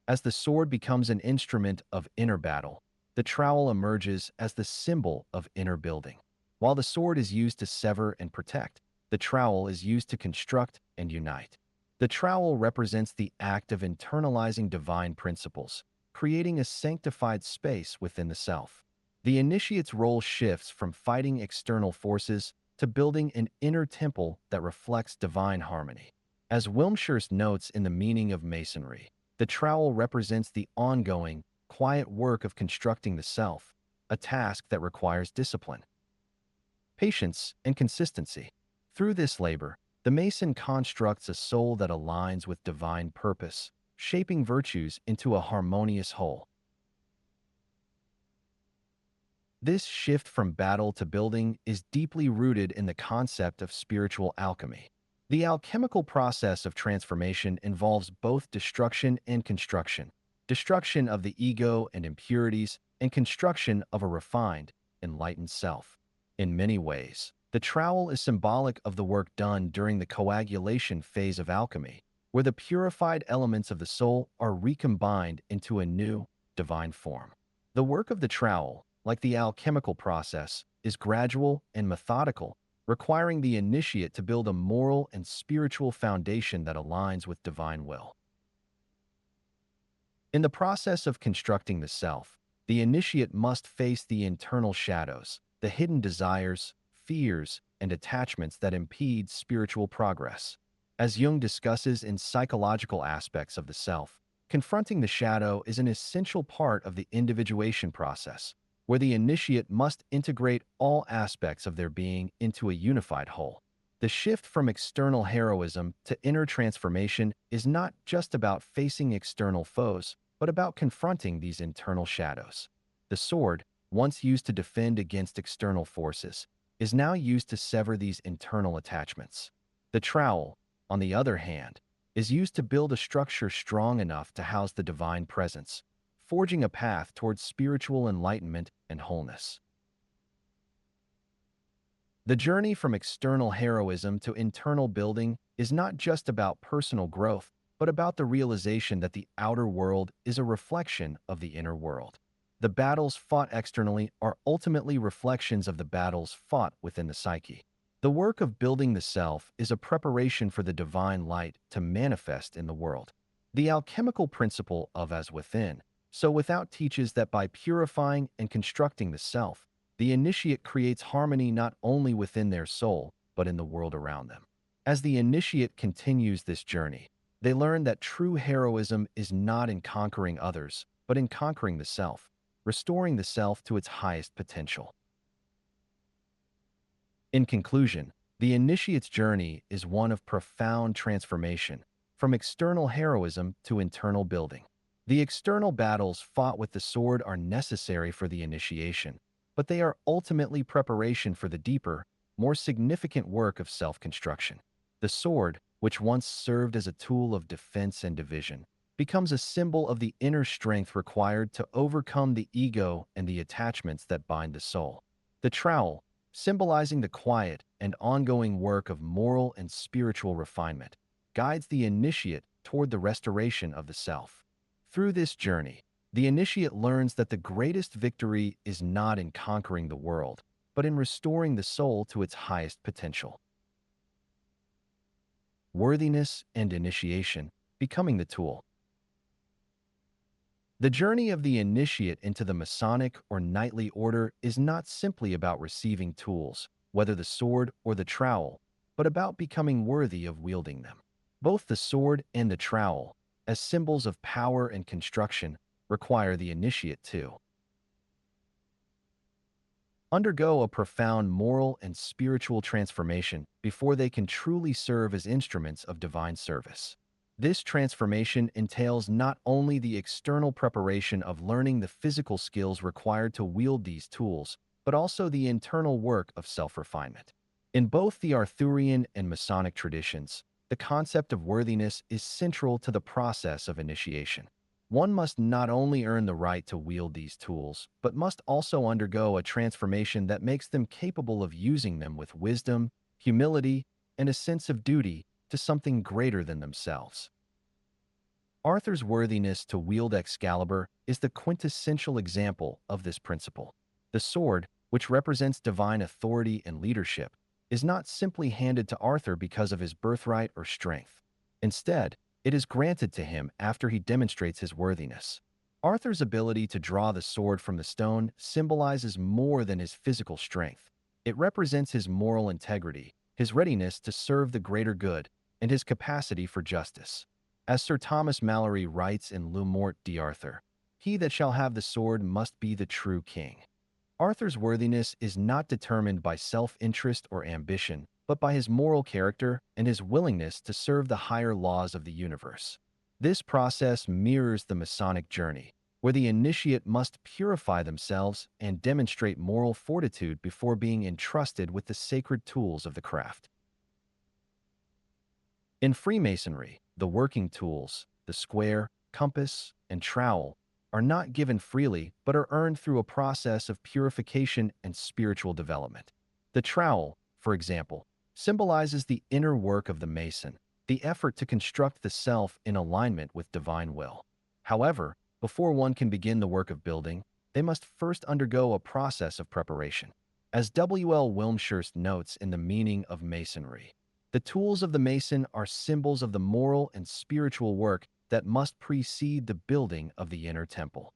As the sword becomes an instrument of inner battle, the trowel emerges as the symbol of inner building. While the sword is used to sever and protect, the trowel is used to construct and unite. The trowel represents the act of internalizing divine principles, creating a sanctified space within the self. The initiate's role shifts from fighting external forces to building an inner temple that reflects divine harmony. As Wilmshurst notes in The Meaning of Masonry, the trowel represents the ongoing, quiet work of constructing the self, a task that requires discipline, patience, and consistency. Through this labor, the Mason constructs a soul that aligns with divine purpose, shaping virtues into a harmonious whole. This shift from battle to building is deeply rooted in the concept of spiritual alchemy. The alchemical process of transformation involves both destruction and construction, destruction of the ego and impurities, and construction of a refined, enlightened self. In many ways, the trowel is symbolic of the work done during the coagulation phase of alchemy, where the purified elements of the soul are recombined into a new, divine form. The work of the trowel, like the alchemical process, is gradual and methodical, requiring the initiate to build a moral and spiritual foundation that aligns with divine will. In the process of constructing the self, the initiate must face the internal shadows, the hidden desires, fears, and attachments that impede spiritual progress. As Jung discusses in Psychological Aspects of the Self, confronting the shadow is an essential part of the individuation process, where the initiate must integrate all aspects of their being into a unified whole. The shift from external heroism to inner transformation is not just about facing external foes, but about confronting these internal shadows. The sword, once used to defend against external forces, is now used to sever these internal attachments. The trowel, on the other hand, is used to build a structure strong enough to house the divine presence, forging a path towards spiritual enlightenment and wholeness. The journey from external heroism to internal building is not just about personal growth, but about the realization that the outer world is a reflection of the inner world. The battles fought externally are ultimately reflections of the battles fought within the psyche. The work of building the self is a preparation for the divine light to manifest in the world. The alchemical principle of as within, so without teaches that by purifying and constructing the self, the initiate creates harmony not only within their soul, but in the world around them. As the initiate continues this journey, they learn that true heroism is not in conquering others, but in conquering the self, restoring the self to its highest potential. In conclusion, the initiate's journey is one of profound transformation, from external heroism to internal building. The external battles fought with the sword are necessary for the initiation, but they are ultimately preparation for the deeper, more significant work of self-construction. The sword, which once served as a tool of defense and division, becomes a symbol of the inner strength required to overcome the ego and the attachments that bind the soul. The trowel, symbolizing the quiet and ongoing work of moral and spiritual refinement, guides the initiate toward the restoration of the self. Through this journey, the initiate learns that the greatest victory is not in conquering the world, but in restoring the soul to its highest potential. Worthiness and initiation, becoming the tool. The journey of the initiate into the Masonic or knightly order is not simply about receiving tools, whether the sword or the trowel, but about becoming worthy of wielding them. Both the sword and the trowel, as symbols of power and construction, require the initiate to undergo a profound moral and spiritual transformation before they can truly serve as instruments of divine service. This transformation entails not only the external preparation of learning the physical skills required to wield these tools, but also the internal work of self-refinement. In both the Arthurian and Masonic traditions, the concept of worthiness is central to the process of initiation. One must not only earn the right to wield these tools, but must also undergo a transformation that makes them capable of using them with wisdom, humility, and a sense of duty to something greater than themselves. Arthur's worthiness to wield Excalibur is the quintessential example of this principle. The sword, which represents divine authority and leadership, is not simply handed to Arthur because of his birthright or strength. Instead, it is granted to him after he demonstrates his worthiness. Arthur's ability to draw the sword from the stone symbolizes more than his physical strength. It represents his moral integrity, his readiness to serve the greater good, and his capacity for justice. As Sir Thomas Malory writes in Le Morte d'Arthur, "He that shall have the sword must be the true king." Arthur's worthiness is not determined by self-interest or ambition, but by his moral character and his willingness to serve the higher laws of the universe. This process mirrors the Masonic journey, where the initiate must purify themselves and demonstrate moral fortitude before being entrusted with the sacred tools of the craft. In Freemasonry, the working tools, the square, compass, and trowel, are not given freely but are earned through a process of purification and spiritual development. The trowel, for example, symbolizes the inner work of the Mason, the effort to construct the self in alignment with divine will. However, before one can begin the work of building, they must first undergo a process of preparation. As W. L. Wilmshurst notes in The Meaning of Masonry, the tools of the Mason are symbols of the moral and spiritual work that must precede the building of the inner temple.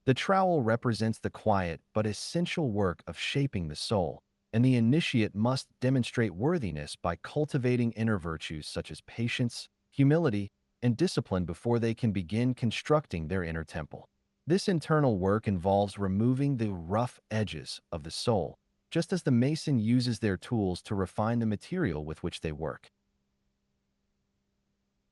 The trowel represents the quiet but essential work of shaping the soul, and the initiate must demonstrate worthiness by cultivating inner virtues such as patience, humility, and discipline before they can begin constructing their inner temple. This internal work involves removing the rough edges of the soul, just as the Mason uses their tools to refine the material with which they work.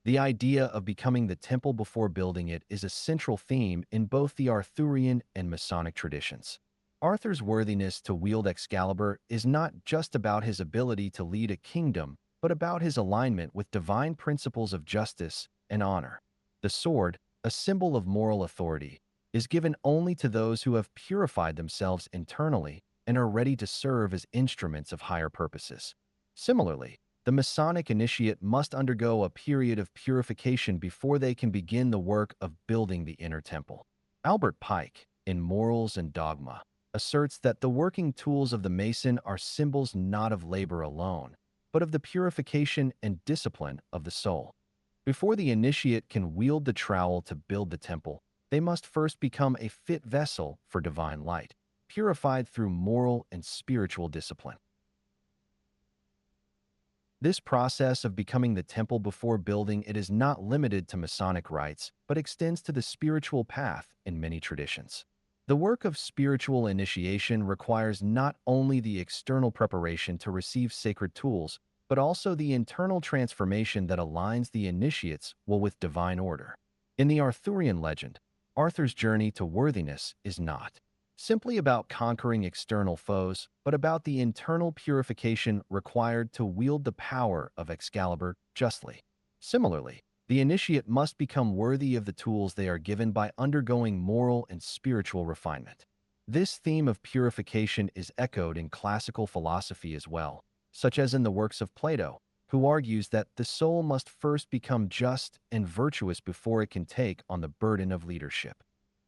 The idea of becoming the temple before building it is a central theme in both the Arthurian and Masonic traditions. Arthur's worthiness to wield Excalibur is not just about his ability to lead a kingdom, but about his alignment with divine principles of justice and honor. The sword, a symbol of moral authority, is given only to those who have purified themselves internally and are ready to serve as instruments of higher purposes. Similarly, the Masonic initiate must undergo a period of purification before they can begin the work of building the inner temple. Albert Pike, in Morals and Dogma, asserts that the working tools of the Mason are symbols not of labor alone, but of the purification and discipline of the soul. Before the initiate can wield the trowel to build the temple, they must first become a fit vessel for divine light, purified through moral and spiritual discipline. This process of becoming the temple before building it is not limited to Masonic rites, but extends to the spiritual path in many traditions. The work of spiritual initiation requires not only the external preparation to receive sacred tools, but also the internal transformation that aligns the initiates with divine order. In the Arthurian legend, Arthur's journey to worthiness is not simply about conquering external foes, but about the internal purification required to wield the power of Excalibur justly. Similarly, the initiate must become worthy of the tools they are given by undergoing moral and spiritual refinement. This theme of purification is echoed in classical philosophy as well, such as in the works of Plato, who argues that the soul must first become just and virtuous before it can take on the burden of leadership.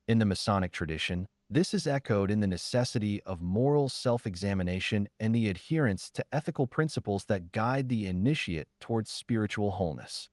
In the Masonic tradition, this is echoed in the necessity of moral self-examination and the adherence to ethical principles that guide the initiate towards spiritual wholeness.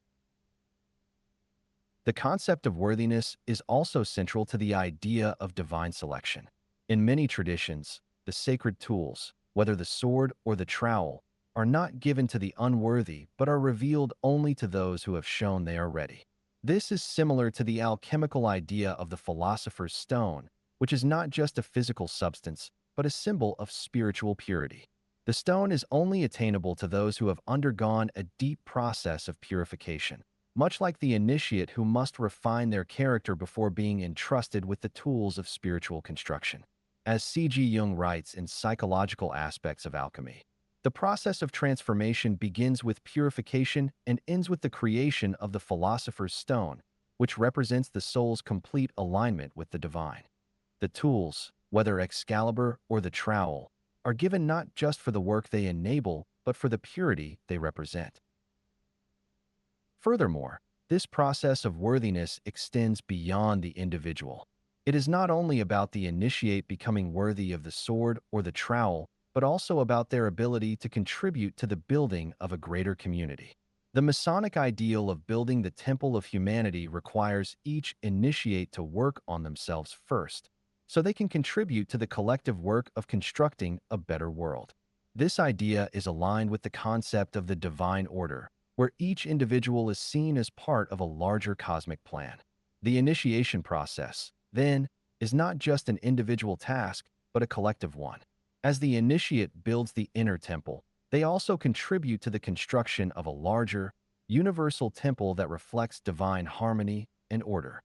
The concept of worthiness is also central to the idea of divine selection. In many traditions, the sacred tools, whether the sword or the trowel, are not given to the unworthy but are revealed only to those who have shown they are ready. This is similar to the alchemical idea of the philosopher's stone, which is not just a physical substance, but a symbol of spiritual purity. The stone is only attainable to those who have undergone a deep process of purification, much like the initiate who must refine their character before being entrusted with the tools of spiritual construction. As C.G. Jung writes in Psychological Aspects of Alchemy, the process of transformation begins with purification and ends with the creation of the philosopher's stone, which represents the soul's complete alignment with the divine. The tools, whether Excalibur or the trowel, are given not just for the work they enable, but for the purity they represent. Furthermore, this process of worthiness extends beyond the individual. It is not only about the initiate becoming worthy of the sword or the trowel, but also about their ability to contribute to the building of a greater community. The Masonic ideal of building the temple of humanity requires each initiate to work on themselves first, so they can contribute to the collective work of constructing a better world. This idea is aligned with the concept of the divine order, where each individual is seen as part of a larger cosmic plan. The initiation process, then, is not just an individual task, but a collective one. As the initiate builds the inner temple, they also contribute to the construction of a larger, universal temple that reflects divine harmony and order.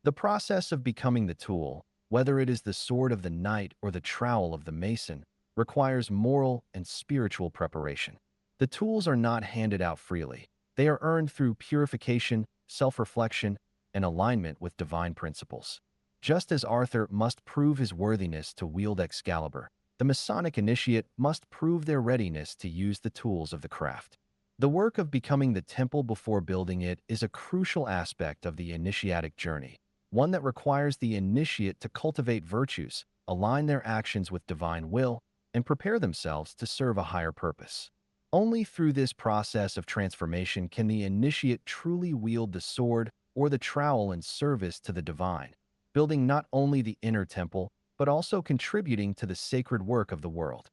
The process of becoming the tool, whether it is the sword of the knight or the trowel of the mason, requires moral and spiritual preparation. The tools are not handed out freely. They are earned through purification, self-reflection, and alignment with divine principles. Just as Arthur must prove his worthiness to wield Excalibur, the Masonic initiate must prove their readiness to use the tools of the craft. The work of becoming the temple before building it is a crucial aspect of the initiatic journey, one that requires the initiate to cultivate virtues, align their actions with divine will, and prepare themselves to serve a higher purpose. Only through this process of transformation can the initiate truly wield the sword or the trowel in service to the divine, building not only the inner temple, but also contributing to the sacred work of the world.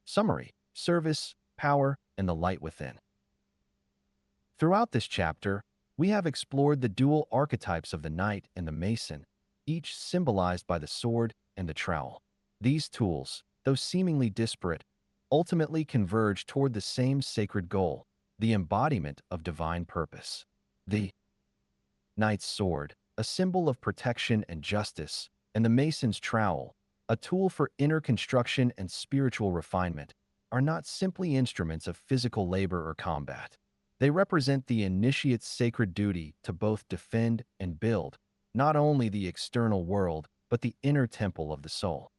Summary: service, power, and the light within. Throughout this chapter, we have explored the dual archetypes of the knight and the mason, each symbolized by the sword and the trowel. These tools, though seemingly disparate, ultimately converge toward the same sacred goal, the embodiment of divine purpose. The knight's sword, a symbol of protection and justice, and the mason's trowel, a tool for inner construction and spiritual refinement, are not simply instruments of physical labor or combat. They represent the initiate's sacred duty to both defend and build, not only the external world, but the inner temple of the soul.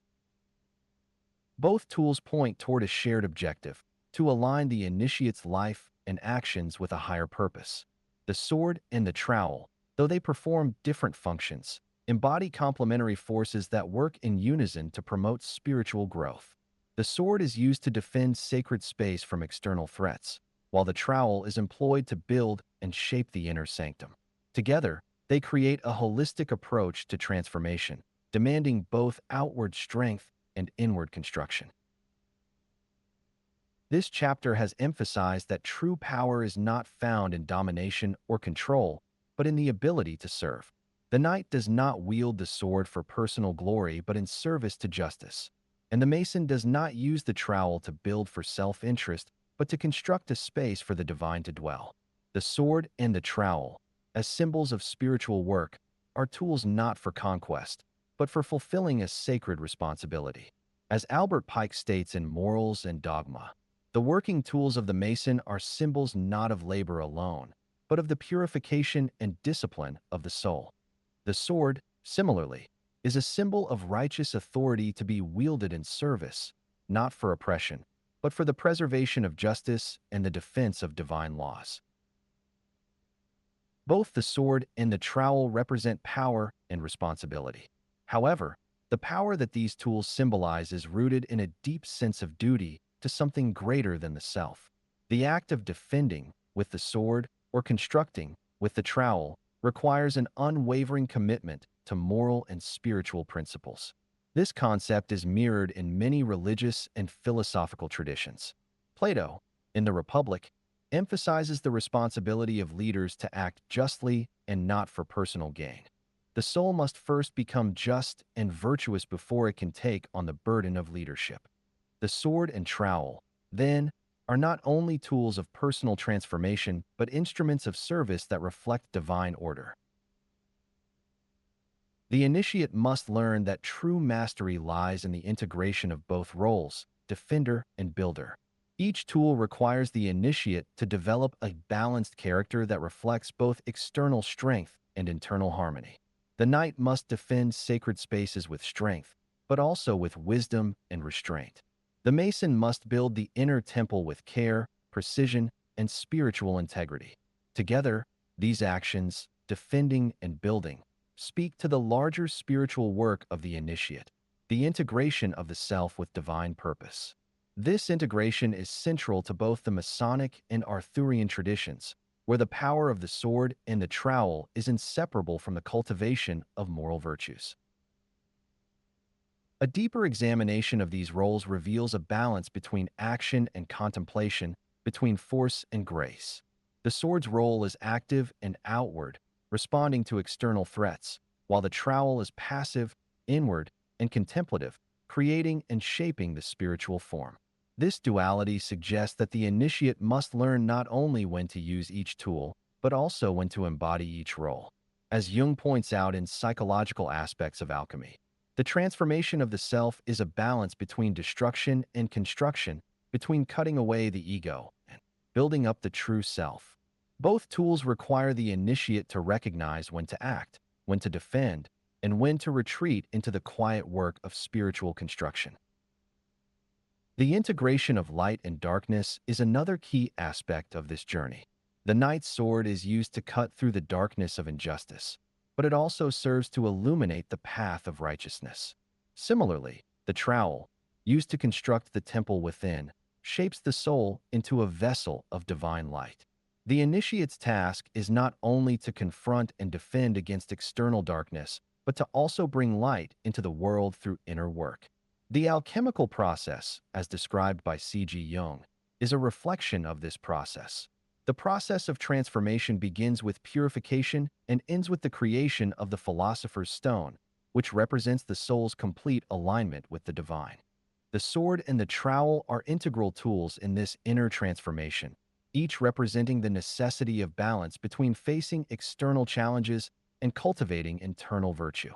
Both tools point toward a shared objective, to align the initiate's life and actions with a higher purpose. The sword and the trowel, though they perform different functions, embody complementary forces that work in unison to promote spiritual growth. The sword is used to defend sacred space from external threats, while the trowel is employed to build and shape the inner sanctum. Together, they create a holistic approach to transformation, demanding both outward strength and inward construction. This chapter has emphasized that true power is not found in domination or control, but in the ability to serve. The knight does not wield the sword for personal glory but in service to justice, and the mason does not use the trowel to build for self-interest but to construct a space for the divine to dwell. The sword and the trowel, as symbols of spiritual work, are tools not for conquest, but for fulfilling a sacred responsibility. As Albert Pike states in Morals and Dogma, the working tools of the mason are symbols not of labor alone, but of the purification and discipline of the soul. The sword, similarly, is a symbol of righteous authority to be wielded in service, not for oppression, but for the preservation of justice and the defense of divine laws. Both the sword and the trowel represent power and responsibility. However, the power that these tools symbolize is rooted in a deep sense of duty to something greater than the self. The act of defending with the sword or constructing with the trowel requires an unwavering commitment to moral and spiritual principles. This concept is mirrored in many religious and philosophical traditions. Plato, in the Republic, emphasizes the responsibility of leaders to act justly and not for personal gain. The soul must first become just and virtuous before it can take on the burden of leadership. The sword and trowel, then, are not only tools of personal transformation but instruments of service that reflect divine order. The initiate must learn that true mastery lies in the integration of both roles, defender and builder. Each tool requires the initiate to develop a balanced character that reflects both external strength and internal harmony. The knight must defend sacred spaces with strength, but also with wisdom and restraint. The mason must build the inner temple with care, precision, and spiritual integrity. Together, these actions, defending and building, speak to the larger spiritual work of the initiate, the integration of the self with divine purpose. This integration is central to both the Masonic and Arthurian traditions, where the power of the sword and the trowel is inseparable from the cultivation of moral virtues. A deeper examination of these roles reveals a balance between action and contemplation, between force and grace. The sword's role is active and outward, responding to external threats, while the trowel is passive, inward, and contemplative, creating and shaping the spiritual form. This duality suggests that the initiate must learn not only when to use each tool, but also when to embody each role. As Jung points out in Psychological Aspects of Alchemy, the transformation of the self is a balance between destruction and construction, between cutting away the ego and building up the true self. Both tools require the initiate to recognize when to act, when to defend, and when to retreat into the quiet work of spiritual construction. The integration of light and darkness is another key aspect of this journey. The knight's sword is used to cut through the darkness of injustice, but it also serves to illuminate the path of righteousness. Similarly, the trowel, used to construct the temple within, shapes the soul into a vessel of divine light. The initiate's task is not only to confront and defend against external darkness, but to also bring light into the world through inner work. The alchemical process, as described by C.G. Jung, is a reflection of this process. The process of transformation begins with purification and ends with the creation of the philosopher's stone, which represents the soul's complete alignment with the divine. The sword and the trowel are integral tools in this inner transformation, each representing the necessity of balance between facing external challenges and cultivating internal virtue.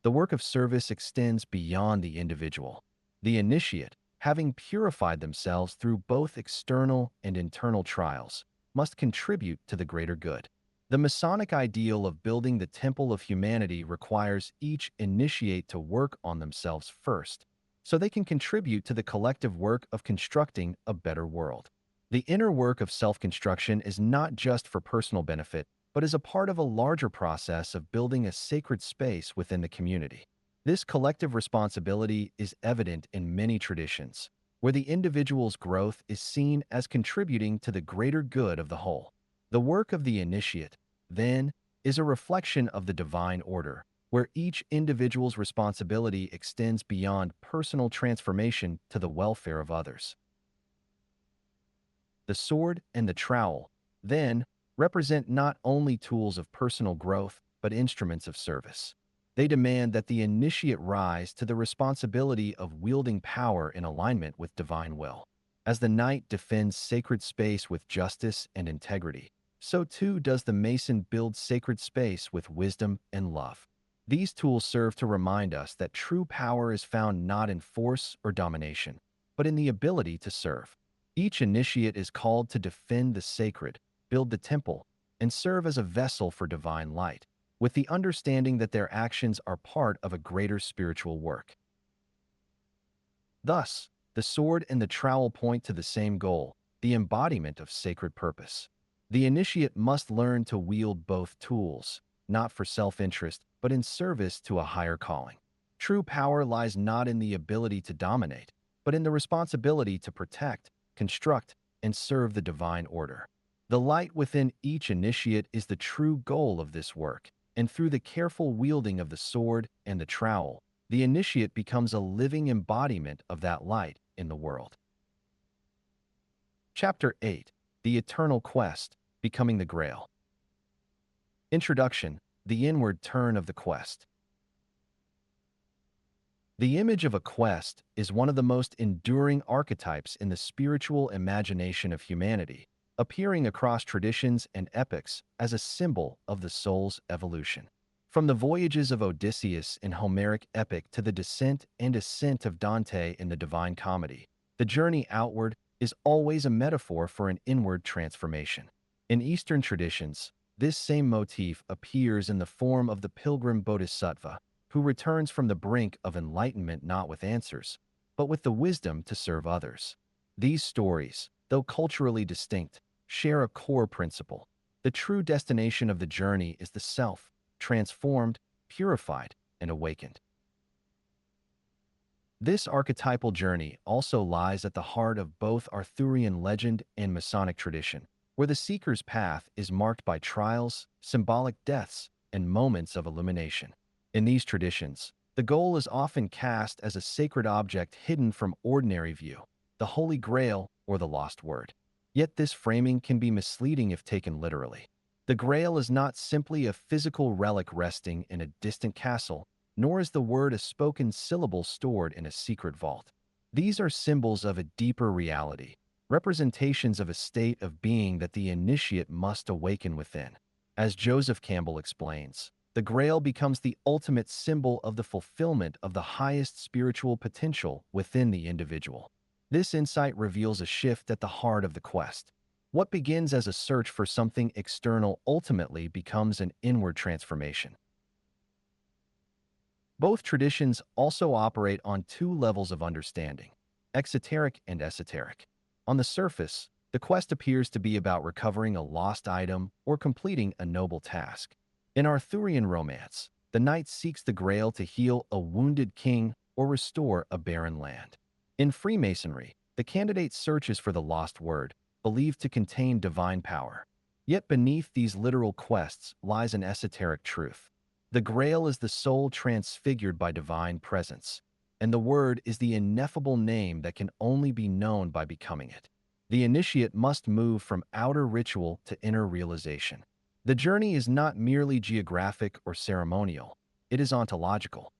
The work of service extends beyond the individual. The initiate, having purified themselves through both external and internal trials, must contribute to the greater good. The Masonic ideal of building the temple of humanity requires each initiate to work on themselves first, so they can contribute to the collective work of constructing a better world. The inner work of self-construction is not just for personal benefit, but is a part of a larger process of building a sacred space within the community. This collective responsibility is evident in many traditions, where the individual's growth is seen as contributing to the greater good of the whole. The work of the initiate, then, is a reflection of the divine order, where each individual's responsibility extends beyond personal transformation to the welfare of others. The sword and the trowel, then, represent not only tools of personal growth, but instruments of service. They demand that the initiate rise to the responsibility of wielding power in alignment with divine will. As the knight defends sacred space with justice and integrity, so too does the Mason build sacred space with wisdom and love. These tools serve to remind us that true power is found not in force or domination, but in the ability to serve. Each initiate is called to defend the sacred, build the temple, and serve as a vessel for divine light, with the understanding that their actions are part of a greater spiritual work. Thus, the sword and the trowel point to the same goal, the embodiment of sacred purpose. The initiate must learn to wield both tools, not for self-interest, but in service to a higher calling. True power lies not in the ability to dominate, but in the responsibility to protect, construct, and serve the divine order. The light within each initiate is the true goal of this work, and through the careful wielding of the sword and the trowel, the initiate becomes a living embodiment of that light in the world. Chapter 8. The Eternal Quest, Becoming the Grail. Introduction. The Inward Turn of the Quest. The image of a quest is one of the most enduring archetypes in the spiritual imagination of humanity, appearing across traditions and epics as a symbol of the soul's evolution. From the voyages of Odysseus in Homeric epic to the descent and ascent of Dante in the Divine Comedy, the journey outward is always a metaphor for an inward transformation. In Eastern traditions, this same motif appears in the form of the pilgrim bodhisattva, who returns from the brink of enlightenment not with answers, but with the wisdom to serve others. These stories, though culturally distinct, share a core principle. The true destination of the journey is the self, transformed, purified, and awakened. This archetypal journey also lies at the heart of both Arthurian legend and Masonic tradition, where the seeker's path is marked by trials, symbolic deaths, and moments of illumination. In these traditions, the goal is often cast as a sacred object hidden from ordinary view, the Holy Grail or the lost word. Yet this framing can be misleading if taken literally. The Grail is not simply a physical relic resting in a distant castle, nor is the word a spoken syllable stored in a secret vault. These are symbols of a deeper reality, representations of a state of being that the initiate must awaken within. As Joseph Campbell explains, the Grail becomes the ultimate symbol of the fulfillment of the highest spiritual potential within the individual. This insight reveals a shift at the heart of the quest. What begins as a search for something external ultimately becomes an inward transformation. Both traditions also operate on two levels of understanding, exoteric and esoteric. On the surface, the quest appears to be about recovering a lost item or completing a noble task. In Arthurian romance, the knight seeks the Grail to heal a wounded king or restore a barren land. In Freemasonry, the candidate searches for the lost word, believed to contain divine power. Yet beneath these literal quests lies an esoteric truth. The Grail is the soul transfigured by divine presence, and the word is the ineffable name that can only be known by becoming it. The initiate must move from outer ritual to inner realization. The journey is not merely geographic or ceremonial, it is ontological.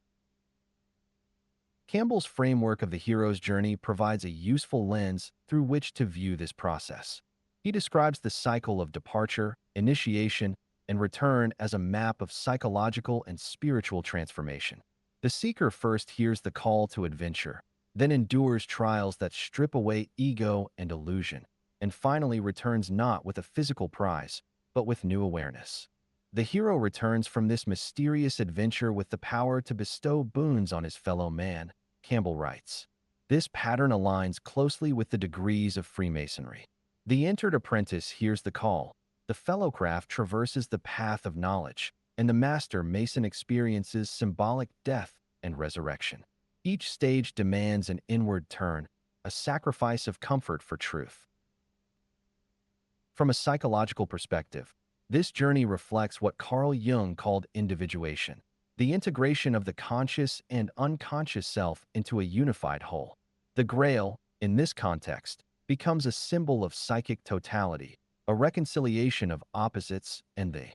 Campbell's framework of the hero's journey provides a useful lens through which to view this process. He describes the cycle of departure, initiation, and return as a map of psychological and spiritual transformation. The seeker first hears the call to adventure, then endures trials that strip away ego and illusion, and finally returns not with a physical prize, but with new awareness. The hero returns from this mysterious adventure with the power to bestow boons on his fellow man, Campbell writes. This pattern aligns closely with the degrees of Freemasonry. The entered apprentice hears the call, the fellowcraft traverses the path of knowledge, and the master mason experiences symbolic death and resurrection. Each stage demands an inward turn, a sacrifice of comfort for truth. From a psychological perspective, this journey reflects what Carl Jung called individuation, the integration of the conscious and unconscious self into a unified whole. The Grail, in this context, becomes a symbol of psychic totality, a reconciliation of opposites, and the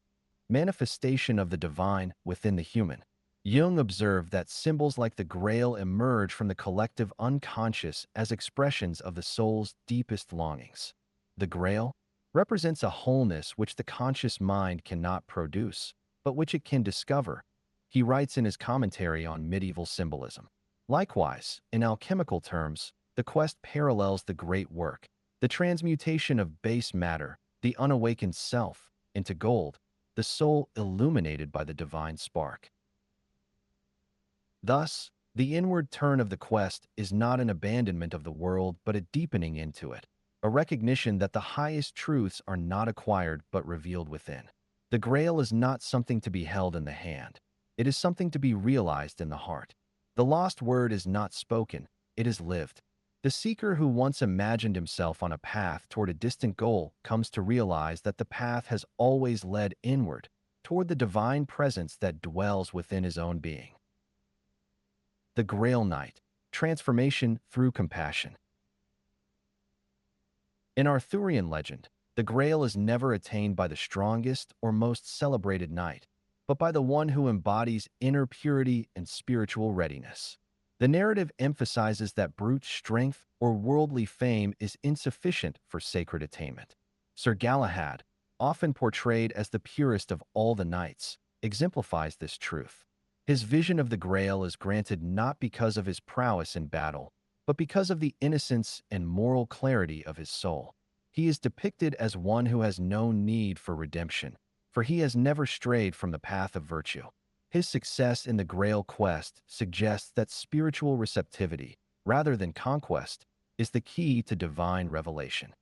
manifestation of the divine within the human. Jung observed that symbols like the Grail emerge from the collective unconscious as expressions of the soul's deepest longings. The Grail represents a wholeness which the conscious mind cannot produce, but which it can discover, he writes in his commentary on medieval symbolism. Likewise, in alchemical terms, the quest parallels the great work, the transmutation of base matter, the unawakened self, into gold, the soul illuminated by the divine spark. Thus, the inward turn of the quest is not an abandonment of the world but a deepening into it, a recognition that the highest truths are not acquired but revealed within. The Grail is not something to be held in the hand. It is something to be realized in the heart. The lost word is not spoken, it is lived. The seeker who once imagined himself on a path toward a distant goal comes to realize that the path has always led inward, toward the divine presence that dwells within his own being. The Grail Knight, transformation through compassion. In Arthurian legend, the Grail is never attained by the strongest or most celebrated knight, but by the one who embodies inner purity and spiritual readiness. The narrative emphasizes that brute strength or worldly fame is insufficient for sacred attainment. Sir Galahad, often portrayed as the purest of all the knights, exemplifies this truth. His vision of the Grail is granted not because of his prowess in battle, but because of the innocence and moral clarity of his soul. He is depicted as one who has no need for redemption, for he has never strayed from the path of virtue. His success in the Grail quest suggests that spiritual receptivity, rather than conquest, is the key to divine revelation.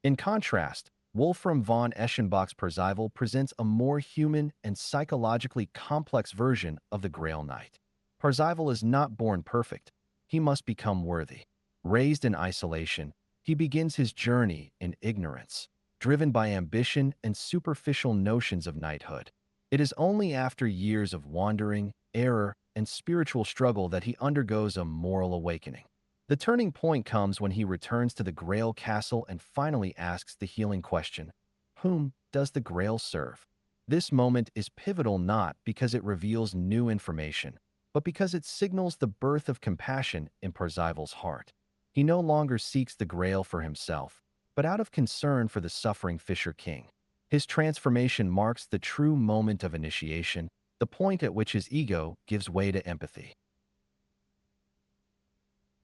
In contrast, Wolfram von Eschenbach's Percival presents a more human and psychologically complex version of the Grail Knight. Parzival is not born perfect. He must become worthy. Raised in isolation, he begins his journey in ignorance, driven by ambition and superficial notions of knighthood. It is only after years of wandering, error, and spiritual struggle that he undergoes a moral awakening. The turning point comes when he returns to the Grail castle and finally asks the healing question, "Whom does the Grail serve?" This moment is pivotal not because it reveals new information, but because it signals the birth of compassion in Parzival's heart. He no longer seeks the Grail for himself, but out of concern for the suffering Fisher King. His transformation marks the true moment of initiation, the point at which his ego gives way to empathy.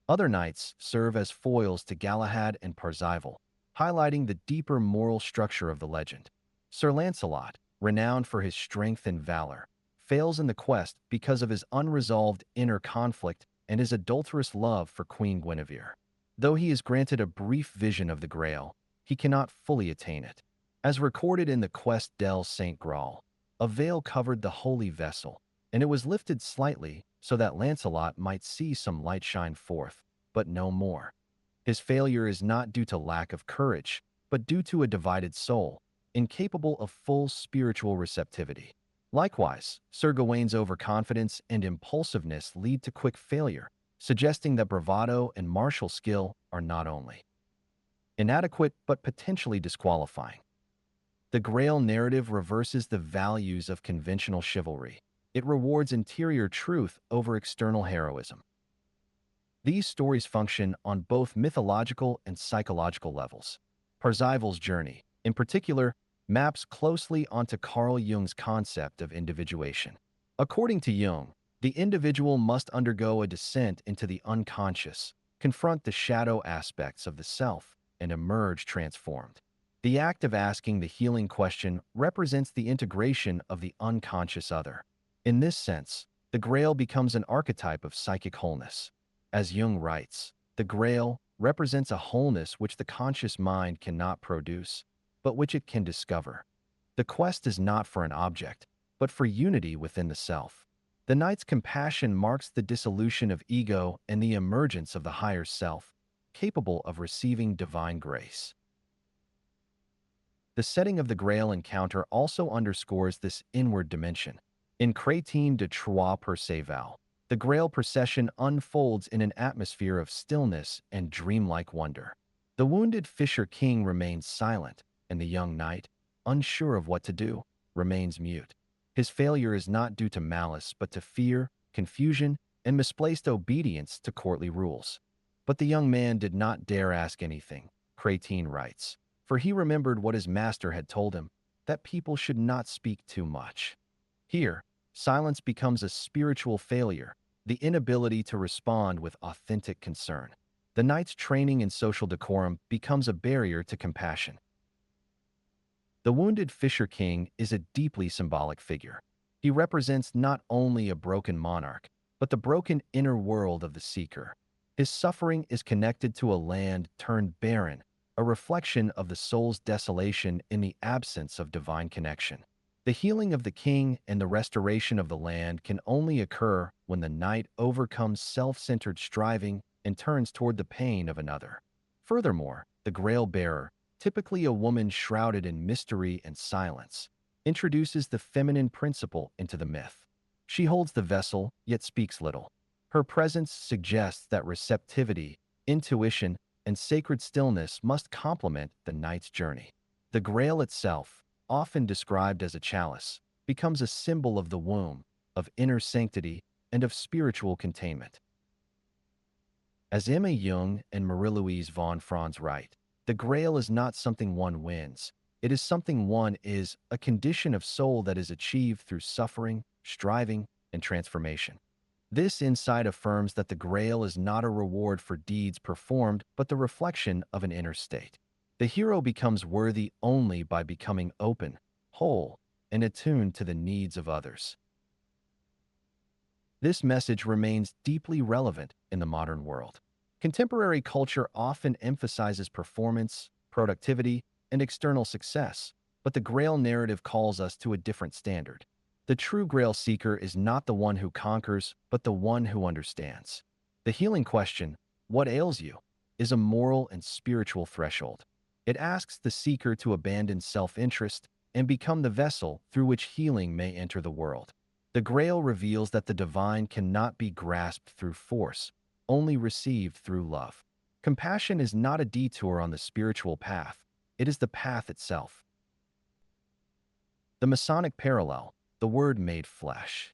Other knights serve as foils to Galahad and Parzival, highlighting the deeper moral structure of the legend. Sir Lancelot, renowned for his strength and valor, fails in the quest because of his unresolved inner conflict and his adulterous love for Queen Guinevere. Though he is granted a brief vision of the Grail, he cannot fully attain it. As recorded in the Quest del Saint Graal, a veil covered the holy vessel, and it was lifted slightly so that Lancelot might see some light shine forth, but no more. His failure is not due to lack of courage, but due to a divided soul, incapable of full spiritual receptivity. Likewise, Sir Gawain's overconfidence and impulsiveness lead to quick failure, suggesting that bravado and martial skill are not only inadequate but potentially disqualifying. The Grail narrative reverses the values of conventional chivalry. It rewards interior truth over external heroism. These stories function on both mythological and psychological levels. Parzival's journey, in particular, maps closely onto Carl Jung's concept of individuation. According to Jung, the individual must undergo a descent into the unconscious, confront the shadow aspects of the self, and emerge transformed. The act of asking the healing question represents the integration of the unconscious other. In this sense, the Grail becomes an archetype of psychic wholeness. As Jung writes, the Grail represents a wholeness which the conscious mind cannot produce, but which it can discover. The quest is not for an object, but for unity within the self. The knight's compassion marks the dissolution of ego and the emergence of the higher self, capable of receiving divine grace. The setting of the Grail encounter also underscores this inward dimension. In Chrétien de Troyes Perceval, the Grail procession unfolds in an atmosphere of stillness and dreamlike wonder. The wounded Fisher King remains silent, and the young knight, unsure of what to do, remains mute. His failure is not due to malice but to fear, confusion, and misplaced obedience to courtly rules. But the young man did not dare ask anything, Chrétien writes, for he remembered what his master had told him, that people should not speak too much. Here, silence becomes a spiritual failure, the inability to respond with authentic concern. The knight's training in social decorum becomes a barrier to compassion. The wounded Fisher King is a deeply symbolic figure. He represents not only a broken monarch, but the broken inner world of the seeker. His suffering is connected to a land turned barren, a reflection of the soul's desolation in the absence of divine connection. The healing of the king and the restoration of the land can only occur when the knight overcomes self-centered striving and turns toward the pain of another. Furthermore, the Grail bearer, typically a woman shrouded in mystery and silence, introduces the feminine principle into the myth. She holds the vessel, yet speaks little. Her presence suggests that receptivity, intuition, and sacred stillness must complement the knight's journey. The Grail itself, often described as a chalice, becomes a symbol of the womb, of inner sanctity, and of spiritual containment. As Emma Jung and Marie-Louise von Franz write, the Grail is not something one wins. It is something one is, a condition of soul that is achieved through suffering, striving, and transformation. This insight affirms that the Grail is not a reward for deeds performed, but the reflection of an inner state. The hero becomes worthy only by becoming open, whole, and attuned to the needs of others. This message remains deeply relevant in the modern world. Contemporary culture often emphasizes performance, productivity, and external success, but the Grail narrative calls us to a different standard. The true Grail seeker is not the one who conquers, but the one who understands. The healing question, "What ails you?" is a moral and spiritual threshold. It asks the seeker to abandon self-interest and become the vessel through which healing may enter the world. The Grail reveals that the divine cannot be grasped through force, only received through love. Compassion is not a detour on the spiritual path, it is the path itself. The Masonic parallel, the Word made flesh.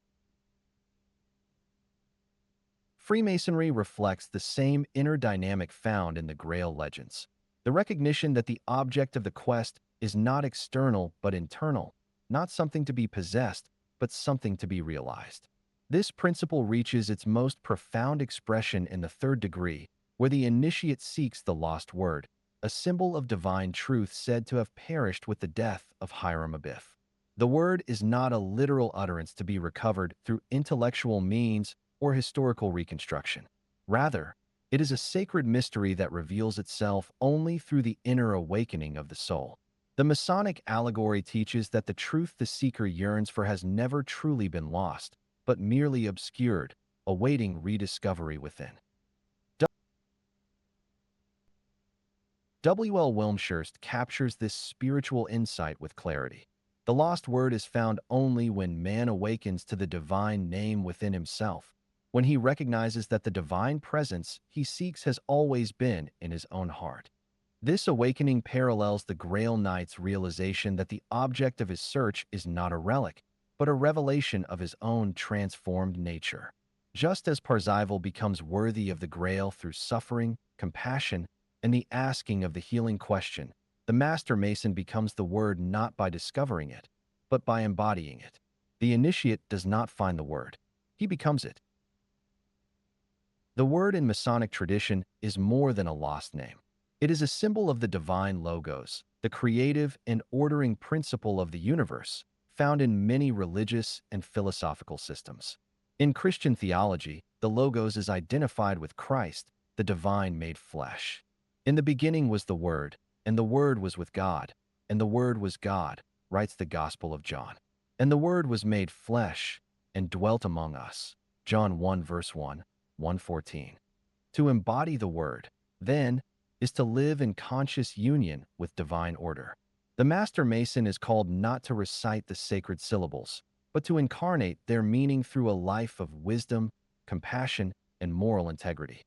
Freemasonry reflects the same inner dynamic found in the Grail legends. The recognition that the object of the quest is not external but internal, not something to be possessed, but something to be realized. This principle reaches its most profound expression in the third degree, where the initiate seeks the lost word, a symbol of divine truth said to have perished with the death of Hiram Abiff. The word is not a literal utterance to be recovered through intellectual means or historical reconstruction. Rather, it is a sacred mystery that reveals itself only through the inner awakening of the soul. The Masonic allegory teaches that the truth the seeker yearns for has never truly been lost, but merely obscured, awaiting rediscovery within. W. L. Wilmshurst captures this spiritual insight with clarity. The lost word is found only when man awakens to the divine name within himself, when he recognizes that the divine presence he seeks has always been in his own heart. This awakening parallels the Grail Knight's realization that the object of his search is not a relic, but a revelation of his own transformed nature. Just as Parzival becomes worthy of the Grail through suffering, compassion, and the asking of the healing question, the Master Mason becomes the word not by discovering it, but by embodying it. The initiate does not find the word. He becomes it. The word in Masonic tradition is more than a lost name. It is a symbol of the divine logos, the creative and ordering principle of the universe, found in many religious and philosophical systems. In Christian theology, the logos is identified with Christ, the divine made flesh. In the beginning was the Word, and the Word was with God, and the Word was God, writes the Gospel of John. And the Word was made flesh and dwelt among us. John 1 verse 1, 1:14. To embody the Word, then, is to live in conscious union with divine order. The Master Mason is called not to recite the sacred syllables, but to incarnate their meaning through a life of wisdom, compassion, and moral integrity.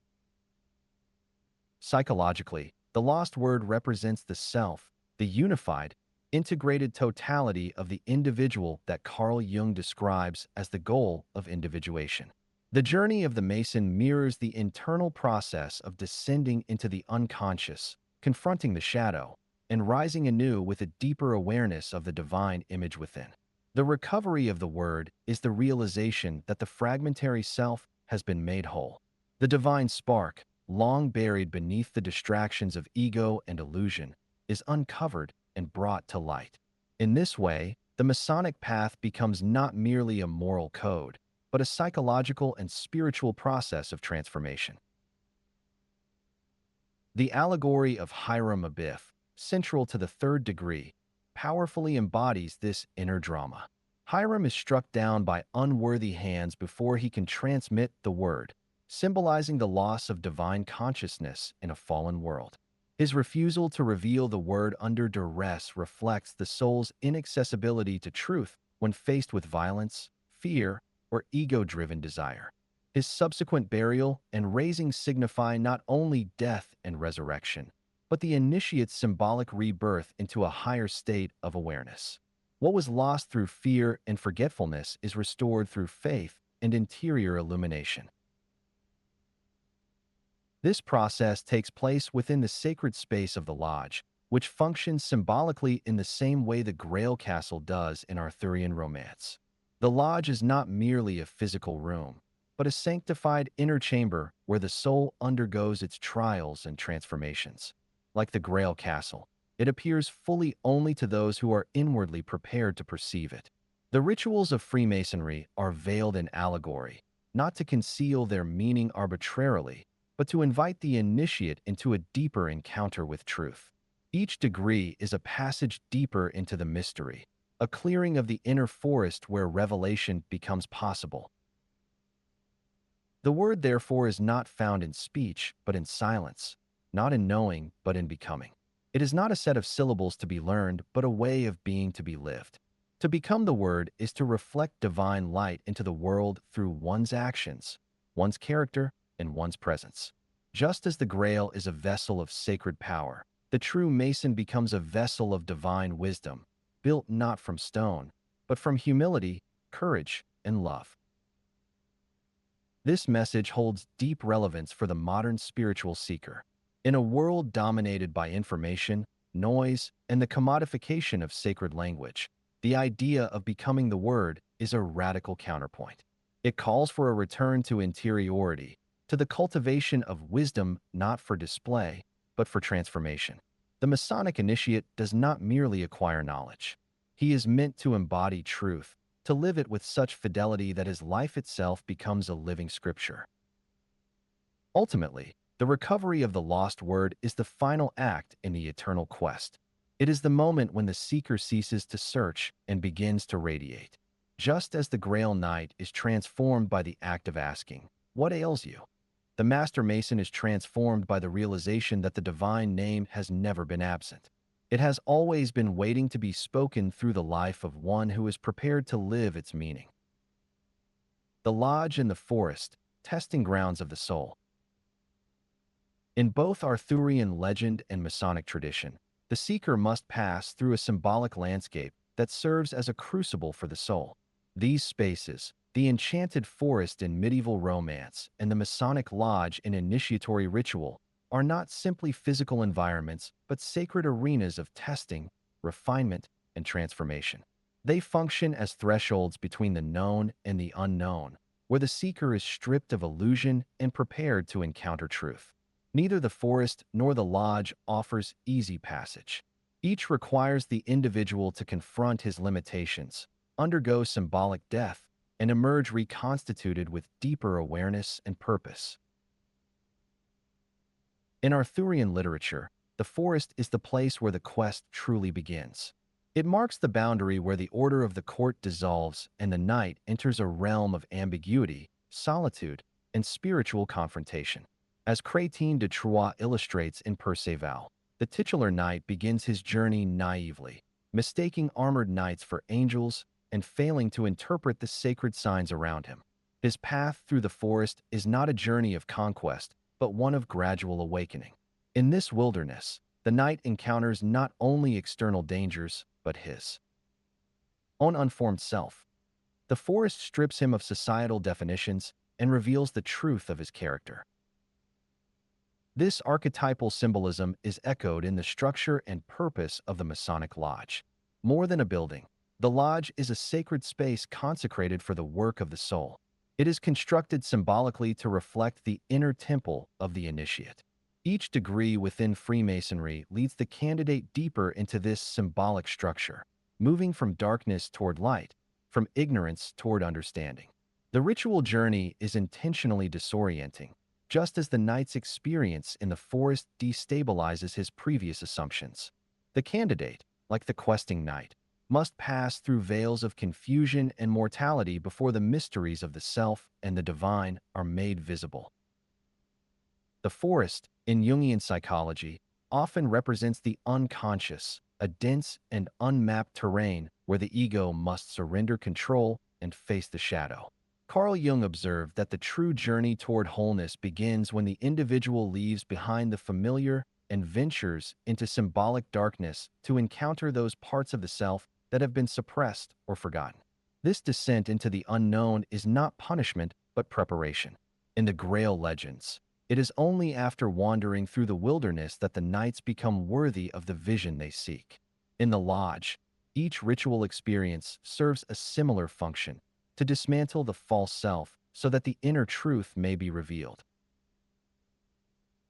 Psychologically, the lost word represents the self, the unified, integrated totality of the individual that Carl Jung describes as the goal of individuation. The journey of the Mason mirrors the internal process of descending into the unconscious, confronting the shadow, and rising anew with a deeper awareness of the divine image within. The recovery of the word is the realization that the fragmentary self has been made whole. The divine spark, long buried beneath the distractions of ego and illusion, is uncovered and brought to light. In this way, the Masonic path becomes not merely a moral code, but a psychological and spiritual process of transformation. The allegory of Hiram Abiff, central to the third degree, powerfully embodies this inner drama. Hiram is struck down by unworthy hands before he can transmit the word, symbolizing the loss of divine consciousness in a fallen world. His refusal to reveal the word under duress reflects the soul's inaccessibility to truth when faced with violence, fear, or ego-driven desire. His subsequent burial and raising signify not only death and resurrection, but the initiate's symbolic rebirth into a higher state of awareness. What was lost through fear and forgetfulness is restored through faith and interior illumination. This process takes place within the sacred space of the lodge, which functions symbolically in the same way the Grail Castle does in Arthurian romance. The lodge is not merely a physical room, but a sanctified inner chamber where the soul undergoes its trials and transformations. Like the Grail Castle, it appears fully only to those who are inwardly prepared to perceive it. The rituals of Freemasonry are veiled in allegory, not to conceal their meaning arbitrarily, but to invite the initiate into a deeper encounter with truth. Each degree is a passage deeper into the mystery, a clearing of the inner forest where revelation becomes possible. The word, therefore, is not found in speech, but in silence, not in knowing, but in becoming. It is not a set of syllables to be learned, but a way of being to be lived. To become the word is to reflect divine light into the world through one's actions, one's character, and one's presence. Just as the Grail is a vessel of sacred power, the true Mason becomes a vessel of divine wisdom, built not from stone, but from humility, courage, and love. This message holds deep relevance for the modern spiritual seeker. In a world dominated by information, noise, and the commodification of sacred language, the idea of becoming the Word is a radical counterpoint. It calls for a return to interiority, to the cultivation of wisdom not for display, but for transformation. The Masonic initiate does not merely acquire knowledge. He is meant to embody truth, to live it with such fidelity that his life itself becomes a living scripture. Ultimately, the recovery of the lost word is the final act in the eternal quest. It is the moment when the seeker ceases to search and begins to radiate. Just as the Grail Knight is transformed by the act of asking, "What ails you?" the Master Mason is transformed by the realization that the divine name has never been absent. It has always been waiting to be spoken through the life of one who is prepared to live its meaning. The Lodge and the Forest, testing grounds of the soul. In both Arthurian legend and Masonic tradition, the seeker must pass through a symbolic landscape that serves as a crucible for the soul. These spaces, the enchanted forest in medieval romance and the Masonic lodge in initiatory ritual, are not simply physical environments, but sacred arenas of testing, refinement, and transformation. They function as thresholds between the known and the unknown, where the seeker is stripped of illusion and prepared to encounter truth. Neither the forest nor the lodge offers easy passage. Each requires the individual to confront his limitations, undergo symbolic death, and emerge reconstituted with deeper awareness and purpose. In Arthurian literature, the forest is the place where the quest truly begins. It marks the boundary where the order of the court dissolves and the knight enters a realm of ambiguity, solitude, and spiritual confrontation. As Crétin de Troyes illustrates in Perceval, the titular knight begins his journey naively, mistaking armored knights for angels and failing to interpret the sacred signs around him. His path through the forest is not a journey of conquest, but one of gradual awakening. In this wilderness, the knight encounters not only external dangers, but his own unformed self. The forest strips him of societal definitions and reveals the truth of his character. This archetypal symbolism is echoed in the structure and purpose of the Masonic Lodge. More than a building, the lodge is a sacred space consecrated for the work of the soul. It is constructed symbolically to reflect the inner temple of the initiate. Each degree within Freemasonry leads the candidate deeper into this symbolic structure, moving from darkness toward light, from ignorance toward understanding. The ritual journey is intentionally disorienting, just as the knight's experience in the forest destabilizes his previous assumptions. The candidate, like the questing knight, must pass through veils of confusion and mortality before the mysteries of the self and the divine are made visible. The forest, in Jungian psychology, often represents the unconscious, a dense and unmapped terrain where the ego must surrender control and face the shadow. Carl Jung observed that the true journey toward wholeness begins when the individual leaves behind the familiar and ventures into symbolic darkness to encounter those parts of the self that have been suppressed or forgotten. This descent into the unknown is not punishment, but preparation. In the Grail legends, it is only after wandering through the wilderness that the knights become worthy of the vision they seek. In the lodge, each ritual experience serves a similar function, to dismantle the false self so that the inner truth may be revealed.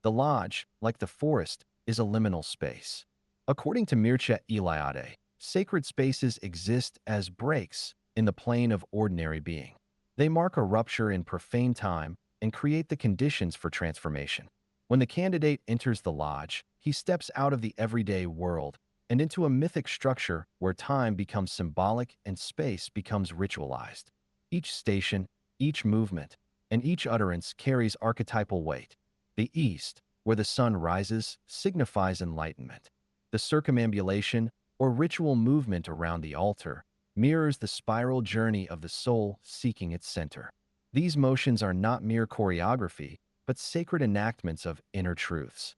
The lodge, like the forest, is a liminal space. According to Mircea Eliade, sacred spaces exist as breaks in the plane of ordinary being. They mark a rupture in profane time and create the conditions for transformation. When the candidate enters the lodge, he steps out of the everyday world and into a mythic structure where time becomes symbolic and space becomes ritualized. Each station, each movement, and each utterance carries archetypal weight. The east, where the sun rises, signifies enlightenment. The circumambulation, or ritual movement around the altar, mirrors the spiral journey of the soul seeking its center. These motions are not mere choreography, but sacred enactments of inner truths.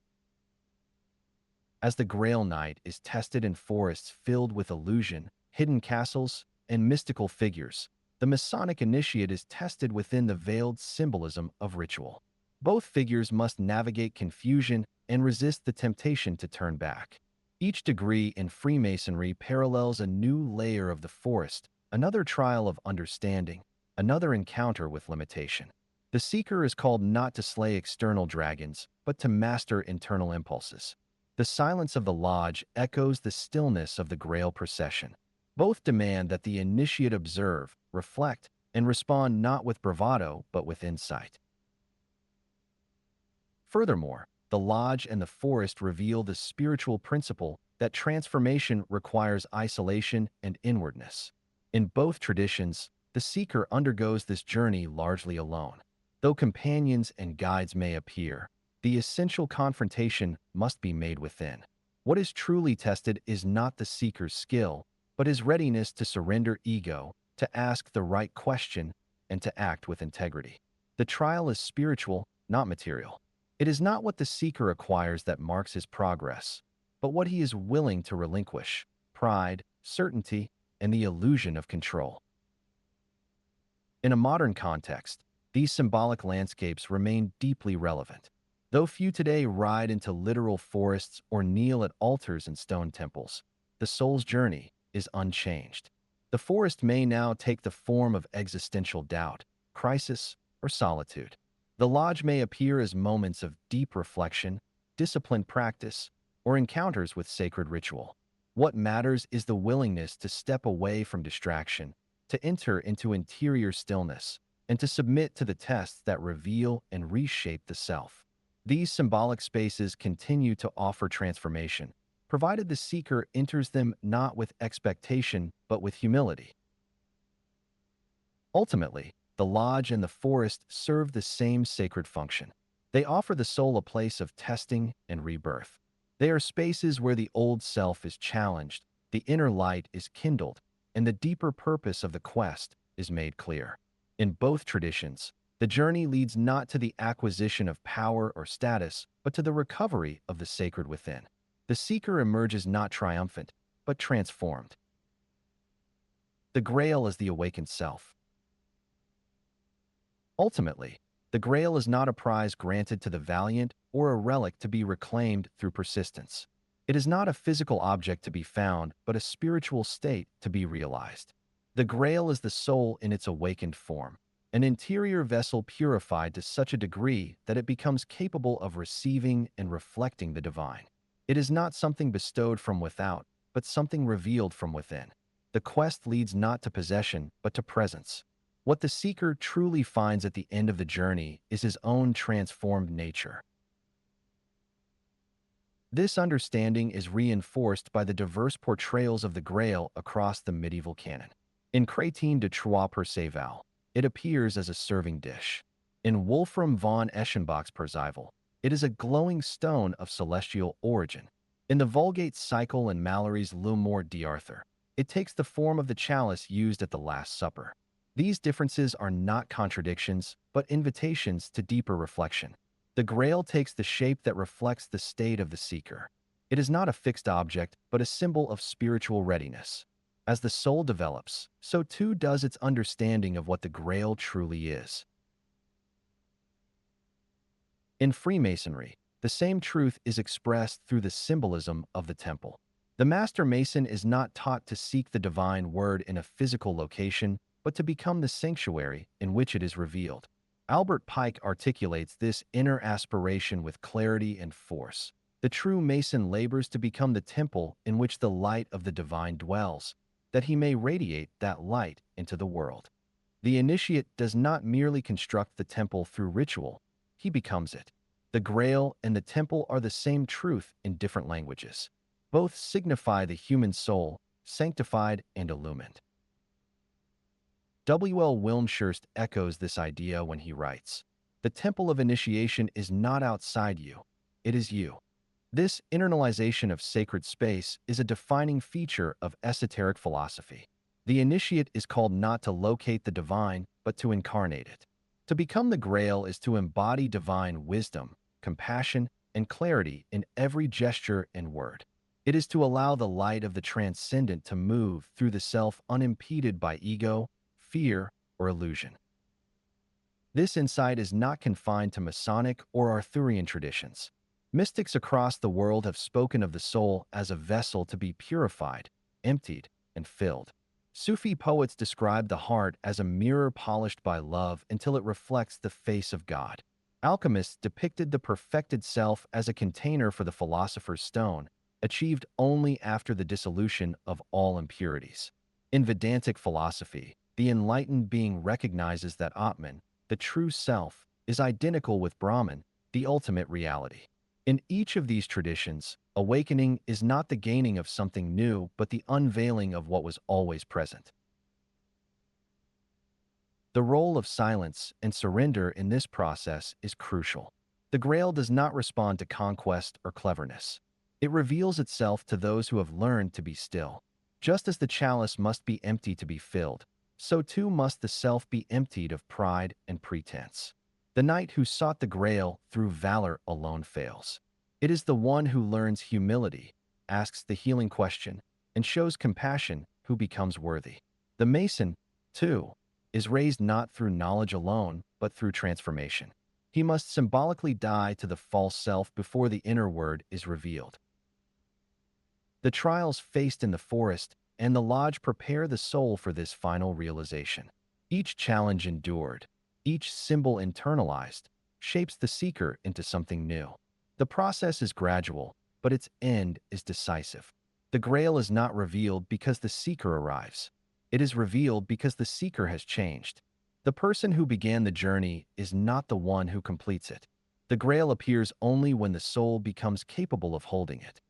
As the Grail Knight is tested in forests filled with illusion, hidden castles, and mystical figures, the Masonic initiate is tested within the veiled symbolism of ritual. Both figures must navigate confusion and resist the temptation to turn back. Each degree in Freemasonry parallels a new layer of the forest, another trial of understanding, another encounter with limitation. The seeker is called not to slay external dragons, but to master internal impulses. The silence of the lodge echoes the stillness of the Grail procession. Both demand that the initiate observe, reflect, and respond not with bravado but with insight. Furthermore, the lodge and the forest reveal the spiritual principle that transformation requires isolation and inwardness. In both traditions, the seeker undergoes this journey largely alone. Though companions and guides may appear, the essential confrontation must be made within. What is truly tested is not the seeker's skill, but his readiness to surrender ego, to ask the right question, and to act with integrity. The trial is spiritual, not material. It is not what the seeker acquires that marks his progress, but what he is willing to relinquish: pride, certainty, and the illusion of control. In a modern context, these symbolic landscapes remain deeply relevant. Though few today ride into literal forests or kneel at altars and stone temples, the soul's journey is unchanged. The forest may now take the form of existential doubt, crisis, or solitude. The lodge may appear as moments of deep reflection, disciplined practice, or encounters with sacred ritual. What matters is the willingness to step away from distraction, to enter into interior stillness, and to submit to the tests that reveal and reshape the self. These symbolic spaces continue to offer transformation, provided the seeker enters them not with expectation but with humility. Ultimately, the lodge and the forest serve the same sacred function. They offer the soul a place of testing and rebirth. They are spaces where the old self is challenged, the inner light is kindled, and the deeper purpose of the quest is made clear. In both traditions, the journey leads not to the acquisition of power or status, but to the recovery of the sacred within. The seeker emerges not triumphant, but transformed. The Grail is the awakened self. Ultimately, the Grail is not a prize granted to the valiant or a relic to be reclaimed through persistence. It is not a physical object to be found, but a spiritual state to be realized. The Grail is the soul in its awakened form, an interior vessel purified to such a degree that it becomes capable of receiving and reflecting the divine. It is not something bestowed from without, but something revealed from within. The quest leads not to possession, but to presence. What the seeker truly finds at the end of the journey is his own transformed nature. This understanding is reinforced by the diverse portrayals of the Grail across the medieval canon. In Chrétien de Troyes Perceval, it appears as a serving dish. In Wolfram von Eschenbach's Percival, it is a glowing stone of celestial origin. In the Vulgate Cycle and Mallory's L'Humour d'Arthur, it takes the form of the chalice used at the Last Supper. These differences are not contradictions, but invitations to deeper reflection. The Grail takes the shape that reflects the state of the seeker. It is not a fixed object, but a symbol of spiritual readiness. As the soul develops, so too does its understanding of what the Grail truly is. In Freemasonry, the same truth is expressed through the symbolism of the temple. The Master Mason is not taught to seek the divine word in a physical location, but to become the sanctuary in which it is revealed. Albert Pike articulates this inner aspiration with clarity and force. The true Mason labors to become the temple in which the light of the divine dwells, that he may radiate that light into the world. The initiate does not merely construct the temple through ritual, he becomes it. The Grail and the temple are the same truth in different languages. Both signify the human soul, sanctified and illumined. W.L. Wilmshurst echoes this idea when he writes, "The temple of initiation is not outside you, it is you." This internalization of sacred space is a defining feature of esoteric philosophy. The initiate is called not to locate the divine, but to incarnate it. To become the Grail is to embody divine wisdom, compassion, and clarity in every gesture and word. It is to allow the light of the transcendent to move through the self unimpeded by ego, fear, or illusion. This insight is not confined to Masonic or Arthurian traditions. Mystics across the world have spoken of the soul as a vessel to be purified, emptied, and filled. Sufi poets describe the heart as a mirror polished by love until it reflects the face of God. Alchemists depicted the perfected self as a container for the philosopher's stone, achieved only after the dissolution of all impurities. In Vedantic philosophy, the enlightened being recognizes that Atman, the true self, is identical with Brahman, the ultimate reality. In each of these traditions, awakening is not the gaining of something new, but the unveiling of what was always present. The role of silence and surrender in this process is crucial. The Grail does not respond to conquest or cleverness. It reveals itself to those who have learned to be still. Just as the chalice must be empty to be filled, so too must the self be emptied of pride and pretense. The knight who sought the Grail through valor alone fails. It is the one who learns humility, asks the healing question, and shows compassion who becomes worthy. The Mason, too, is raised not through knowledge alone, but through transformation. He must symbolically die to the false self before the inner word is revealed. The trials faced in the forest and the lodge prepare the soul for this final realization. Each challenge endured, each symbol internalized, shapes the seeker into something new. The process is gradual, but its end is decisive. The Grail is not revealed because the seeker arrives. It is revealed because the seeker has changed. The person who began the journey is not the one who completes it. The Grail appears only when the soul becomes capable of holding it.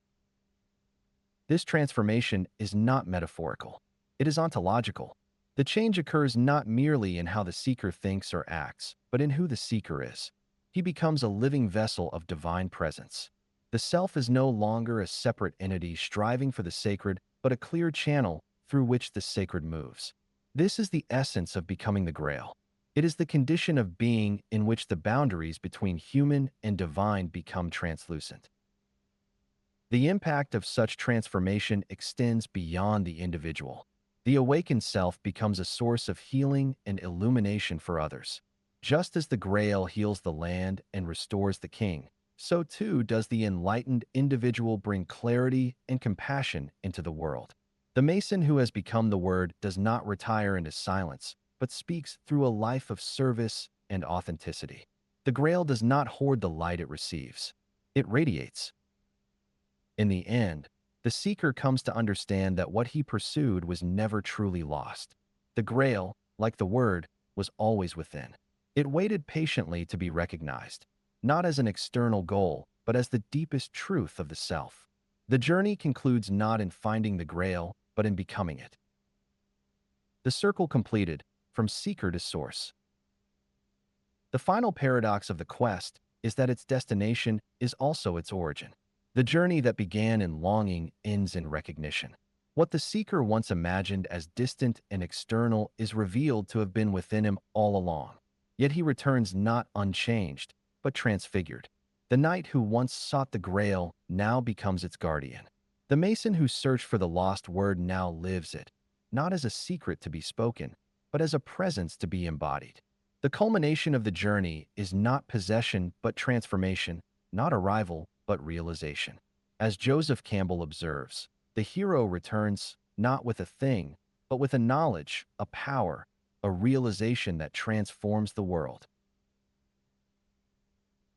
This transformation is not metaphorical. It is ontological. The change occurs not merely in how the seeker thinks or acts, but in who the seeker is. He becomes a living vessel of divine presence. The self is no longer a separate entity striving for the sacred, but a clear channel through which the sacred moves. This is the essence of becoming the Grail. It is the condition of being in which the boundaries between human and divine become translucent. The impact of such transformation extends beyond the individual. The awakened self becomes a source of healing and illumination for others. Just as the Grail heals the land and restores the king, so too does the enlightened individual bring clarity and compassion into the world. The Mason who has become the Word does not retire into silence, but speaks through a life of service and authenticity. The Grail does not hoard the light it receives. It radiates. In the end, the seeker comes to understand that what he pursued was never truly lost. The Grail, like the Word, was always within. It waited patiently to be recognized, not as an external goal, but as the deepest truth of the self. The journey concludes not in finding the Grail, but in becoming it. The circle completed, from seeker to source. The final paradox of the quest is that its destination is also its origin. The journey that began in longing ends in recognition. What the seeker once imagined as distant and external is revealed to have been within him all along. Yet he returns not unchanged, but transfigured. The knight who once sought the Grail now becomes its guardian. The Mason who searched for the lost word now lives it, not as a secret to be spoken, but as a presence to be embodied. The culmination of the journey is not possession but transformation, not arrival but realization. As Joseph Campbell observes, the hero returns not with a thing, but with a knowledge, a power, a realization that transforms the world.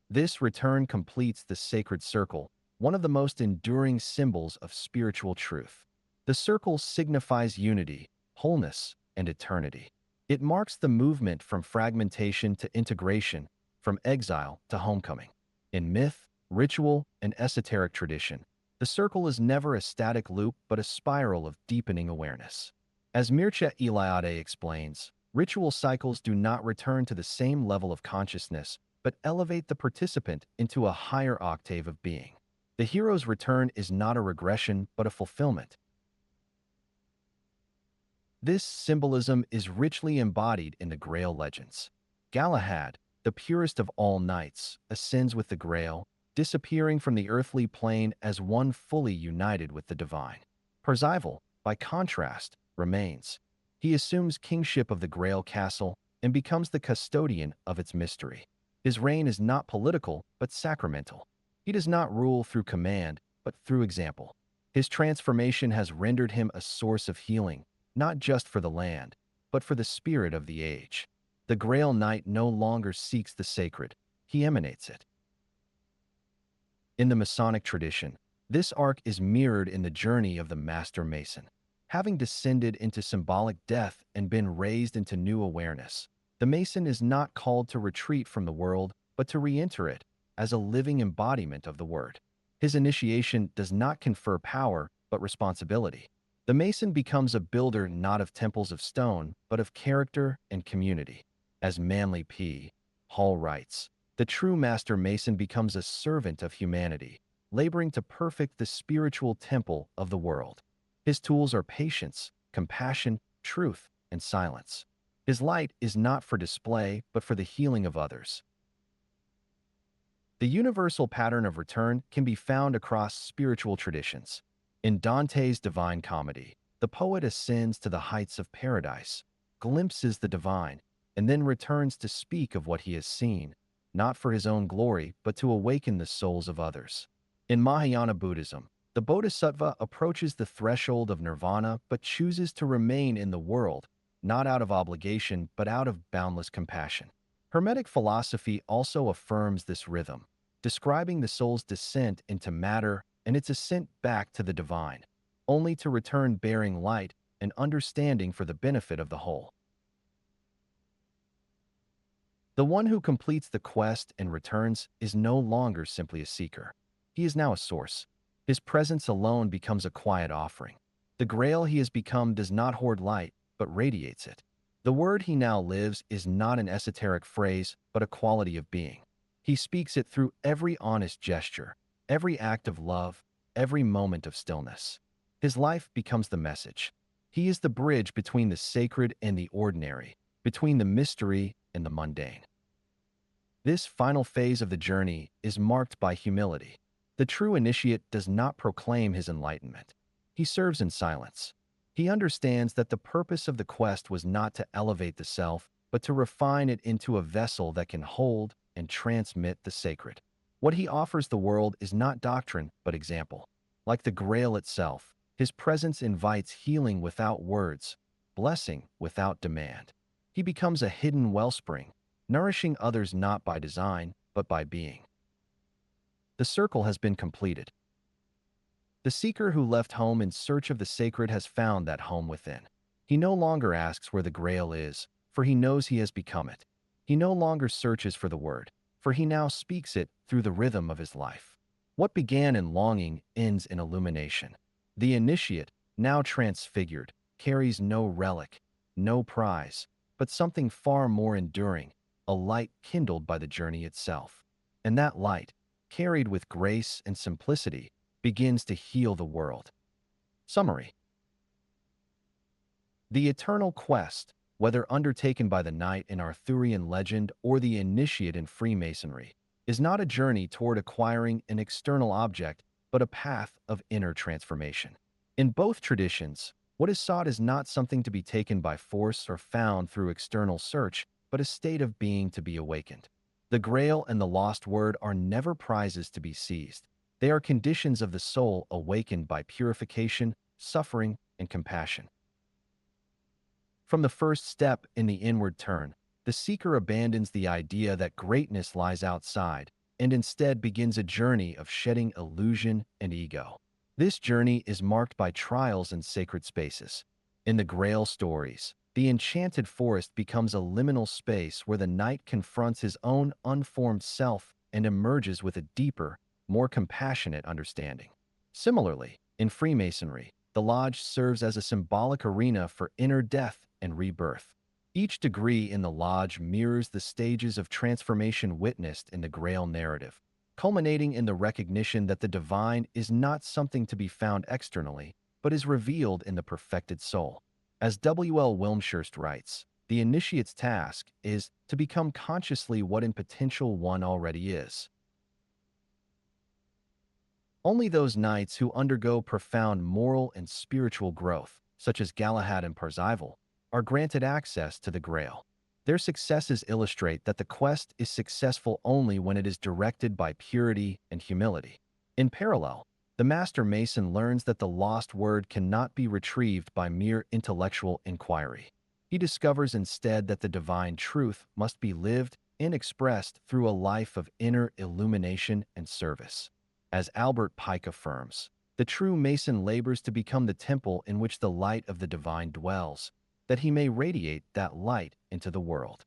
This return completes the sacred circle, one of the most enduring symbols of spiritual truth. The circle signifies unity, wholeness, and eternity. It marks the movement from fragmentation to integration, from exile to homecoming. In myth, ritual, and esoteric tradition, The circle is never a static loop but a spiral of deepening awareness. As Mircea Eliade explains, ritual cycles do not return to the same level of consciousness but elevate the participant into a higher octave of being. The hero's return is not a regression but a fulfillment. This symbolism is richly embodied in the Grail legends. Galahad, the purest of all knights, ascends with the Grail, disappearing from the earthly plane as one fully united with the divine. Percival, by contrast, remains. He assumes kingship of the Grail castle and becomes the custodian of its mystery. His reign is not political but sacramental. He does not rule through command but through example. His transformation has rendered him a source of healing, not just for the land, but for the spirit of the age. The Grail Knight no longer seeks the sacred, he emanates it. In the Masonic tradition, this arc is mirrored in the journey of the Master Mason. Having descended into symbolic death and been raised into new awareness, the Mason is not called to retreat from the world, but to re-enter it as a living embodiment of the Word. His initiation does not confer power, but responsibility. The Mason becomes a builder not of temples of stone, but of character and community. As Manly P. Hall writes, the true Master Mason becomes a servant of humanity, laboring to perfect the spiritual temple of the world. His tools are patience, compassion, truth, and silence. His light is not for display, but for the healing of others. The universal pattern of return can be found across spiritual traditions. In Dante's Divine Comedy, the poet ascends to the heights of paradise, glimpses the divine, and then returns to speak of what he has seen, not for his own glory, but to awaken the souls of others. In Mahayana Buddhism, the bodhisattva approaches the threshold of nirvana but chooses to remain in the world, not out of obligation, but out of boundless compassion. Hermetic philosophy also affirms this rhythm, describing the soul's descent into matter and its ascent back to the divine, only to return bearing light and understanding for the benefit of the whole. The one who completes the quest and returns is no longer simply a seeker. He is now a source. His presence alone becomes a quiet offering. The Grail he has become does not hoard light, but radiates it. The word he now lives is not an esoteric phrase, but a quality of being. He speaks it through every honest gesture, every act of love, every moment of stillness. His life becomes the message. He is the bridge between the sacred and the ordinary, between the mystery and the mundane. This final phase of the journey is marked by humility. The true initiate does not proclaim his enlightenment. He serves in silence. He understands that the purpose of the quest was not to elevate the self, but to refine it into a vessel that can hold and transmit the sacred. What he offers the world is not doctrine, but example. Like the Grail itself, his presence invites healing without words, blessing without demand. He becomes a hidden wellspring, nourishing others not by design, but by being. The circle has been completed. The seeker who left home in search of the sacred has found that home within. He no longer asks where the Grail is, for he knows he has become it. He no longer searches for the word, for he now speaks it through the rhythm of his life. What began in longing ends in illumination. The initiate, now transfigured, carries no relic, no prize, but something far more enduring, a light kindled by the journey itself. And that light, carried with grace and simplicity, begins to heal the world. Summary. The eternal quest, whether undertaken by the knight in Arthurian legend or the initiate in Freemasonry, is not a journey toward acquiring an external object, but a path of inner transformation. In both traditions, what is sought is not something to be taken by force or found through external search, but a state of being to be awakened. The Grail and the lost word are never prizes to be seized. They are conditions of the soul awakened by purification, suffering, and compassion. From the first step in the inward turn, the seeker abandons the idea that greatness lies outside and instead begins a journey of shedding illusion and ego. This journey is marked by trials and sacred spaces. In the Grail stories, the enchanted forest becomes a liminal space where the knight confronts his own unformed self and emerges with a deeper, more compassionate understanding. Similarly, in Freemasonry, the lodge serves as a symbolic arena for inner death and rebirth. Each degree in the lodge mirrors the stages of transformation witnessed in the Grail narrative, culminating in the recognition that the divine is not something to be found externally, but is revealed in the perfected soul. As W. L. Wilmshurst writes, the initiate's task is to become consciously what in potential one already is. Only those knights who undergo profound moral and spiritual growth, such as Galahad and Parzival, are granted access to the Grail. Their successes illustrate that the quest is successful only when it is directed by purity and humility. In parallel, the Master Mason learns that the lost word cannot be retrieved by mere intellectual inquiry. He discovers instead that the divine truth must be lived and expressed through a life of inner illumination and service. As Albert Pike affirms, the true Mason labors to become the temple in which the light of the divine dwells, that he may radiate that light into the world.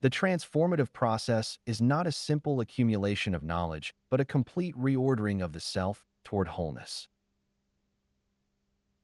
The transformative process is not a simple accumulation of knowledge, but a complete reordering of the self toward wholeness.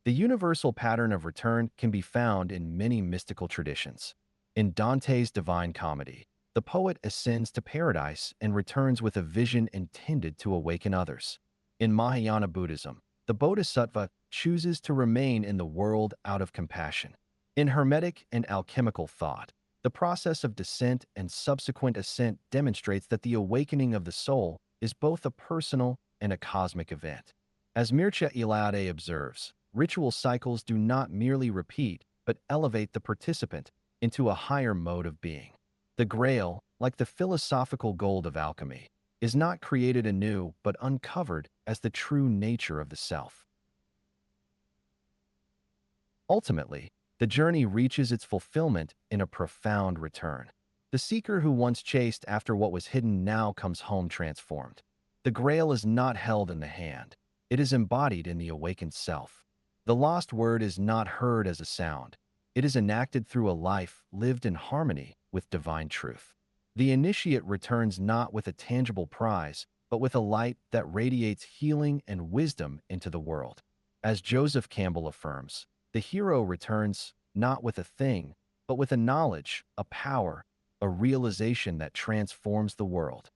The universal pattern of return can be found in many mystical traditions. In Dante's Divine Comedy, the poet ascends to paradise and returns with a vision intended to awaken others. In Mahayana Buddhism, the bodhisattva chooses to remain in the world out of compassion. In Hermetic and alchemical thought, the process of descent and subsequent ascent demonstrates that the awakening of the soul is both a personal and a cosmic event. As Mircea Eliade observes, ritual cycles do not merely repeat, but elevate the participant into a higher mode of being. The Grail, like the philosophical gold of alchemy, is not created anew but uncovered as the true nature of the self. Ultimately, the journey reaches its fulfillment in a profound return. The seeker who once chased after what was hidden now comes home transformed. The Grail is not held in the hand. It is embodied in the awakened self. The lost word is not heard as a sound. It is enacted through a life lived in harmony with divine truth. The initiate returns not with a tangible prize, but with a light that radiates healing and wisdom into the world. As Joseph Campbell affirms, the hero returns not with a thing, but with a knowledge, a power, a realization that transforms the world.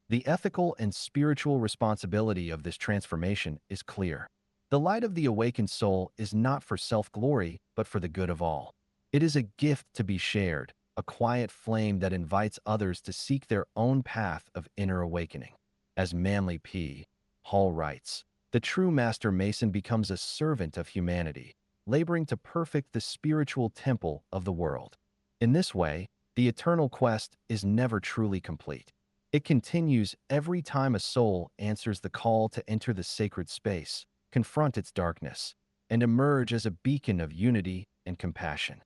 The ethical and spiritual responsibility of this transformation is clear. The light of the awakened soul is not for self-glory, but for the good of all. It is a gift to be shared, a quiet flame that invites others to seek their own path of inner awakening. As Manly P. Hall writes, the true Master Mason becomes a servant of humanity, laboring to perfect the spiritual temple of the world. In this way, the eternal quest is never truly complete. It continues every time a soul answers the call to enter the sacred space, confront its darkness, and emerge as a beacon of unity and compassion.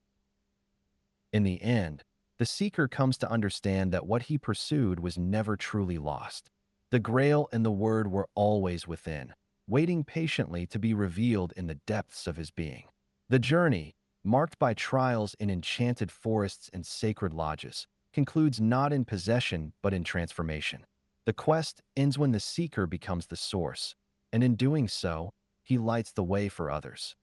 In the end, the seeker comes to understand that what he pursued was never truly lost. The Grail and the Word were always within, waiting patiently to be revealed in the depths of his being. The journey, marked by trials in enchanted forests and sacred lodges, concludes not in possession but in transformation. The quest ends when the seeker becomes the source, and in doing so, he lights the way for others.